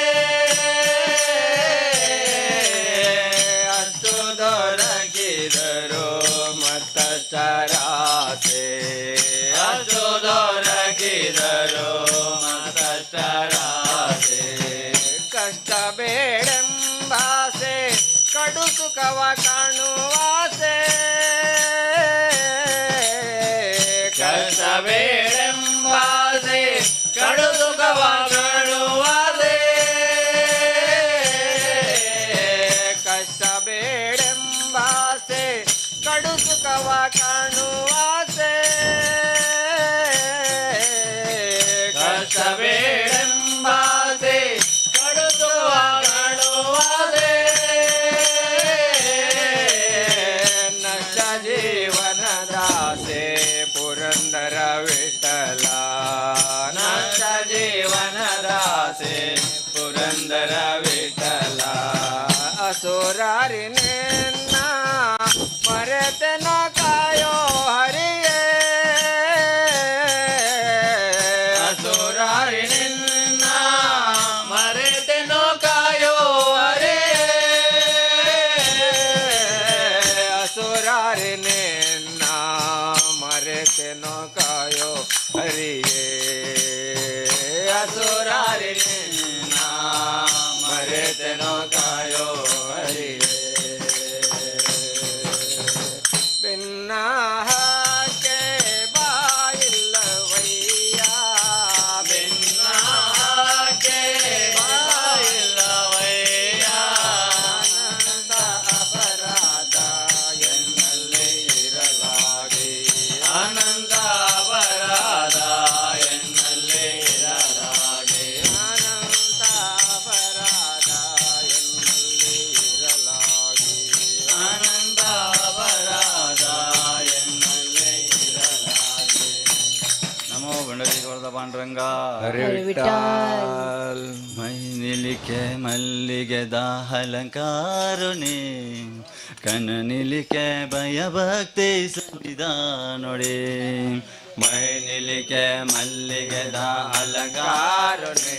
ಅಷ್ಟು ದೊರಕಿದರು ಮತ್ತಷ್ಟರಾಸೆ ಅಷ್ಟು ದೊರಕಿದರು ಮತ್ತಷ್ಟರಾಸೆ ಕಷ್ಟ ಬೇಡೆಂಬಾಸೆ ಕಡು ಸುಖವ ಕಾಣುವಾಸೆ ಕಷ್ಟ ಬೇಡೆಂಬಾಸೆ ಕಡು ಸುಖವ ಕಾಣುವಾಸೆ ಕಷ್ಟ ಬೇಡೆಂಬಾಸೆ ಕಡು ಸುಖವ ಕಾಣುವಾಸೆ ಕಷ್ಟ ಬೇಡೆಂಬಾಸೆ ಕಡು ಸುಖವ ಕಾಣುವಾಸೆ ನಷ್ಟ ಜೀವನದಾಸೆ ಪುರಂದರ ವಿಠಲ ನಷ್ಟ ಜೀವನದಾಸೆ ಪುರಂದರ ವಿಠಲ ಅಸುರಾರಿನೇನ್ನ ಮರೆತೆನೋ ಕಾಯೋ ಹರಿಯೇ ಅಸುರಾರಿನಿನ್ನ ಮರೆತೆನೋ ಕಾಯೋ ಹರಿಯೇ ಅಸುರಾರಿನಿನ್ನ ಮರೆತೆನೋ ಕಾಯೋ ಹರಿಯೇ ಅಸುರಾರಿನಿನ್ನ ಮರೆತೆನೋ ಕಾಯೋ ಹರಿಯೇ ಭಿನ್ನಕ್ಕೆ ಬಾಯಿಲ್ಲವಯ್ಯ ಭಿನ್ನಕ್ಕೆ ಬಾಯಿಲ್ಲವಯ್ಯ ಅನಂತ ಅಪರಾಧ ಎನ್ನಲ್ಲಿ ಇರಲಾಗಿ ಅನಂತ ಅಪರಾಧ ಎನ್ನಲ್ಲಿ ಇರಲಾಗಿ ಅನಂತ ಅಪರಾಧ ಎನ್ನಲ್ಲಿ ಇರಲಾಗಿ ಅನಂತ ಅಪರಾಧ ಎನ್ನಲ್ಲಿ ಇರಲಾಗಿ ನಮೋ ಗಂಡಲಿಗೋರ್ಧ ಪಾಂಡುರಂಗ ಹರಿ ವಿಠಲ್ ಮೈ ನಿಲಿಕೆ ಮಲ್ಲಿಗೆದ ಅಲಂಕಾರುಣಿ ಕನ ನಿಲಿಕೆ ಭಯ ಭಕ್ತಿ ಸಂವಿಧ ನೋಡಿ ಮೈ ನಿಲಿಕೆ ಮಲ್ಲಿಗೆದ ಅಲಂಕಾರುಣಿ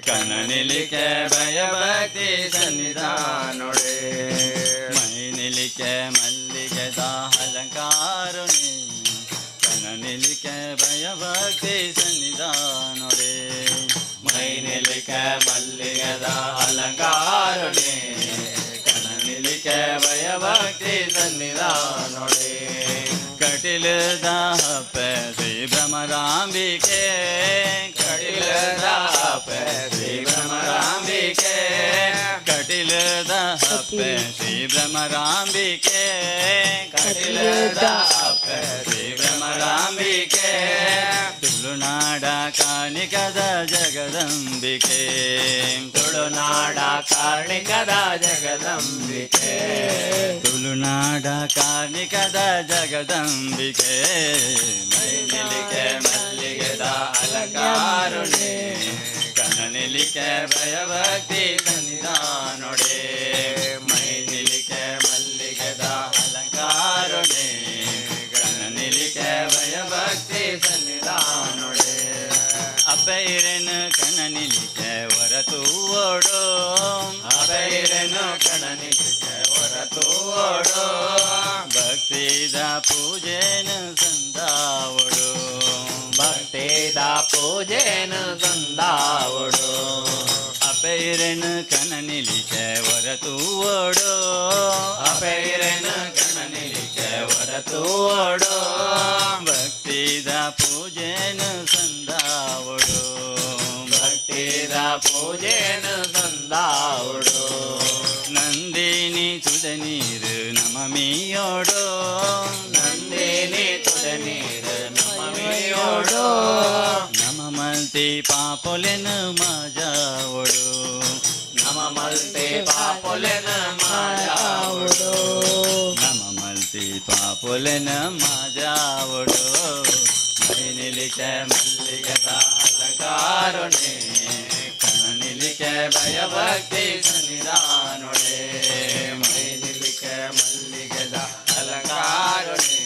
ಕನ ನಿಲಿಕೆ ಭಯ ಭಕ್ತಿ ಸನ್ನಿಧಾನೊಡೆ ಮೈ ನಿಲಿಕೆ ಮಲ್ಲಿಗೆದ ಅಲಂಕಾರುಣಿ ಕನ ನಿಲಿಕೆ ಭಯ ಭಕ್ತಿ ಸನ್ನಿಧಾನೊಡೆ ಮೈ ನಿಲಿಕೆ ಮಲ್ಲಿಗೆದ ಅಲಂಕಾರುಣಿ ಕನ ನಿಲಿಕೆ ಭಯ ಭಕ್ತಿ ಸನ್ನಿಧಾನೊಡೆ ಕಟಿಲದ ಹಪ್ಪೆ ಶ್ರೀ ಭ್ರಮರಾಂಬಿಕೆ ಕಟಿಲದ ಹಪ್ಪೆ ಶ್ರೀ ಭ್ರಮರಾಂಬಿಕೆ ಕಟಿಲ ಕಟಿಲದ ಹಪ್ಪೆ ಶ್ರೀ ಭ್ರಮರಾಂಬಿಕೆ ಕಟಿಲದ ಹಪ್ಪೆ ಶ್ರೀ ಭ್ರಮರಾಂಬಿಕೆ ತುಳುನಾಡ ಕಾಣಿಕದ ಜಗದಂಬಿಕೆ ತುಳುನಾಡ ಕಾರ್ಣಿಕದ ಜಗದಂಬಿಕೆ ತುಳುನಾಡ ಕಾರ್ಣಿಕದ ಜಗದಂಬಿಕೆ ಮೈನಿಲಿಕೆ ಮಲ್ಲಿಗೆದ ಅಲಂಕಾರುಣೆ ಕಣ್ಣನಿಲಿಕೆ ಭಯಭಕ್ತಿ ಸನ್ನಿಧಾನೊಡೆ ಮೈನಿಲಿಕೆ ಮಲ್ಲಿಗೆದ ಅಲಂಕಾರುಣೆ ಕಣ್ಣನಿಲಿಕೆ ಭಯಭಕ್ತಿ ಸನ್ನಿಧಾನೊಡೆ ಅಪೈರನು ಕಣ್ಣನಿಲಿಕೆ ಹೊರತು ಓಡೋ ಅಪೈರನು ಕಣ್ಣನಿಲಿಕೆ ಹೊರತು ಓಡೋ ಭಕ್ತಿದ ಪೂಜೆನು ಸಂದಾವಡು ಭಕ್ತಿದ ಪೂಜೆನು ಸಂದಾವಡು ಅಪೈರನು ಕಣ್ಣನಿಲಿಕೆ ಹೊರತು ಓಡೋ ಅಪೈರನು ಕಣ್ಣನಿಲಿಕೆ ಹೊರತು ಓಡೋ ಭಕ್ತಿದ ಪೂಜೆನು ಸಂದಾವಡು ಭಕ್ತಿದ ಪೂಜೆನು ಸಂದಾವಡು ನಂದಿನಿ ತುದ ನೀರು ನಮಮಿಯೋಡು ನಂದಿನಿ ತುದ ನೀರು ನಮಮಿಯೋಡು ನಮ ಮಲ್ತಿ ಪಾಪೊಲೆನು ಮಾಜಾವಡು ನಮ ಮಲ್ತಿ ಪಾಪೊಲೆನು ಮಾಜಾವಡು ನಮ ಮಲ್ತಿ ಪಾಪೊಲೆನ ಮಾಜಾವಡು ಮೈನಿಲಿಕೆ ಮಲ್ಲಿಗೆದ ಅಲಂಕಾರುಣೆ ಕಣ್ಣನಿಲಿಕೆ ಭಯಭಕ್ತಿ ಸನ್ನಿಧಾನೊಡೆ ಮೈನಿಲಿಕೆ ಮಲ್ಲಿಗೆದ ಅಲಂಕಾರುಣೆ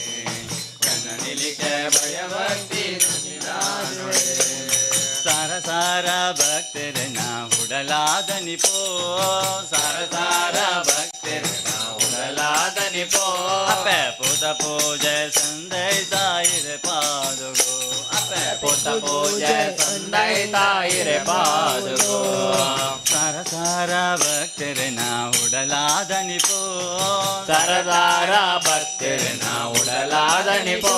ಕಣ್ಣನಿಲಿಕೆ ಭಯಭಕ್ತಿ ಸನ್ನಿಧಾನೊಡೆ ಸಾರ ಸಾರ ಭಕ್ತರನ ಹುಡಲಾದನಿಪೋ ಸಾರ ಸಾರ ಭಕ್ತರನ ಹುಡಲಾದನಿಪೋ ಅಪ್ಪೆ ಪುತ ಪೂಜೆ ಸಂದೈ ತಾಯಿರೆ ಪಾದುಗೋ ಅಪ್ಪೆ ಪುತ ಪೂಜೆ ಸಂದೈ ತಾಯಿರೆ ಪಾದುಗೋ ಸಾರ ಸಾರ ಭಕ್ತರನ ಹುಡಲಾದನಿಪೋ ಸರದಾರ ಭಕ್ತರನ ಹುಡಲಾದನಿಪೋ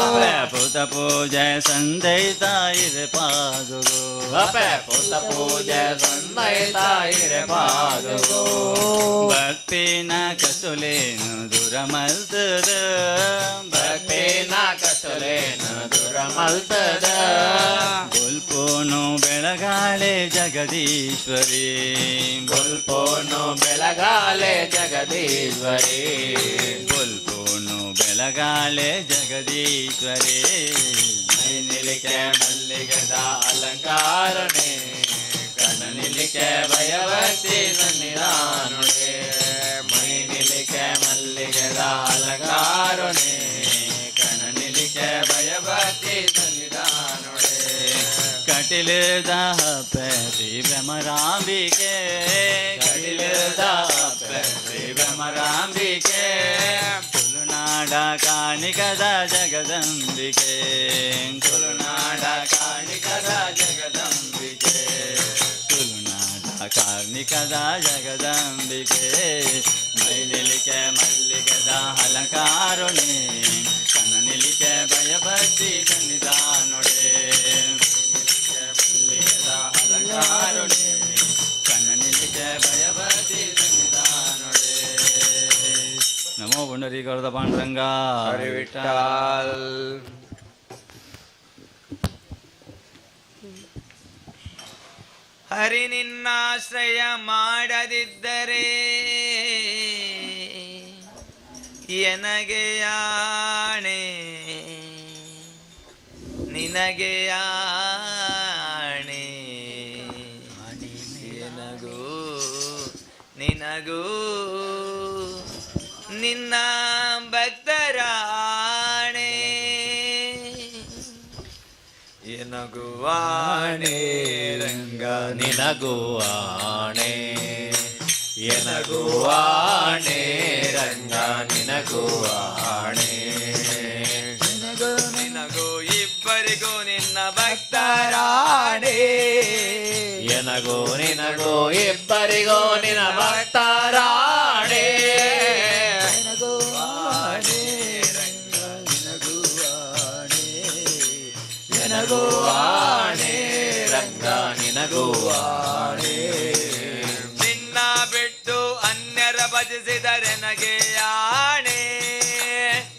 ಅಪ್ಪೆ ಪುತ ಪೂಜೆ ಸಂದೈ ತಾಯಿರೆ ಪಾದುಗೋ ಅಪ್ಪೆ ಪುತ ಪೂಜೆ ಸಂದೈ ತಾಯಿರೆ ಪಾದುಗೋ ಭಕ್ತಿನ ಕಸುಲೇನು ದುರಮಲ್ತದ ಭಕ್ತಿನ ಕಸುಲೇನು ದುರಮಲ್ತದ ಬುಲ್ಪೋನು ಬೆಳಗಾಳೆ ಜಗದೀಶ್ವರಿ ಬುಲ್ಪೋನು ಬೆಳಗಾಲೆ ಜಗದೀಶ್ವರಿ ಬುಲ್ಪೋನು ಬೆಳಗಾಳೆ ಜಗದೀಶ್ವರಿ ಮೈನಿಲಿಕೆ ಮಲ್ಲಿಗೆದ ಅಲಂಕಾರನೆ ಕಣ್ಣನಿಲಿಕೆ ಭಯಭಕ್ತಿ ಸನ್ನಿಧಾನೊಡೆ ಮೈನಿಲಿಕೆ ಮಲ್ಲಿಗೆದ ಅಲಂಕಾರನೆ ಕಣ್ಣನಿಲಿಕೆ ಭಯಭಕ್ತಿ ಸನ್ನಿಧಾನೊಡೆ ಕಟಿಲದ ಹಪ್ಪೆ ಶ್ರೀ ಭ್ರಮರಾಂಬಿಕೆ ಕಟಿಲದ ಹಪ್ಪೆ ಶ್ರೀ ಭ್ರಮರಾಂಬಿಕೆ ತುಳುನಾಡ ಕಾಣಿಕದ ಜಗದಂಬಿಕೆ ತುಳುನಾಡ ಕಾಣಿಕದ ಜಗದಂಬಿಕೆ ತುಳುನಾಡ ಕಾರ್ಣಿಕದ ಜಗದಂಬಿಕೆ ಮೈನಿಲಿಕೆ ಮಲ್ಲಿಗೆದ ಅಲಂಕಾರುಣೆ ಕಣ್ಣನಿಲಿಕೆ ಭಯಭಕ್ತಿ ಸನ್ನಿಧಾನೊಡೆ ಮಲ್ಲಿಗೆದ ಅಲಂಕಾರುಣೆ ಕಣ್ಣನಿಲಿಕೆ ಭಯಭಕ್ತಿ ಸನ್ನಿಧಾನೊಡೆ ನಮೋ ಪುಂಡರೀಕರದ ಪಾಂಡುರಂಗ ಹರಿ ವಿಠ್ಠಲ್. ಹರಿ ನಿನ್ನಾಶ್ರಯ ಮಾಡದಿದ್ದರೆ ಎನಗೆ ಯಾಣೆ ನಿನಗೆ ಯಾಣೆ ನಿನಗೂ ನಿನ್ನ ಭಕ್ತರಾಣೆ ಎನಗುವಾಣೆ ರಂಗ ನಿನಗುವಾಣೆ ಎನಗುವಾಣೆ ರಂಗ ನಿನಗುವಾಣೆ ನಿನಗೂ ಇಬ್ಬರಿಗೂ ನಿನ್ನ ಭಕ್ತರಾಣೆ ಎನಗೂ ನಿನಗೂ ಇಬ್ಬರಿಗೂ ನಿನ್ನ ಭಕ್ತರಾಣೆ ನಿನಗುವಾಣೆ ರಂಗ ನಿನಗುವಾಣೆ ನಿನ್ನ ಬಿಟ್ಟ ಭಜಿಸಿದರೆ ನನಗೆ ಆಣೆ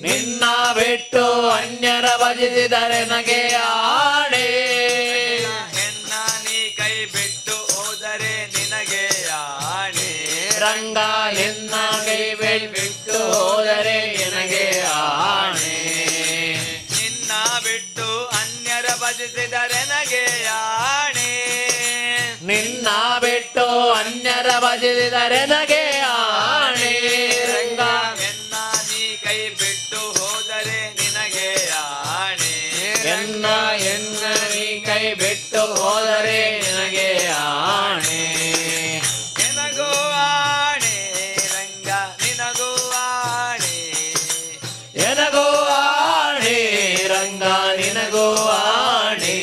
ನಿನ್ನ ಬಿಟ್ಟು ಅನ್ಯರ ಭಜಿಸಿದರೆ ನನಗೆ ಆಣೆ ಎನ್ನ ನೀ ಕೈ ಬಿಟ್ಟು ಹೋದರೆ ನಿನಗೆ ಆಣೆ ರಂಗ ನಿನ್ನ ಕೈ ಬಿಟ್ಟು ಹೋದರೆ ನನಗೆ ಆಣೆ ನಿನ್ನ ಬಿಟ್ಟು ಅನ್ಯರ ಭಜಿಸಿದರೆ ನನಗೆ ಆಣೆ ನಿನ್ನ ಬಿಟ್ಟು ಅನ್ಯರ ಭಜಿಸಿದರೆ ನನಗೆ ಆಣೆ ರಂಗ ಎನ್ನ ನೀ ಕೈ ಬಿಟ್ಟು ಹೋದರೆ ನಿನಗೆ ಆಣೆ ಎನ್ನ ನೀ ಕೈ ಬಿಟ್ಟು ಹೋದರೆ ನನಗೆ ಆಣೆ ನಿನಗೂ ಆಣೆ ರಂಗ ನಿನಗೂ ಆಣೆ ಎನಗೋ ಆಣೆ ರಂಗ ನಿನಗೋ ಆಣೆ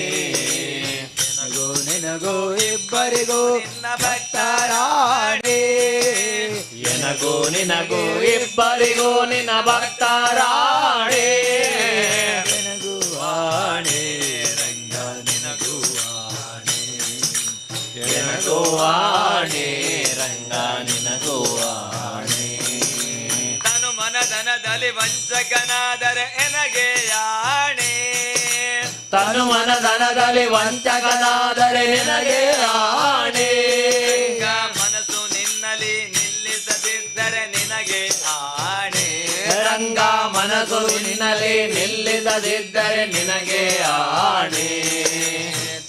ನಿನಗೂ ಇಬ್ಬರಿಗೂ ನಿನ್ನ ಭಕ್ತರಾಣೆ ಎನಗೋ ನಿನಗೂ ಇಬ್ಬರಿಗೂ ನಿನ್ನ ಭಕ್ತರಾಣೆ ನಿನಗೂ ಆಣೆ ರಂಗ ನಿನಗೂ ಆಣೆ ಎನಗೋ ಆಣೆ ರಂಗ ನಿನಗೋ ಆಣೆ ತನು ಮನಧನದಲ್ಲಿ ವಂಚಕನಾದರೆ ಎನಗೆ ಆಣೆ ತನು ಮನಧನದಲ್ಲಿ ವಂಚಕನಾದರೆ ನಿನಗೆ ಆಣೆ ಮನಸ್ಸು ನಿನ್ನಲ್ಲಿ ನಿಲ್ಲಿಸದಿದ್ದರೆ ನಿನಗೆ ಆಣೆ ರಂಗ ಮನಸ್ಸು ನಿನ್ನಲ್ಲಿ ನಿಲ್ಲಿಸದಿದ್ದರೆ ನಿನಗೆ ಆಣೆ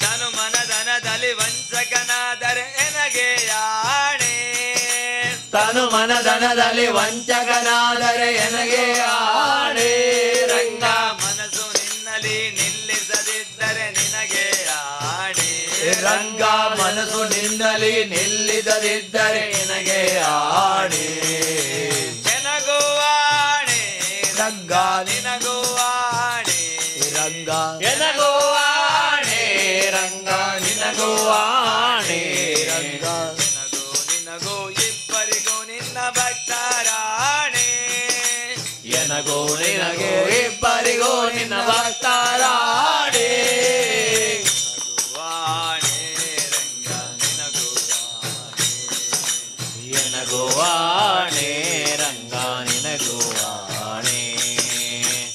ತನು ಮನಧನದಲ್ಲಿ ವಂಚಕನಾದರೆ ಎನಗೆ ಆಣೆ ತನು ಮನಧನದಲ್ಲಿ ವಂಚಕನಾದರೆ ನನಗೆ ಆಣೆ ರಂಗ ಮನಸ್ಸು ನಿನ್ನಲ್ಲಿ ನಿಲ್ಲಿಸದಿದ್ದರೆ ನಿನಗೆ ಆಣೆ ರಂಗ ಮನಸ್ಸು ನಿನ್ನಲ್ಲಿ ನಿಲ್ಲಿಸದಿದ್ದರೆ ನನಗೆ ಆಣೆ ಎನಗೂ ಆಣೆ ರಂಗ ನಿನಗೂ ಆಣೆ ರಂಗ ಎನಗೋ ಆಣೆ ರಂಗ ನಿನಗೋ ಆಣೆ ರಂಗ ನಿನಗೂ ಇಬ್ಬರಿಗೂ ನಿನ್ನ ಭಕ್ತರಾಣೆ ಎನಗೋ ನಿನಗೋ ಇಬ್ಬರಿಗೂ ನಿನ್ನ ಭಕ್ತರಾಣೆ ಆಣೆ ರಂಗ ನಿನಗೂ ಎನಗೋ ಆಣೆ ರಂಗ ನಿನಗೋ ಆಣೆ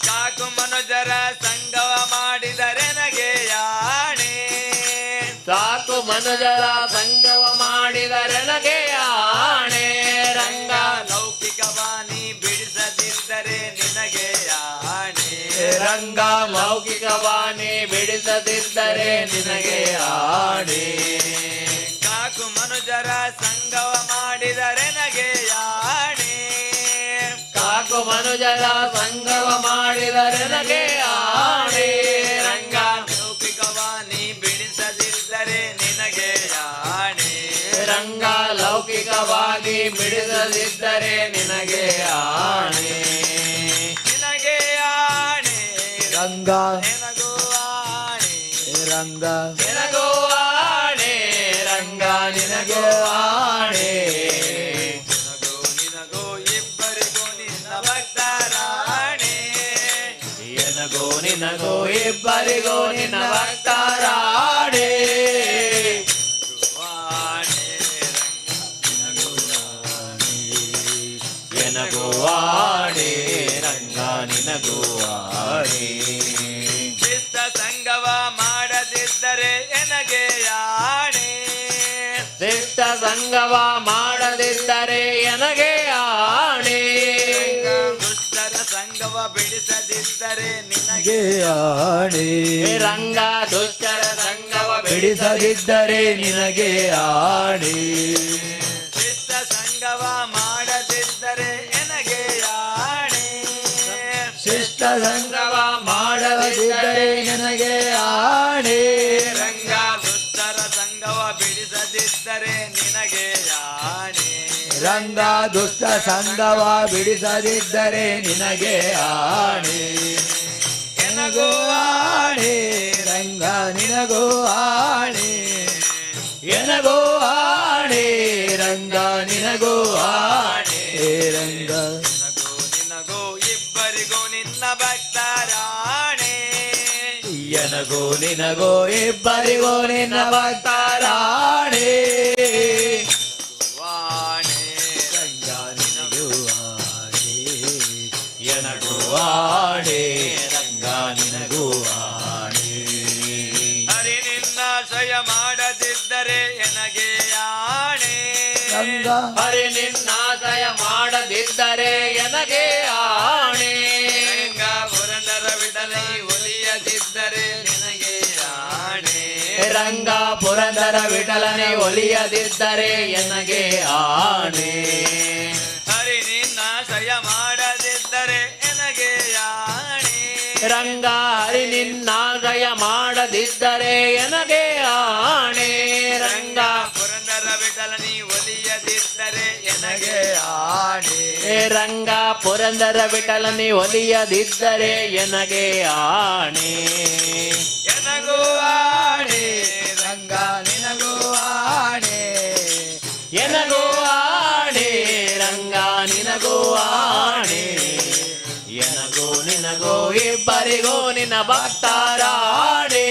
ಸಾಕು ಮನುಜರ ಸಂಗವ ಮಾಡಿದರೆ ನನಗೆ ಆಣೆ ಸಾಕು ಮನುಜರ ಸಂಗವ ಮಾಡಿದರೆ ನನಗೆ ಆಣೆ ರಂಗ ಲೌಕಿಕವಾಣಿ ಬಿಡಿಸದಿದ್ದರೆ ನಿನಗೆ ಆಣೆ ರಂಗ ಲೌಕಿಕವಾಣಿ ಬಿಡಿಸದಿದ್ದರೆ ನಿನಗೆ ಆಣೆ ಸಾಕು ಮನುಜರ ಸಂಗವ ಮಾಡಿದರೆ ನನಗೆ ಆಣೆ ಸಾಕು ಮನುಜರ ಸಂಗವ ಮಾಡಿದರೆ ನನಗೆ ಆಣೆ ರಂಗ ಲೌಕಿಕವಾಣಿ ಬಿಡಿಸದಿದ್ದರೆ ನಿನಗೆ ಆಣೆ ರಂಗ ಲೌಕಿಕವಾಗಿ ಬಿಡಿಸದಿದ್ದರೆ ನಿನಗೆ ಆಣೆ ನಿನಗೆ ಆಣೆ ರಂಗ ನಿನಗೂ ಆಣೆ ರಂಗ ನಿನಗೋ ಆಣೆ ರಂಗ ನಿನಗೋ ಆಣೆ ನಿನಗೂ ಇಬ್ಬರಿಗೂ ನಿನ್ನ ಭಕ್ತರಾಣೆ ಎನಗೋ ನಿನಗೋ ಇಬ್ಬರಿಗೂ ನಿನ್ನ ಭಕ್ತರಾಣೆ ಎನಗೋ ಆಣೆ ರಂಗ ನಿನಗೋ ಆಣೆ ಶಿಷ್ಟ ಸಂಗವ ಮಾಡದಿದ್ದರೆ ಎನಗೆ ಆಣೆ ಶಿಷ್ಟ ಸಂಗವ ಮಾಡದಿದ್ದರೆ ನನಗೆ ಆಣೆ ದುಷ್ಟರ ಸಂಗವ ಬಿಡಿಸದಿದ್ದರೆ ನಿನಗೆ ಆಣೆ ರಂಗ ದುಷ್ಟರ ಸಂಗವ ಬಿಡಿಸದಿದ್ದರೆ ನಿನಗೆ ಆಣೆ ಶಿಷ್ಟ ಸಂಗವ ಮಾಡದಿದ್ದರೆ ಎನಗೆ ಆಣೆ ಶಿಷ್ಟ ಸಂಗವ ಮಾಡದಿದ್ದರೆ ನನಗೆ ಆಣೆ ರಂಗ ದುಷ್ಟರ ಸಂಗವ ಬಿಡಿಸದಿದ್ದರೆ ನಿನಗೆ ಆಣೆ ರಂಗ ದುಷ್ಟ ಸಂಗವ ಬಿಡಿಸದಿದ್ದರೆ ನಿನಗೆ ಆಣೆ ನಿನಗೂ ಆಣೆ ರಂಗ ನಿನಗೂ ಆಣೆ ಎನಗೂ ಆಣೆ ರಂಗ ನಿನಗೂ ಆಣೆ ರಂಗ ನಿನಗೂ ಇಬ್ಬರಿಗೂ ನಿನ್ನ ಭಕ್ತರಾಣೆ ಎನಗೂ ನಿನಗೂ ಇಬ್ಬರಿಗೂ ನಿನ್ನ ಭಕ್ತರಾಣೆ ವಾಣೆ ರಂಗ ಆಣೆ ರಂಗ ನಿನಗೂ ಆಣೆ. ಹರಿ ನಿನ್ನಾಶ್ರಯ ಮಾಡದಿದ್ದರೆ ಎನಗೆ ಆಣೆ. ಹರಿ ನಿನ್ನಾಶ್ರಯ ಮಾಡದಿದ್ದರೆ ಎನಗೆ ಆಣೆ. ರಂಗ ಪುರಂದರ ವಿಠಲನಿ ಒಲಿಯದಿದ್ದರೆ ನಿನಗೆ ಆಣೆ. ರಂಗ ಪುರಂದರ ವಿಠಲನೆ ಒಲಿಯದಿದ್ದರೆ ಎನಗೆ ಆಣೆ. ಹರಿ ನಿನ್ನಾಶ್ರಯ ಮಾಡದಿದ್ದರೆ ಎನಗೆ ಆಣೆ. ರಂಗ ಹರಿ ನಿನ್ನಾಶ್ರಯ ಮಾಡದಿದ್ದರೆ ಎನಗೆ ಆಣೆ. ರಂಗ ಪುರಂದರ ವಿಠಲನಿ ಒಲಿಯದಿದ್ದರೆ ಎನಗೆ ಆಣೆ. ರಂಗ ಪುರಂದರ ವಿಠಲನೆ ಒಲಿಯದಿದ್ದರೆ ಎನಗೆ ಆಣೆ. ಎನಗೂ ಆಣೆ ರಂಗ ನಿನಗೂ ಆಣೆ. ಎನಗೂ ಆಣೆ ರಂಗ ನಿನಗೂ ಆಣೆ. ಎನಗೂ ನಿನಗೂ ಇಬ್ಬರಿಗೂ ನಿನ್ನ ಭಕ್ತರಾಣೆ.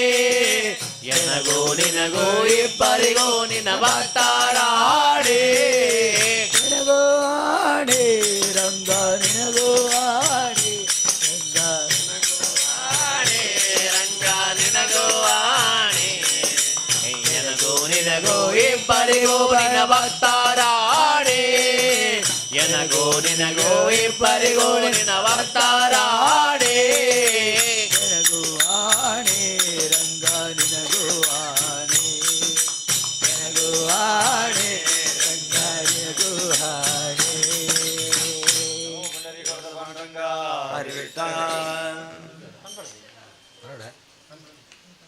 ಎನಗೂ ನಿನಗೂ ಇಬ್ಬರಿಗೂ ನಿನ್ನ ಭಕ್ತರಾಣೆ. ನಿನಗೂ ಆಣೆ ರಂಗ ನಿನಗೂ ಆಣೆ. ಆಣೆ ರಂಗ ನಿನಗೂ ಆಣೆ. ಎನಗೂ ನಿನಗೂ ಇಬ್ಬರಿಗೂ ನಿನ್ನ ಭಕ್ತರಾಣೆ. ಎನಗೂ ನಿನಗೂ ಇಬ್ಬರಿಗೂ ನಿನ್ನ ಭಕ್ತರಾಣೆ. ನಿನಗೂ ಆಣೆ ರಂಗ ನಿನಗೂ ಆಣೆ. ನಿನಗೂ ಆಣೆ ರಂಗ ನಿನಗೂ ಆಣೆ.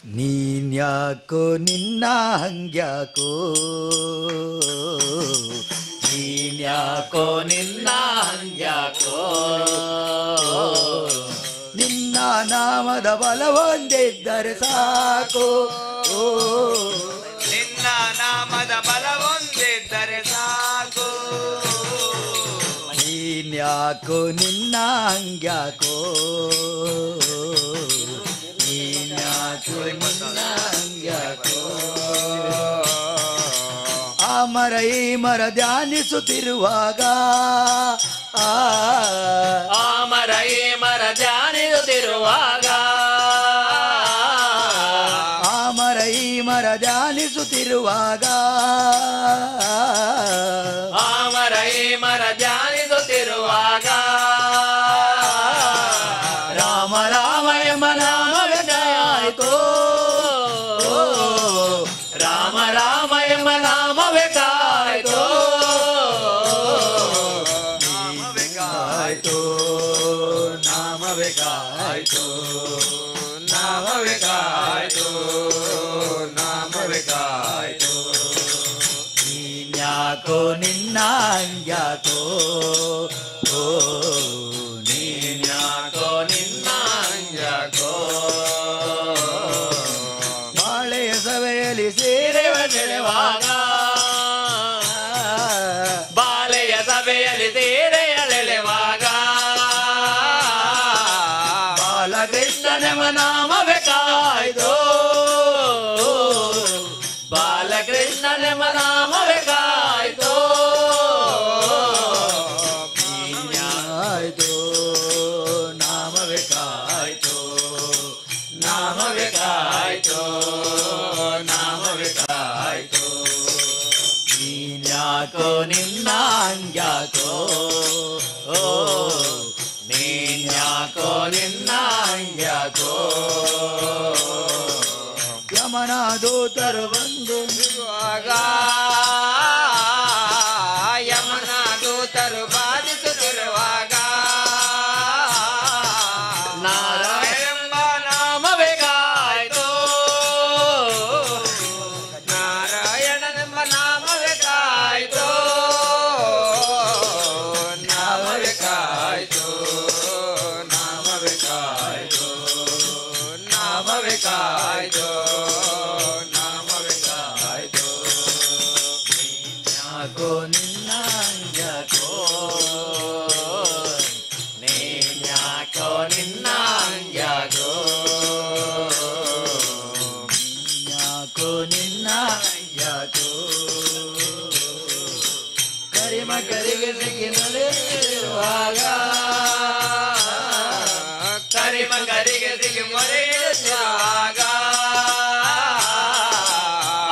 ನೀನ್ಯಾಕೋ ನಿನ್ನ ಹಂಗ್ಯಾಕೋ. ನೀನ್ಯಾಕೋ ನಿನ್ನ ಹಂಗ್ಯಾಕೋ. ನಿನ್ನ ನಾಮದ ಬಲವೊಂದಿದ್ದರೆ ಸಾಕು. ನಿನ್ನ ನಾಮದ ಬಲವೊಂದಿದ್ದರೆ ಸಾಕು. ನೀನ್ಯಾಕೋ ನಿನ್ನ ಹಂಗ್ಯಾಕೋ. ನೀನ್ಯಾಕೋ ನಿನ್ನ ಹಂಗ್ಯಾಕೋ. ಆ ಮರ ಈ ಮರ ಧ್ಯಾನಿಸುತ್ತಿರುವಾಗ ಆ ಮರ ಈ ಮರ ಧ್ಯಾನಿಸುತ್ತಿರುವಾಗ. ಆ ಮರ ಈ ಮರ ಧ್ಯಾನಿಸುತ್ತಿರುವಾಗ. ಆ ಮರ ಈ ಮರ ಧ್ಯಾನಿಸುತ್ತಿರುವಾಗ. ರಾಮ ರಾಮ ಎಂಬ ನಾಮವೆದಾಯಿತು. ರಾಮ ರಾಮ ಎಂಬ ನಾಮವೆದಾಯಿತು. ನಾಮವೆಗಾಯ್ತು ನಾಮವೆಗಾಯ್ತು ನಾಮವೆಗಾಯ್ತು ನಾಮವೆಗಾಯ್ತು. ನೀನ್ಯಾಕೋ ನಿನ್ನ ಹಂಗ್ಯಾಕೋ. ನೀನ್ಯಾಕೋ ನಿನ್ನ ಹಂಗ್ಯಾಕೋ. ಬಾಳೆಯ ಸಭೆಯಲ್ಲಿ ಸೇರೆ ಬೆಳೆವಾಗ. ಬಾಳೆಯ ಸಭೆಯಲ್ಲಿ ಸೇರೆಯಳೆಳೆವಾಗ. ಬಾಲಕೃಷ್ಣನೆಂಬ ನಾಮವೆಕಾಯ್ತು. ಬಾಲಕೃಷ್ಣನೆಂಬ ನಾಮವೆಕಾಯ್ತು. ಆಯ್ತು ನಾಮವೆಕಾಯ್ತು ನಾಮವೆಕಾಯ್ತು ನಾಮವೆಕಾಯ್ತು. ನೀನ್ಯಾಕೋ ನಿನ್ನ ಹಂಗ್ಯಾಕೋ. ನೀನ್ಯಾಕೋ ನಿನ್ನ ಹಂಗ್ಯಾಕೋ. ಯಮನ ದೂತರು ಬಂದು ಯಮನ ದೂತರು ಬಾಧಿಸುತ್ತಿರುವಾಗ. ನಾರಾಯಣೆಂಬ ನಾಮವೆಕಾಯ್ತು. ನಾರಾಯಣನೆಂಬ ನಾಮವೆಕಾಯ್ತು. ನಾಮವೆಕಾಯ್ತು ನಾಮವೆಕಾಯ್ತು ನಾಮವೆಕಾಯ್ತು ನಾಮವೆಕಾಯ್ತು. ನೀನ್ಯಾಕೋ ನಿನ್ನ ಹಂಗ್ಯಾಕೋ. ನೀನ್ಯಾಕೋ ನಿನ್ನ ಹಂಗ್ಯಾಕೋ. ನೀನ್ಯಾಕೋ ನಿನ್ನ ಹಂಗ್ಯಾಕೋ. ಕರಿಮ ಕರಿಗೆ ಸಿಗಿ ನಡೆಯುವಾಗ ಸೇವಕರಿಗೆ ಸಿಗಿ ಮೊರೆಯಿಡುತ್ತಿರುವಾಗ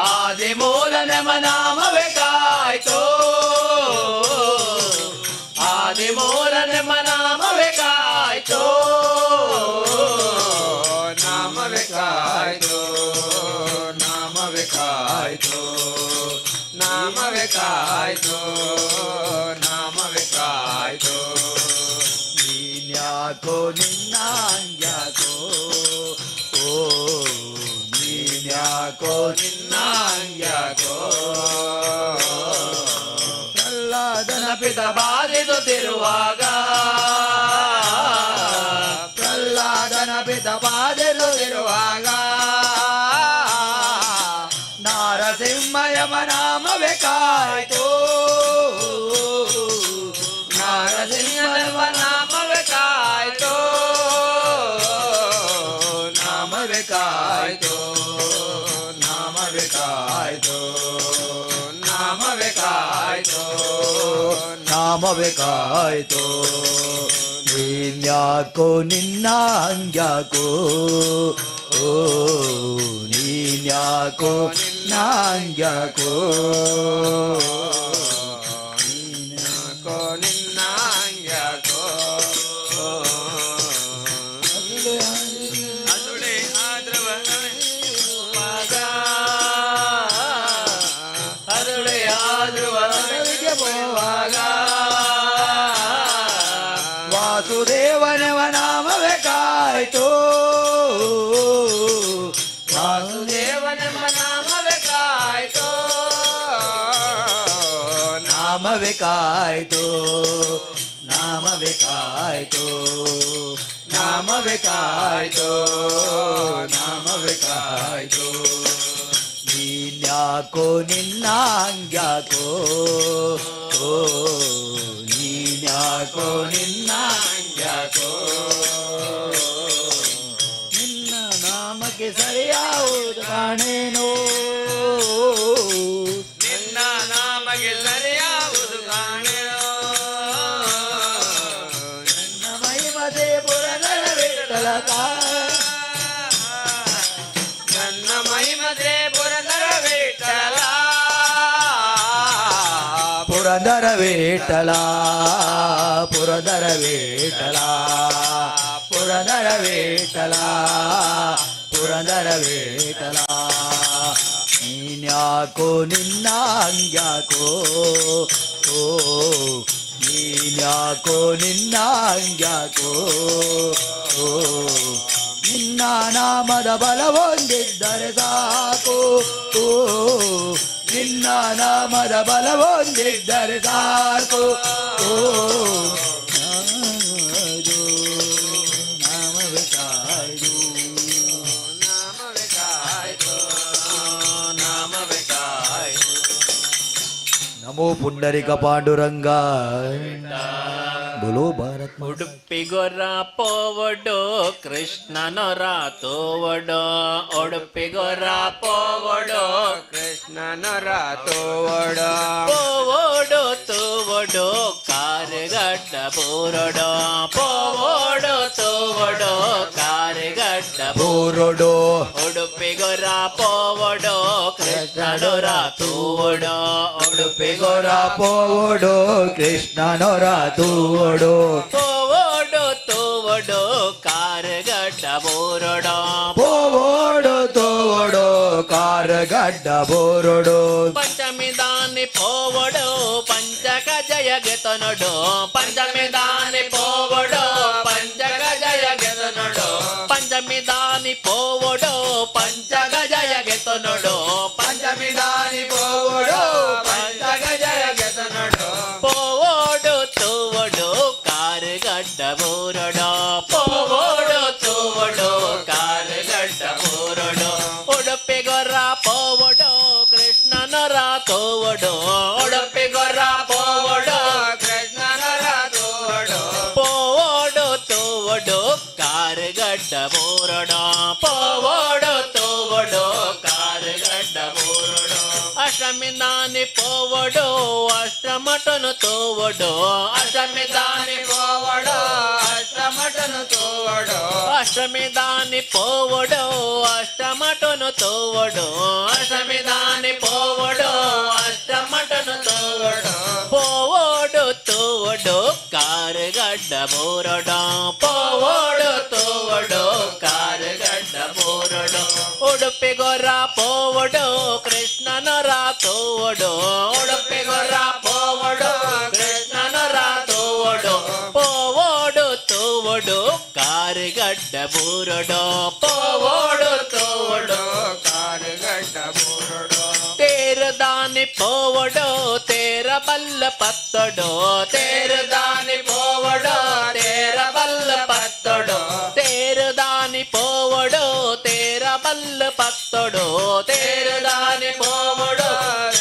ಆದಿಮೂಲ ನಾಮವೇ ಕಾಯ್ತು ಆದಿಮೂಲ ನಾಮವೇ ಕಾಯ್ತು ನಾಮವೇ ಕಾಯ್ತು ನಾಮವೇ ಕಾಯ್ತು ನಾಮವೇ ಕಾಯ್ತು ನಾಮವೇ ಕಾಯ್ತು ನೀನ್ಯಾಕೋ ನಿನ್ನಾಂಗ್ಯಾಕೋ ಓ ನೀನ್ಯಾಕೋ ನಿನ್ನಾಂಗ್ಯಾಕೋ ಪ್ರಹ್ಲಾದನ ಪಿತ ಬಾಧಿಸುತ್ತಿರುವಾಗ ಪ್ರಹ್ಲಾದನ ಪಿತ ಬಾಧಿಸುತ್ತಿರುವಾಗ ನಾರಸಿಂಹಯಮ ನಾಮವೇ ಕಾಯ್ತು ನಾರಸಿಂಹನ ನಾಮವೇ ಕಾಯ್ತು ನಾಮವೇ ಕಾಯ್ತು ನಾಮವೇ ಕಾಯ್ತು ನಾಮವೇ ಕಾಯ್ತು ನಾಮವೇ ಕಾಯ್ತು ನೀನ್ಯಾಕೋ ನಿನ್ನಾಂಗ್ಯಾಕೋ ಓ ನೀನ್ಯಾಕೋ ನಿನ್ನಾಂಗ್ಯಾಕೋ ನೀನ್ಯಾಕೋ ನಿನ್ನಾಂಗ್ಯಾಕೋ ಅಸುಳೆ ಆದ್ರವ ಅಸುಳೆ ಆದ್ರವ ಹೋಗುವಾಗ ವಾಸುದೇವನವ ನಾಮವೇ ಕಾಯ್ತು ವಾಸುದೇವನೆಂಬ ನಾಮವೇ ಕಾಯ್ತು ನಾಮವೇ ಕಾಯ್ತು ನಾಮವೇ ಕಾಯ್ತು ನಾಮವೇ ಕಾಯ್ತು ನಾಮವೇ ಕಾಯ್ತು ನೀನ್ಯಾಕೋ ನಿನ್ನಾಂಗ್ಯಾಕೋ ಓ ನೀನ್ಯಾಕೋ ನಿನ್ನಾಂಗ್ಯಾಕೋ ನಿನ್ನ ನಾಮಕ್ಕೆ ಸರಿಯಾವುದು ಕಾಣೇನೋ ನಿನ್ನ ನಾಮಗೆ ಸರಿಯಾವುದು ಕಾಣೆಯೋ ನನ್ನ ಮಹಿಮದೆ ಪುರನರ ವಿಠಲಕ ನನ್ನ ಮಹಿಮದೆ ಪುರಂದರ ವಿಠಲ ಪುರಂದರ ವಿಠಲ ಪುರಂದರ ವಿಠಲ ಪುರಂದರ ವಿಠಲ ಪುರಂದರ ವಿಠಲ ನೀನ್ಯಾಕೋ ನಿನ್ನಾಂಗ್ಯಾಕೋ ಓ ನೀನ್ಯಾಕೋ ನಿನ್ನಾಂಗ್ಯಾಕೋ ಓ ನಿನ್ನ ನಾಮದ ಬಲವೊಂದಿದ್ದರೆ ಸಾಕು ಓ ನಿನ್ನ ನಾಮದ ಬಲವೊಂದಿದ್ದರೆ ಸಾಕು ಓ ನಾಮವೇ ಕಾಯ್ದು ನಾಮವೇ ಕಾಯ್ತು ನಾಮವೇ ಕಾಯ್ತು ನಮೋ ಪುಂಡರಿಕ ಪಾಂಡುರಂಗ बोलो भारत ಉಡುಪಿಗೊರ ಪೋವಡು ಕೃಷ್ಣನೊರ ತೋವಡು ಉಡುಪಿಗೊರ ಪೋವಡು ಕೃಷ್ಣನರ ತೋವಡ ಪೋವಡು ತೋವಡು ಕಾರುಗಡ್ಡ ಬೋರಡು ಪೋವಡು ತೋವಡು ಕಾರುಗಡ್ಡ ಬೋರಡು ಉಡುಪಿಗೊರ ಪೋವಡು ಕೃಷ್ಣನೊರ ತೋವಡು ಉಡುಪಿಗೊರ ಪೋವಡು ಕೃಷ್ಣನೊರ ತೂವಡು ಪೋವಡು ತೋವಡು ಕಾರುಗಡ್ಡ ಬೋರಡು ಪೋವಡು ತೋವಡು ಕಾರುಗಡ್ಡ ಬೋರಡು ಪಂಚಮಿ ದಾನಿ ಪೋವಡು ಪಂಚಕ ಜಯ ಗೆತನಡು ಪಂಚಮಿ ದಾನಿ ಪೋವಡು ಪಂಚಕ ಜಯ ಗೆತನಡು ಪಂಚಮಿ ದಾನಿ ಪೋವಡು ಪಂಚಕ ಜಯ ಗೆತನಡು ಪಂಚಮಿ ದಾನಿ ಪೋವಡು ಪಂಚಗ ಜಯ ಗೆತನಡು ಪೋವಡು ತೋವಡು ಕಾರುಗಡ್ಡ ಬೋರಡು ಪೋವಡು ತೋವಡು ಕಾರುಗಡ್ಡ ಬೋರಡು ಉಡುಪಿಗೊರ ಪೋವಡು ಕೃಷ್ಣನೊರ ತೋವಡು ಉಡುಪಿಗೊರ ಪೋವಡು ಕೃಷ್ಣನರ ತೋವಡು ಪೋವಡು ತೋವಡು ಕಾರುಗಡ್ಡ ಬೋರಡು ಪೋವಡು ತೋವಡು ಕಾರುಗಡ್ಡ ಬೋರಡು ಅಷ್ಟಮಿ ದಾನಿ ಪೋವಡು ಅಷ್ಟಮಟನು ತೋವಡು ಅಷ್ಟಮಿ ದಾನಿ ಪೋವಡು ಅಷ್ಟಮಟನು ತೋವಡು అష్టమి దాని పోవడు అష్టమటను తోవడు అష్టమి దాని పోవడు అష్టమటను తోవడు పోవడు తోవడు కారుగడ్డ బోరడు పోవడు తోవడు కారుగడ్డ బోరడు ಉಡುಪಿ ಗೊರ್ರ ಪೋವಡು ಕೃಷ್ಣನ ರಾತೋವಡು ಉಡುಪಿ ಗೊರ್ರ ಪೋವಡು ಕೃಷ್ಣನ ರಾತೋವಡು ಪೋವಡು ತೋವಡು ಕಾರುಗಡ್ಡ ಬೂರಡು ಪೋವಡು ತೋವಡು ಕಾರುಗಡ್ಡ ಬೂರಡು ತೇರು ದಾನಿ ಪೋವಡು ತೇರ ಬಲ್ಲ ಪತ್ತಡು ತೇರು ದಾನಿ ಪೋವಡು ತೇರ ಬಲ್ಲ ಪತ್ತಡು ತೇರು ದಾನಿ ಪೋವಡು ತೇರ ಬಲ್ಲ ಪತ್ತಡು ತೇರು ದಾನಿ ಪೋವಡು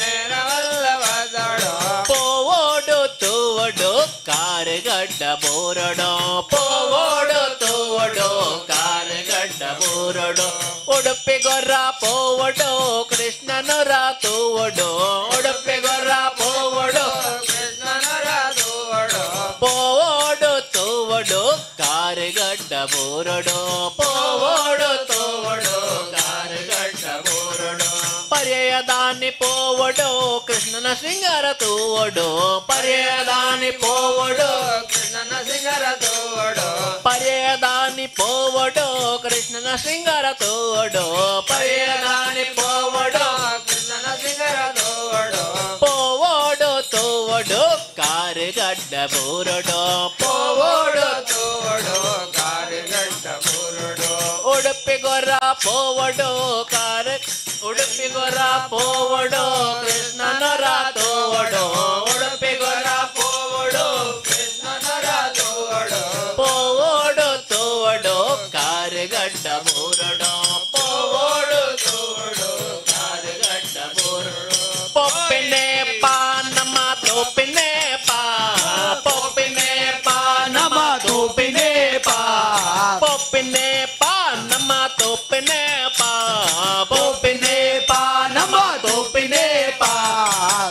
ತೇರ ಬಲ್ಲ ಪತ್ತಡು ಪೋವಡು ತೂವಡು ಕಾರುಗಡ್ಡ ಬೋರಡು ಪೋವಡು ತೂವಡು ಕಾರುಗಡ್ಡ ಬೋರಡು ಉಡುಪಿ ಗೊರ್ರ ಪೋವಡು ಕೃಷ್ಣನ ರಾತೋವಡು ಉಡುಪಿ ಗೊರ್ರ ಪೋವಡು ಕೃಷ್ಣನ ರಾತೋವಡು ಪೋವಡು ತೂವಡು ಕಾರುಗಡ್ಡ ಬೋರಡು ಪೋವಡು ತೂವಡು ಕಾರುಗಡ್ಡ ಬೋರಡು ಪರ್ಯಾಯದಾನಿ ಪೋವಡು ಕೃಷ್ಣನ ಶೃಂಗಾರ ತೂವಡು ಪರ್ಯಾಯದಾನಿ ಪೋವಡು ಕೃಷ್ಣನ ಶೃಂಗಾರ ತೂವಡು ಪರ್ಯಾಯದಾನಿ ಪೋವಡು ಕೃಷ್ಣನ ಶೃಂಗಾರ ತೂವಡು ಪರ್ಯಾಯದಾನಿ ಪೋವಡು ಕೃಷ್ಣನ ಶೃಂಗಾರ ತೂವಡು ಪೋವಡು ತೂವಡು ಕಾರುಗಡ್ಡ ಬೋರಡು ಪೋವಡು ತೂವಡು ಕಾರುಗಡ್ಡ ಬೋರಡು ಉಡುಪಿ ಗೊರ್ರ ಪೋವಡು ಉಡುಪಿ ಗೊರ್ರ ಪೋವಡು ಕೃಷ್ಣನ ರಾತೋವಡು ಉಡುಪಿ ಗೊರ್ರ ಪೋವಡು ಕೃಷ್ಣನ ರಾತೋವಡು ಪೋವಡು ತೋವಡು ಕಾರುಗಡ್ಡ ಬೋರಡು ಪೋವಡು ತೋವಡು ಕಾರುಗಡ್ಡ ಬೋರಡು ಪೊಪ್ಪಿನೆ ಪಾ ನಮ್ಮ ತೋಪಿನೆ ಪಾ ಪೊಪ್ಪಿನೆ ಪಾ ನಮ್ಮ ತೋಪಿನೆ ಪಾ ಪೊಪ್ಪಿನೆ ಪಾ ನಮ್ಮ ತೋಪಿನೆ ಪಾ ಪೊಪ್ಪಿನೆ ಪಾ ನಮ್ಮ ತೋಪಿನೆ ಪಾ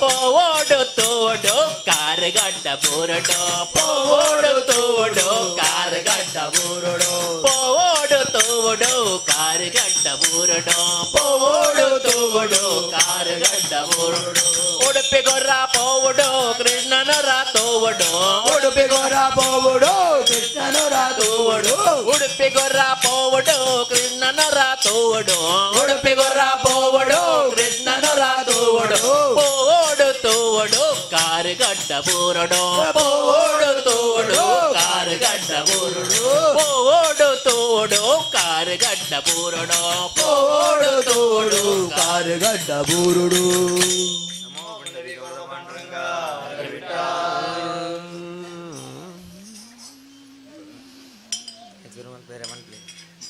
ಪೋವಡು ತೋಡು ಕಾರುಗಡ್ಡ ಬೋರಡು ಪೋವಡು ತೋಡು ಕಾರುಗಡ್ಡ ಬೋರಡು ಪೋವಡು ತೋಡು ಕಾರುಗಡ್ಡ ಬೋರಡು ಪೋವಡು ತೋಡು ಕಾರುಗಡ್ಡ ಬೋರಡು ಉಡುಪಿ ಗೊರ್ರ ಪೋವಡು ಕೃಷ್ಣನ ರಾತೋವಡು ಉಡುಪಿ ಗೊರ್ರ ಪೋವಡು ಕೃಷ್ಣನ ರಾತೋವಡು ಉಡುಪಿ ಗೊರ್ರ ಪೋವಡು ಕೃಷ್ಣನ ರಾತೋವಡು ಉಡುಪಿ ಗೊರ್ರ ಪೋವಡು ಕೃಷ್ಣನ ರಾತೋವಡು ಪೋವಡು ತೋವಡು ಕಾರುಗಡ್ಡ ಬೋರಡು ಪೋವಡು ತೋಡು ಕಾರುಗಡ್ಡ ಬೋರಡು ಪೋವಡು ತೋಡು ಕಾರುಗಡ್ಡ ಬೋರಡು ಪೋವಡು ತೋಡು ಕಾರುಗಡ್ಡ ಬೂರುಡು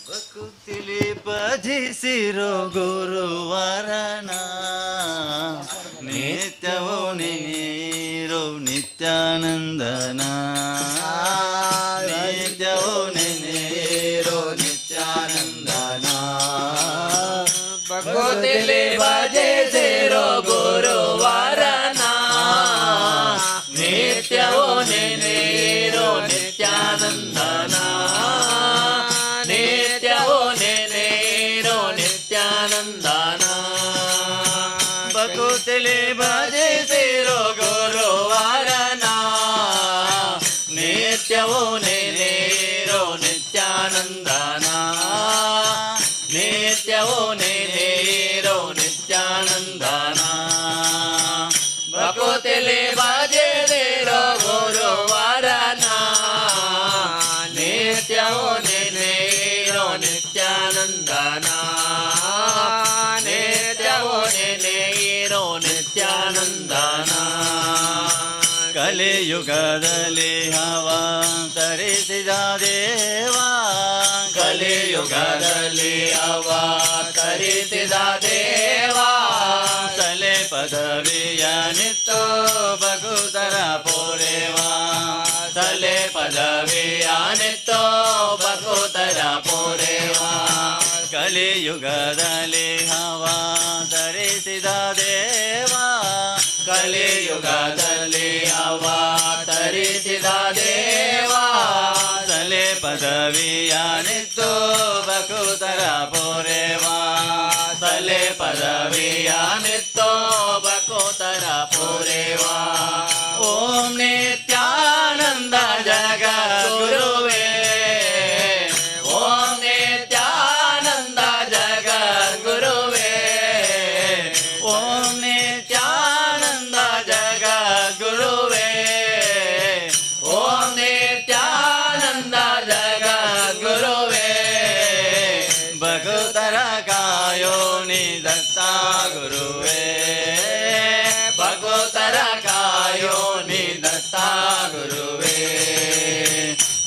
ಭಕ್ತಿಲಿ ಭಜಿಸಿರೋ ಗುರುವರನ ನಿತ್ಯವೋ ನೆನೆಯಿರೋ ನಿತ್ಯಾನಂದನ ನಿತ್ಯವೋ ನೆನೆಯಿರೋ ನಿತ್ಯಾನಂದನ ಭಕ್ತಿಲಿ ಭಜಿಸಿರೋ ಗುರುವರನ ನಿತ್ಯವೋ ನೆನೆಯಿರೋ ನಿತ್ಯಾನಂದನ ನಿತ್ಯವೋ ನೆನೆಯಿರೋ ನಿತ್ಯಾನಂದನ ಭಕ್ತಿಲಿ ಭಜಿಸಿರೋ ಗುರುವರನ ನಿತ್ಯವೋ ನೆನೆಯಿರೋ ನಿತ್ಯಾನಂದನ ನಿತ್ಯವೋ ನೆನೆಯಿರೋ ನಿತ್ಯಾನಂದನ ಭಕ್ತಿಲಿ ಭಜಿಸಿರೋ ಗುರುವರನ ನಿತ್ಯವೋ ನೆನೆಯಿರೋ ನಿತ್ಯಾನಂದನ ನಿತ್ಯವೋ ನೆನೆಯಿರೋ ನಿತ್ಯಾನಂದನ ಕಲಿಯುಗದಲ್ಲಿ ಅವತರಿಸಿದ ದೇವ ಕಲಿಯುಗದಲ್ಲಿ ಅವತರಿಸಿದ ದೇವ ತಲೆ ಪದವಿಯ ನಿತ್ತೋ ಭಗುತರ ಪೋರೆವ ತಲೆ ಪದವಿಯ ನಿತ್ತೋ ಭಕುತರ ಪೋರೆವ ಕಲಿಯುಗದಲ್ಲಿ ಅವತರಿಸಿದ ದೇವ ಕಲಿಯುಗದಲ್ಲಿ ಅವತರಿಸಿದ ದೇವ ತಲೆ ಪದವಿಯಾನಿತ್ತು ಬಕುತರ ಪೂರೇವಾ ತಲೆ ಪದವಿಯಾನಿತ್ತು ಬಕುತರ ಪೂರೇವಾ ಓಂ ನಿತ್ಯಾನಂದ ಜಗದ್ಗುರುವೇ ಓಂ ನಿತ್ಯಾನಂದ ಜಗದ್ಗುರುವೇ ಓಂ ನಿತ್ಯಾನಂದ ಜಗದ್ಗುರುವೇ ಓಂ ನಿತ್ಯಾನಂದ ಜಗದ್ಗುರುವೇ ಭಕ್ತರ ಕಾಯೋ ನಿದತ್ತ ಗುರುವೇ ಭಕ್ತರ ಕಾಯೋ ನಿದತ್ತ ಗುರುವೇ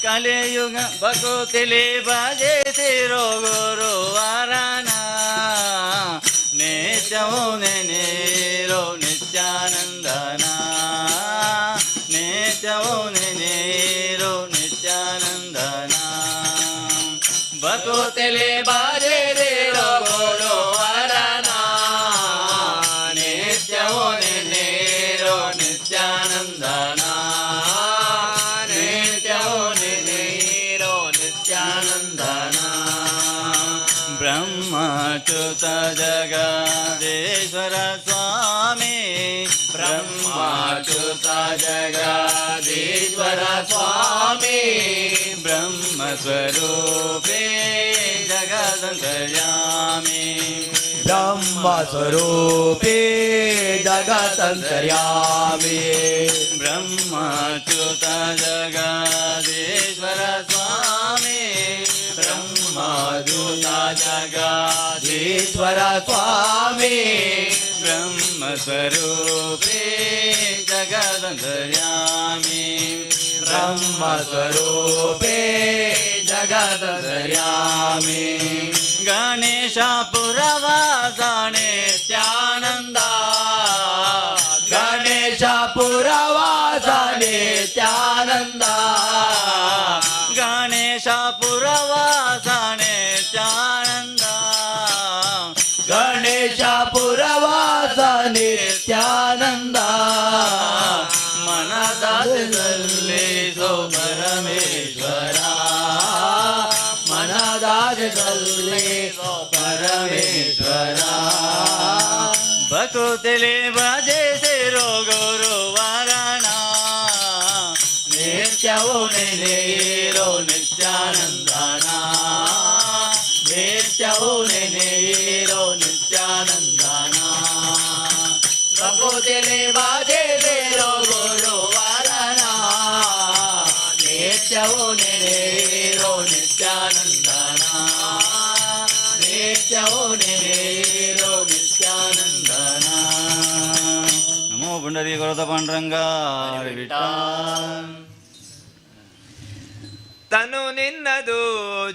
ಕಲಿಯುಗ ಭಕುತಿಲಿ ಭಜಿಸಿರೋ ಗುರುವರನ ನಿತ್ಯವೂ ನೆನೆಯಿರೋ ನಿತ್ಯಾನಂದನ ನಿತ್ಯವೂ ನೆನೆಯಿರೋ ನಿತ್ಯಾನಂದನ ಭಕುತಿಲಿ ಭಜಿಸಿರೋ ಗುರುವರನ ನಿತ್ಯವೂ ನೆನೆಯಿರೋ ನಿತ್ಯಾನಂದನ ನಿತ್ಯವೂ ನೆನೆಯಿರೋ ನಿತ್ಯಾನಂದನ ಬ್ರಹ್ಮಚ್ಯುತ ಜಗದೀಶ್ವರ ಸ್ವಾಮಿ ಬ್ರಹ್ಮಚ್ಯುತ ಜಗದೀಶ್ವರ ಸ್ವಾಮಿ ಬ್ರಹ್ಮ ಸ್ವರೂಪೇ ಜಗದಂತರ್ಯಾಮಿ ಬ್ರಹ್ಮ ಸ್ವರೂಪೇ ಜಗತ್ತಂತರ್ಯಾಮಿ ಬ್ರಹ್ಮಚ್ಯುತ ಜಗದೀಶ್ವರ ಸ್ವಾಮಿ ಬ್ರಹ್ಮಚ್ಯುತ ಜಗದೀಶ್ವರ ಸ್ವಾಮಿ ಬ್ರಹ್ಮ ಸ್ವರೂಪೇ ಜಗದಂತರ್ಯಾಮಿ ಬ್ರಹ್ಮ ಸ್ವರೂಪೇ ಜಗದಂತರ್ಯಾಮಿ ಗಣೇಶ ಪುರವಾಸ ನಿತ್ಯಾನಂದ ಗಣೇಶ ಪುರವಾಸ ನಿತ್ಯಾನಂದ ಗಣೇಶ ಪುರವಾಸ ನಿತ್ಯಾನಂದ ಗಣೇಶ ಪುರವಾಸ ನಿತ್ಯಾನಂದ ಮನದಾಸದಲ್ಲಿ ಸೋ ಪರಮೇಶ್ವರ ಮನದಾಸದಲ್ಲಿ ಸೋ ಪರಮೇಶ್ವರ ಭಕುತಿಲಿ ಭಜಿಸಿರೋ ಗುರುವರನ ನಿತ್ಯವೂ ನೆನೆಯಿರೋ ನಿತ್ಯಾನಂದನ ನಿತ್ಯವೂ ನೆನೆಯಿರೋ ನಿತ್ಯಾನಂದನ ಭಕುತಿಲಿ ಭಜಿಸಿರೋ ಗುರುವರನ ನಿತ್ಯವೂ ನೆನೆಯಿರೋ ನಿತ್ಯಾನಂದನ ನಿತ್ಯವೂ ನೆನೆಯಿರೋ ನಿತ್ಯಾನಂದನ ನಮೋ ಪುಂಡರೀ ಕೊರತ ಪಾಂಡುರಂಗ ತನು ನಿನ್ನದು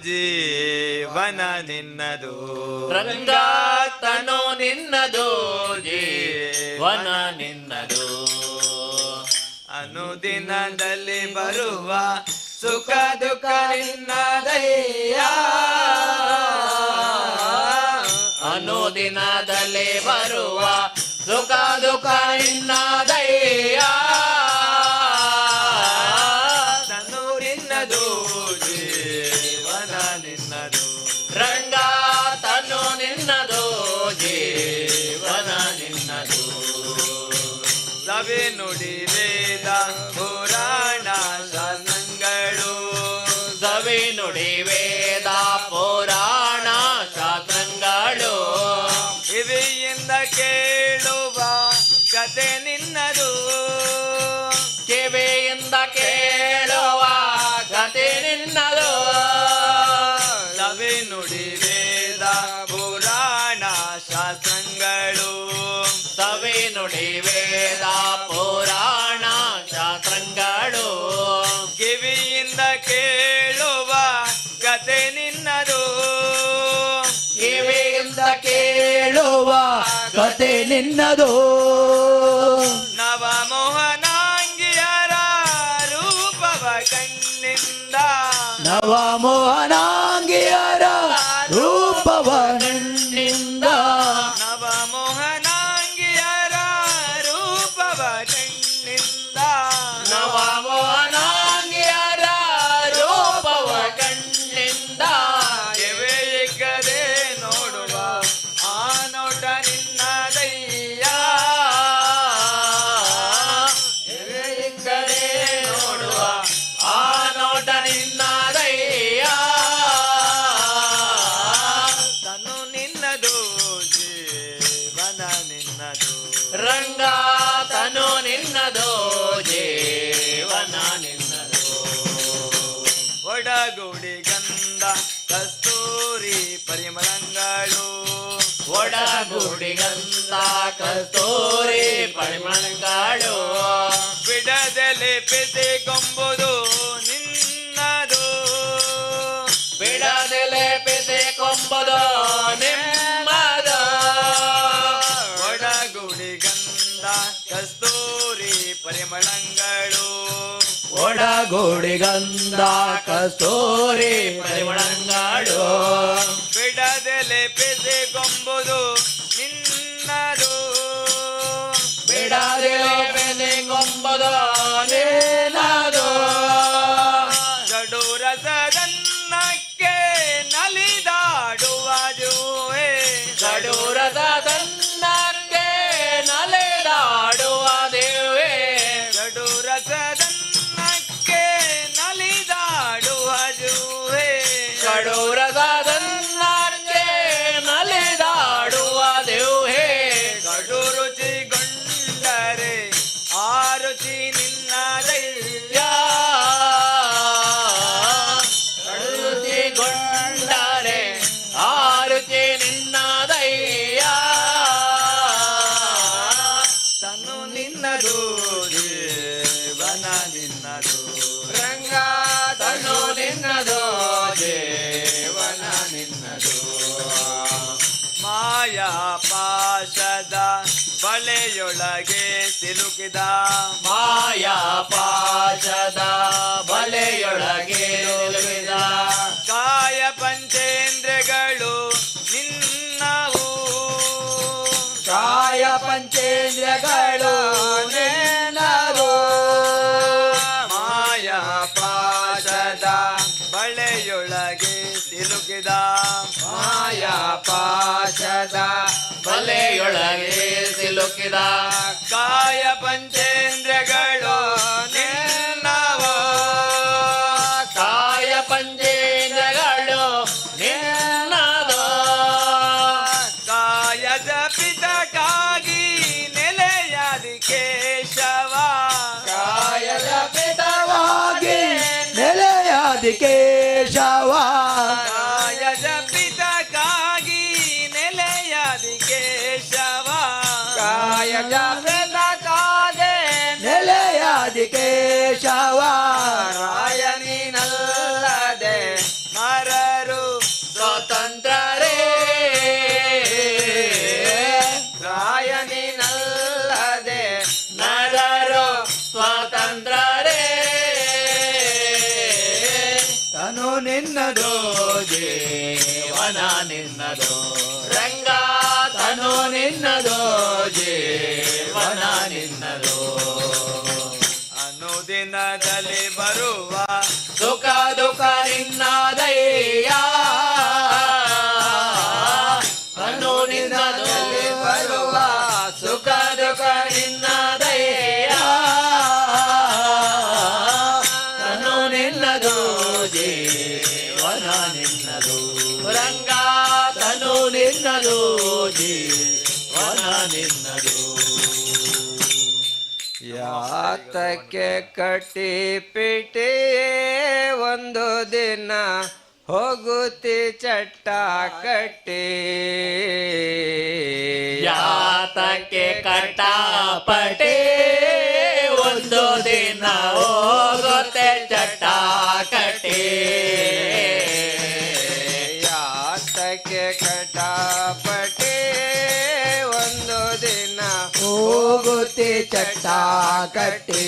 ಜೀವನ ನಿನ್ನದು ರಂಗ ತನು ನಿನ್ನದು ಜೀವನ ನಿನ್ನದು ಅನುದಿನದಲ್ಲಿ ಬರುವ ಸುಖ ದುಃಖ ನಿನ್ನದಯ್ಯ ಅನುದಿನದಲ್ಲಿ ಬರುವ ಸುಖ ದುಃಖ ನಿನ್ನದಯ್ಯ ತನು ನಿನ್ನದು ಜೀವನ ನಿನ್ನದು ರಂಗ ತನು ನಿನ್ನದು ಜೀವನ ನಿನ್ನದು ಸವಿ ನುಡಿ ವೇದ ಪುರಾಣ ಶಾಸನಗಳು ಸವಿ ನುಡಿ ವೇದ ಪುರಾಣ ಶಾಸ್ತ್ರಗಳು ಕಿವಿಯಿಂದ ಕೇಳುವ ಕತೆ ನಿನ್ನದು ಕಿವಿಯಿಂದ ಕೇಳುವ ಕತೆ ನಿನ್ನದು ಸವಿ ನುಡಿ ವೇದ ಪುರಾಣ ಶಾಸ್ತ್ರಗಳು ಸವಿ ನುಡಿ ವೇದ ಪುರಾಣ ಶಾಸ್ತ್ರಗಳು ಕಿವಿಯಿಂದ ಕೇಳುವ ಕತೆ ನಿನ್ನದು ಕಿವಿಯಿಂದ ಕೇಳುವ ಕತೆ ನಿನ್ನದು ನವಮೋಹನಾಂಗಿಯರ ರೂಪವ ಕಣ್ಣಿಂದ ನವಮೋಹನಾಂಗಿಯರ ರೂಪವ ಕಣ್ಣಿಂದ ನವಮೋಹನಾಂಗಿಯರ ರೂಪವ ಕಣ್ಣಿಂದ ನವಮೋಹನಾಂಗಿಯರ ರೂಪವ ಒಡಗುಡಿ ಗಂಧ ಕಸ್ತೂರಿ ಪರಿಮಳಗಳು ಒಡಗುಡಿ ಗಂಧ ಕಸ್ತೂರಿ ಪರಿಮಳಗಳು ಬಿಡದೆಲೆ ಪಿಸಿಕೊಂಬುದು ನಿನ್ನದು ಬಿಡದೆಲೆ ಪಿಸಿಕೊಂಬುದು ನಿಮ್ಮದು ಒಡಗುಡಿ ಗಂಧ ಕಸ್ತೂರಿ ಪರಿಮಳಗಳು ಒಡಗುಡಿ ಗಂಧ ಕಸ್ತೂರಿ ಪರಿಮಳಗಳು ಬಿಡದೆಲೆ ಪಿಸಿಕೊಂಬುದು ನಿನ್ನದು ಬಿಡದೆಲೆ ಪಿಸಿಕೊಂಬುದು ನಿನ್ನದು ಜಡು ರಸದನ್ನಕ್ಕೆ ನಲಿದಾಡುವ ಜೂವೆ ಜಡು ರಸದನ್ನಕ್ಕೆ ನಲಿದಾಡುವ ದೇವೆ ಜಡು ರಸದನ್ನಕ್ಕೆ ನಲಿದಾಡುವ ಜೂವೆ ಜಡು ರಸದನ್ನಕ್ಕೆ ನಲಿದಾಡುವ ದೇವೆ ಕಡು ರುಚಿಗೊಂಡರೆ ಆ ರುಚಿ ನಿನ್ನದಯ್ಯ ರುಚಿಗೊಂಡರೆ ಆ ರುಚಿ ನಿನ್ನದಯ್ಯ ತನು ನಿನ್ನದು ಜೀವನ ನಿನ್ನದು ರಂಗ ತನು ನಿನ್ನದು ಜೀವನ ನಿನ್ನದು ಮಾಯಾ ಪಾಶದ ಬಳೆಯೊಳಗೆ ಸಿಲುಕಿದ ಮಾಯಾ ಪಾಶದ ಬಲೆಯೊಳಗೆ ನಿಲುಕಿದ ಕಾಯ ಪಂಚೇಂದ್ರಗಳು ನಿನ್ನವು ಕಾಯ ಪಂಚೇಂದ್ರಗಳು ನಿನ್ನದು ಮಾಯಾ ಪಾಶದ ಬಳೆಯೊಳಗೆ ಸಿಲುಕಿದ ಮಾಯಾ ಪಾಶದ ಬಲೆಯೊಳಗೆ ಸಿಲುಕಿದ ಕಾಯ ಪಂಚೇಂದ್ರಗಳು ನಿನ್ನವು ಕಾಯ ಪಂಚೇಂದ್ರಗಳು ನಿನ್ನದು ಕಾಯದ ಪಿತಕ್ಕಾಗಿ ನೆಲೆಯಾದಿ ಕೇಶವ ಕಾಯದ ಪಿತವಾಗಿ ನೆಲೆಯಾದಿ ಕೇಶವ ಕಾಯದ ಪಿತಕ್ಕಾಗಿ ನೆಲೆಯಾದಿ ಕೇಶವ ಕಾಯದ ಪಿತಕ್ಕಾಗಿ ನೆಲೆಯಾದಿ ಕೇಶವ ರಾಯನಿನಲ್ಲದೆ ನರರು ಸ್ವತಂತ್ರರೇ ರಾಯನಿನಲ್ಲದೆ ನರರು ಸ್ವತಂತ್ರರೇ ತನು ನಿನ್ನದು ಜೀವನ ನಿನ್ನದು ರಂಗ ತನು ನಿನ್ನದು ಜೀವನ ನಿನ್ನದು ಅನುದಿನದಲ್ಲಿ ಬರುವ ಸುಖ ದುಃಖ ನಿನ್ನದಯ್ಯ ಅನು ನಿನ್ನದಲ್ಲಿ ಬರುವ ಸುಖ ದುಃಖ ನಿನ್ನದಯ್ಯ ಅನು ನಿನ್ನದು ಜೀವನ ನಿನ್ನದು ರಂಗ ತನು ನಿನ್ನದು ಜೀವನ ನಿನ್ನದು ಯಾತಕ್ಕೆ ಕಟ್ಟಿ ಪಿಟಿಯೇ ಒಂದು ದಿನ ಹೋಗುತ್ತಿ ಚಟ್ಟ ಕಟ್ಟಿ ಯಾತಕ್ಕೆ ಕಟ್ಟಾಪಟೆ ಒಂದು ದಿನ ಹೋಗುತ್ತೆ ಚಟ್ಟ ಕಟ್ಟಿ ಯಾತಕ್ಕೆ ಕಟಾಪಟಿ ಒಂದು ದಿನ ಹೋಗುತ್ತೆ ಚಟ್ಟ ಕಟ್ಟಿ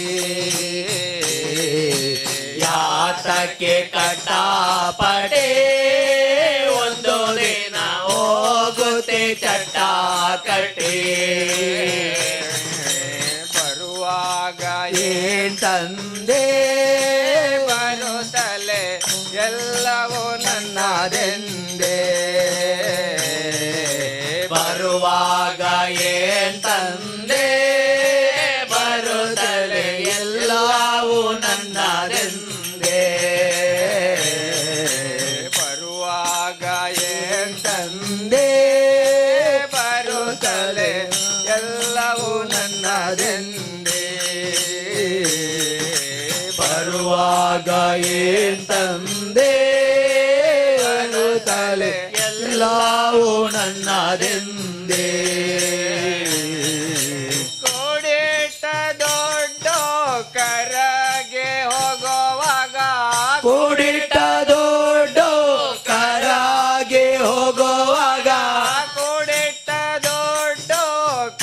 ಯಾತಕ್ಕೆ ಕಟ್ಟಾಪಟೆ ಒಂದು ದಿನ ಹೋಗುತ್ತೆ ಚಟ್ಟ ಕಟ್ಟಿ ಬರುವಾಗ ಏನ್ ತಂದೆ ಬರುತ್ತಲೆ ಎಲ್ಲವೂ ನನ್ನದೆಂದೇ ಬರುವಾಗ ಏನ್ ತಂದೆ ಬರುತ್ತಲೆ ಎಲ್ಲವೂ ನನ್ನದೆಂದೇ ಬರುವಾಗ ಏನ್ ತಂದೆ ಬರುತ್ತಲೆ ಎಲ್ಲವೂ ನನ್ನದೆಂದೇ ಬರುವಾಗ ಏನ್ ತಂದೆ ತಂದೆ ತಲೆ ಎಲ್ಲವೂ ನನ್ನದೆಂದೇ ಕೂಡಿಟ್ಟ ದೊಡ್ಡ ಕರಗೆ ಹೋಗುವಾಗ ಕೂಡಿಟ್ಟ ದೊಡ್ಡ ಕರಾಗೆ ಹೋಗುವಾಗ ಕೂಡಿಟ್ಟ ದೊಡ್ಡ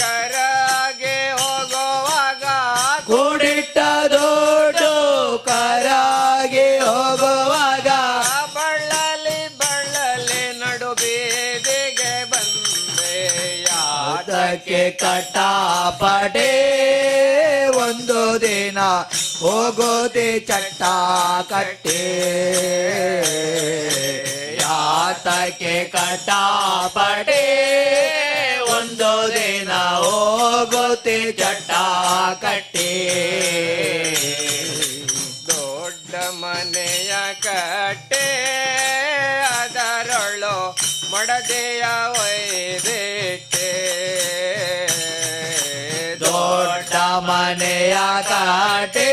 ಕರಗೆ ಹೋಗುವಾಗ ಕೂಡಿಟ್ಟ ದೊಡ್ಡ ಕರಾಗೆ ಹೋಗುವಾಗ ಬಳ್ಳಲಿ ನಡು ಬೀದಿಗೆ ಬಂದೆ ಅದಕ್ಕೆ ಕಟ್ಟಾಪಟೆ ಒಂದು ದಿನ ಹೋಗೋದೆ ಚಟ್ಟ ಕಟ್ಟೆ ಯಾತಕ್ಕೆ ಕಟ್ಟಾಪಟೆ ಒಂದು ದಿನ ಹೋಗೋದೆ ಚಟ್ಟ ಕಟ್ಟೆ ದೊಡ್ಡ ಮನೆಯ ಕಟ್ಟೆ ಅದರೊಳು ಮಡದೆಯ ಒಯ್ದಿಟ್ಟೆ ದೊಡ್ಡ ಮನೆಯ ಕಾಟೆ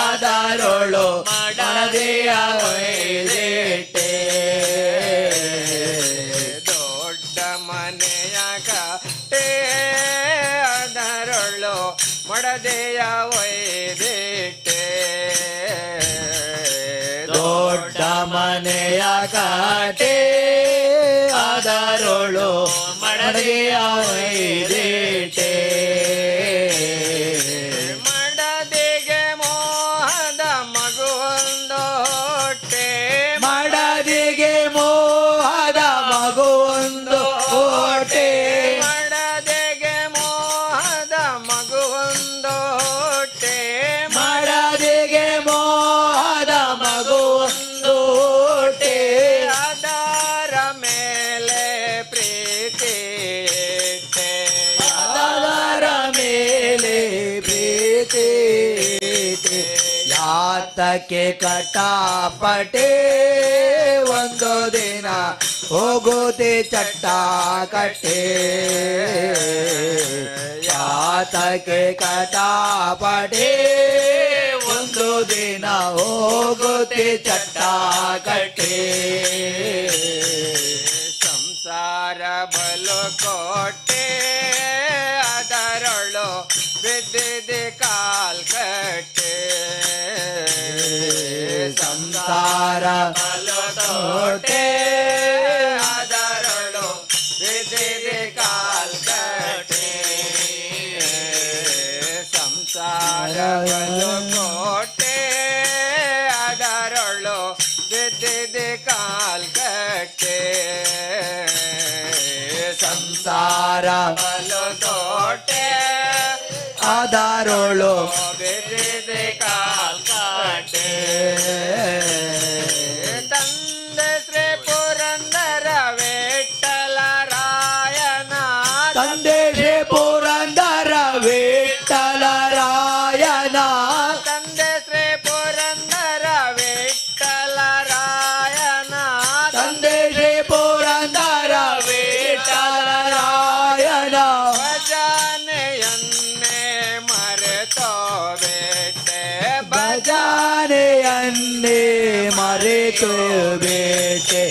ಅದರೊಳು ಮಡದೆಯ ಒಯ್ದಿಟ್ಟೆ ದೊಡ್ಡ ಮನೆಯ ಕಟ್ಟೆ ಅದರೊಳು ಮಡದೆಯ ಒಯ್ದಿಟ್ಟೆ ದೊಡ್ಡ ಮನೆಯ ಕಾಟೆ ಅದರೊಳು ಮಡದೆಯ ಒಯ್ದಿಟ್ಟೆ ಮಡದೆಗೆ ಮೋಹದ ಮಗುವೊಂದು ಹೊಟ್ಟೆ ಮಡದಿಗೆ ಮೋಹದ ಮಗುವೊಂದು ಹೊಟ್ಟೆ ಮಡದೆಗೆ ಮೋಹದ ಮಗುವೊಂದು ಹೊಟ್ಟೆ ಮಡದಿಗೆ ಮೋಹದ ಮಗುವೊಂದು ಹೊಟ್ಟೆ ಅದರ ಮೇಲೆ ಪ್ರೀತಿ ಇಟ್ಟೆ ಅದರ ಮೇಲೆ ಪ್ರೀತಿ ಇಟ್ಟೆ. ಯಾತಕ್ಕೆ ಕಟ್ಟಾಪಟೆ ಒಂದು ದಿನ ಹೋಗೋದೆ ಚಟ್ಟ ಕಟ್ಟೆ ಯಾತಕ್ಕೆ ಕಟ್ಟಾಪಟೆ ಒಂದು ದಿನ ಹೋಗೋದೆ ಚಟ್ಟ ಕಟ್ಟೆ ಸಂಸಾರ ಬಲು ಕೋಟೆ ಅದರೊಳು ಬಿದ್ದಿದೆ ಕಾಲ್ ಕಟ್ಟೆ ಸಂಸಾರ ಕೋಟೆ ಅದರೊಳು ಬಿದ್ದಿದೆ ಕಾಲ್ ಕಟ್ಟೆ ಸಂಸಾರ ಬಲು ಕೋಟೆ ಅದರೊಳು ಬಿದ್ದಿದೆ ಕಾಲ್ ಕಟ್ಟೆ ಸಂಸಾರ ಬಲು ಕೋಟೆ ಅದರೊಳು ಬಿದ್ದಿದೆ ಕಾಲ್ ಕಟ್ಟೆ ತಂದೆ ಶ್ರೀ ಪುರಂದರ ವಿಠ್ಠಲರಾಯನ ತಂದೆ ಶ್ರೀ ಪುರಂದರ ವಿಠ್ಠಲರಾಯನ ತಂದೆ ಶ್ರೀ ಪುರಂದರ ವಿಠ್ಠಲರಾಯನ ತಂದೆ ಶ್ರೀ ಪುರಂದರ ವಿಠ್ಠಲರಾಯನ ಭಜನೆಯನ್ನೇ ಮರೆತೋ ಬೇಟೆ ಭಜನೆಯನ್ನೇ ಮರೆತು ಬೇಟೆ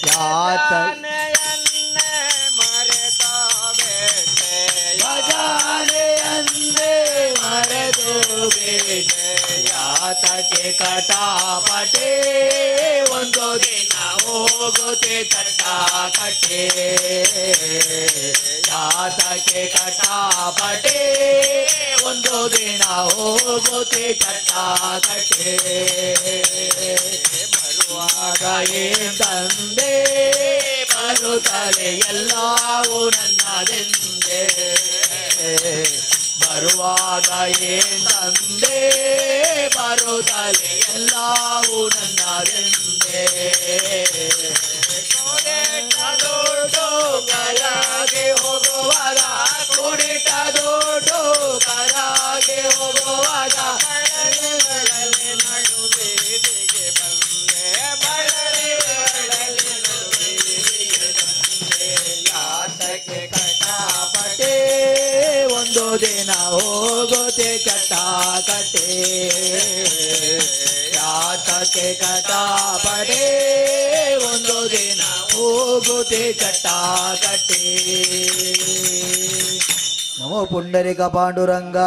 ಯಾತ ಭಜನೆಯನ್ನೇ ಮರೆತೋ ಬೇಟೆ ಭಜನೆಯನ್ನೇ ಮರೆತು ಬೇಟೆ ಯಾತಕ್ಕೆ ಕಟಾಪಟೆ ಒಂದು ದಿನ ಹೋಗೋದೆ ಚಟ್ಟ ಕಟ್ಟೆ ಯಾತಕ್ಕೆ ಕಟಾಪಟೆ ಒಂದು ದಿನ ಹೋಗೋದೆ ಚಟ್ಟ ಕಟ್ಟೆ ಬರುವಾಗ ಏನ್ ತಂದೆ ಬರುತ್ತಲೆ ಎಲ್ಲವೂ ನನ್ನದೆಂದೆ ಬರುವಾಗ ಏನ್ ತಂದೆ ಬರುತ್ತಲೆ ಎಲ್ಲವೂ ನನ್ನದೆಂದೆ ದೊಡ್ಡ ಕರಾಗೆ ಹೋಗುವಾಗ ಕೂಡಿಟ್ಟ ದೊಡ್ಡ ಕರಾಗೆ ಹೋಗುವಾಗ ನಡು ಬೀದಿಗೆ ಬಂದೆ ಬಳ್ಳಲಿ ನಡು ಬೀದಿಗೆ ಬಂದೆ ಯಾತಕ್ಕೆ ಕಟ್ಟಾಪಟೆ ಒಂದು ದಿನ ಹೋಗೋದೆ ಚಟ್ಟ ಕಟ್ಟೆ ಯಾತಕ್ಕೆ ಊಟಕ್ಕೆ ಕಟಾಪಟೆ ಒಂದು ದಿನ ಹೋಗುತ್ತೆ ಕಟ್ಟಾಕಟ್ಟೆ. ನಮೋ ಪುಂಡರಿಕ ಪಾಂಡುರಂಗ